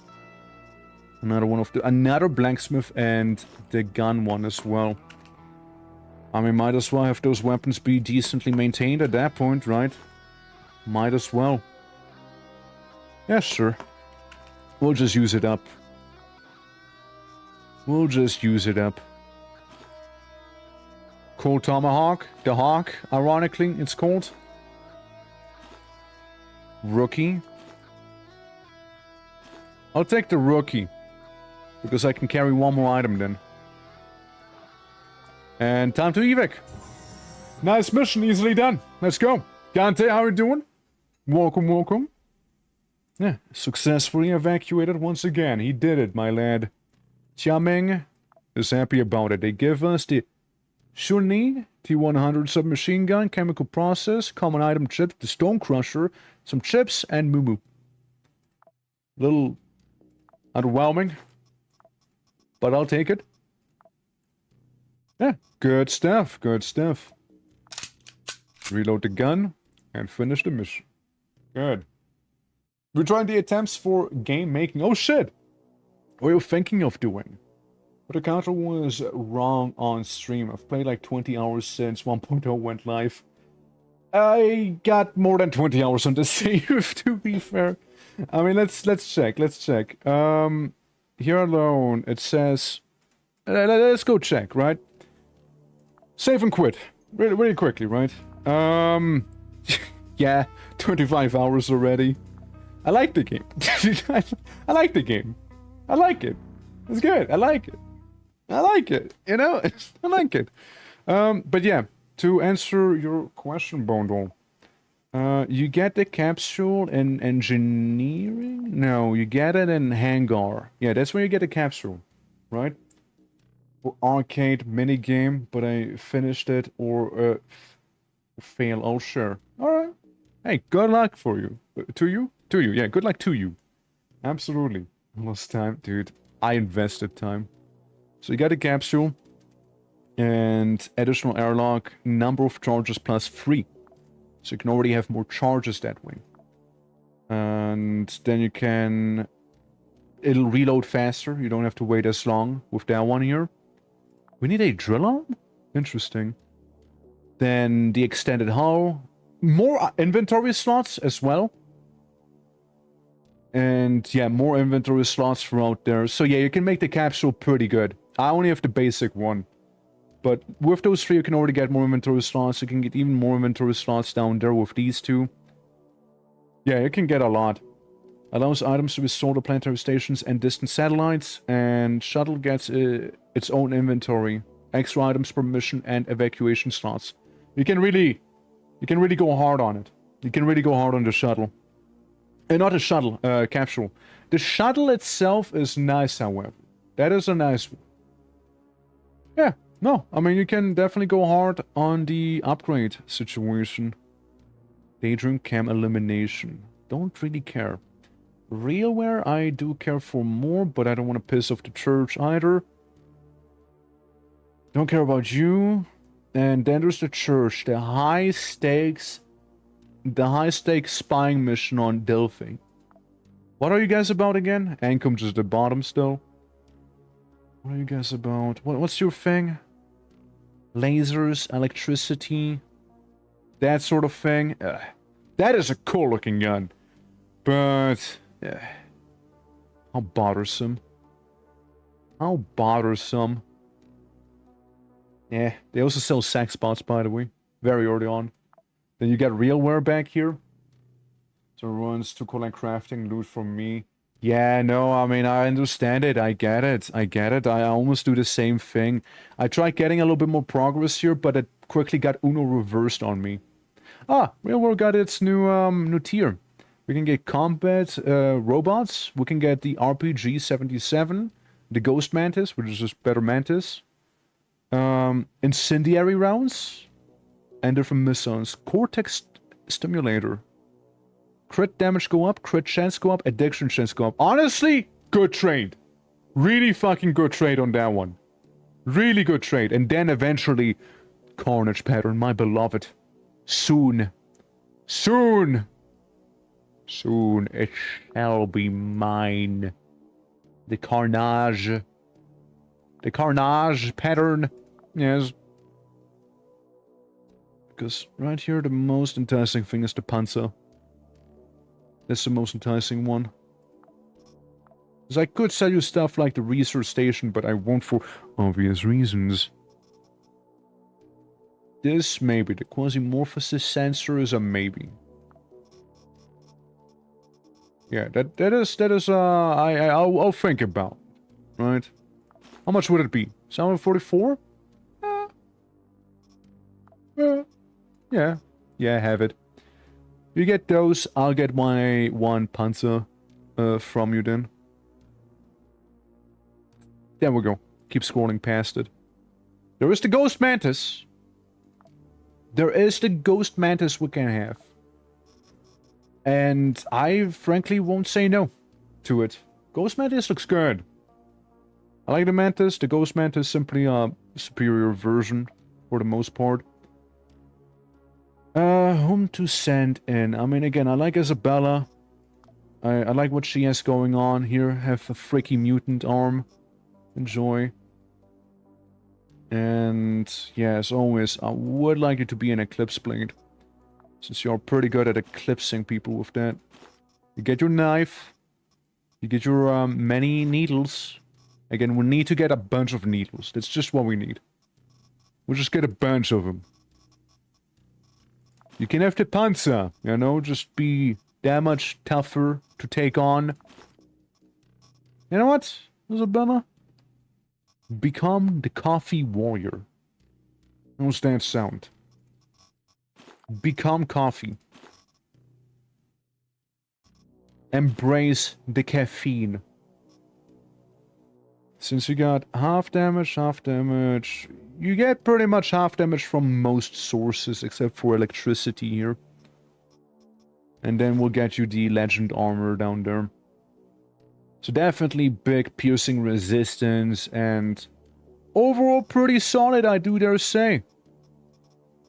Another blacksmith and the gun one as well. I mean, might as well have those weapons be decently maintained at that point, right? Might as well. Yeah, sure. We'll just use it up. We'll just use it up. Cold Tomahawk. The Hawk, ironically, it's called. Rookie. I'll take the Rookie. Because I can carry one more item then. And time to evac. Nice mission, easily done. Let's go. Gante, how are you doing? Welcome, welcome. Yeah, successfully evacuated once again. He did it, my lad. Chiameng is happy about it. They give us the Shuni T-100 submachine gun, chemical process, common item chip, the stone crusher, some chips, and Moo. Little underwhelming, but I'll take it. Yeah, good stuff, good stuff. Reload the gun and finish the mission. Good. We're trying the attempts for game making. Oh shit! What are you thinking of doing? But the counter was wrong on stream. I've played like 20 hours since 1.0 went live. I got more than 20 hours on the save, to be fair. I mean, let's check. Here alone, it says... let's go check, right? Save and quit. Really quickly, right? Yeah, 25 hours already. I like the game. I like the game. I like it. It's good. I like it. I like it. You know? I like it. But yeah, to answer your question, Bondol. You get the capsule in engineering? No, you get it in hangar. Yeah, that's where you get the capsule. Right? For arcade minigame, but I finished it or fail. Oh, sure. Alright. Hey, good luck for you. To you? To you, yeah, good luck to you. Absolutely. Lost time, dude. I invested time. So you got a capsule. And additional airlock, number of charges plus 3. So you can already have more charges that way. And then you can... It'll reload faster. You don't have to wait as long with that one here. We need a drill arm? Interesting. Then the extended hull. More inventory slots as well. And yeah, more inventory slots throughout there. So yeah, you can make the capsule pretty good. I only have the basic one. But with those 3, you can already get more inventory slots. You can get even more inventory slots down there with these 2. Yeah, you can get a lot. Allows items to be stored at planetary stations and distant satellites. And shuttle gets its own inventory. Extra items per mission and evacuation slots. You can really go hard on it. You can really go hard on the shuttle. Not a shuttle, capsule. The shuttle itself is nice, however. That is a nice one. Yeah, no, I mean, you can definitely go hard on the upgrade situation. Daydream cam elimination. Don't really care. Realware, I do care for more, but I don't want to piss off the church either. Don't care about you. And then there's the church. The high stakes spying mission on Delphi. What are you guys about again? Ancom just the bottom still. What are you guys about? What's your thing? Lasers, electricity, that sort of thing. That is a cool looking gun. But... how bothersome. How bothersome. Yeah, they also sell sex bots, by the way. Very early on. Then you get realware back here. So runs to collect crafting loot from me. Yeah, no, I mean, I understand it. I get it. I get it. I almost do the same thing. I tried getting a little bit more progress here, but it quickly got Uno reversed on me. Ah, Real World got its new tier. We can get combat robots. We can get the RPG-77, the Ghost Mantis, which is just better Mantis. Incendiary rounds, and different missiles. Cortex stimulator. Crit damage go up, crit chance go up, addiction chance go up. Honestly, good trade. Really fucking good trade on that one. Really good trade. And then eventually, Carnage pattern, my beloved. Soon. Soon. Soon it shall be mine. The Carnage. The Carnage pattern. Yes. Because right here, the most enticing thing is the Panzer. That's the most enticing one. Because I could sell you stuff like the research station, but I won't for obvious reasons. This maybe. The Quasimorph sensor is a maybe. Yeah, that is I'll think about. Right? How much would it be? 744? Yeah. Yeah, have it. You get those, I'll get my one Panzer from you then. There we go. Keep scrolling past it. There is the Ghost Mantis. There is the Ghost Mantis we can have. And I frankly won't say no to it. Ghost Mantis looks good. I like the Mantis. The Ghost Mantis is simply a superior version for the most part. Whom to send in? I mean, again, I like Isabella. I like what she has going on here. Have a freaky mutant arm. Enjoy. And, yeah, as always, I would like you to be an Eclipse Blade. Since you're pretty good at eclipsing people with that. You get your knife. You get your, many needles. Again, we need to get a bunch of needles. That's just what we need. We'll just get a bunch of them. You can have the Panzer, you know, just be that much tougher to take on. You know what, Isabella? Become the coffee warrior. How's that sound? Become coffee. Embrace the caffeine. Since you got half damage, you get pretty much half damage from most sources except for electricity here. And then we'll get you the legend armor down there. So definitely big piercing resistance and overall pretty solid, I do dare say.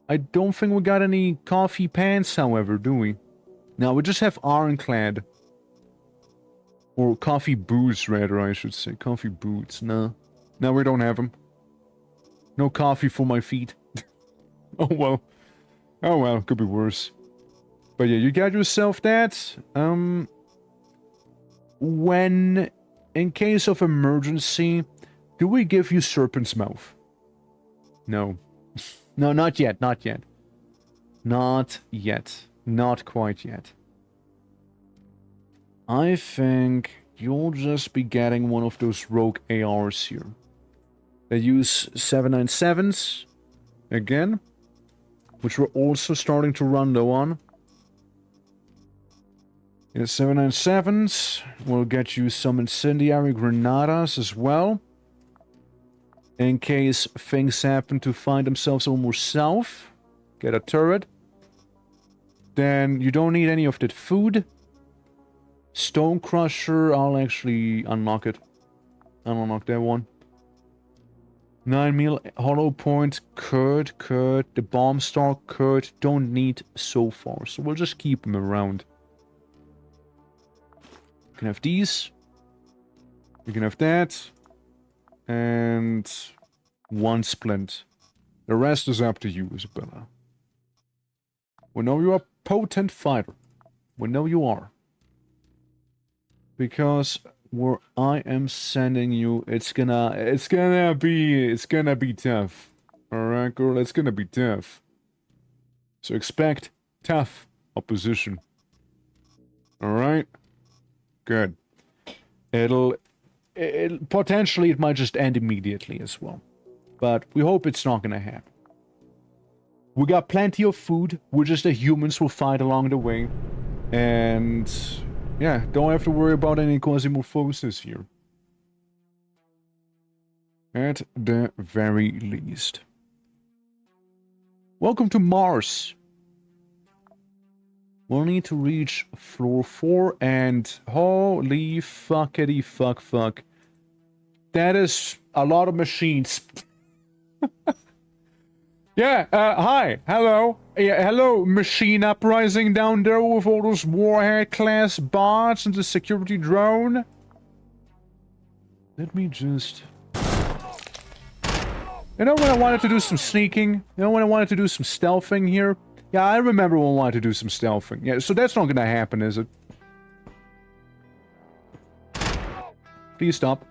I don't think we got any coffee pants, however, do we? No, we just have Ironclad. Or coffee boots, rather, I should say. Coffee boots, no. No, we don't have them. No coffee for my feet. Oh well. Oh well, could be worse. But yeah, you got yourself that. When, in case of emergency, do we give you Serpent's Mouth? No. No, not yet, not yet. Not yet. Not quite yet. I think you'll just be getting one of those rogue ARs here. They use 797s, again, which we're also starting to run low on. Yeah, 797s will get you some incendiary granadas as well. In case things happen to find themselves almost south, get a turret. Then you don't need any of that food. Stone Crusher, I'll actually unlock it. I'll unlock that one. 9 mil hollow point, could. The bomb star could. Don't need so far, so we'll just keep them around. You can have these. You can have that. And one splint. The rest is up to you, Isabella. We know you're a potent fighter. We know you are. Because where I am sending you, it's gonna be tough. Alright, girl, it's gonna be tough. So expect tough opposition. Alright? Good. potentially it might just end immediately as well. But we hope it's not gonna happen. We got plenty of food. We're just the humans will fight along the way. And yeah, don't have to worry about any quasimorphosis here. At the very least. Welcome to Mars. We'll need to reach floor 4 and holy fuckity fuck. That is a lot of machines. Yeah, hi, hello. Yeah, hello, machine uprising down there with all those Warhead class bots and the security drone. Let me just... You know when I wanted to do some sneaking? You know when I wanted to do some stealthing here? Yeah, I remember when I wanted to do some stealthing. Yeah, so that's not gonna happen, is it? Please stop.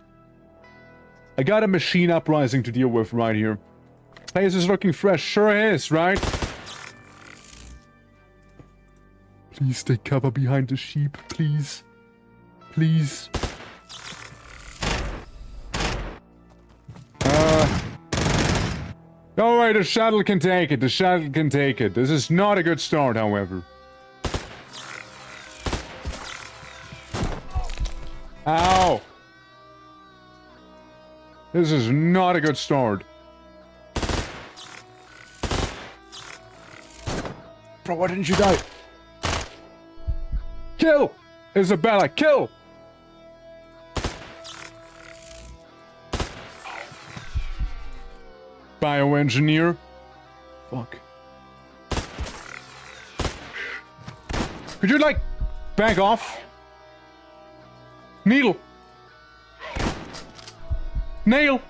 I got a machine uprising to deal with right here. Place is looking fresh. Sure is, right? Please take cover behind the sheep, please. Please. Don't worry, the shuttle can take it. The shuttle can take it. This is not a good start, however. Ow! This is not a good start. Bro, why didn't you die? Kill! Isabella, kill! Bioengineer. Fuck. Could you, like, back off? Needle! Nail!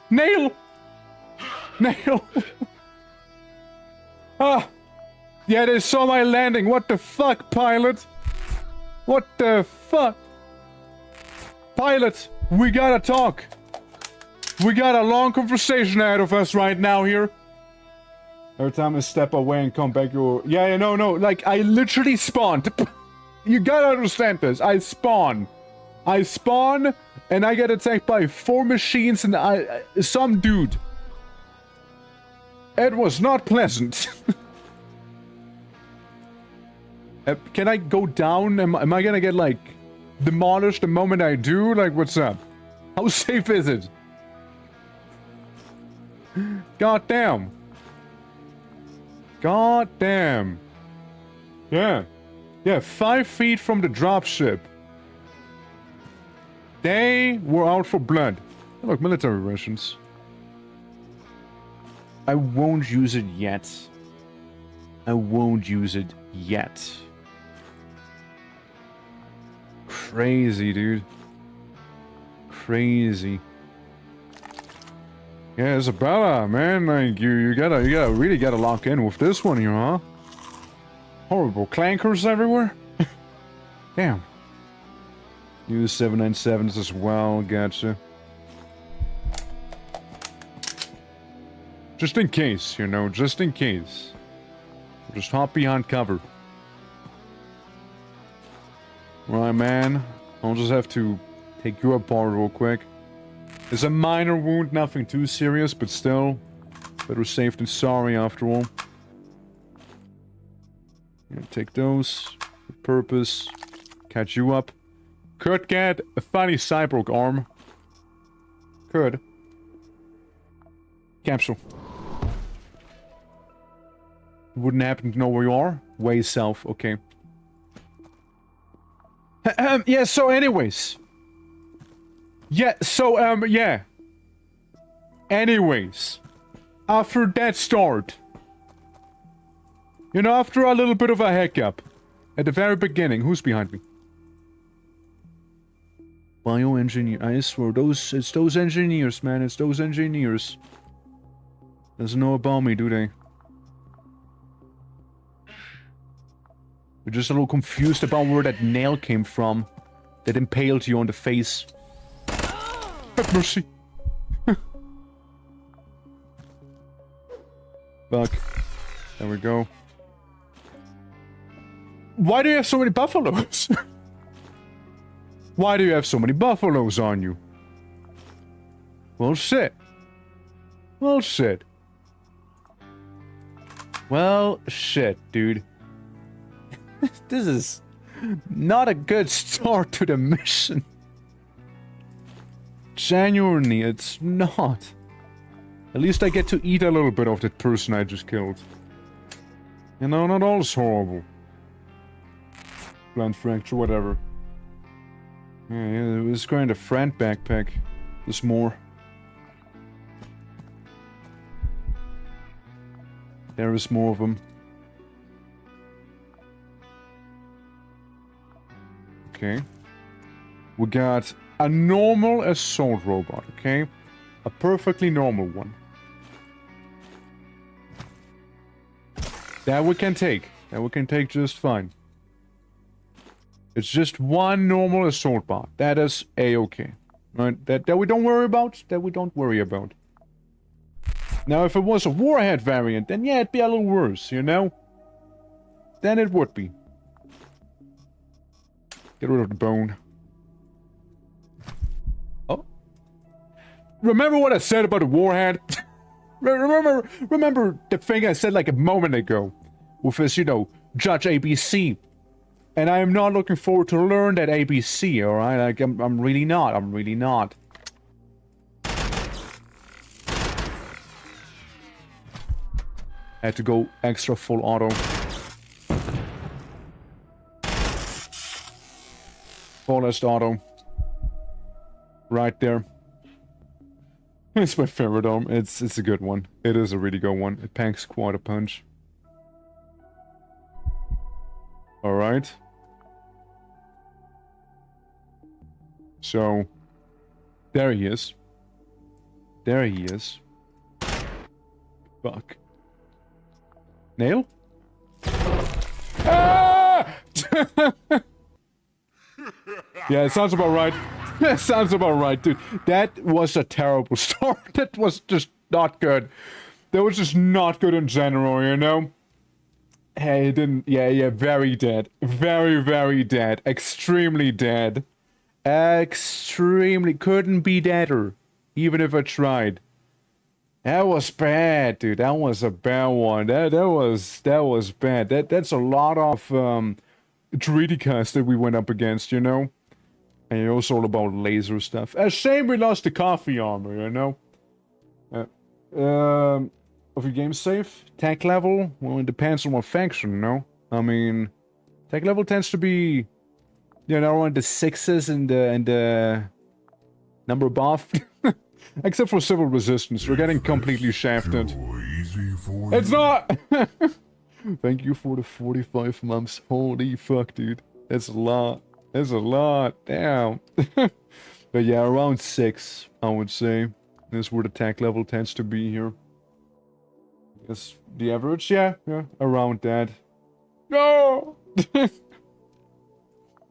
Nail! Nail! Ah! Yeah, they saw my landing. What the fuck, pilot? What the fuck? Pilot, we gotta talk. We got a long conversation ahead of us right now here. Every time I step away and come back, you're... Yeah, no, like, I literally spawned. You gotta understand this. I spawn, and I get attacked by 4 machines and some dude. It was not pleasant. Can I go down? Am I gonna get, like, demolished the moment I do? Like, what's up? How safe is it? God damn. God damn. Yeah. Yeah, 5 feet from the dropship. They were out for blood. Look, military rations. I won't use it yet. I won't use it yet. Crazy, dude. Crazy. Yeah, Isabella, man, like, you really gotta lock in with this one here, huh? Horrible clankers everywhere. Damn. Use 797s as well, gotcha. Just in case, you know, just in case. Just hop behind cover. Right, man. I'll just have to take you apart real quick. It's a minor wound, nothing too serious, but still. Better safe than sorry after all. Gonna take those. For purpose. Catch you up. Could get a funny cyborg arm. Could. Capsule. Wouldn't happen to know where you are? Way south, okay. Yeah, so anyways. Yeah, so, yeah. Anyways. After that start. You know, after a little bit of a hiccup. At the very beginning, who's behind me? Bioengineer. I swear, it's those engineers, man. It's those engineers. Doesn't know about me, do they? We're just a little confused about where that nail came from. That impaled you on the face. Have mercy. Fuck. There we go. Why do you have so many buffaloes? Why do you have so many buffaloes on you? Well, shit. Well, shit. Well, shit, dude. This is not a good start to the mission. Genuinely, it's not. At least I get to eat a little bit of that person I just killed. You know, not all is horrible. Plant fracture, whatever. Yeah, it was going to friend backpack. There's more. There is more of them. Okay. We got a normal assault robot, okay? A perfectly normal one. That we can take. That we can take just fine. It's just one normal assault bot. That is a-okay. Right? That we don't worry about. That we don't worry about. Now, if it was a warhead variant, then yeah, it'd be a little worse, you know? Then it would be. Get rid of the bone. Oh. Remember what I said about the warhead? remember the thing I said like a moment ago? With this, you know, Judge ABC. And I am not looking forward to learn that ABC, alright? Like, I'm really not. I'm really not. I had to go extra full auto. Fullest auto. Right there. It's my favorite arm. It's a good one. It is a really good one. It packs quite a punch. Alright. So, there he is. There he is. Fuck. Nail? Ah! Yeah, it sounds about right. It sounds about right, dude. That was a terrible start. That was just not good. That was just not good in general, you know? Hey, it didn't... Yeah, very dead. Very, very dead. Extremely dead. Extremely... Couldn't be deader. Even if I tried. That was bad, dude. That was a bad one. That was bad. That's a lot of 3D cast that we went up against, you know? And it was all about laser stuff. A shame we lost the coffee armor, you know? Of your game safe? Tech level? Well, it depends on what faction, no? I mean, tech level tends to be, you know, around the 6s and the number above. Except for Civil Resistance, we're getting completely shafted. It's not! Thank you for the 45 months. Holy fuck, dude. That's a lot. That's a lot. Damn. But yeah, around 6, I would say. That's where the tech level tends to be here. Yes, the average? Yeah, around that. No!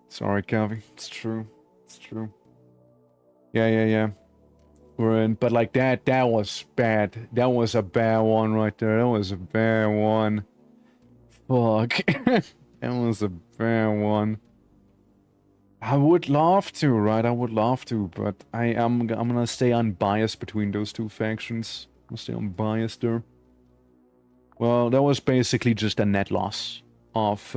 Sorry, Calvi. It's true. It's true. Yeah. We're in, but like that was bad. That was a bad one right there. That was a bad one. Fuck. That was a bad one. I would love to, right? I would love to, but I'm gonna stay unbiased between those two factions. I'm gonna stay unbiased there. Well, that was basically just a net loss of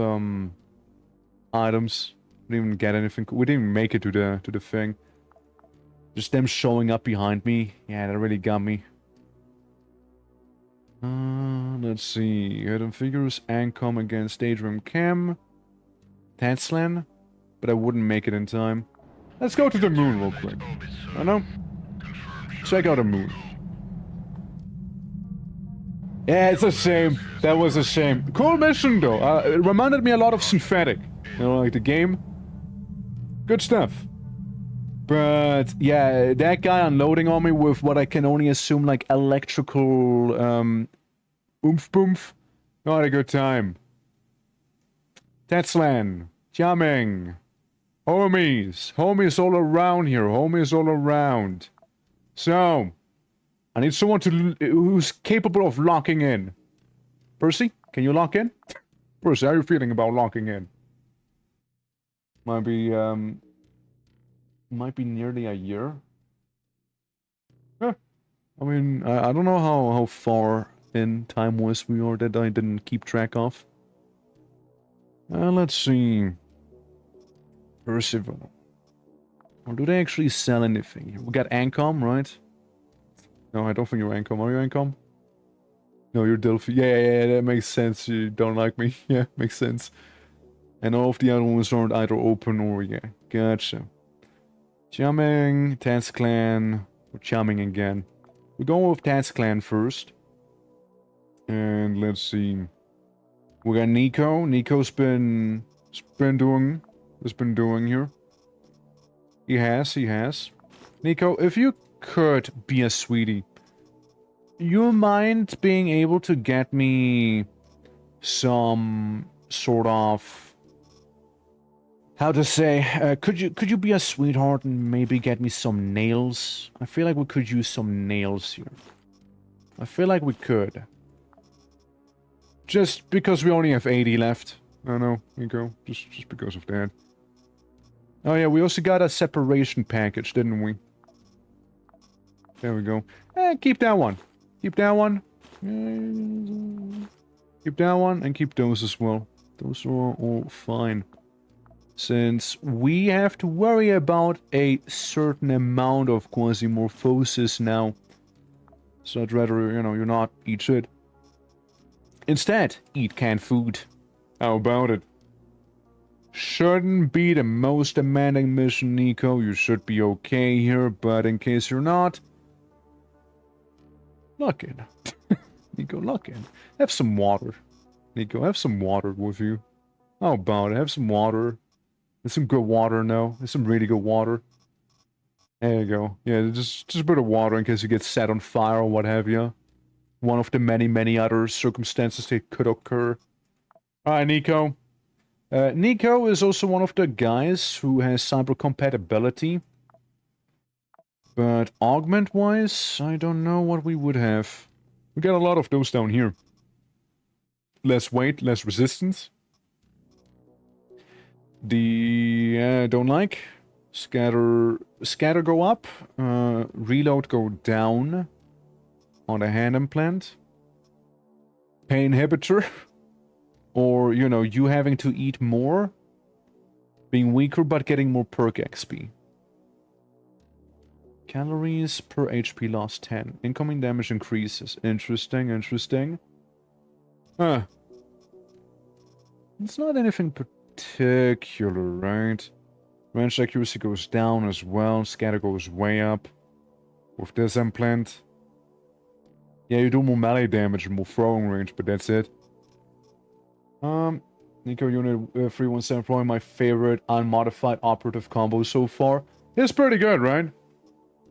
items. We didn't even get anything. We didn't even make it to the thing. Just them showing up behind me. Yeah, that really got me. Let's see. Hidden Figures, Ancom against Daydream Chem. Tatslan. But I wouldn't make it in time. Let's go to the moon real quick. I know. Check out the moon. Yeah, it's a shame. That was a shame. Cool mission though. It reminded me a lot of Synthetic. You know, like the game. Good stuff. But yeah, that guy unloading on me with what I can only assume like electrical oomph boomf. Not a good time. Tatslan. Jamming. Homies. Homies all around here. Homies all around. So, I need someone who's capable of locking in. Percy, can you lock in? Percy, how are you feeling about locking in? Might be Might be nearly a year. Yeah. I mean, I don't know how far in time-wise we are that I didn't keep track of. Let's see. Percival. Or do they actually sell anything here? We got Ancom, right? No, I don't think you're Ancom. Are you Ancom? No, you're Delphi. Yeah, that makes sense. You don't like me. Yeah, makes sense. And all of the other ones aren't either open or yeah. Gotcha. Charming, Tans Clan, or Charming again. We're going with Tans Clan first. And let's see. We got Nico. Nico's been doing here. He has. Nico, if you could be a sweetie, you mind being able to get me some sort of, how to say, could you be a sweetheart and maybe get me some nails? I feel like we could use some nails here. I feel like we could. Just because we only have 80 left. I know, Nico, just because of that. Oh yeah, we also got a separation package, didn't we? There we go. Keep that one. Keep that one. Keep that one, and keep those as well. Those are all fine. Since we have to worry about a certain amount of quasi-morphosis now. So I'd rather, you know, you not eat shit. Instead, eat canned food. How about it? Shouldn't be the most demanding mission, Nico. You should be okay here, but in case you're not... Lock in. Nico, lock in. Have some water. Nico, have some water with you. How about it? Have some water. There's some good water now. There's some really good water. There you go. Yeah, just a bit of water in case you get set on fire or what have you. One of the many other circumstances that could occur. Alright, Nico. Nico is also one of the guys who has cyber compatibility. But augment-wise, I don't know what we would have. We got a lot of those down here. Less weight, less resistance. The don't like. Scatter go up. Reload go down. On the hand implant. Pain inhibitor. Or, you know, you having to eat more. Being weaker but getting more perk XP. Calories per HP loss 10. Incoming damage increases. Interesting, interesting. Huh. It's not anything particular, right? Range accuracy goes down as well. Scatter goes way up. With this implant. Yeah, you do more melee damage and more throwing range, but that's it. Nico Unit 317 probably my favorite unmodified operative combo so far. It's pretty good, right?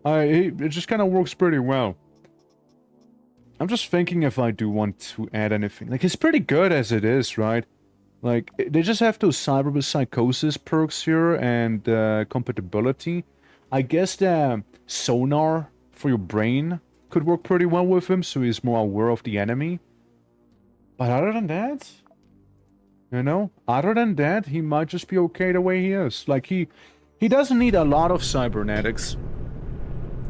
It just kind of works pretty well. I'm just thinking if I do want to add anything. Like, it's pretty good as it is, right? Like, they just have those cyber psychosis perks here and compatibility. I guess the sonar for your brain could work pretty well with him, so he's more aware of the enemy. But other than that, you know, other than that, he might just be okay the way he is. Like, he doesn't need a lot of cybernetics,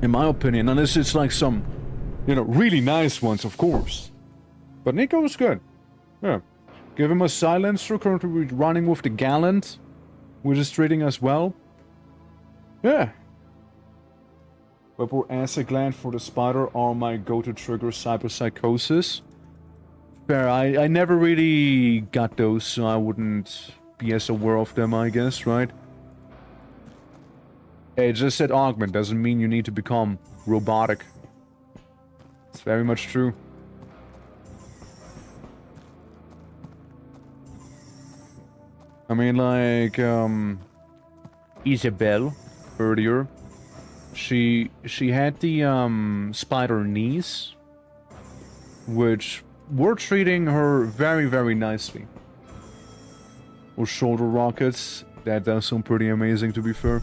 in my opinion, unless it's like some, you know, really nice ones, of course. But Nico is good. Yeah. Give him a silencer, currently running with the Gallant, which is treating us well. Yeah. Weapon acid gland for the spider are my go-to trigger cyber psychosis. Fair, I never really got those, so I wouldn't be as aware of them, I guess, right? Hey, it just said augment, doesn't mean you need to become robotic. It's very much true. I mean, like, Isabel, earlier, she had the, spider knees, which were treating her very nicely. Or shoulder rockets, that does sound pretty amazing, to be fair.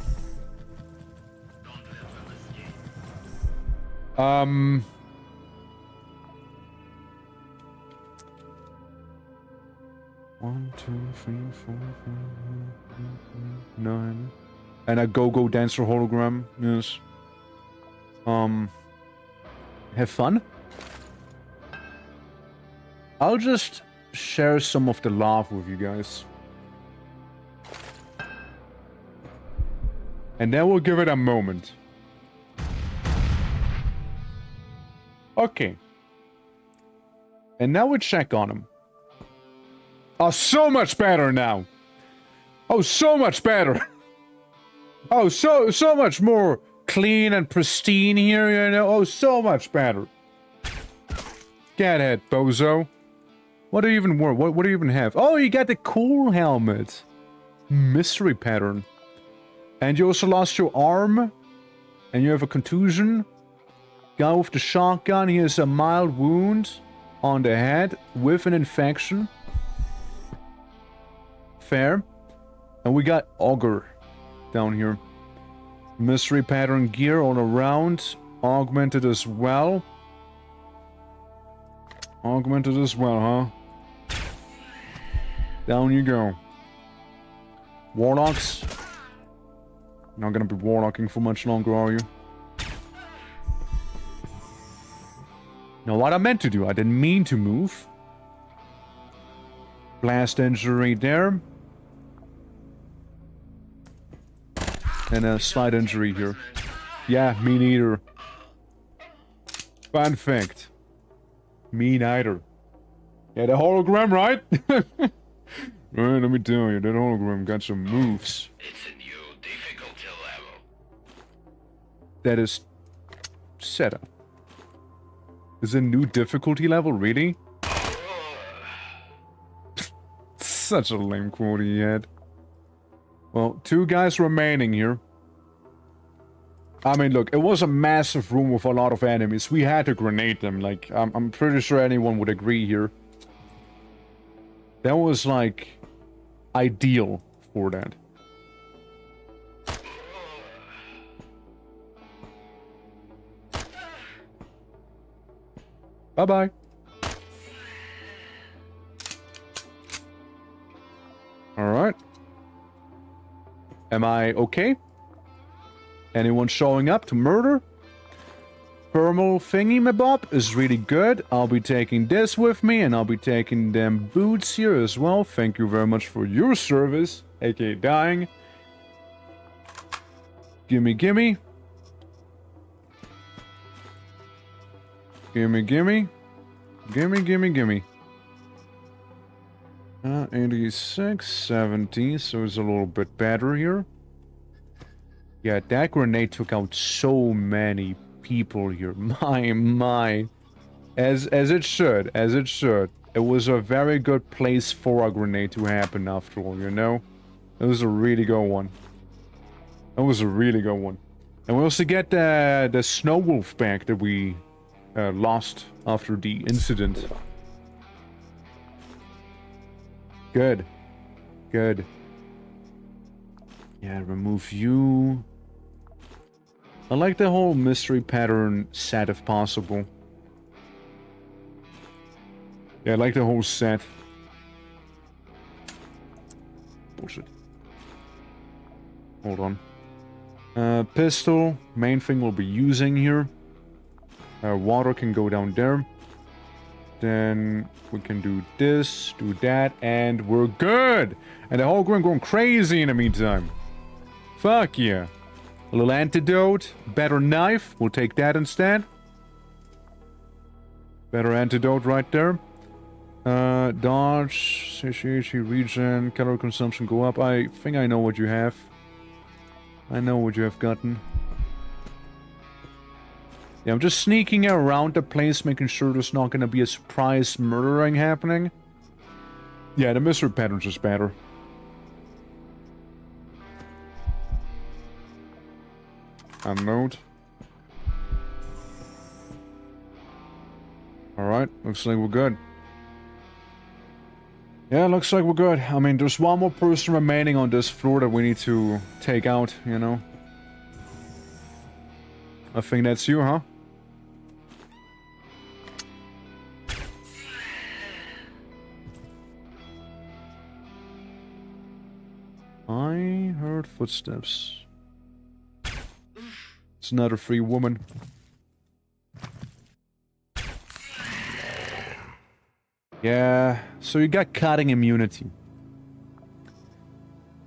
One, two, three, four, five, 9. And a go-go dancer hologram, yes. Have fun. I'll just share some of the love with you guys. And then we'll give it a moment. Okay. And now we check on him. Oh, so much better now. Oh, so much better. Oh, so much more clean and pristine here, you know? Oh, so much better. Get it, bozo. What do you even wear? What do you even have? Oh, you got the cool helmet. Mystery pattern. And you also lost your arm. And you have a contusion. Guy with the shotgun, he has a mild wound on the head with an infection. Fair. And we got Augur down here. Mystery pattern gear all around. Augmented as well. Augmented as well, huh? Down you go. Warlocks. Not gonna be warlocking for much longer, are you? Now what I meant to do, I didn't mean to move. Blast injury there. And a slight injury here. Yeah, me neither. Fun fact. Me neither. Yeah, the hologram, right? Right, let me tell you, that hologram got some moves. It's a new difficulty level. That is... setup. Is a new difficulty level, really? Such a lame quote he had. Well, 2 guys remaining here. I mean, look, it was a massive room with a lot of enemies. We had to grenade them. Like, I'm pretty sure anyone would agree here. That was, like, ideal for that. Bye-bye. Alright. Am I okay? Anyone showing up to murder? Thermal thingy-mabob is really good. I'll be taking this with me, and I'll be taking them boots here as well. Thank you very much for your service, aka dying. Gimme, gimme. Gimme, gimme. Gimme, gimme, gimme. 86, 70, so it's a little bit better here. Yeah, that grenade took out so many people here. My. As it should, as it should. It was a very good place for a grenade to happen after all, you know? It was a really good one. It was a really good one. And we also get the snow wolf back that we lost after the incident. Good. Good. Yeah, remove you. I like the whole mystery pattern set if possible. Yeah, I like the whole set. Bullshit. Hold on. Pistol. Main thing we'll be using here. Water can go down there. Then we can do this, do that, and we're good! And the whole group going crazy in the meantime. Fuck yeah. A little antidote, better knife, we'll take that instead. Better antidote right there. Dodge, satiety, regen, calorie consumption go up. I think I know what you have. I know what you have gotten. Yeah, I'm just sneaking around the place, making sure there's not gonna be a surprise murdering happening. Yeah, the mystery pattern's just better. Unload. Alright, looks like we're good. Yeah, looks like we're good. I mean, there's one more person remaining on this floor that we need to take out, you know? I think that's you, huh? I heard footsteps. It's another free woman. Yeah, so you got cutting immunity.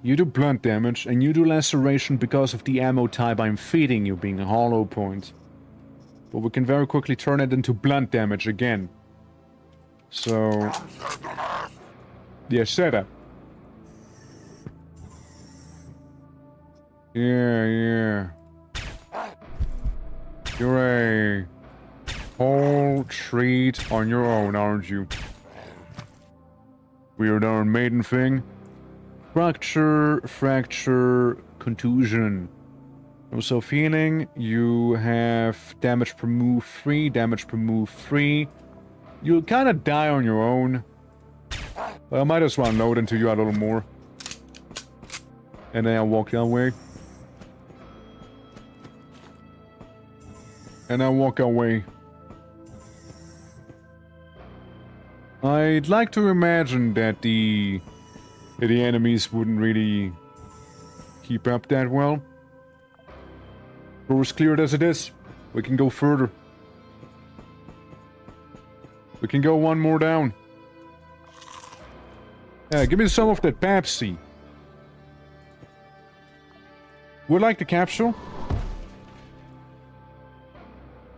You do blunt damage, and you do laceration because of the ammo type I'm feeding you, being a hollow point. But we can very quickly turn it into blunt damage again. So... yeah, setup. Yeah. You're a whole treat on your own, aren't you? Weird Iron Maiden thing. Fracture, contusion. Also healing, you have damage per move 3, damage per move 3. You'll kind of die on your own. But I might as well load into you a little more. And then I'll walk that way. And I'll walk away. I'd like to imagine that the enemies wouldn't really keep up that well. Door's cleared as it is. We can go further. We can go one more down. Yeah, give me some of that Pepsi. Would like the capsule?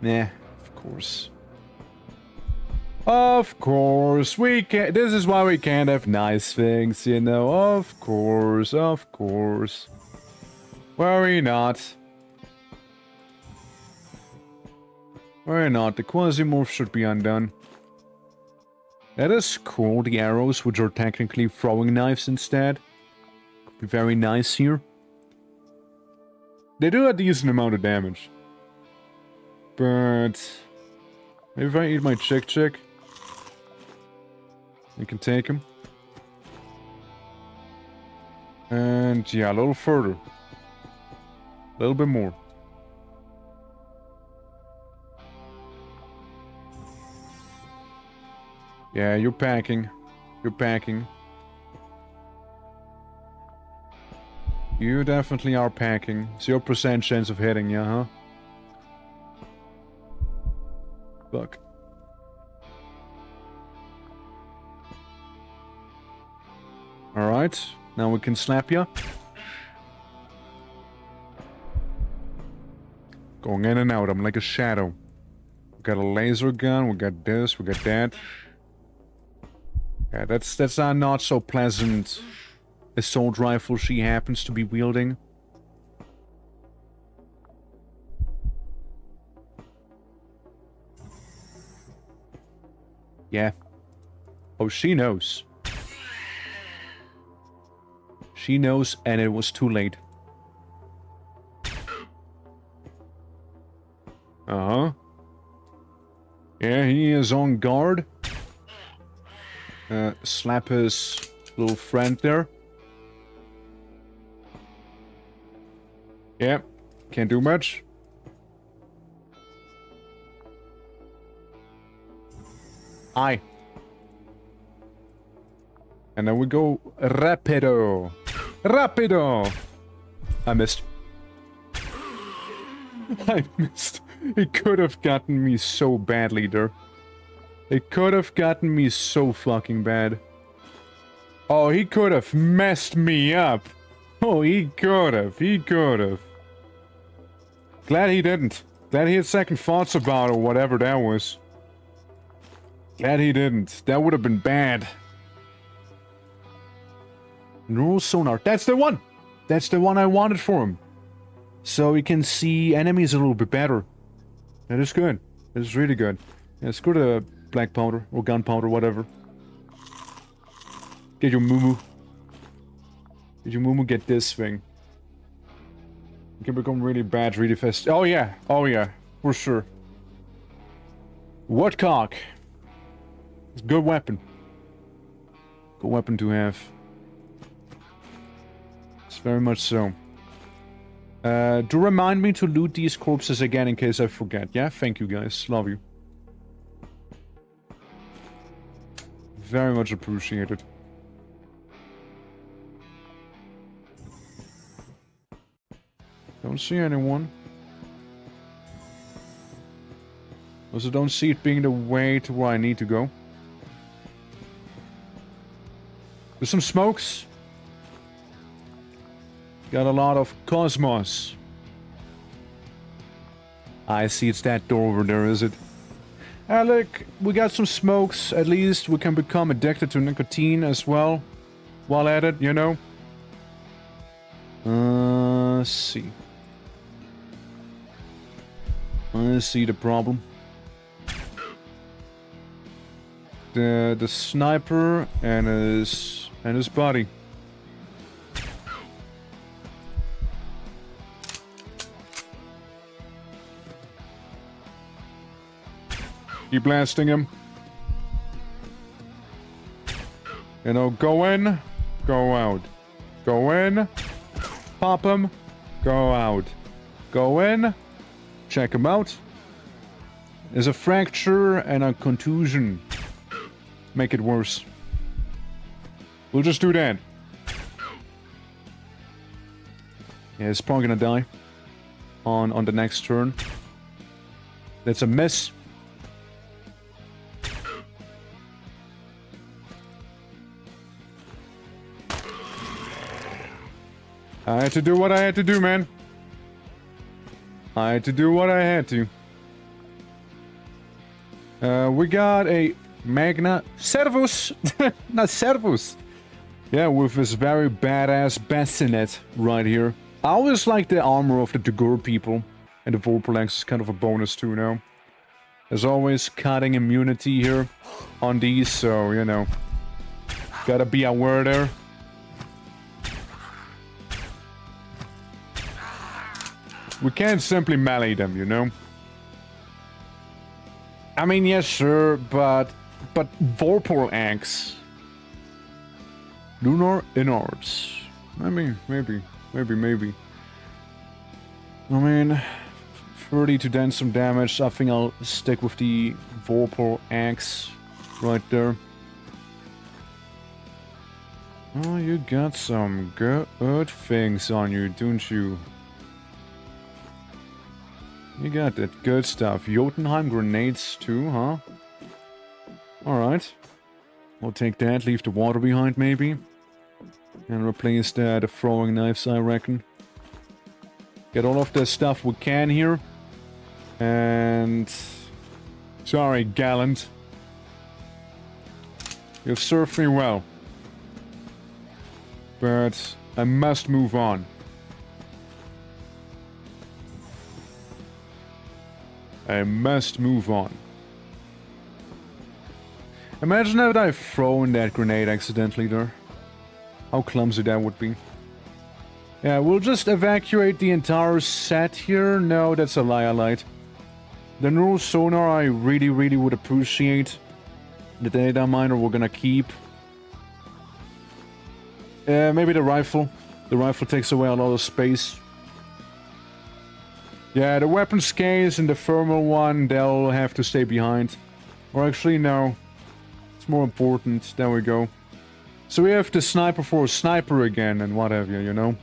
Nah, of course. Of course, we can't. This is why we can't have nice things, you know. Of course, of course. Worry not. Worry not. The QUASIMORPH should be undone. That is cool. The arrows, which are technically throwing knives instead, could be very nice here. They do a decent amount of damage. But maybe if I eat my chick, I can take him. And yeah, a little further. A little bit more. Yeah, you're packing. You're packing. You definitely are packing. 0% chance of hitting, yeah, huh? Fuck. Alright, now we can slap ya. Going in and out, I'm like a shadow. We got a laser gun, we got this, we got that. Yeah, that's a not so pleasant assault rifle she happens to be wielding. Yeah. Oh, she knows. She knows, and it was too late. Uh-huh. Yeah, he is on guard. Slap his little friend there. Yeah, can't do much. Aye. And then we go rapido. Rapido! I missed. I missed. It could have gotten me so badly there. It could have gotten me so fucking bad. Oh, he could have messed me up. Oh, he could have. He could have. Glad he didn't. Glad he had second thoughts about it, or whatever that was. Glad he didn't. That would have been bad. Neural sonar. That's the one! That's the one I wanted for him. So he can see enemies a little bit better. That is good. That is really good. Yeah, screw the black powder, or gunpowder, whatever. Get your moo-moo. Get your moo-moo, get this thing. You can become really bad really fast. Oh yeah, for sure. Woodcock. It's a good weapon. Good weapon to have. It's very much so. Do remind me to loot these corpses again in case I forget. Yeah, thank you guys. Love you. Very much appreciated. Don't see anyone. Also don't see it being the way to where I need to go. There's some smokes. Got a lot of cosmos. I see it's that door over there, is it? Look, we got some smokes. At least we can become addicted to nicotine as well. While at it, you know. Let's see. I see the problem. The sniper and his body. Keep blasting him. You know, go in, go out. Go in, pop him, go out. Go in, check him out. There's a fracture and a contusion. Make it worse. We'll just do that. Yeah, it's probably gonna die on the next turn. That's a miss. I had to do what I had to do, man. I had to do what I had to. We got a Magna Servus. Not Servus. Yeah, with this very badass bassinet right here. I always like the armor of the Dagur people. And the Vorpalax is kind of a bonus too, now. There's always cutting immunity here on these, so, you know. Gotta be aware there. We can't simply melee them, you know? I mean, yes, sure, but Vorpal-Axe. Lunar Innards. Maybe. I mean, 30 to done some damage. I think I'll stick with the Vorpal-Axe right there. Oh, you got some good things on you, don't you? You got that good stuff. Jotunheim grenades too, huh? Alright. We'll take that, leave the water behind maybe. And replace the throwing knives, I reckon. Get all of the stuff we can here. And... sorry, Gallant. You've served me well. But I must move on. I must move on. Imagine that I've thrown that grenade accidentally there. How clumsy that would be. Yeah, we'll just evacuate the entire set here. No, that's a light. The neural sonar I really would appreciate. The data miner we're gonna keep. Maybe the rifle. The rifle takes away a lot of space. Yeah, the weapons case and the thermal one, they'll have to stay behind. Or actually, no. It's more important. There we go. So we have the sniper for a sniper again and what have you, you know?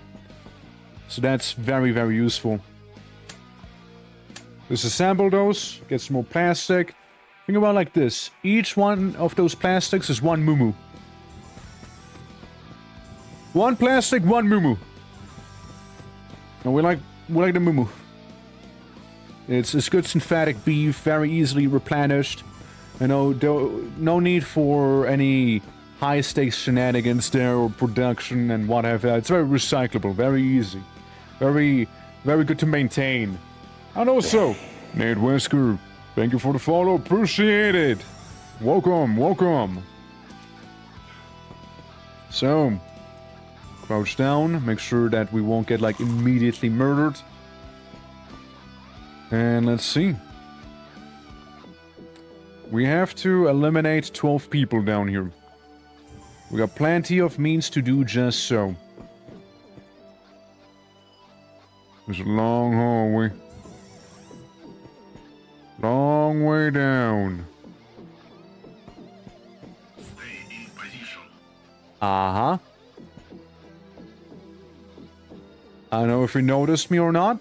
So that's very useful. Disassemble those. Get some more plastic. Think about it like this. Each one of those plastics is one mumu. One plastic, one mumu. And we like the mumu. It's good synthetic beef, very easily replenished. You know, no need for any high-stakes shenanigans there or production and whatever. It's very recyclable, very easy. Very good to maintain. And also, Nate Wesker, thank you for the follow, appreciate it. Welcome. So, crouch down, make sure that we won't get, like, immediately murdered. And let's see. We have to eliminate 12 people down here. We got plenty of means to do just so. There's a long hallway. Long way down. Stay in position. Uh-huh. I don't know if you noticed me or not.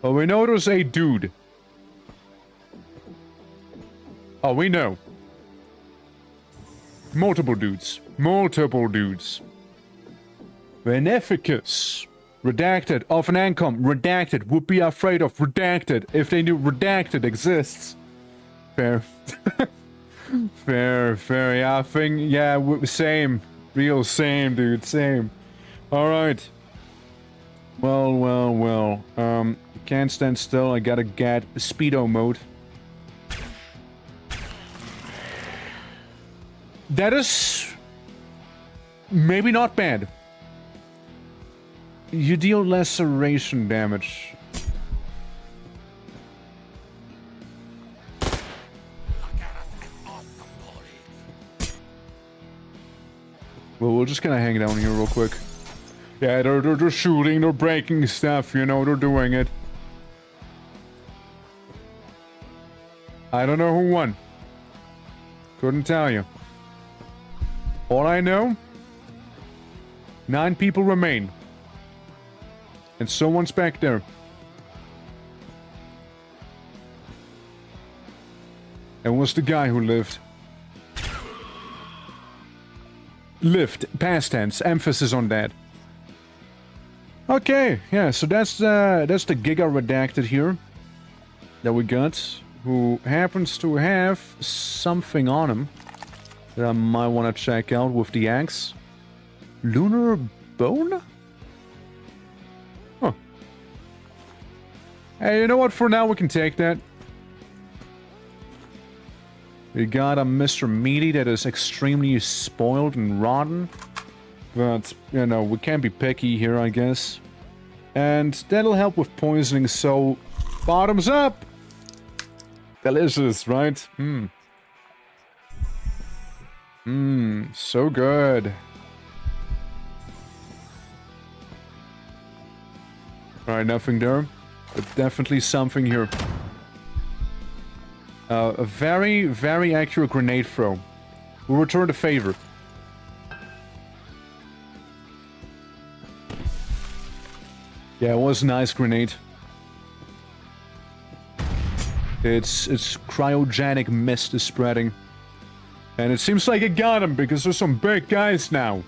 Well, we know there's a dude. Oh, we know. Multiple dudes. Multiple dudes. Beneficus. Redacted. Of an income. Redacted. Would be afraid of. Redacted. If they knew redacted exists. Fair. Fair. Yeah, I think. Yeah, same. Real same, dude. Same. Alright. Well. Can't stand still. I gotta get speedo mode. That is maybe not bad. You deal laceration damage. Well, we're just gonna hang down here real quick. Yeah, they're shooting, they're breaking stuff, you know, they're doing it. I don't know who won. Couldn't tell you. All I know, 9 people remain. And someone's back there. And was the guy who lived. Lived, past tense, emphasis on that. Okay, yeah, so that's the Giga Redacted here. That we got. Who happens to have something on him. That I might want to check out with the axe. Lunar Bone? Huh. Hey, you know what? For now, we can take that. We got a Mr. Meaty that is extremely spoiled and rotten. But, you know, we can't be picky here, I guess. And that'll help with poisoning, so... Bottoms up! Delicious, right? So good. Alright, nothing there. But definitely something here. A very, very accurate grenade throw. We'll return the favor. Yeah, it was a nice grenade. Its cryogenic mist is spreading. And it seems like it got him, because there's some big guys now.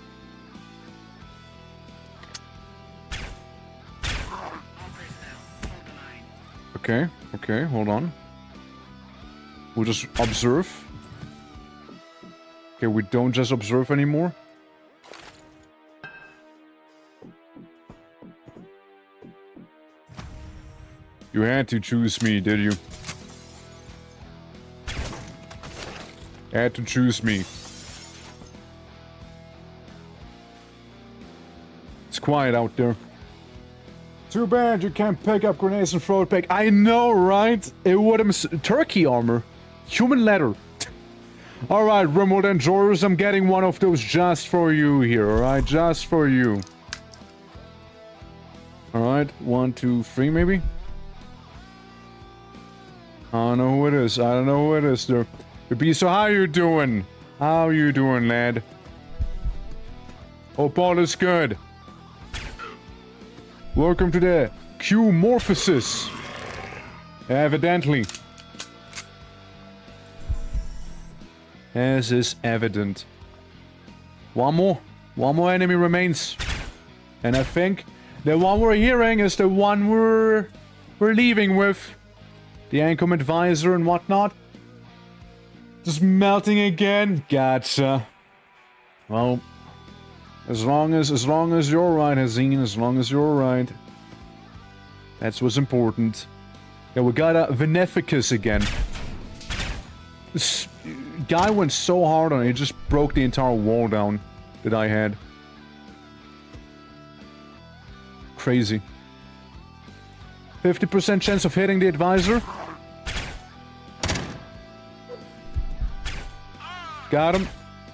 Okay, hold on. We'll just observe. Okay, we don't just observe anymore. You had to choose me, did you? Had to choose me. It's quiet out there. Too bad you can't pick up grenades and throw it back. I know, right? It would have... Turkey armor. Human leather. Alright, remote enjoyers, I'm getting one of those just for you here, alright? Just for you. Alright, 1, 2, 3 maybe? I don't know who it is. I don't know who it is there. So how you doing? How you doing, lad? Hope all is good. Welcome to the QUASIMORPH. Evidently. As is evident. One more enemy remains. And I think the one we're hearing is the one we're leaving with. The Ancom advisor and whatnot. Just melting again. Gotcha. Well, as long as you're right, Hazine, as long as you're right. That's what's important. Yeah, we got a Beneficus again. This guy went so hard on it, he just broke the entire wall down that I had. Crazy. 50% chance of hitting the advisor. Got him.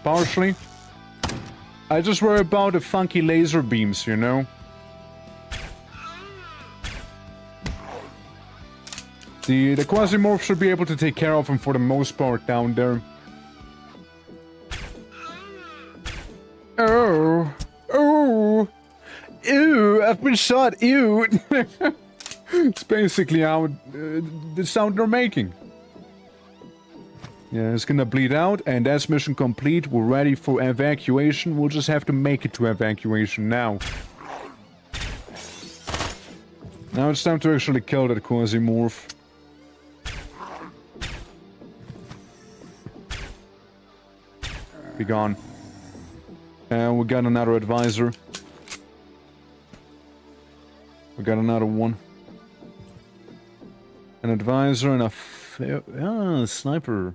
Partially. I just worry about the funky laser beams, you know? The Quasimorph should be able to take care of him for the most part down there. Oh. Oh. Ew, I've been shot. Ew. It's basically how the sound they're making. Yeah, it's gonna bleed out, and that's mission complete. We're ready for evacuation. We'll just have to make it to evacuation now. Now it's time to actually kill that Quasimorph. Be gone. And we got another advisor. We got another one. An advisor and a sniper.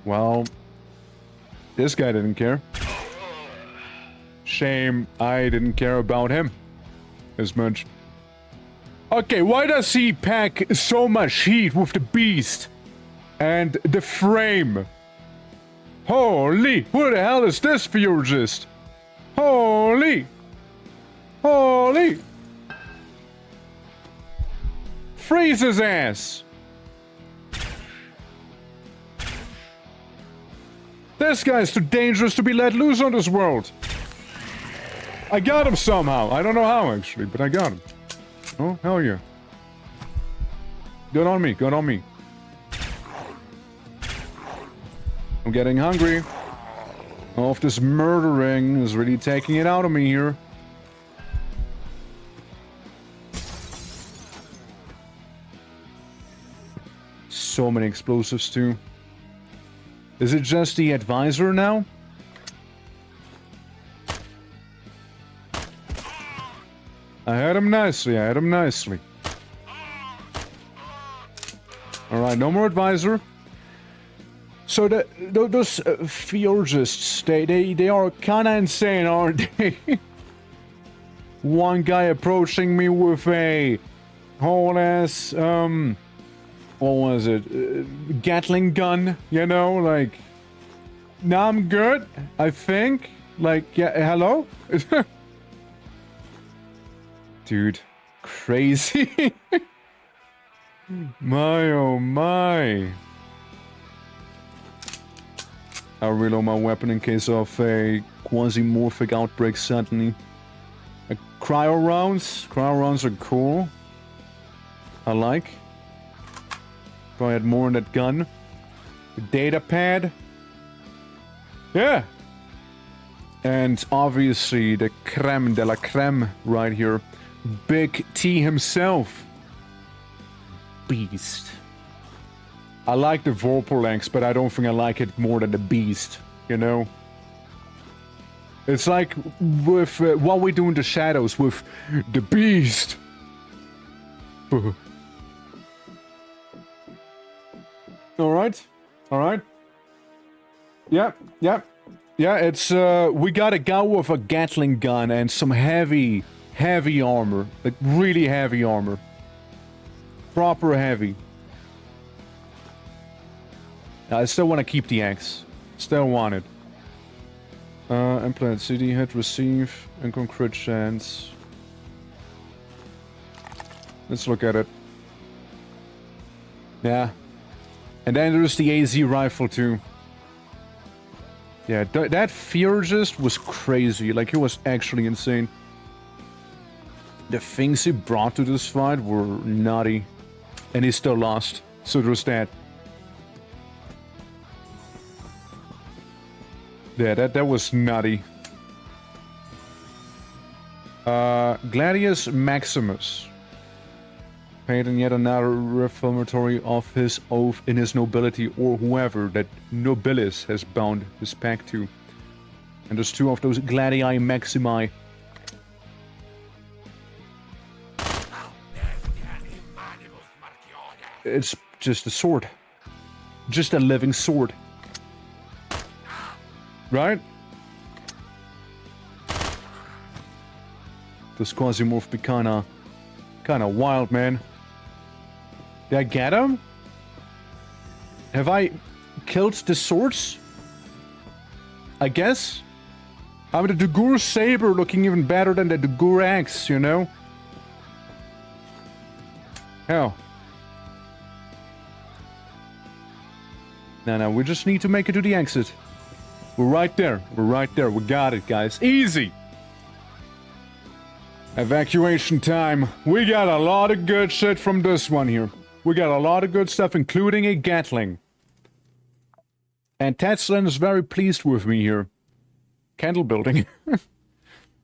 Well, this guy didn't care. Shame I didn't care about him as much. Okay, why does he pack so much heat with the beast and the frame? Holy, who the hell is this futurist? Holy! Holy! Freeze his ass! This guy's too dangerous to be let loose on this world. I got him somehow. I don't know how, actually, but I got him. Oh, hell yeah. Good on me, good on me. I'm getting hungry. All of this murdering is really taking it out of me here. So many explosives, too. Is it just the advisor now? I had him nicely, I had him nicely. Alright, no more advisor. So those theologists, they are kinda insane, aren't they? One guy approaching me with a whole ass, what was it? Gatling gun, you know, like, nah, I'm good, I think. Like, yeah, hello? Dude, crazy. My, oh my. I'll reload my weapon in case of a quasi-morphic outbreak suddenly. Cryo rounds. Cryo rounds are cool. I like. Probably had more in that gun. The data pad. Yeah. And obviously the creme de la creme right here. Big T himself. Beast. I like the Vorpal, but I don't think I like it more than the Beast, you know? It's like with what we do in the shadows with the Beast. Alright. Alright. Yeah, it's, we got a guy with a Gatling gun and some heavy armor. Like, really heavy armor. Proper heavy. I still want to keep the axe. Still want it. Implant CD, hit, receive, and concrete chance. Let's look at it. Yeah. And then there's the AZ rifle too. Yeah, that Theurgist was crazy. Like, he was actually insane. The things he brought to this fight were nutty. And he still lost. So there's that. Yeah, that was nutty. Gladius Maximus. Paid in yet another reformatory of his oath in his nobility, or whoever that nobilis has bound his pact to. And there's two of those Gladii Maximi. It's just a sword. Just a living sword. Right? This Quasimorph be kinda wild, man. Did I get him? Have I killed the swords? I guess? I mean, the Dugur Saber looking even better than the Dugur Axe, you know? Hell. No, we just need to make it to the exit. We're right there. We're right there. We got it, guys. Easy! Evacuation time. We got a lot of good shit from this one here. We got a lot of good stuff, including a Gatling. And Tetslin is very pleased with me here. Candle building.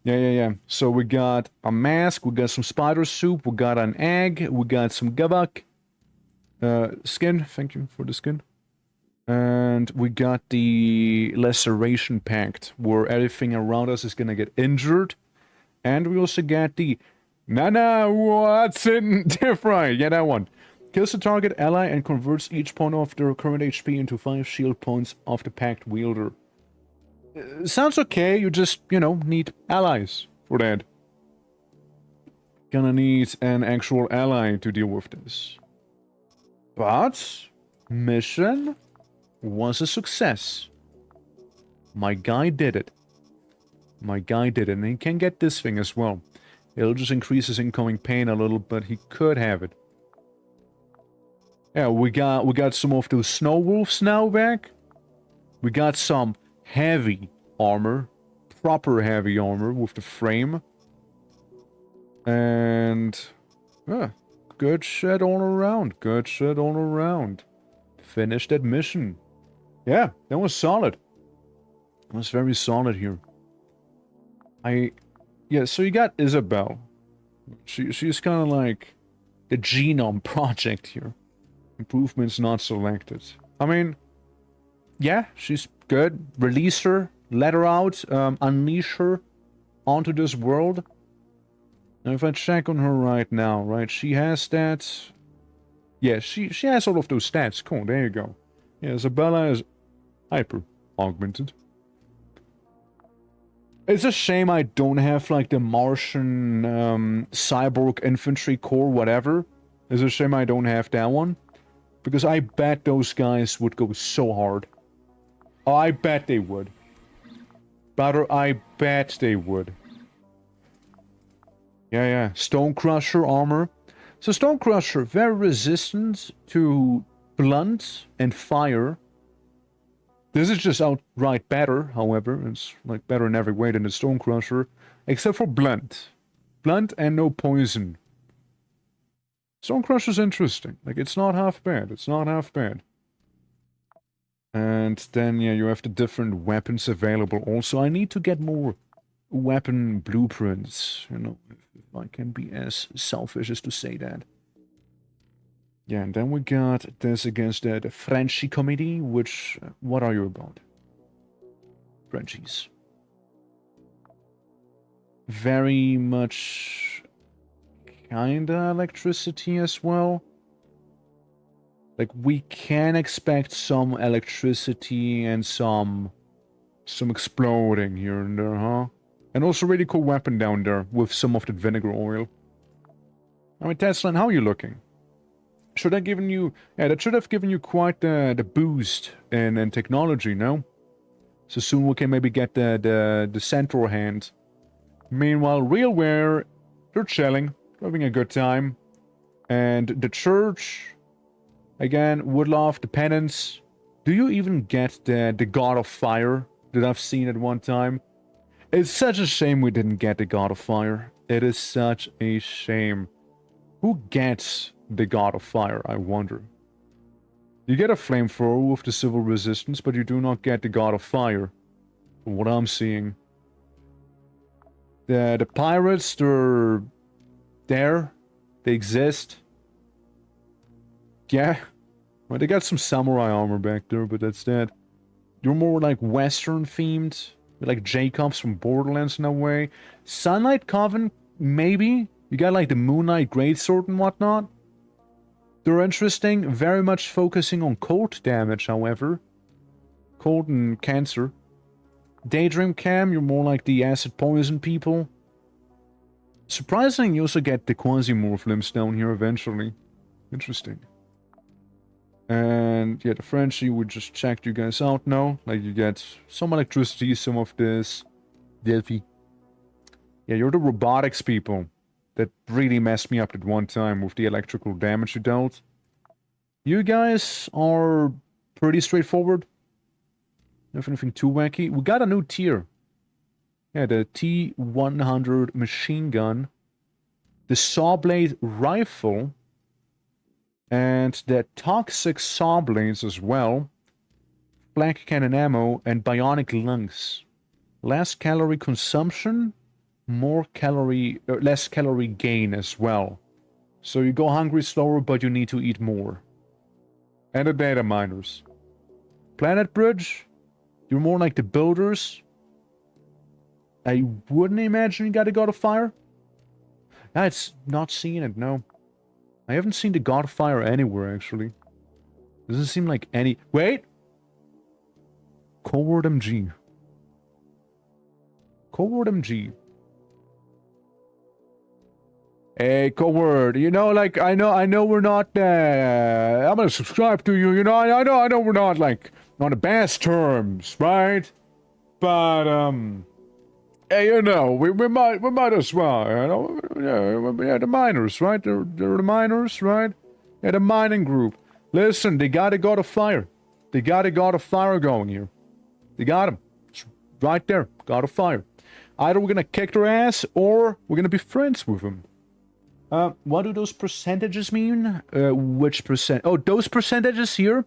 Yeah. So we got a mask, we got some spider soup, we got an egg, we got some gavak. Skin, thank you for the skin. And we got the laceration pact, where everything around us is gonna get injured. And we also got the... what's in different? Yeah, that one. Kills the target ally and converts each point of their current HP into 5 shield points of the pact wielder. Sounds okay, you just, need allies for that. Gonna need an actual ally to deal with this. But... mission was a success. My guy did it. And he can get this thing as well. It'll just increase his incoming pain a little, but he could have it. Yeah, we got some of those snow wolves now back. We got some heavy armor. Proper heavy armor with the frame. And... good shit all around. Finished that mission. Yeah, that was solid. It was very solid here. Yeah, so you got Isabel. She's kind of like the genome project here. Improvements not selected. I mean, yeah, she's good. Release her, let her out, unleash her onto this world. Now, if I check on her right now, right, she has stats. Yeah, she has all of those stats. Cool, there you go. Yeah, Isabella is hyper augmented. It's a shame I don't have, like, the Martian cyborg infantry corps, whatever. It's a shame I don't have that one. Because I bet those guys would go so hard. Oh, I bet they would. Butter, I bet they would. Yeah. Stone Crusher armor. So Stone Crusher, very resistant to blunt and fire. This is just outright better, however. It's like better in every way than the Stone Crusher. Except for blunt. Blunt and no poison. Stone Crusher's interesting. Like, it's not half bad. And then, yeah, you have the different weapons available also. I need to get more weapon blueprints, if I can be as selfish as to say that. Yeah, and then we got this against the Frenchy Committee, which... what are you about? Frenchies. Very much... kinda electricity as well. Like, we can expect some electricity and some exploding here and there, huh? And also really cool weapon down there with some of that vinegar oil. I mean, Tesla, how are you looking? Should have given you... yeah, that should have given you quite the boost in technology, no? So soon we can maybe get the Centaur hand. Meanwhile, Realware, they're chilling, having a good time. And the church, again, Woodloft, the penance. Do you even get the God of Fire that I've seen at one time? It's such a shame we didn't get the God of Fire. It is such a shame. Who gets the God of Fire, I wonder? You get a flamethrower with the civil resistance, but you do not get the God of Fire. From what I'm seeing. The pirates, they're there. They exist. Yeah. Well, they got some samurai armor back there, but that's that. You're more like Western themed. Like Jacobs from Borderlands in a way. Sunlight Coven, maybe. You got like the Moonlight Greatsword and whatnot. They're interesting. Very much focusing on cold damage, however. Cold and cancer. Daydream Cam, you're more like the acid poison people. Surprisingly, you also get the Quasi-Morph limbs down here eventually. Interesting. And yeah, the Frenchie, we just checked you guys out now. Like, you get some electricity, some of this. Delphi. Yeah, you're the robotics people. That really messed me up at one time with the electrical damage you dealt. You guys are pretty straightforward. Nothing too wacky. We got a new tier. Yeah, the T100 machine gun, the saw blade rifle, and the toxic saw blades as well, flank cannon ammo, and bionic lungs. Less calorie consumption, less calorie gain as well. So you go hungry slower, but you need to eat more. And the data miners. Planet Bridge, you're more like the builders. I wouldn't imagine you got a God of Fire. It's not seeing it, no. I haven't seen the God of Fire anywhere, actually. Doesn't seem like any... Wait! Coward MG. Coward MG. Hey, Coward, you know, like, I know we're not, I'm gonna subscribe to you, you know, I know we're not, like, on the best terms, right? But, hey, you know, we might as well, you know, yeah, the miners, right? They're the miners, right? Yeah, the mining group. Listen, they got a God of Fire. They got a God of Fire going here. They got him. It's right there, God of Fire. Either we're gonna kick their ass, or we're gonna be friends with them. What do those percentages mean? Which percent? Oh, those percentages here?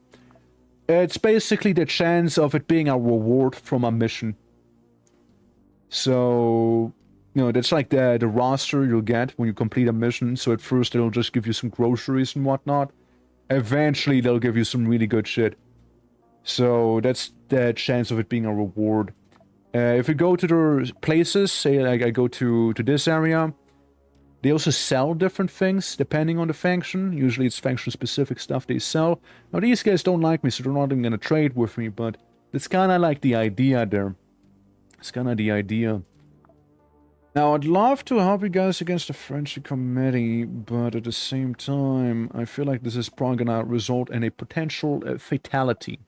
It's basically the chance of it being a reward from a mission. So, you know, that's like the roster you'll get when you complete a mission. So at first it'll just give you some groceries and whatnot. Eventually they'll give you some really good shit. So that's the chance of it being a reward. If you go to their places, say like I go to this area, they also sell different things depending on the faction. Usually it's faction-specific stuff they sell. Now these guys don't like me, so they're not even gonna trade with me, but it's kinda like the idea there. It's kinda the idea. Now I'd love to help you guys against the friendship committee, but at the same time, I feel like this is probably gonna result in a potential fatality.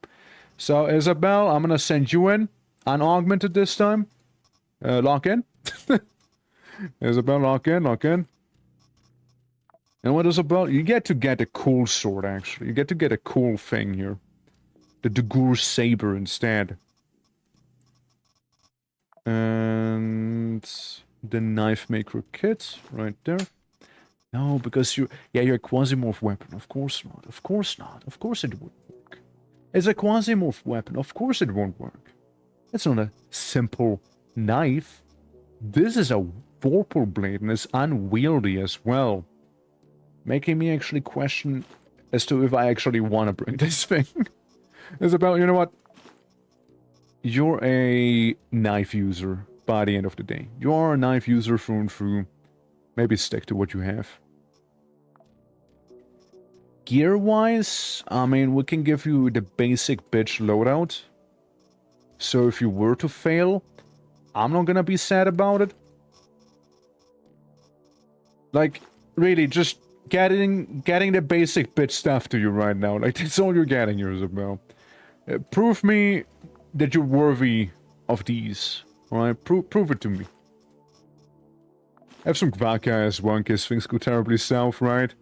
So Isabel, I'm gonna send you in, unaugmented this time. Lock in. Isabel, lock in, lock in. And what is about? You get to get a cool sword, actually. You get to get a cool thing here. The Dagur Saber instead. And the Knife Maker Kit, right there. No, because you're a Quasimorph weapon. Of course not. Of course not. Of course it wouldn't work. It's a Quasimorph weapon. Of course it won't work. It's not a simple knife. This is a Vorpal blade and it's unwieldy as well. Making me actually question as to if I actually want to bring this thing. Isabel, you know what? You're a knife user by the end of the day. You are a knife user through and through. Maybe stick to what you have. Gear-wise, I mean, we can give you the basic bitch loadout. So if you were to fail, I'm not gonna be sad about it. Like, really, just getting the basic bitch stuff to you right now. Like, that's all you're getting here, Isabel. Prove me that you're worthy of these. Alright? Prove it to me. Have some vodka as well in case things go terribly south, right?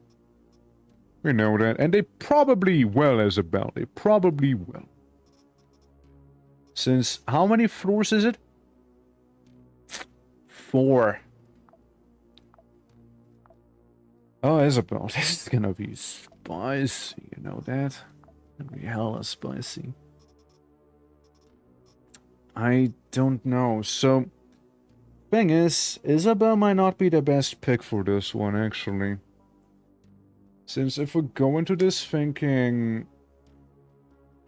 We know that. And they probably will, Isabel. They probably will. Since, how many floors is it? 4. Oh, Isabel, this is gonna be spicy, you know that? It's gonna be hella spicy. I don't know, so... Thing is, Isabel might not be the best pick for this one, actually. Since if we go into this thinking...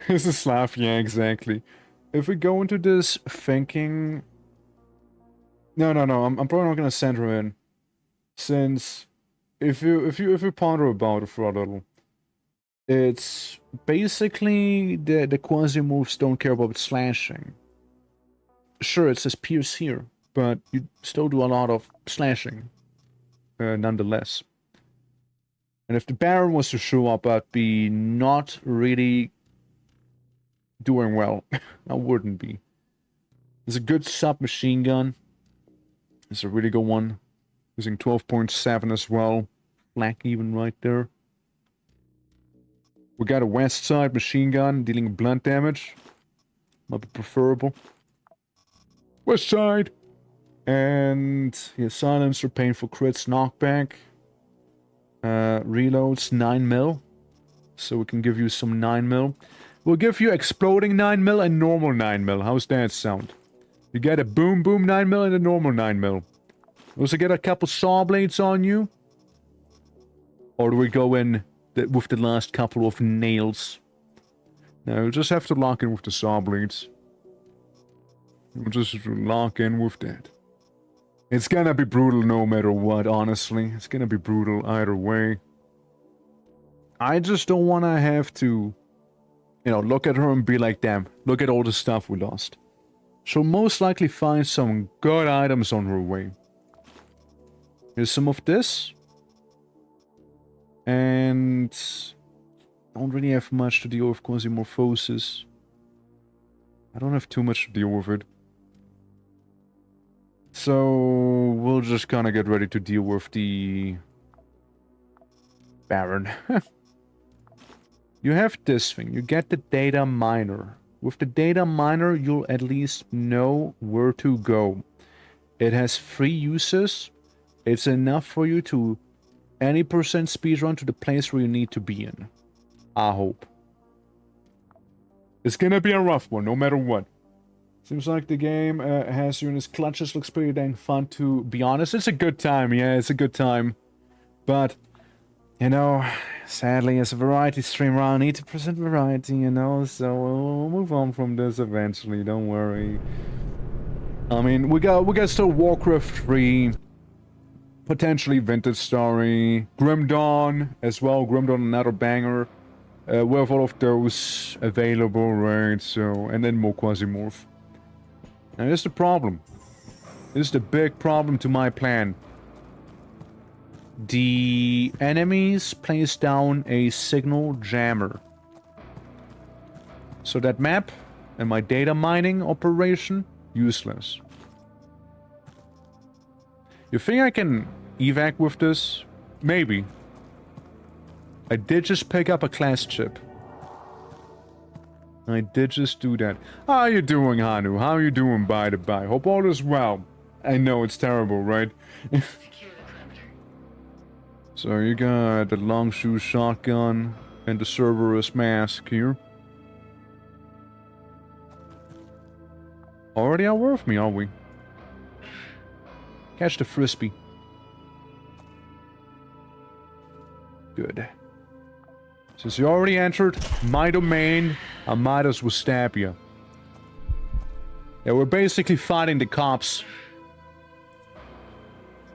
This is laugh, yeah, exactly. If we go into this thinking... No, I'm probably not gonna send her in. Since... If you ponder about it for a little, it's basically the Quasimorphs don't care about slashing. Sure, it says pierce here, but you still do a lot of slashing, nonetheless. And if the Baron was to show up, I'd be not really doing well. I wouldn't be. It's a good submachine gun. It's a really good one. Using 12.7 as well. Black even right there. We got a west side machine gun dealing blunt damage. Might be preferable. West side! And yeah, silencer, painful crits, knockback. Reloads, 9mm. So we can give you some 9mm. We'll give you exploding 9mm and normal 9mm. How's that sound? You get a boom boom 9mm and a normal 9mm. Also get a couple saw blades on you. Or do we go in with the last couple of nails? No, we'll just have to lock in with the saw blades. We'll just lock in with that. It's gonna be brutal no matter what, honestly. It's gonna be brutal either way. I just don't wanna have to, you know, look at her and be like, damn, look at all the stuff we lost. She'll most likely find some good items on her way. Here's some of this. And don't really have much to deal with Quasimorphosis. I don't have too much to deal with it. So we'll just kind of get ready to deal with the Baron. You have this thing. You get the data miner. With the data miner, you'll at least know where to go. It has 3 uses. It's enough for you to any percent speedrun to the place where you need to be in. I hope. It's gonna be a rough one, no matter what. Seems like the game has you in its clutches. Looks pretty dang fun, to be honest. It's a good time, yeah, it's a good time. But, you know, sadly, as a variety streamer, I need to present variety, you know, so we'll move on from this eventually, don't worry. I mean, we got still Warcraft 3, potentially Vintage Story, Grim Dawn as well, Grim Dawn, another banger. We have all of those available, right, so, and then more Quasimorph. Now, here's the problem. This is the big problem to my plan. The enemies place down a signal jammer. So that map and my data mining operation, useless. You think I can evac with this? Maybe. I did just pick up a class chip. I did just do that. How are you doing, Hanu? How are you doing, by the by? Hope all is well. I know it's terrible, right? Secure the perimeter. So you got the long shoe shotgun and the Cerberus mask here. Already out with me, are we? Catch the frisbee. Good. Since you already entered my domain, I might as well stab you. Yeah, we're basically fighting the cops.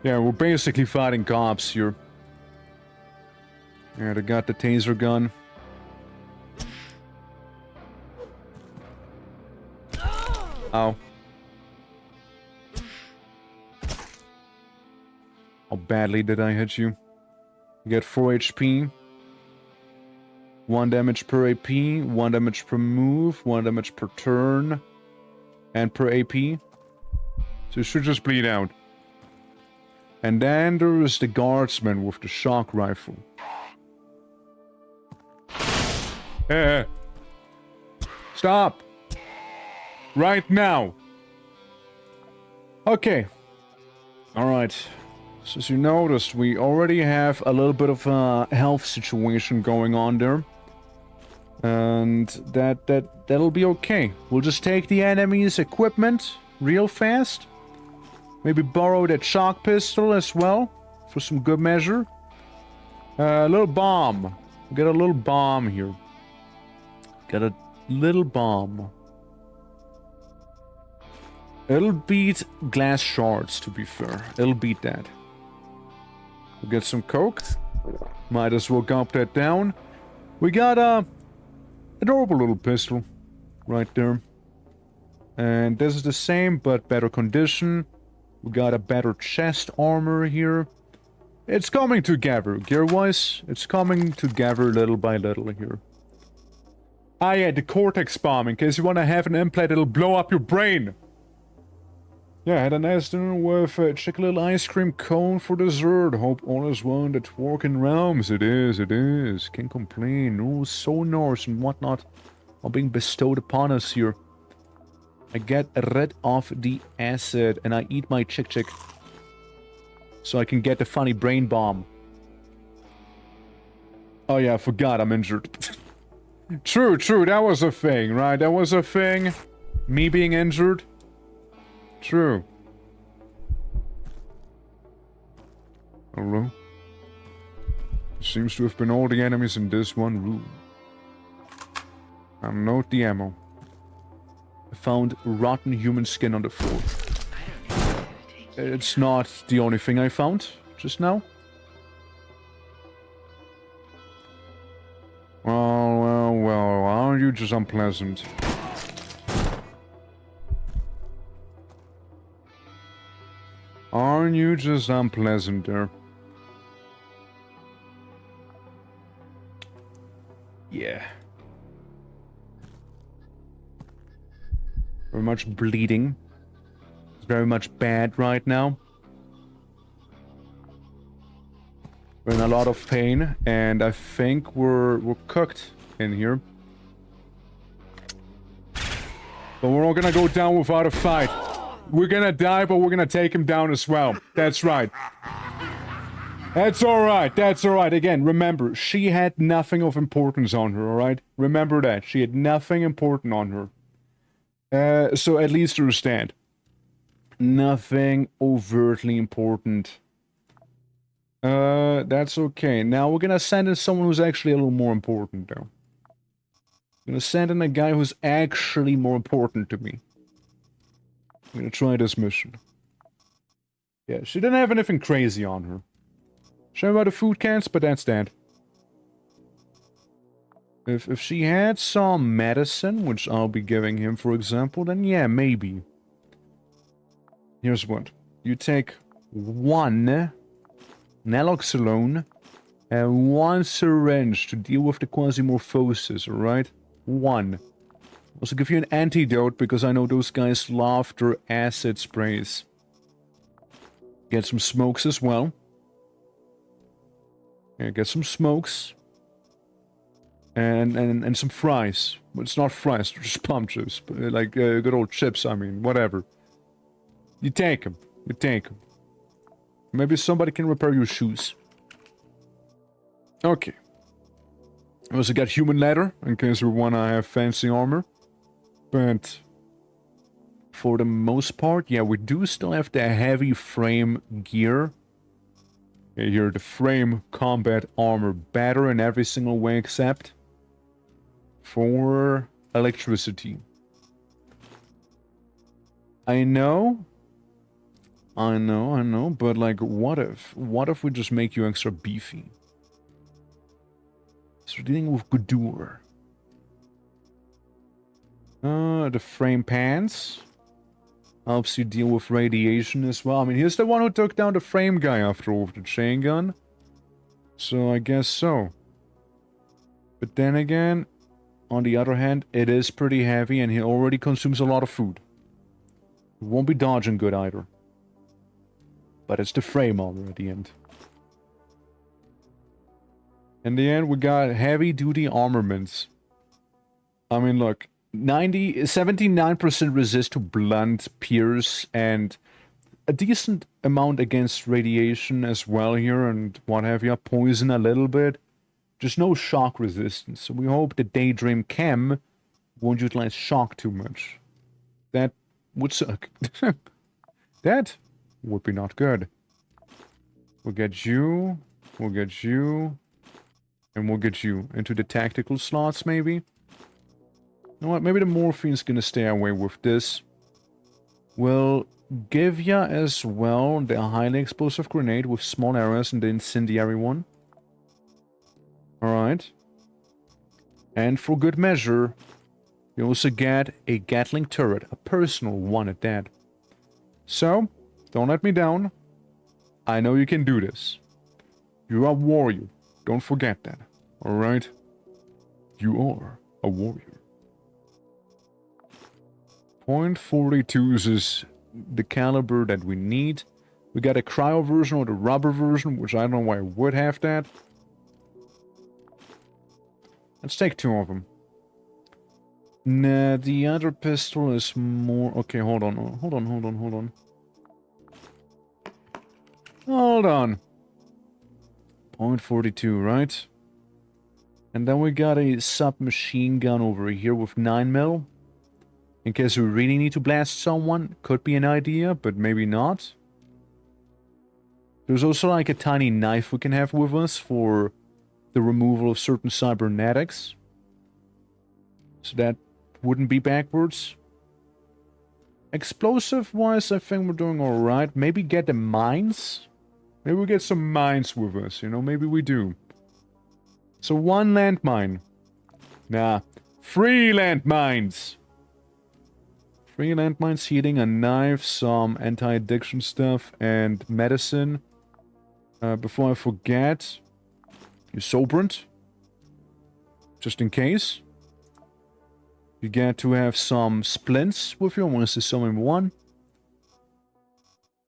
Yeah, we're basically fighting cops here. Yeah, they got the taser gun. Ow. How badly did I hit you? You get 4 HP. 1 damage per AP, 1 damage per move, 1 damage per turn, and per AP. So you should just bleed out. And then there is the guardsman with the shock rifle. Hey! Stop! Right now! Okay. Alright. So as you noticed, we already have a little bit of a health situation going on there. And that'll be okay. We'll just take the enemy's equipment real fast. Maybe borrow that shock pistol as well for some good measure. A little bomb. We got a little bomb here. Got a little bomb. It'll beat glass shards, to be fair. It'll beat that. We'll get some coke. Might as well gulp that down. We got a adorable little pistol right there. And this is the same, but better condition. We got a better chest armor here. It's coming together, gear-wise. It's coming together little by little here. Ah yeah, the cortex bomb, in case you want to have an implant, it'll blow up your brain. Yeah, had a nice dinner with a chicken little ice cream cone for dessert. Hope all is well in the Twerking realms. It is, it is. Can't complain. No sonars and whatnot are being bestowed upon us here. I get rid of the acid and I eat my chick. So I can get the funny brain bomb. Oh yeah, I forgot I'm injured. True, that was a thing, right? That was a thing. Me being injured. True. Hello? Seems to have been all the enemies in this one room. I'll note the ammo. I found rotten human skin on the floor. It's not the only thing I found just now. Well, aren't you just unpleasant? Aren't you just unpleasant there? Yeah. Very much bleeding. It's very much bad right now. We're in a lot of pain, and I think we're cooked in here. But we're all gonna go down without a fight. We're gonna die, but we're gonna take him down as well. That's right. That's alright, that's alright. Again, remember, she had nothing of importance on her, alright? Remember that. She had nothing important on her. So at least understand. Nothing overtly important. That's okay. Now we're gonna send in someone who's actually a little more important, though. I'm gonna send in a guy who's actually more important to me. I'm gonna try this mission. Yeah, she didn't have anything crazy on her. Shame about the food cans, but that's that. If she had some medicine, which I'll be giving him, for example, then yeah, maybe. Here's what. You take one naloxone and one syringe to deal with the quasimorphosis, alright? One. Also give you an antidote, because I know those guys love their acid sprays. Get some smokes as well. Yeah, get some smokes. And some fries. But it's not fries, they're just pump chips. But, like good old chips, I mean, whatever. You take them. You take them. Maybe somebody can repair your shoes. Okay. I also got human leather, in case we wanna have fancy armor. But for the most part, yeah, we do still have the heavy frame gear. Yeah, here, the frame combat armor, better in every single way except for electricity. I know, but like, what if we just make you extra beefy? So dealing with Gudur. The frame pants helps you deal with radiation as well. I mean, he's the one who took down the frame guy after all with the chain gun. So I guess so. But then again, on the other hand, it is pretty heavy and he already consumes a lot of food. He won't be dodging good either. But it's the frame armor at the end. In the end, we got heavy-duty armaments. I mean, look. 79% resist to blunt, pierce, and a decent amount against radiation as well here, and what have you, poison a little bit. Just no shock resistance, so we hope the Daydream Chem won't utilize shock too much. That would suck. That would be not good. We'll get you, and we'll get you into the tactical slots, maybe? You know what, maybe the Morphine's gonna stay away with this. We'll give ya as well the highly explosive grenade with small arrows and the incendiary one. Alright. And for good measure, you also get a Gatling turret, a personal one at that. So, don't let me down. I know you can do this. You are a warrior. Don't forget that. Alright? You are a warrior. .42s is the caliber that we need. We got a cryo version or the rubber version, which I don't know why I would have that. Let's take 2 of them. Nah, the other pistol is more... Okay, hold on. Hold on. .42, right? And then we got a submachine gun over here with 9mm. In case we really need to blast someone. Could be an idea, but maybe not. There's also like a tiny knife we can have with us for the removal of certain cybernetics. So that wouldn't be backwards. Explosive-wise, I think we're doing alright. Maybe get the mines? Maybe we get some mines with us, you know? Maybe we do. So 1 landmine. Nah. 3 landmines! 3 landmines, heating, a knife, some anti-addiction stuff, and medicine. Before I forget, you soberant. Just in case. You get to have some splints with you. I want to see some in 1.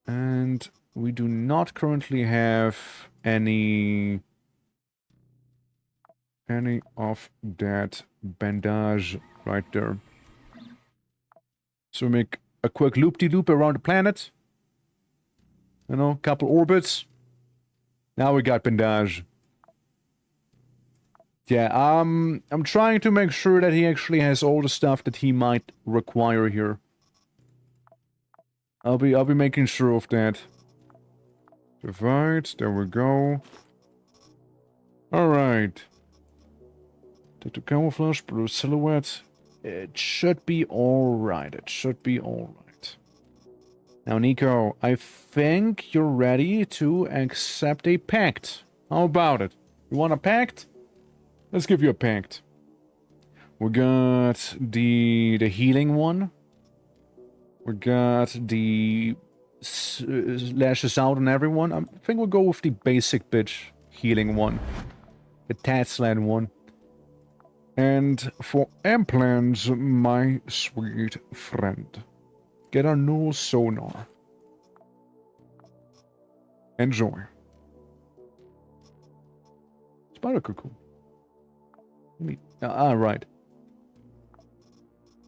And we do not currently have any of that bandage right there. So we make a quick loop-de-loop around the planet. You know, couple orbits. Now we got bandage. Yeah, I'm trying to make sure that he actually has all the stuff that he might require here. I'll be making sure of that. Divide, there we go. Alright. Take the camouflage, blue silhouette. It should be alright. It should be alright. Now, Nico, I think you're ready to accept a pact. How about it? You want a pact? Let's give you a pact. We got the healing one. We got the lashes out on everyone. I think we'll go with the basic bitch healing one. The Tatsland one. And for implants, my sweet friend, get a new sonar. Enjoy. Spider cocoon. Right.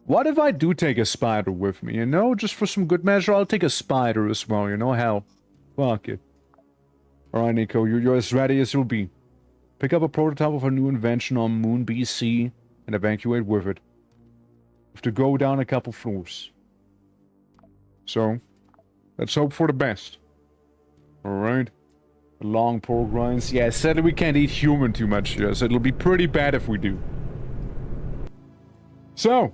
What if I do take a spider with me, you know? Just for some good measure, I'll take a spider as well, you know? Hell. Fuck it. Alright, Nico, you're as ready as you'll be. Pick up a prototype of a new invention on Moon BC and evacuate with it. We have to go down a couple floors. So, let's hope for the best. Alright. Long pork rinds. Yeah, sadly we can't eat human too much, yes. It'll be pretty bad if we do. So.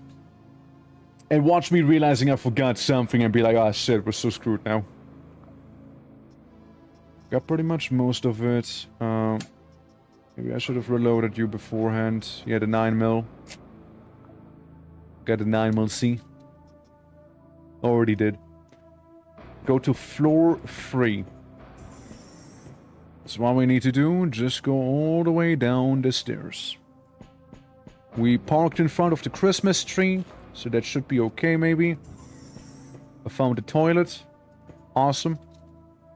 And watch me realizing I forgot something and be like, oh shit, we're so screwed now. Got pretty much most of it. Maybe I should have reloaded you beforehand. Yeah, the 9mm. Got the 9mm. Already did. Go to floor 3. That's what we need to do. Just go all the way down the stairs. We parked in front of the Christmas tree, so that should be okay maybe. I found the toilet. Awesome.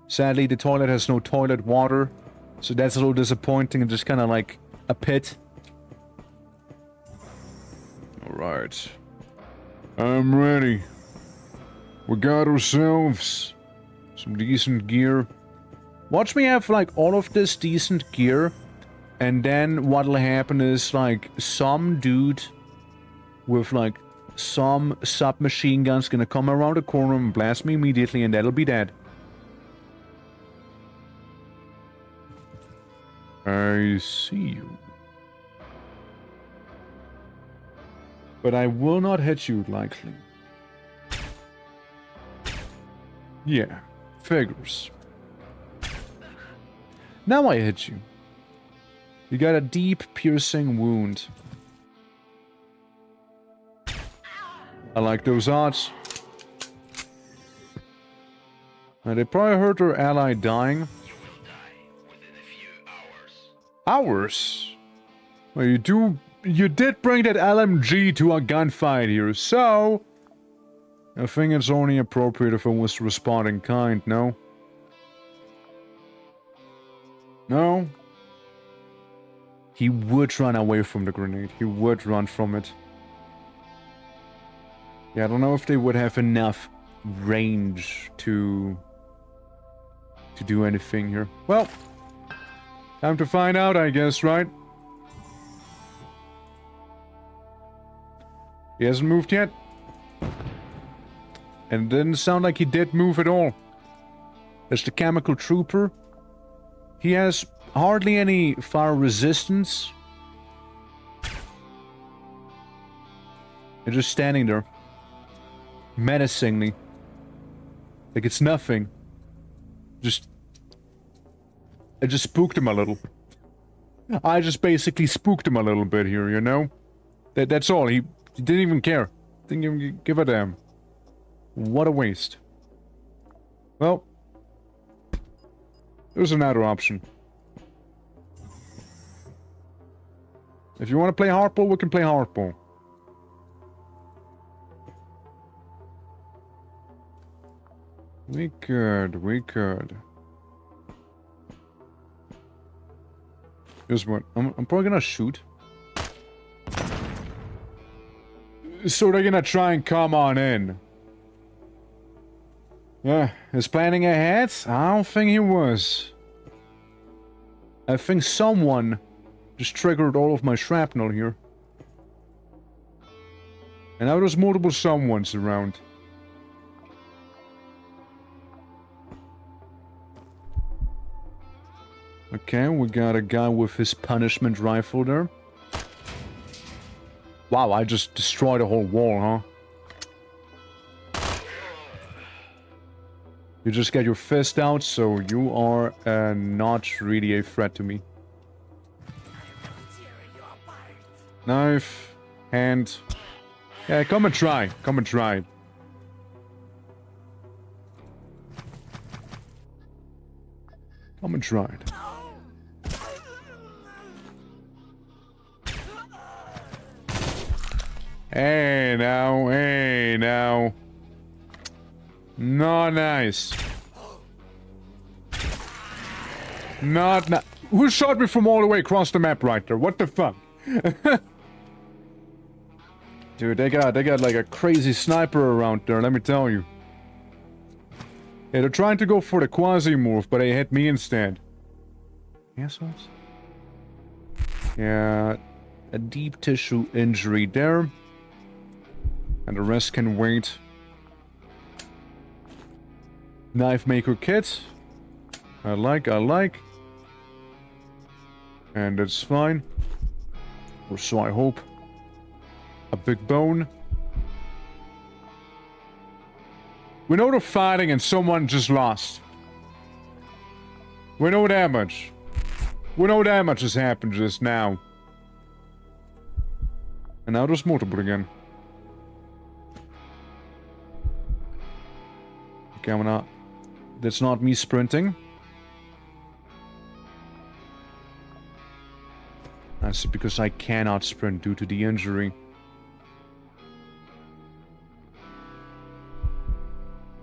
Sadly, the toilet has no toilet water, so that's a little disappointing. It's just kind of like a pit. Alright. I'm ready. We got ourselves some decent gear. Watch me have, like, all of this decent gear, and then what'll happen is, like, some dude with, like, some submachine guns gonna come around the corner and blast me immediately, and that'll be that. I see you. But I will not hit you likely. Yeah, figures. Now I hit you. You got a deep, piercing wound. I like those odds. They probably heard their ally dying. You will die within a few hours. Hours? Well, you did bring that LMG to a gunfight here, so I think it's only appropriate if I was to respond in kind, no? No? He would run away from the grenade. He would run from it. Yeah, I don't know if they would have enough range to do anything here. Well, time to find out, I guess, right? He hasn't moved yet. And it didn't sound like he did move at all. There's the chemical trooper. He has hardly any fire resistance. They're just standing there. Menacingly. Like it's nothing. I just spooked him a little. I just basically spooked him a little bit here, you know? That's all. He didn't even care. Didn't even give a damn. What a waste. Well, there's another option. If you want to play hardball, we can play hardball. We could. Here's what. I'm probably gonna shoot. So they're gonna try and come on in. Yeah, is planning ahead? I don't think he was. I think someone just triggered all of my shrapnel here. And now there's multiple someones around. Okay, we got a guy with his punishment rifle there. Wow, I just destroyed a whole wall, huh? You just get your fist out, so you are not really a threat to me. Knife, hand. Yeah, come and try. Come and try. Come and try it. Hey now. Not nice. Not nice. Who shot me from all the way across the map right there? What the fuck? Dude, they got like a crazy sniper around there, let me tell you. Yeah, they're trying to go for the QUASIMORPH, but they hit me instead. Assholes? Yeah, a deep tissue injury there. And the rest can wait. Knife maker kit. I like. And it's fine. Or so I hope. A big bone. We know they're fighting and someone just lost. We know that much. We know that much has happened just now. And now there's multiple again. Okay, I'm gonna... That's not me sprinting. That's because I cannot sprint due to the injury.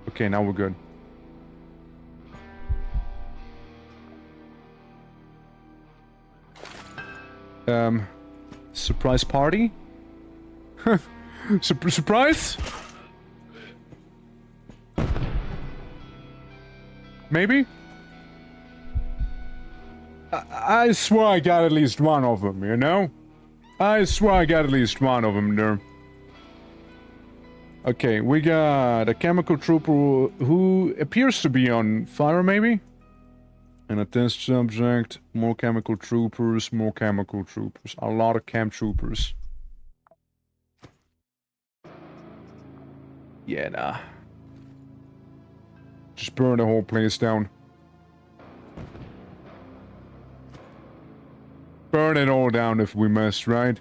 Okay, now we're good. Surprise party? Surprise? Maybe? I swear I got at least one of them, you know? I swear I got at least one of them there. Okay, we got a chemical trooper who appears to be on fire, maybe? And a test subject, more chemical troopers, more chemical troopers. A lot of chem troopers. Yeah, nah. Just burn the whole place down. Burn it all down if we must, right?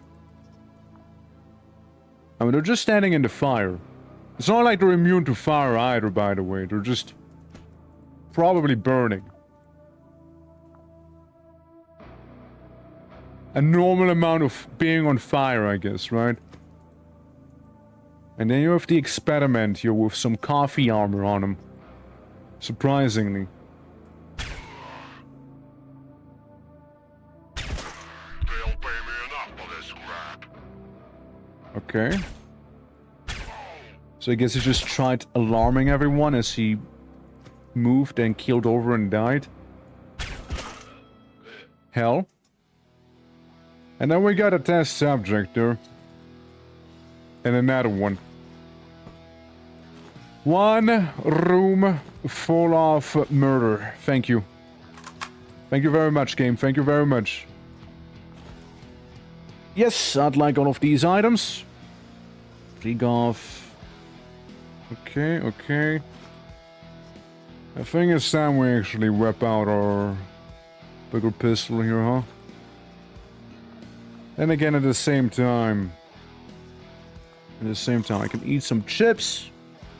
I mean, they're just standing in the fire. It's not like they're immune to fire either, by the way. They're just probably burning. A normal amount of being on fire, I guess, right? And then you have the experiment here with some coffee armor on him. Surprisingly. They'll pay me enough for this crap. Okay. So I guess he just tried alarming everyone as he moved and keeled over and died. Hell. And then we got a test subject there. And another one. One room full of murder. Thank you. Thank you very much, game. Thank you very much. Yes, I'd like all of these items. Fleek off. Okay, okay. I think it's time we actually whip out our bigger pistol here, huh? Then again, at the same time, I can eat some chips,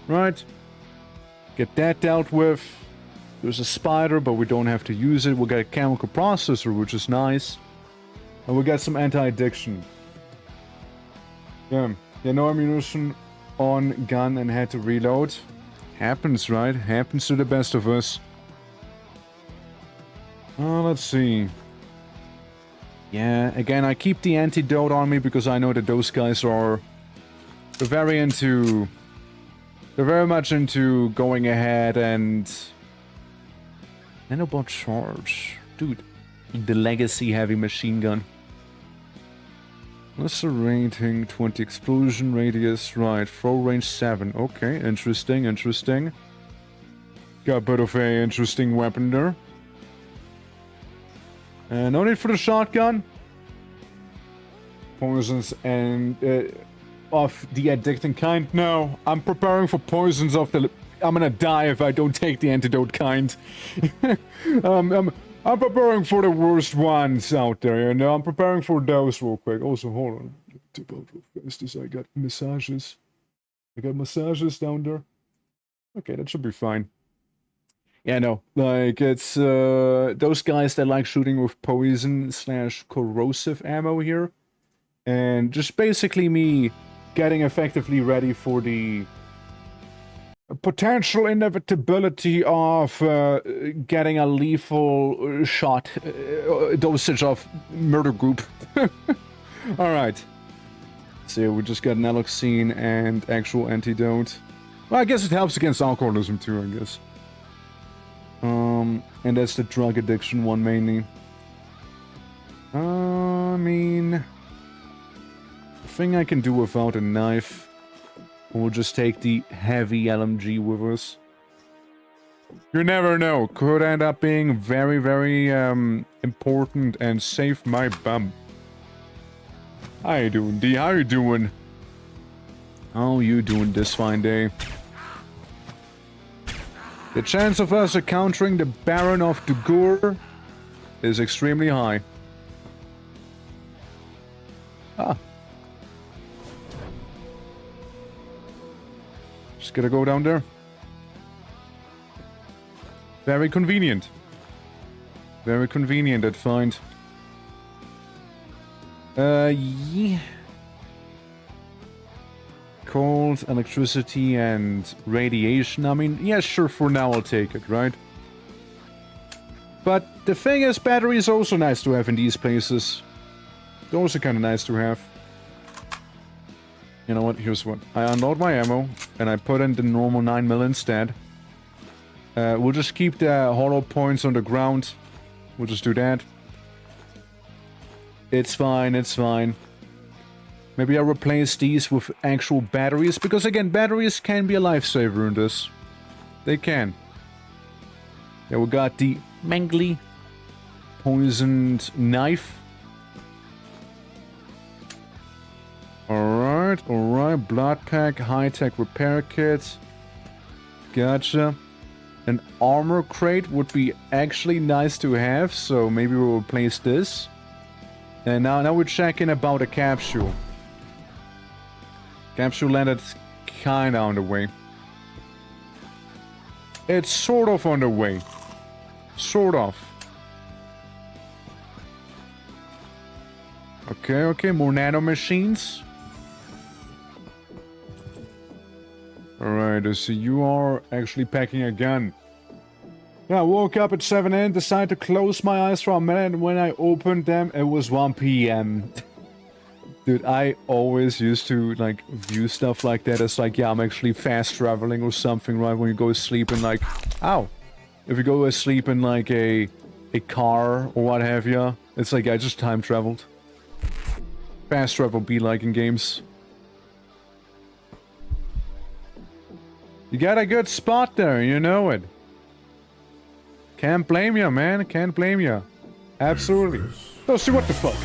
right? Get that dealt with. There's a spider, but we don't have to use it. We'll get a chemical processor, which is nice. And we got some anti-addiction. Yeah, no ammunition on gun and had to reload. Happens, right? Happens to the best of us. Let's see. Yeah, again, I keep the antidote on me because I know that those guys are... They're very much into going ahead and... Nanobot charge. Dude, the legacy heavy machine gun. Lesser rating, 20 explosion radius, right, throw range 7. Okay, interesting, interesting. Got a bit of a interesting weapon there. No need for the shotgun. Poisons and of the addicting kind. No, I'm preparing for poisons of the... I'm gonna die if I don't take the antidote kind. I'm preparing for the worst ones out there, you know? I'm preparing for those real quick. Also, hold on. Tip out real fast as I got massages. I got massages down there. Okay, that should be fine. Yeah, no. Like, it's those guys that like shooting with poison / corrosive ammo here. And just basically me getting effectively ready for the potential inevitability of getting a lethal shot dosage of murder group. Alright. So we just got naloxone and actual antidote. Well, I guess it helps against alcoholism too, I guess. And that's the drug addiction one mainly. I mean... I think I can do without a knife. We'll just take the heavy LMG with us. You never know. Could end up being very, very important and save my bum. How you doing, D? How you doing? How you doing this fine day? The chance of us encountering the Baron of Dugur is extremely high. Ah. Just gotta go down there. Very convenient. Very convenient, I'd find. Yeah. Cold, electricity, and radiation. I mean, yeah, sure, for now I'll take it, right? But the thing is, battery is also nice to have in these places. They're also kind of nice to have. You know what, here's what. I unload my ammo, and I put in the normal 9mm instead. We'll just keep the hollow points on the ground. We'll just do that. It's fine, it's fine. Maybe I'll replace these with actual batteries, because again, batteries can be a lifesaver in this. They can. Yeah, we got the mangly poisoned knife. Alright, blood pack, high-tech repair kit. Gotcha. An armor crate would be actually nice to have, so maybe we'll replace this. And now we're checking about a capsule. Capsule landed kinda on the way. It's sort of on the way. Sort of. Okay, more nano machines. Alright, so you are actually packing a gun. Yeah, I woke up at 7 a.m. decided to close my eyes for a minute, and when I opened them, it was 1 p.m. Dude, I always used to, like, view stuff like that as, like, yeah, I'm actually fast traveling or something, right? When you go to sleep in, like... Ow! If you go to sleep in, like, a car or what have you, it's like I just time traveled. Fast travel be like in games. You got a good spot there, you know it. Can't blame you, man. Can't blame you. Absolutely. Oh, see, what the fuck?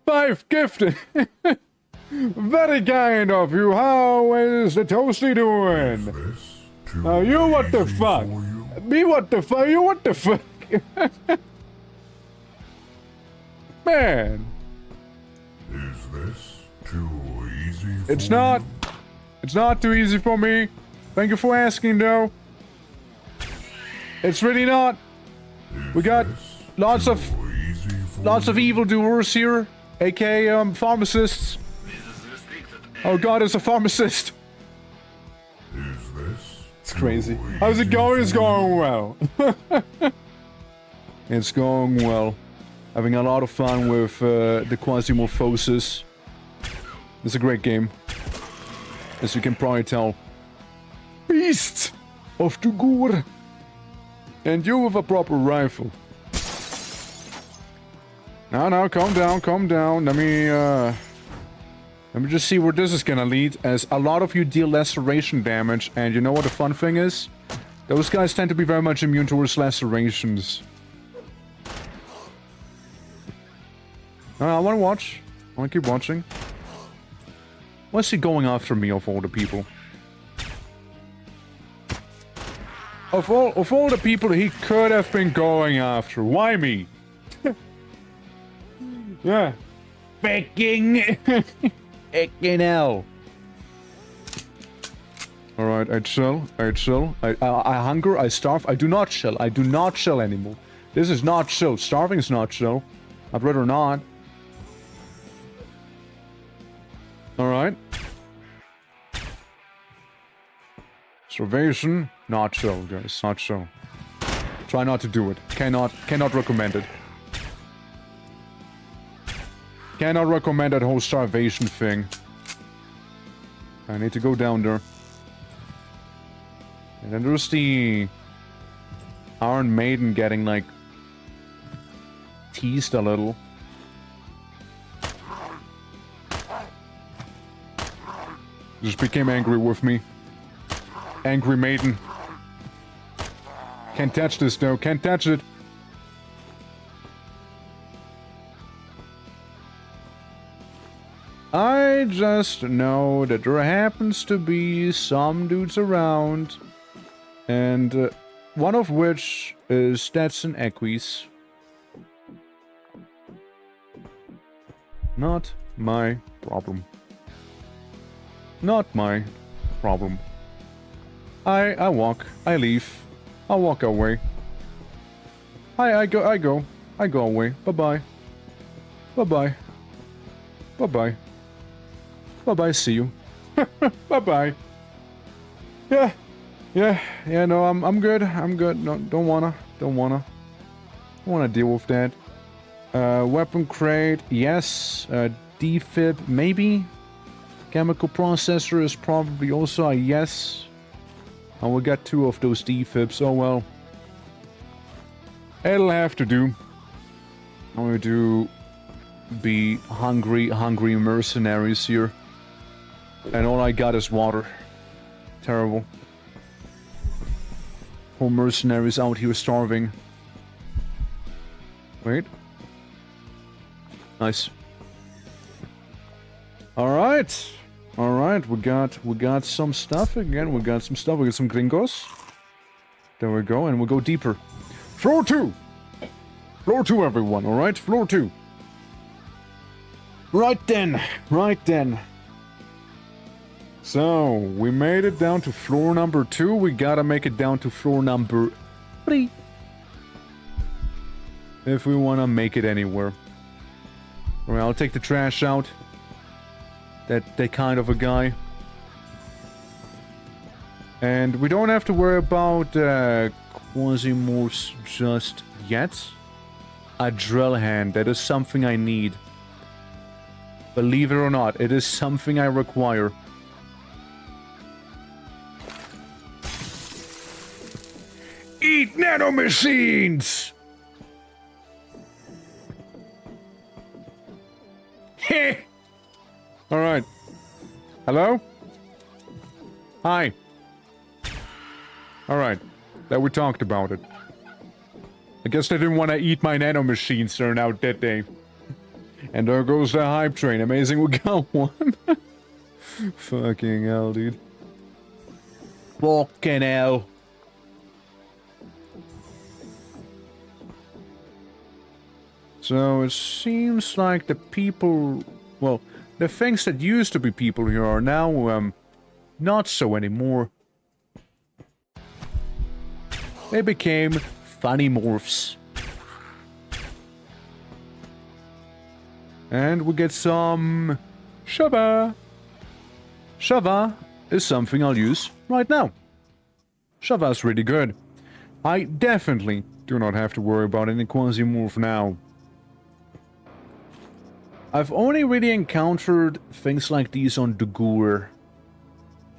5 gifted. Very kind of you. How is the toasty doing? Now you what the fuck? Me what the fuck? You what the fuck? Man. Is this too easy for It's not. It's not too easy for me. Thank you for asking, though. It's really not. We got lots of evildoers here, aka pharmacists. Oh god, it's a pharmacist. It's crazy. How's it going? It's going well. It's going well. Having a lot of fun with the Quasimorphosis. It's a great game. As you can probably tell. Beast of the Gore. And you with a proper rifle. Now, calm down, calm down. Let me just see where this is gonna lead, as a lot of you deal laceration damage, and you know what the fun thing is? Those guys tend to be very much immune towards lacerations. I wanna watch. I wanna keep watching. What's he going after me of all the people? Of all the people he could have been going after, why me? Yeah. Fucking hell. Alright, I chill. I hunger, I starve. I do not chill. I do not chill anymore. This is not chill. Starving is not chill. I'd rather not. Alright. Starvation, not chill, guys. Not chill. Try not to do it. Cannot recommend it. Cannot recommend that whole starvation thing. I need to go down there. And then there's the Iron Maiden getting, like, teased a little. Just became angry with me. Angry Maiden. Can't touch this though, can't touch it. I just know that there happens to be some dudes around. And one of which is Stetson Equis. Not my problem. Not my problem. I walk. I leave. I walk away. I go away. Bye-bye. Bye-bye. Bye-bye. Bye-bye, see you. Bye-bye. Yeah, no, I'm good. I'm good. No, don't wanna deal with that. Weapon crate, yes. Defib, maybe. Chemical processor is probably also a yes. And we got 2 of those defibs, oh well. It'll have to do. I'm going to be hungry mercenaries here. And all I got is water. Terrible. Poor mercenaries out here starving. Wait. Nice. Alright. Alright, we got some stuff again. We got some gringos. There we go, and we'll go deeper. Floor 2! Floor 2, everyone, alright? Floor 2. Right then. So, we made it down to floor number 2. We gotta make it down to floor number 3. If we wanna make it anywhere. Alright, I'll take the trash out. That kind of a guy. And we don't have to worry about Quasimorphs just yet. A drill hand, that is something I need. Believe it or not, it is something I require. Eat nanomachines! Heh! Alright. Hello? Hi. Alright. That we talked about it. I guess they didn't want to eat my nanomachines there now, did they? And there goes the hype train. Amazing, we got one. Fucking hell, dude. Fucking hell. So it seems like the people... Well, the things that used to be people here are now, not so anymore. They became funny morphs. And we get some... Shava. Shava is something I'll use right now. Shava's really good. I definitely do not have to worry about any Quasimorph now. I've only really encountered things like these on Dugur.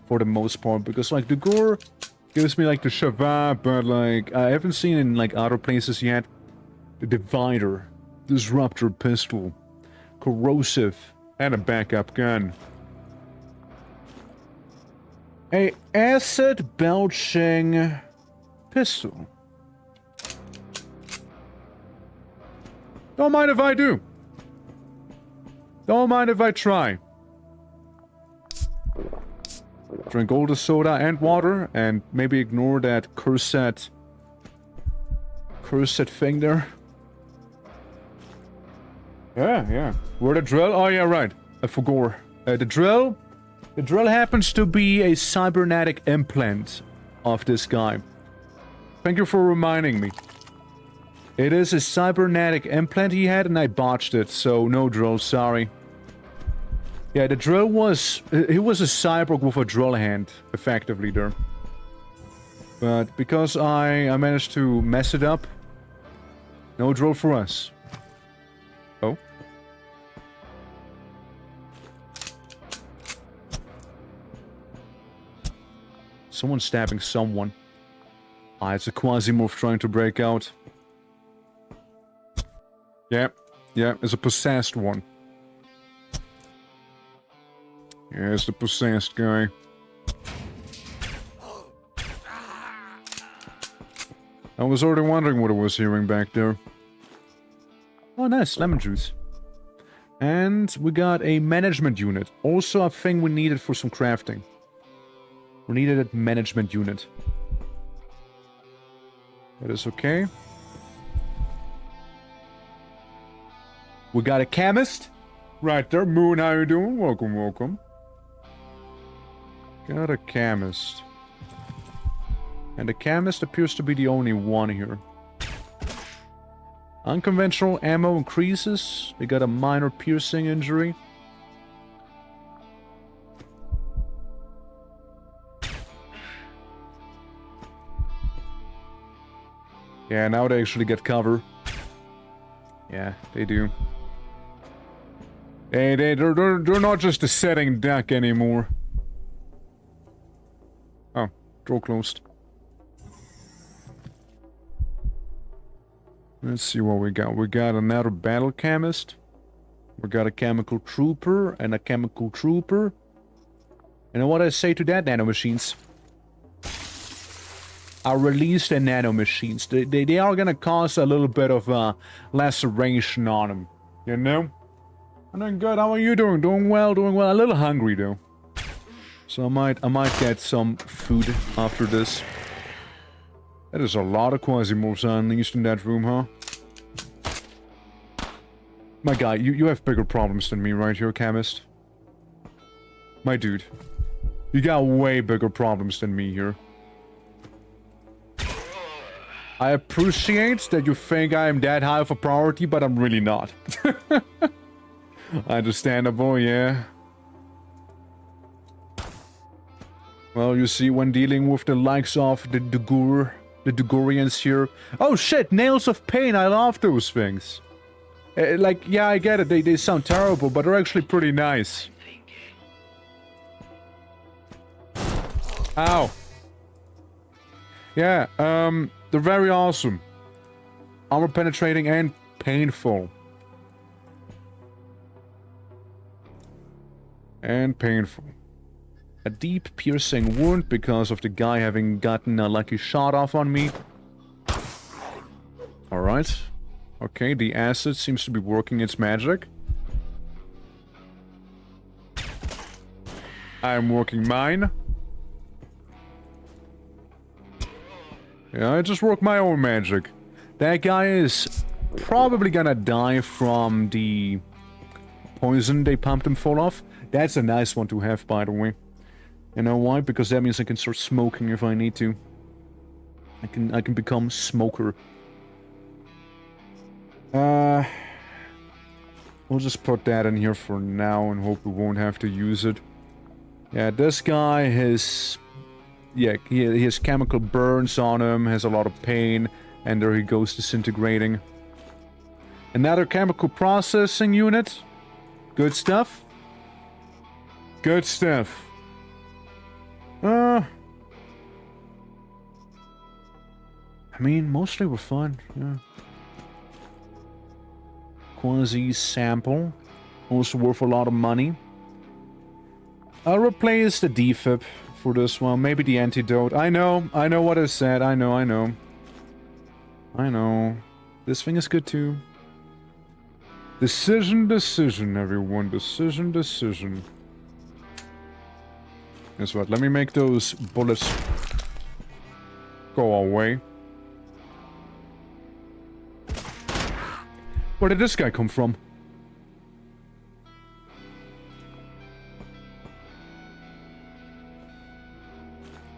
For the most part, because like Dugur gives me like the Shava, but like I haven't seen in like other places yet. The Divider, Disruptor Pistol, Corrosive, and a backup gun. A acid belching pistol. Don't mind if I do. Don't mind if I try. Drink all the soda and water, and maybe ignore that cursed thing there. Yeah. Where the drill? Oh yeah, right. I forgot. The drill happens to be a cybernetic implant of this guy. Thank you for reminding me. It is a cybernetic implant he had, and I botched it, so no drill, sorry. Yeah, the drill was... He was a cyborg with a drill hand, effectively, there. But because I managed to mess it up, no drill for us. Oh. Someone's stabbing someone. Ah, it's a Quasimorph trying to break out. Yeah, it's a possessed one. Yeah, it's the possessed guy. I was already wondering what I was hearing back there. Oh, nice, lemon juice. And we got a management unit. Also a thing we needed for some crafting. We needed a management unit. That is okay. We got a chemist. Right there. Moon, how you doing? Welcome. Got a chemist. And the chemist appears to be the only one here. Unconventional ammo increases. They got a minor piercing injury. Yeah, now they actually get cover. Yeah, they do. They're not just a setting duck anymore. Oh, door closed. Let's see what we got. We got another battle chemist. We got a chemical trooper and a chemical trooper. And what I say to that, nanomachines? I released the nanomachines. They are gonna cause a little bit of laceration on them. You know? I'm doing good. How are you doing? Doing well. A little hungry though. So I might get some food after this. That is a lot of Quasimorphs unleashed in that room, huh? My guy, you have bigger problems than me right here, chemist. My dude. You got way bigger problems than me here. I appreciate that you think I am that high of a priority, but I'm really not. Understandable, yeah. Well, you see, when dealing with the likes of the Dugurians here... Oh shit, Nails of Pain, I love those things. Like, yeah, I get it, they sound terrible, but they're actually pretty nice. Ow. Yeah, they're very awesome. Armor penetrating and painful. And painful. A deep piercing wound because of the guy having gotten a lucky shot off on me. Alright. Okay, the acid seems to be working its magic. I'm working mine. Yeah, I just work my own magic. That guy is probably gonna die from the poison they pumped him full of. That's a nice one to have, by the way. You know why? Because that means I can start smoking if I need to. I can become smoker. We'll just put that in here for now and hope we won't have to use it. Yeah, this guy has... Yeah, he has chemical burns on him, has a lot of pain, and there he goes disintegrating. Another chemical processing unit. Good stuff. Good stuff. I mean, mostly we're fine, yeah. Quasi sample. Also worth a lot of money. I'll replace the defib for this one. Maybe the antidote. I know what I said. I know. This thing is good too. Decision, everyone. Decision. Guess what? Let me make those bullets go away. Where did this guy come from?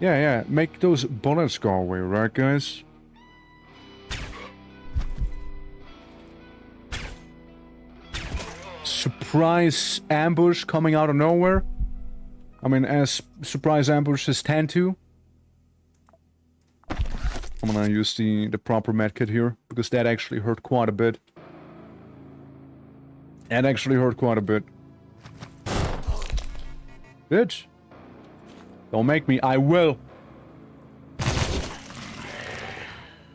Yeah, make those bullets go away, right, guys? Surprise ambush coming out of nowhere? I mean, as surprise ambushes tend to. I'm gonna use the proper medkit here, because that actually hurt quite a bit. Bitch. Don't make me. I will.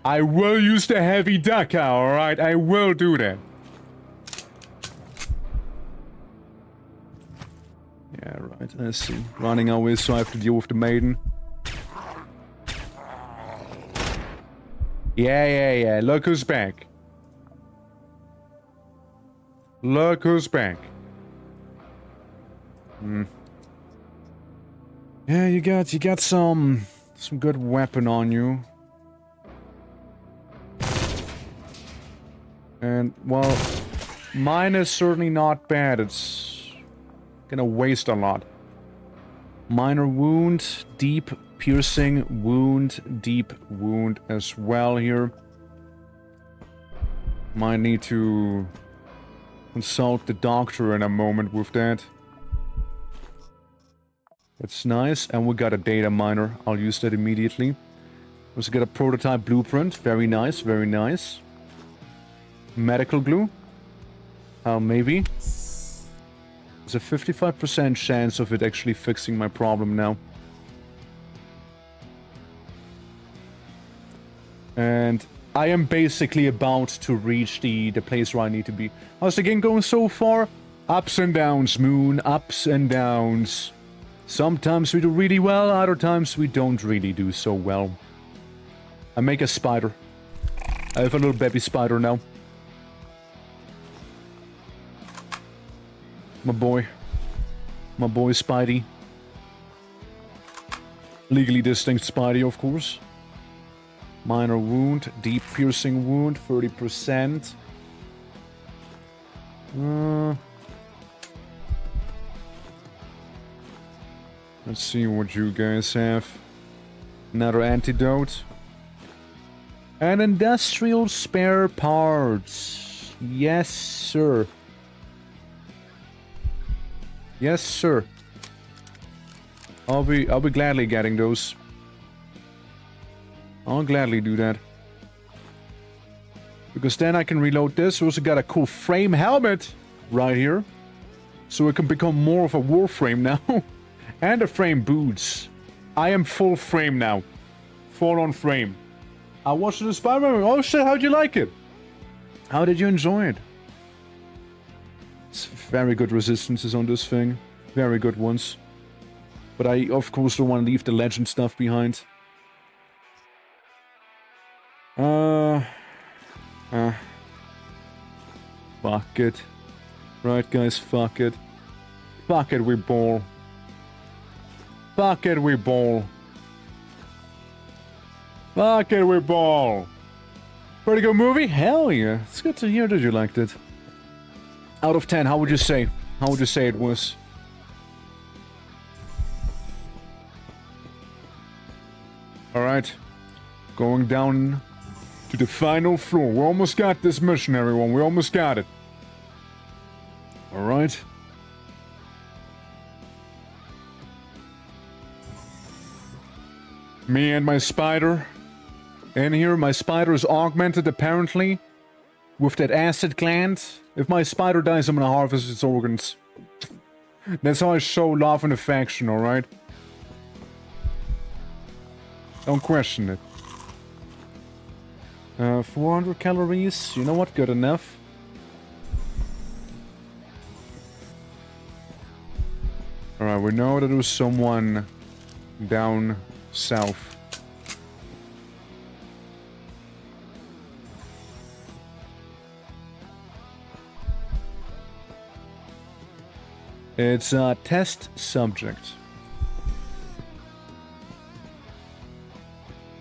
I will use the heavy duck, alright? I will do that. Yeah, right. Let's see. Running away, so I have to deal with the maiden. Yeah. Look who's back. Look who's back. Yeah, you got some good weapon on you. And, well, mine is certainly not bad. It's gonna waste a lot. Minor wound, deep piercing wound, deep wound as well here. Might need to consult the doctor in a moment with that. That's nice, and we got a data miner. I'll use that immediately. Let's get a prototype blueprint. Very nice, very nice. Medical glue? Maybe. There's a 55% chance of it actually fixing my problem now. And I am basically about to reach the place where I need to be. How's the game going so far? Ups and downs, Moon. Ups and downs. Sometimes we do really well, other times we don't really do so well. I make a spider. I have a little baby spider now. My boy. My boy Spidey. Legally distinct Spidey, of course. Minor wound, deep piercing wound, 30%. Let's see what you guys have. Another antidote. And industrial spare parts. Yes, sir. Yes, sir. I'll be gladly getting those. I'll gladly do that. Because then I can reload this. We also got a cool frame helmet right here. So it can become more of a warframe now. And a frame boots. I am full frame now. Full on frame. I watched the Spider-Man. Oh shit, how'd you like it? How did you enjoy it? It's very good resistances on this thing. Very good ones. But I, of course, don't want to leave the legend stuff behind. Fuck it. Right, guys, fuck it. Fuck it, we ball. Fuck it, we ball. Fuck it, we ball. Pretty good movie? Hell yeah. It's good to hear that you liked it. Out of 10, how would you say? How would you say it was? Alright. Going down to the final floor. We almost got this mission, everyone. We almost got it. Alright. Me and my spider. In here, my spider is augmented, apparently, with that acid gland. If my spider dies, I'm gonna harvest its organs. That's how I show love and affection, alright? Don't question it. 400 calories. You know what? Good enough. Alright, we know that there was someone down south. It's a test subject.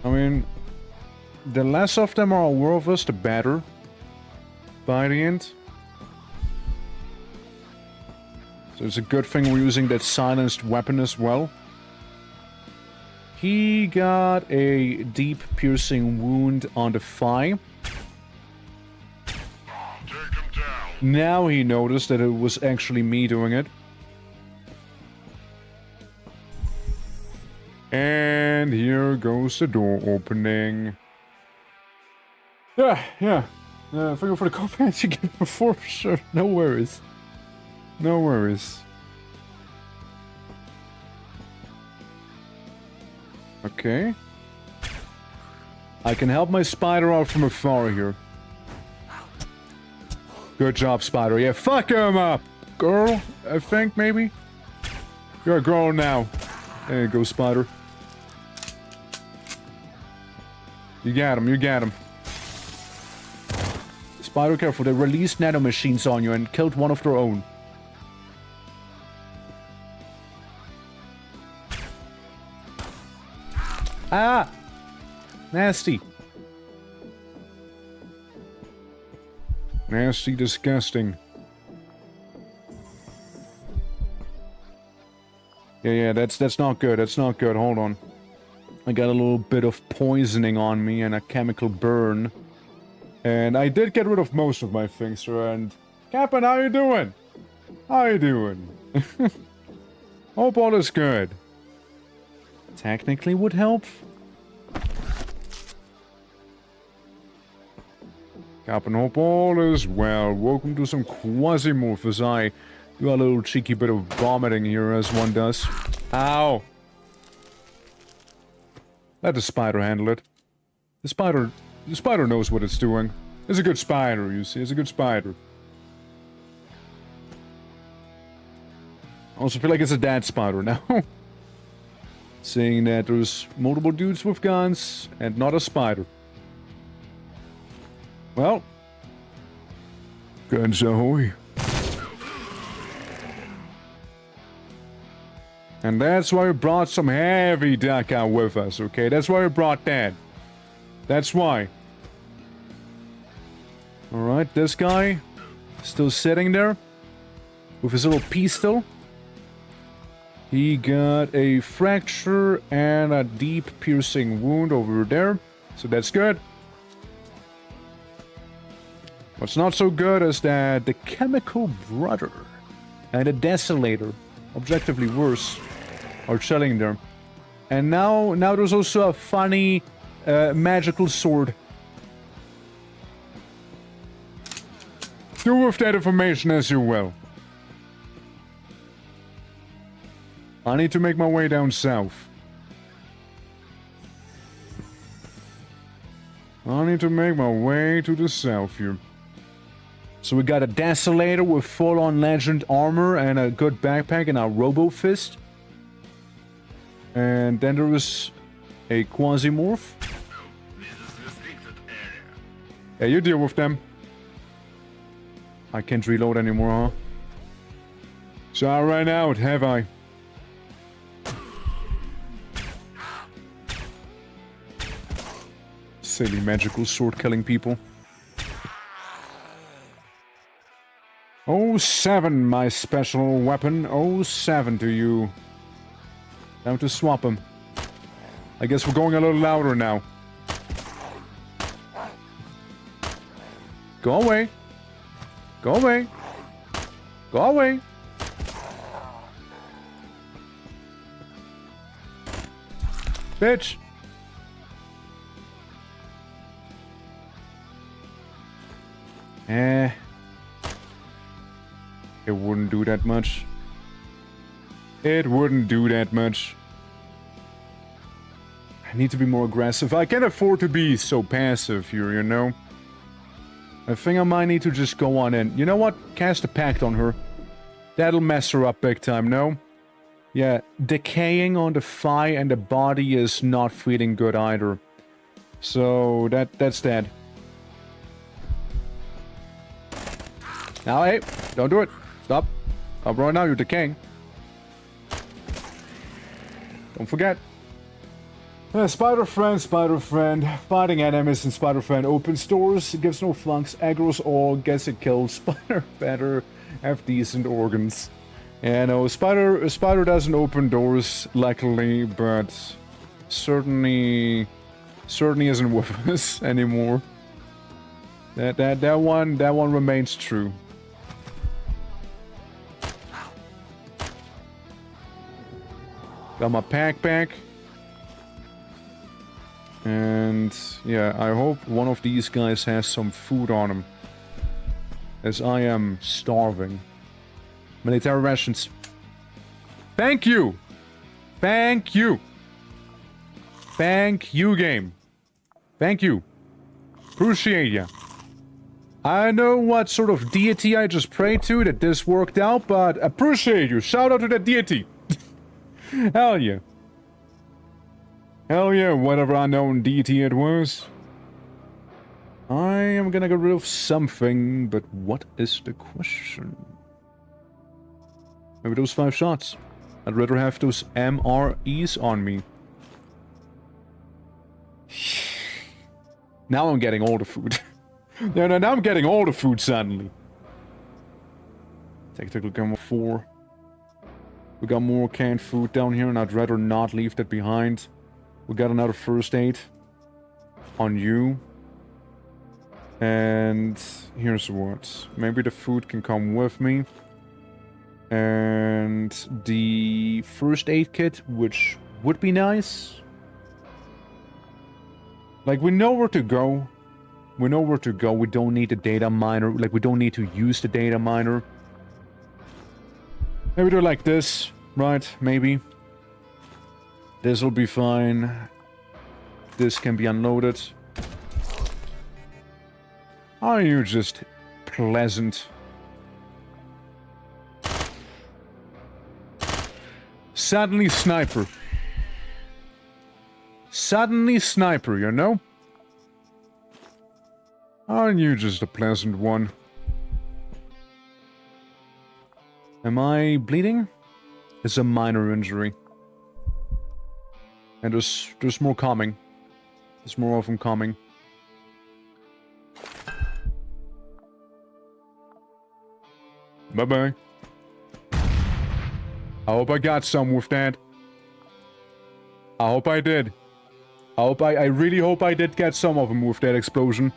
I mean, the less of them are aware of us, the better. By the end. So it's a good thing we're using that silenced weapon as well. He got a deep piercing wound on the thigh. Take him down. Now he noticed that it was actually me doing it. And here goes the door opening. Yeah. Thank you for the comments you gave before, sure. No worries. No worries. Okay. I can help my spider out from afar here. Good job, spider. Yeah, fuck him up! Girl, I think, maybe? You're a girl now. There you go, spider. You got him, you got him. Spider, careful. They released nanomachines on you and killed one of their own. Ah! Nasty. Nasty, disgusting. Yeah, that's not good. That's not good. Hold on. I got a little bit of poisoning on me and a chemical burn. And I did get rid of most of my things, sir, and... Captain, how you doing? How you doing? Hope all is good. Technically would help. Captain, hope all is well. Welcome to some QUASIMORPH as I do a little cheeky bit of vomiting here as one does. Ow! Let the spider handle it. The spider knows what it's doing. It's a good spider, you see. It's a good spider. I also feel like it's a dead spider now. Seeing that there's multiple dudes with guns and not a spider. Well. Guns ahoy. And that's why we brought some heavy Daka with us, okay? That's why we brought that. That's why. Alright, this guy still sitting there with his little pistol. He got a fracture and a deep piercing wound over there, so that's good. What's not so good is that the Chemical Brother and the Desolator, objectively worse, Or chilling there. And now there's also a funny magical sword. Do with that information as you will. I need to make my way down south. I need to make my way to the south here. So we got a Desolator with full-on legend armor and a good backpack and a Robo-Fist. And then there is a Quasi-Morph. Yeah, you deal with them. I can't reload anymore, huh? So I ran out, have I? Silly magical sword killing people. Oh, 07, my special weapon. Oh, 07 to you. Time to swap him. I guess we're going a little louder now. Go away. Go away. Go away. Bitch. It wouldn't do that much. It wouldn't do that much. I need to be more aggressive. I can't afford to be so passive here, you know? I think I might need to just go on in. You know what? Cast a pact on her. That'll mess her up big time, no? Yeah, decaying on the thigh and the body is not feeling good either. So, that's that. Now, hey, don't do it. Stop. Stop right now, you're decaying. Don't forget. Spider friend. Fighting enemies in Spider Friend opens doors, gives no flunks, aggroes all, gets a kill. Spider better have decent organs. Yeah, no, Spider doesn't open doors, luckily, but certainly isn't with us anymore. That one remains true. Got my pack back. And yeah, I hope one of these guys has some food on him. As I am starving. Military rations. Thank you! Thank you! Thank you, game. Thank you. Appreciate ya. I know what sort of deity I just prayed to that this worked out, but appreciate you. Shout out to that deity. Hell yeah. Hell yeah, whatever unknown deity it was. I am gonna get rid of something, but what is the question? Maybe those 5 shots. I'd rather have those MREs on me. Now I'm getting all the food. No, now I'm getting all the food suddenly. Tactical Gamma 4. We got more canned food down here, and I'd rather not leave that behind. We got another first aid on you. And here's what. Maybe the food can come with me. And the first aid kit, which would be nice. Like, we know where to go. We know where to go. We don't need the data miner. Like, we don't need to use the data miner. Maybe do like this, right? Maybe. This'll be fine. This can be unloaded. Are you just pleasant? Suddenly sniper. Suddenly sniper, you know? Aren't you just a pleasant one? Am I bleeding? It's a minor injury. And there's more coming. There's more of them coming. Bye-bye. I hope I got some with that. I hope I did. I really hope I did get some of them with that explosion.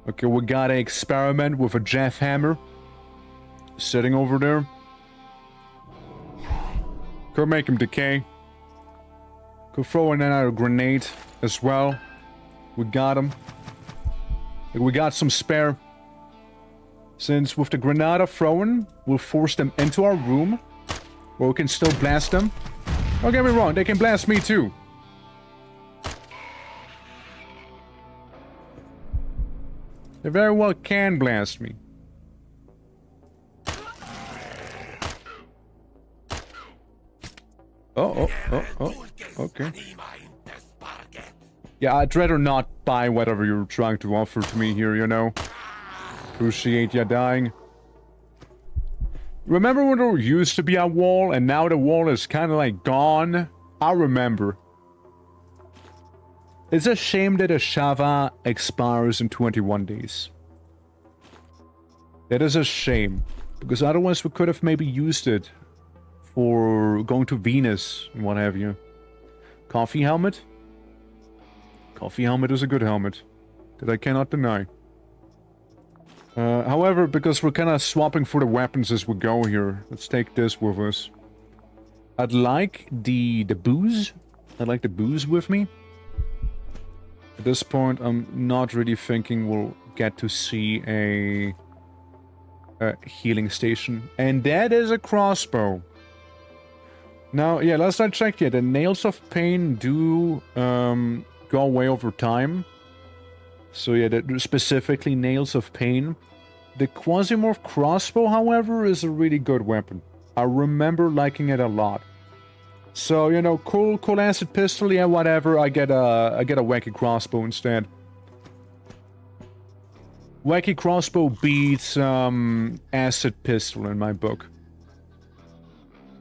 Okay, we gotta experiment with a Jeff hammer. Sitting over there. Could make him decay. Could throw in another grenade as well. We got him. We got some spare. Since with the granada thrown, we'll force them into our room. Where we can still blast them. Don't get me wrong, they can blast me too. They very well can blast me. Oh, okay. Yeah, I'd rather not buy whatever you're trying to offer to me here, you know. Appreciate ya dying. Remember when there used to be a wall and now the wall is kind of like gone? I remember. It's a shame that a Shava expires in 21 days. That is a shame. Because otherwise we could have maybe used it for going to Venus and what have you. Coffee helmet? Coffee helmet is a good helmet. That I cannot deny. However, because we're kind of swapping for the weapons as we go here, let's take this with us. I'd like the booze. I'd like the booze with me. At this point, I'm not really thinking we'll get to see a healing station. And that is a crossbow. Now, yeah, last I checked, yeah, the nails of pain do go away over time. So yeah, specifically nails of pain. The QUASIMORPH crossbow, however, is a really good weapon. I remember liking it a lot. So, you know, cool acid pistol, yeah, whatever. I get a wacky crossbow instead. Wacky crossbow beats acid pistol in my book.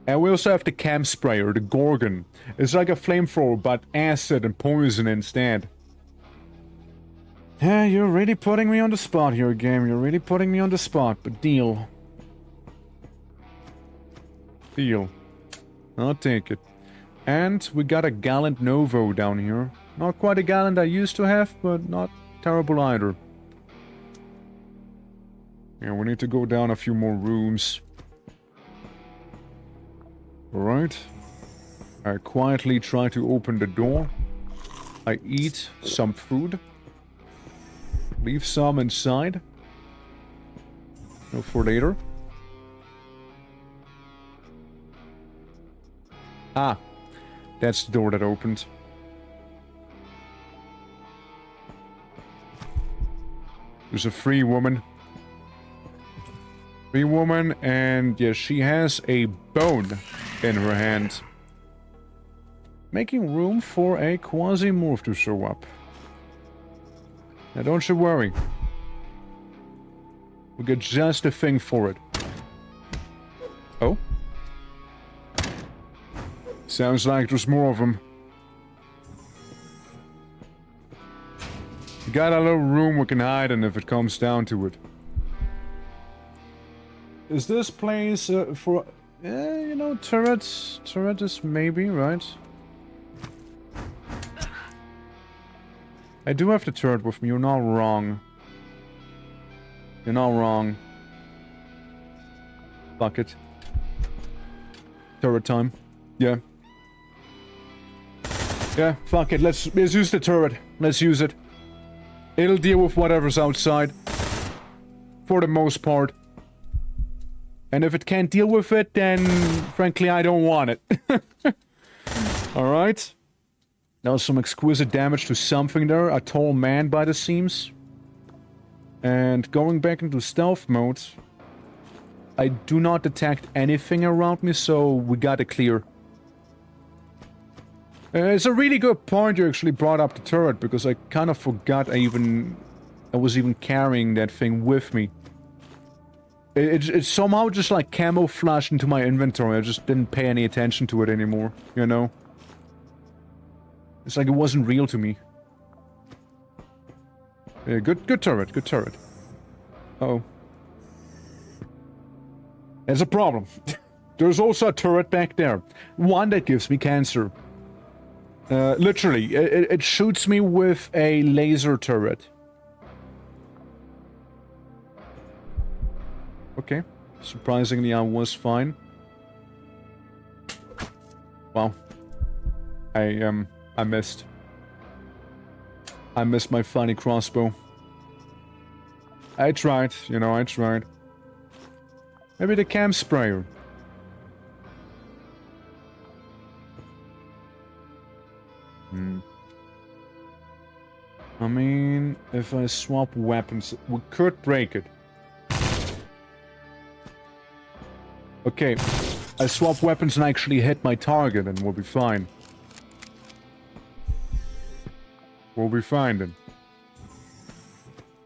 And we also have the chem sprayer, the Gorgon. It's like a flamethrower, but acid and poison instead. Yeah, you're really putting me on the spot here, game. You're really putting me on the spot, but deal. Deal. I'll take it. And we got a Gallant Novo down here. Not quite a Gallant I used to have, but not terrible either. Yeah, we need to go down a few more rooms. Alright. I quietly try to open the door. I eat some food. Leave some inside. No, for later. Ah. That's the door that opened. There's a free woman. Free woman, and yeah, she has a bone in her hand. Making room for a Quasi-morph to show up. Now don't you worry. We got just a thing for it. Oh? Sounds like there's more of them. We got a little room we can hide in if it comes down to it. Is this place for... you know, turrets? Turret is maybe, right? I do have the turret with me, you're not wrong. You're not wrong. Fuck it. Turret time. Yeah. Yeah, fuck it, let's use the turret. Let's use it. It'll deal with whatever's outside. For the most part. And if it can't deal with it, then frankly I don't want it. Alright. Now some exquisite damage to something there. A tall man by the seams. And going back into stealth mode. I do not detect anything around me, so we got it clear. It's a really good point you actually brought up the turret, because I kind of forgot I was even carrying that thing with me. It somehow just like camouflaged into my inventory. I just didn't pay any attention to it anymore, you know? It's like it wasn't real to me. Yeah, good turret, good turret. Uh-oh. There's a problem. There's also a turret back there. One that gives me cancer. Literally, it shoots me with a laser turret. Okay. Surprisingly, I was fine. Wow. I missed. I missed my funny crossbow. I tried, you know, I tried. Maybe the camp sprayer. I mean, if I swap weapons, we could break it. Okay, I swap weapons and actually hit my target and we'll be fine. We'll be fine then.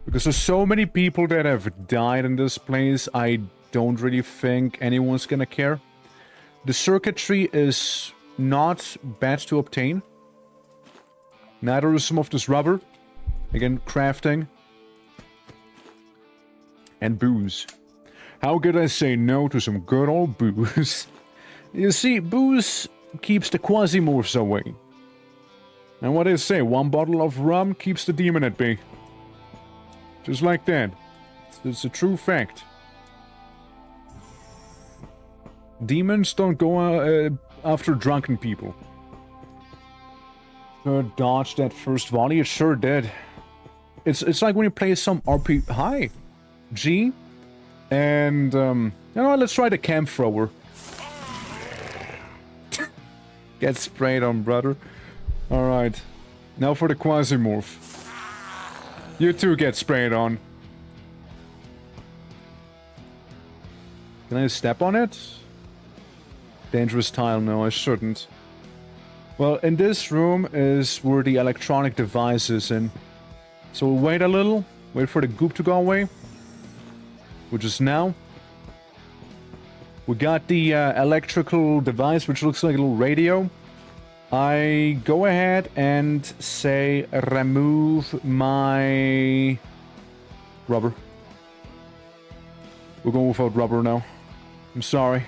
Because there's so many people that have died in this place, I don't really think anyone's gonna care. The circuitry is not bad to obtain. Neither is some of this rubber. Again, crafting. And booze. How could I say no to some good old booze? You see, booze keeps the Quasimorphs away. And what they say, one bottle of rum keeps the demon at bay. Just like that. It's a true fact. Demons don't go after drunken people. Dodge that first volley, it sure did. It's like when you play some RP... Hi! G. And, you know what, let's try the camp thrower. Get sprayed on, brother. Alright. Now for the Quasimorph. You too get sprayed on. Can I step on it? Dangerous tile, no, I shouldn't. Well, in this room is where the electronic device is in. So we'll wait a little, wait for the goop to go away. Which is now. We got the electrical device, which looks like a little radio. I go ahead and say remove my rubber. We're going without rubber now. I'm sorry.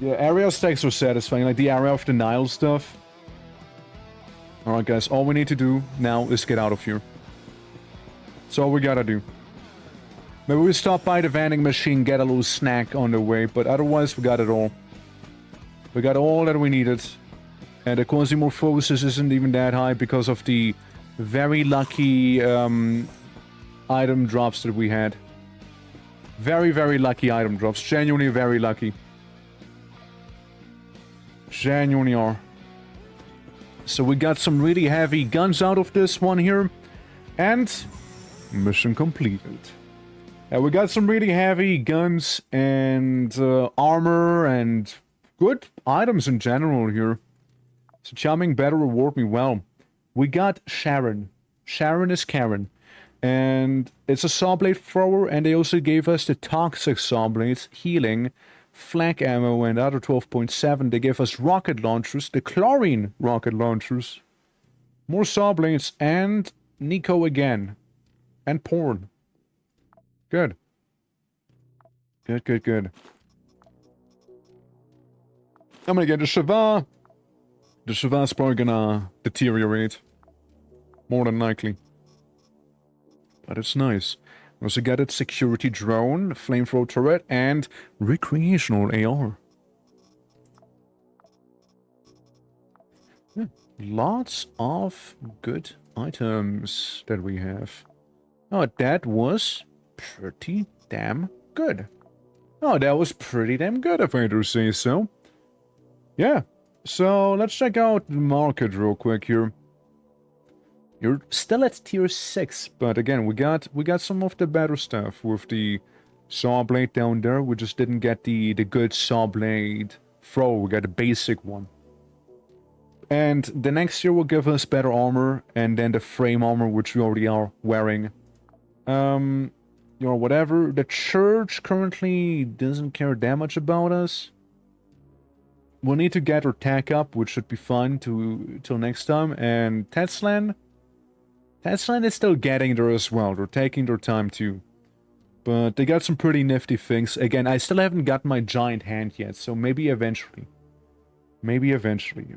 Yeah, area stacks are satisfying, like the area of denial stuff. Alright guys, all we need to do now is get out of here. That's all we gotta do. Maybe we stop by the vending machine, get a little snack on the way, but otherwise we got it all. We got all that we needed. And the Quasimorphosis isn't even that high because of the very lucky item drops that we had. Very, very lucky item drops. Genuinely very lucky. Genuinely are. So we got some really heavy guns out of this one here. And mission completed. We got some really heavy guns and armor and good items in general here. So Charming better reward me well. We got Sharon. Sharon is Karen. And it's a saw blade thrower, and they also gave us the toxic saw blades, healing, flak ammo, and other 12.7. They gave us rocket launchers, the chlorine rocket launchers, more saw blades, and Nico again. And porn. Good. Good, good, good. I'm gonna get the Shiva. The Shiva's probably gonna deteriorate. More than likely. But it's nice. We also got its security drone, flamethrower turret, and recreational AR. Yeah, lots of good items that we have. Oh, that was pretty damn good. Oh, that was pretty damn good, if I do say so. Yeah, so let's check out the market real quick here. You're still at tier 6, but again, we got some of the better stuff with the saw blade down there. We just didn't get the good saw blade throw. We got the basic one. And the next year will give us better armor, and then the frame armor, which we already are wearing. You know, whatever. The church currently doesn't care that much about us. We'll need to get our tech up, which should be fun till next time. And Tetzlan is still getting there as well. They're taking their time too. But they got some pretty nifty things. Again, I still haven't got my giant hand yet, so maybe eventually. Maybe eventually.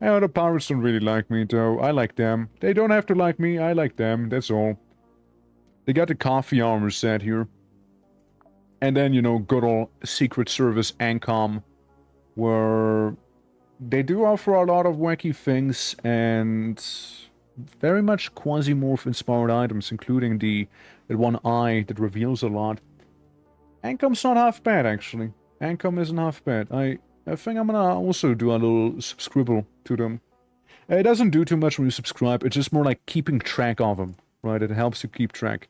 Yeah, the pirates don't really like me, though. I like them. They don't have to like me. I like them. That's all. They got the coffee armor set here. And then, you know, good old Secret Service ANCOM, where they do offer a lot of wacky things and very much Quasimorph inspired items, including that one eye that reveals a lot. ANCOM's not half bad, actually. ANCOM isn't half bad. I think I'm gonna also do a little subscribble to them. It doesn't do too much when you subscribe, it's just more like keeping track of them, right? It helps you keep track.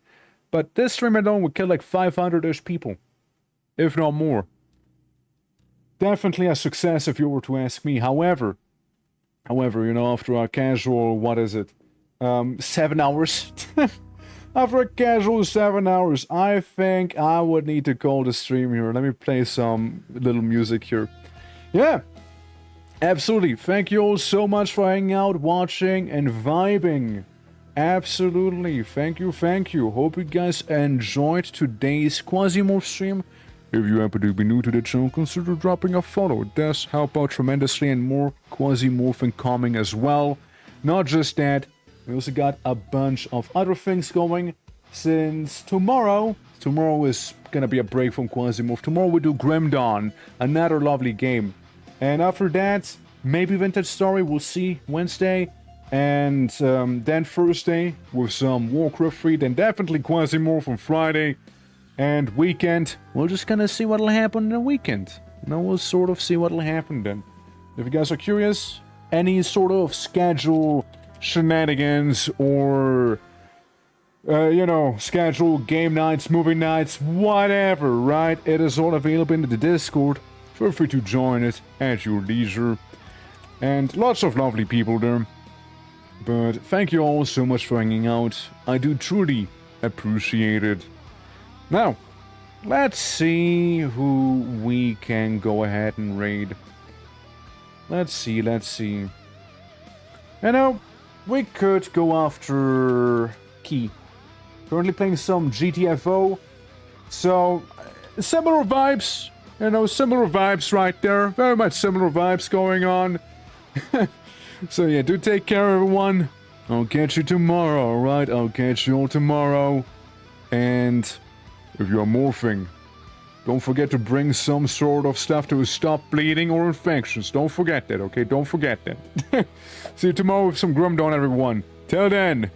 But this stream alone would kill like 500-ish people, if not more. Definitely a success if you were to ask me. However, you know, after a casual, what is it, 7 hours? After a casual 7 hours, I think I would need to call the stream here. Let me play some little music here. Yeah, absolutely. Thank you all so much for hanging out, watching, and vibing. Absolutely. Thank you, thank you. Hope you guys enjoyed today's Quasimorph stream. If you happen to be new to the channel, consider dropping a follow. It does help out tremendously, and more Quasimorphing coming as well. Not just that, we also got a bunch of other things going, since tomorrow is gonna be a break from Quasimorph. Tomorrow we do Grim Dawn, another lovely game. And after that, maybe Vintage Story, we'll see, Wednesday. And then Thursday with some Warcraft 3, then definitely Quasimorph on Friday. And weekend, we're just gonna see what'll happen in the weekend. You know, we'll sort of see what'll happen then. If you guys are curious, any sort of schedule shenanigans or, you know, schedule game nights, movie nights, whatever, right? It is all available in the Discord. Feel free to join it at your leisure. And lots of lovely people there. But thank you all so much for hanging out. I do truly appreciate it. Now, let's see who we can go ahead and raid. Let's see. You know, we could go after Key. Currently playing some GTFO. So, similar vibes. You know, similar vibes right there. Very much similar vibes going on. So yeah, do take care, everyone. I'll catch you tomorrow, alright? I'll catch you all tomorrow. And if you're morphing, don't forget to bring some sort of stuff to stop bleeding or infections. Don't forget that, okay? Don't forget that. See you tomorrow with some Grim Dawn, everyone. Till then,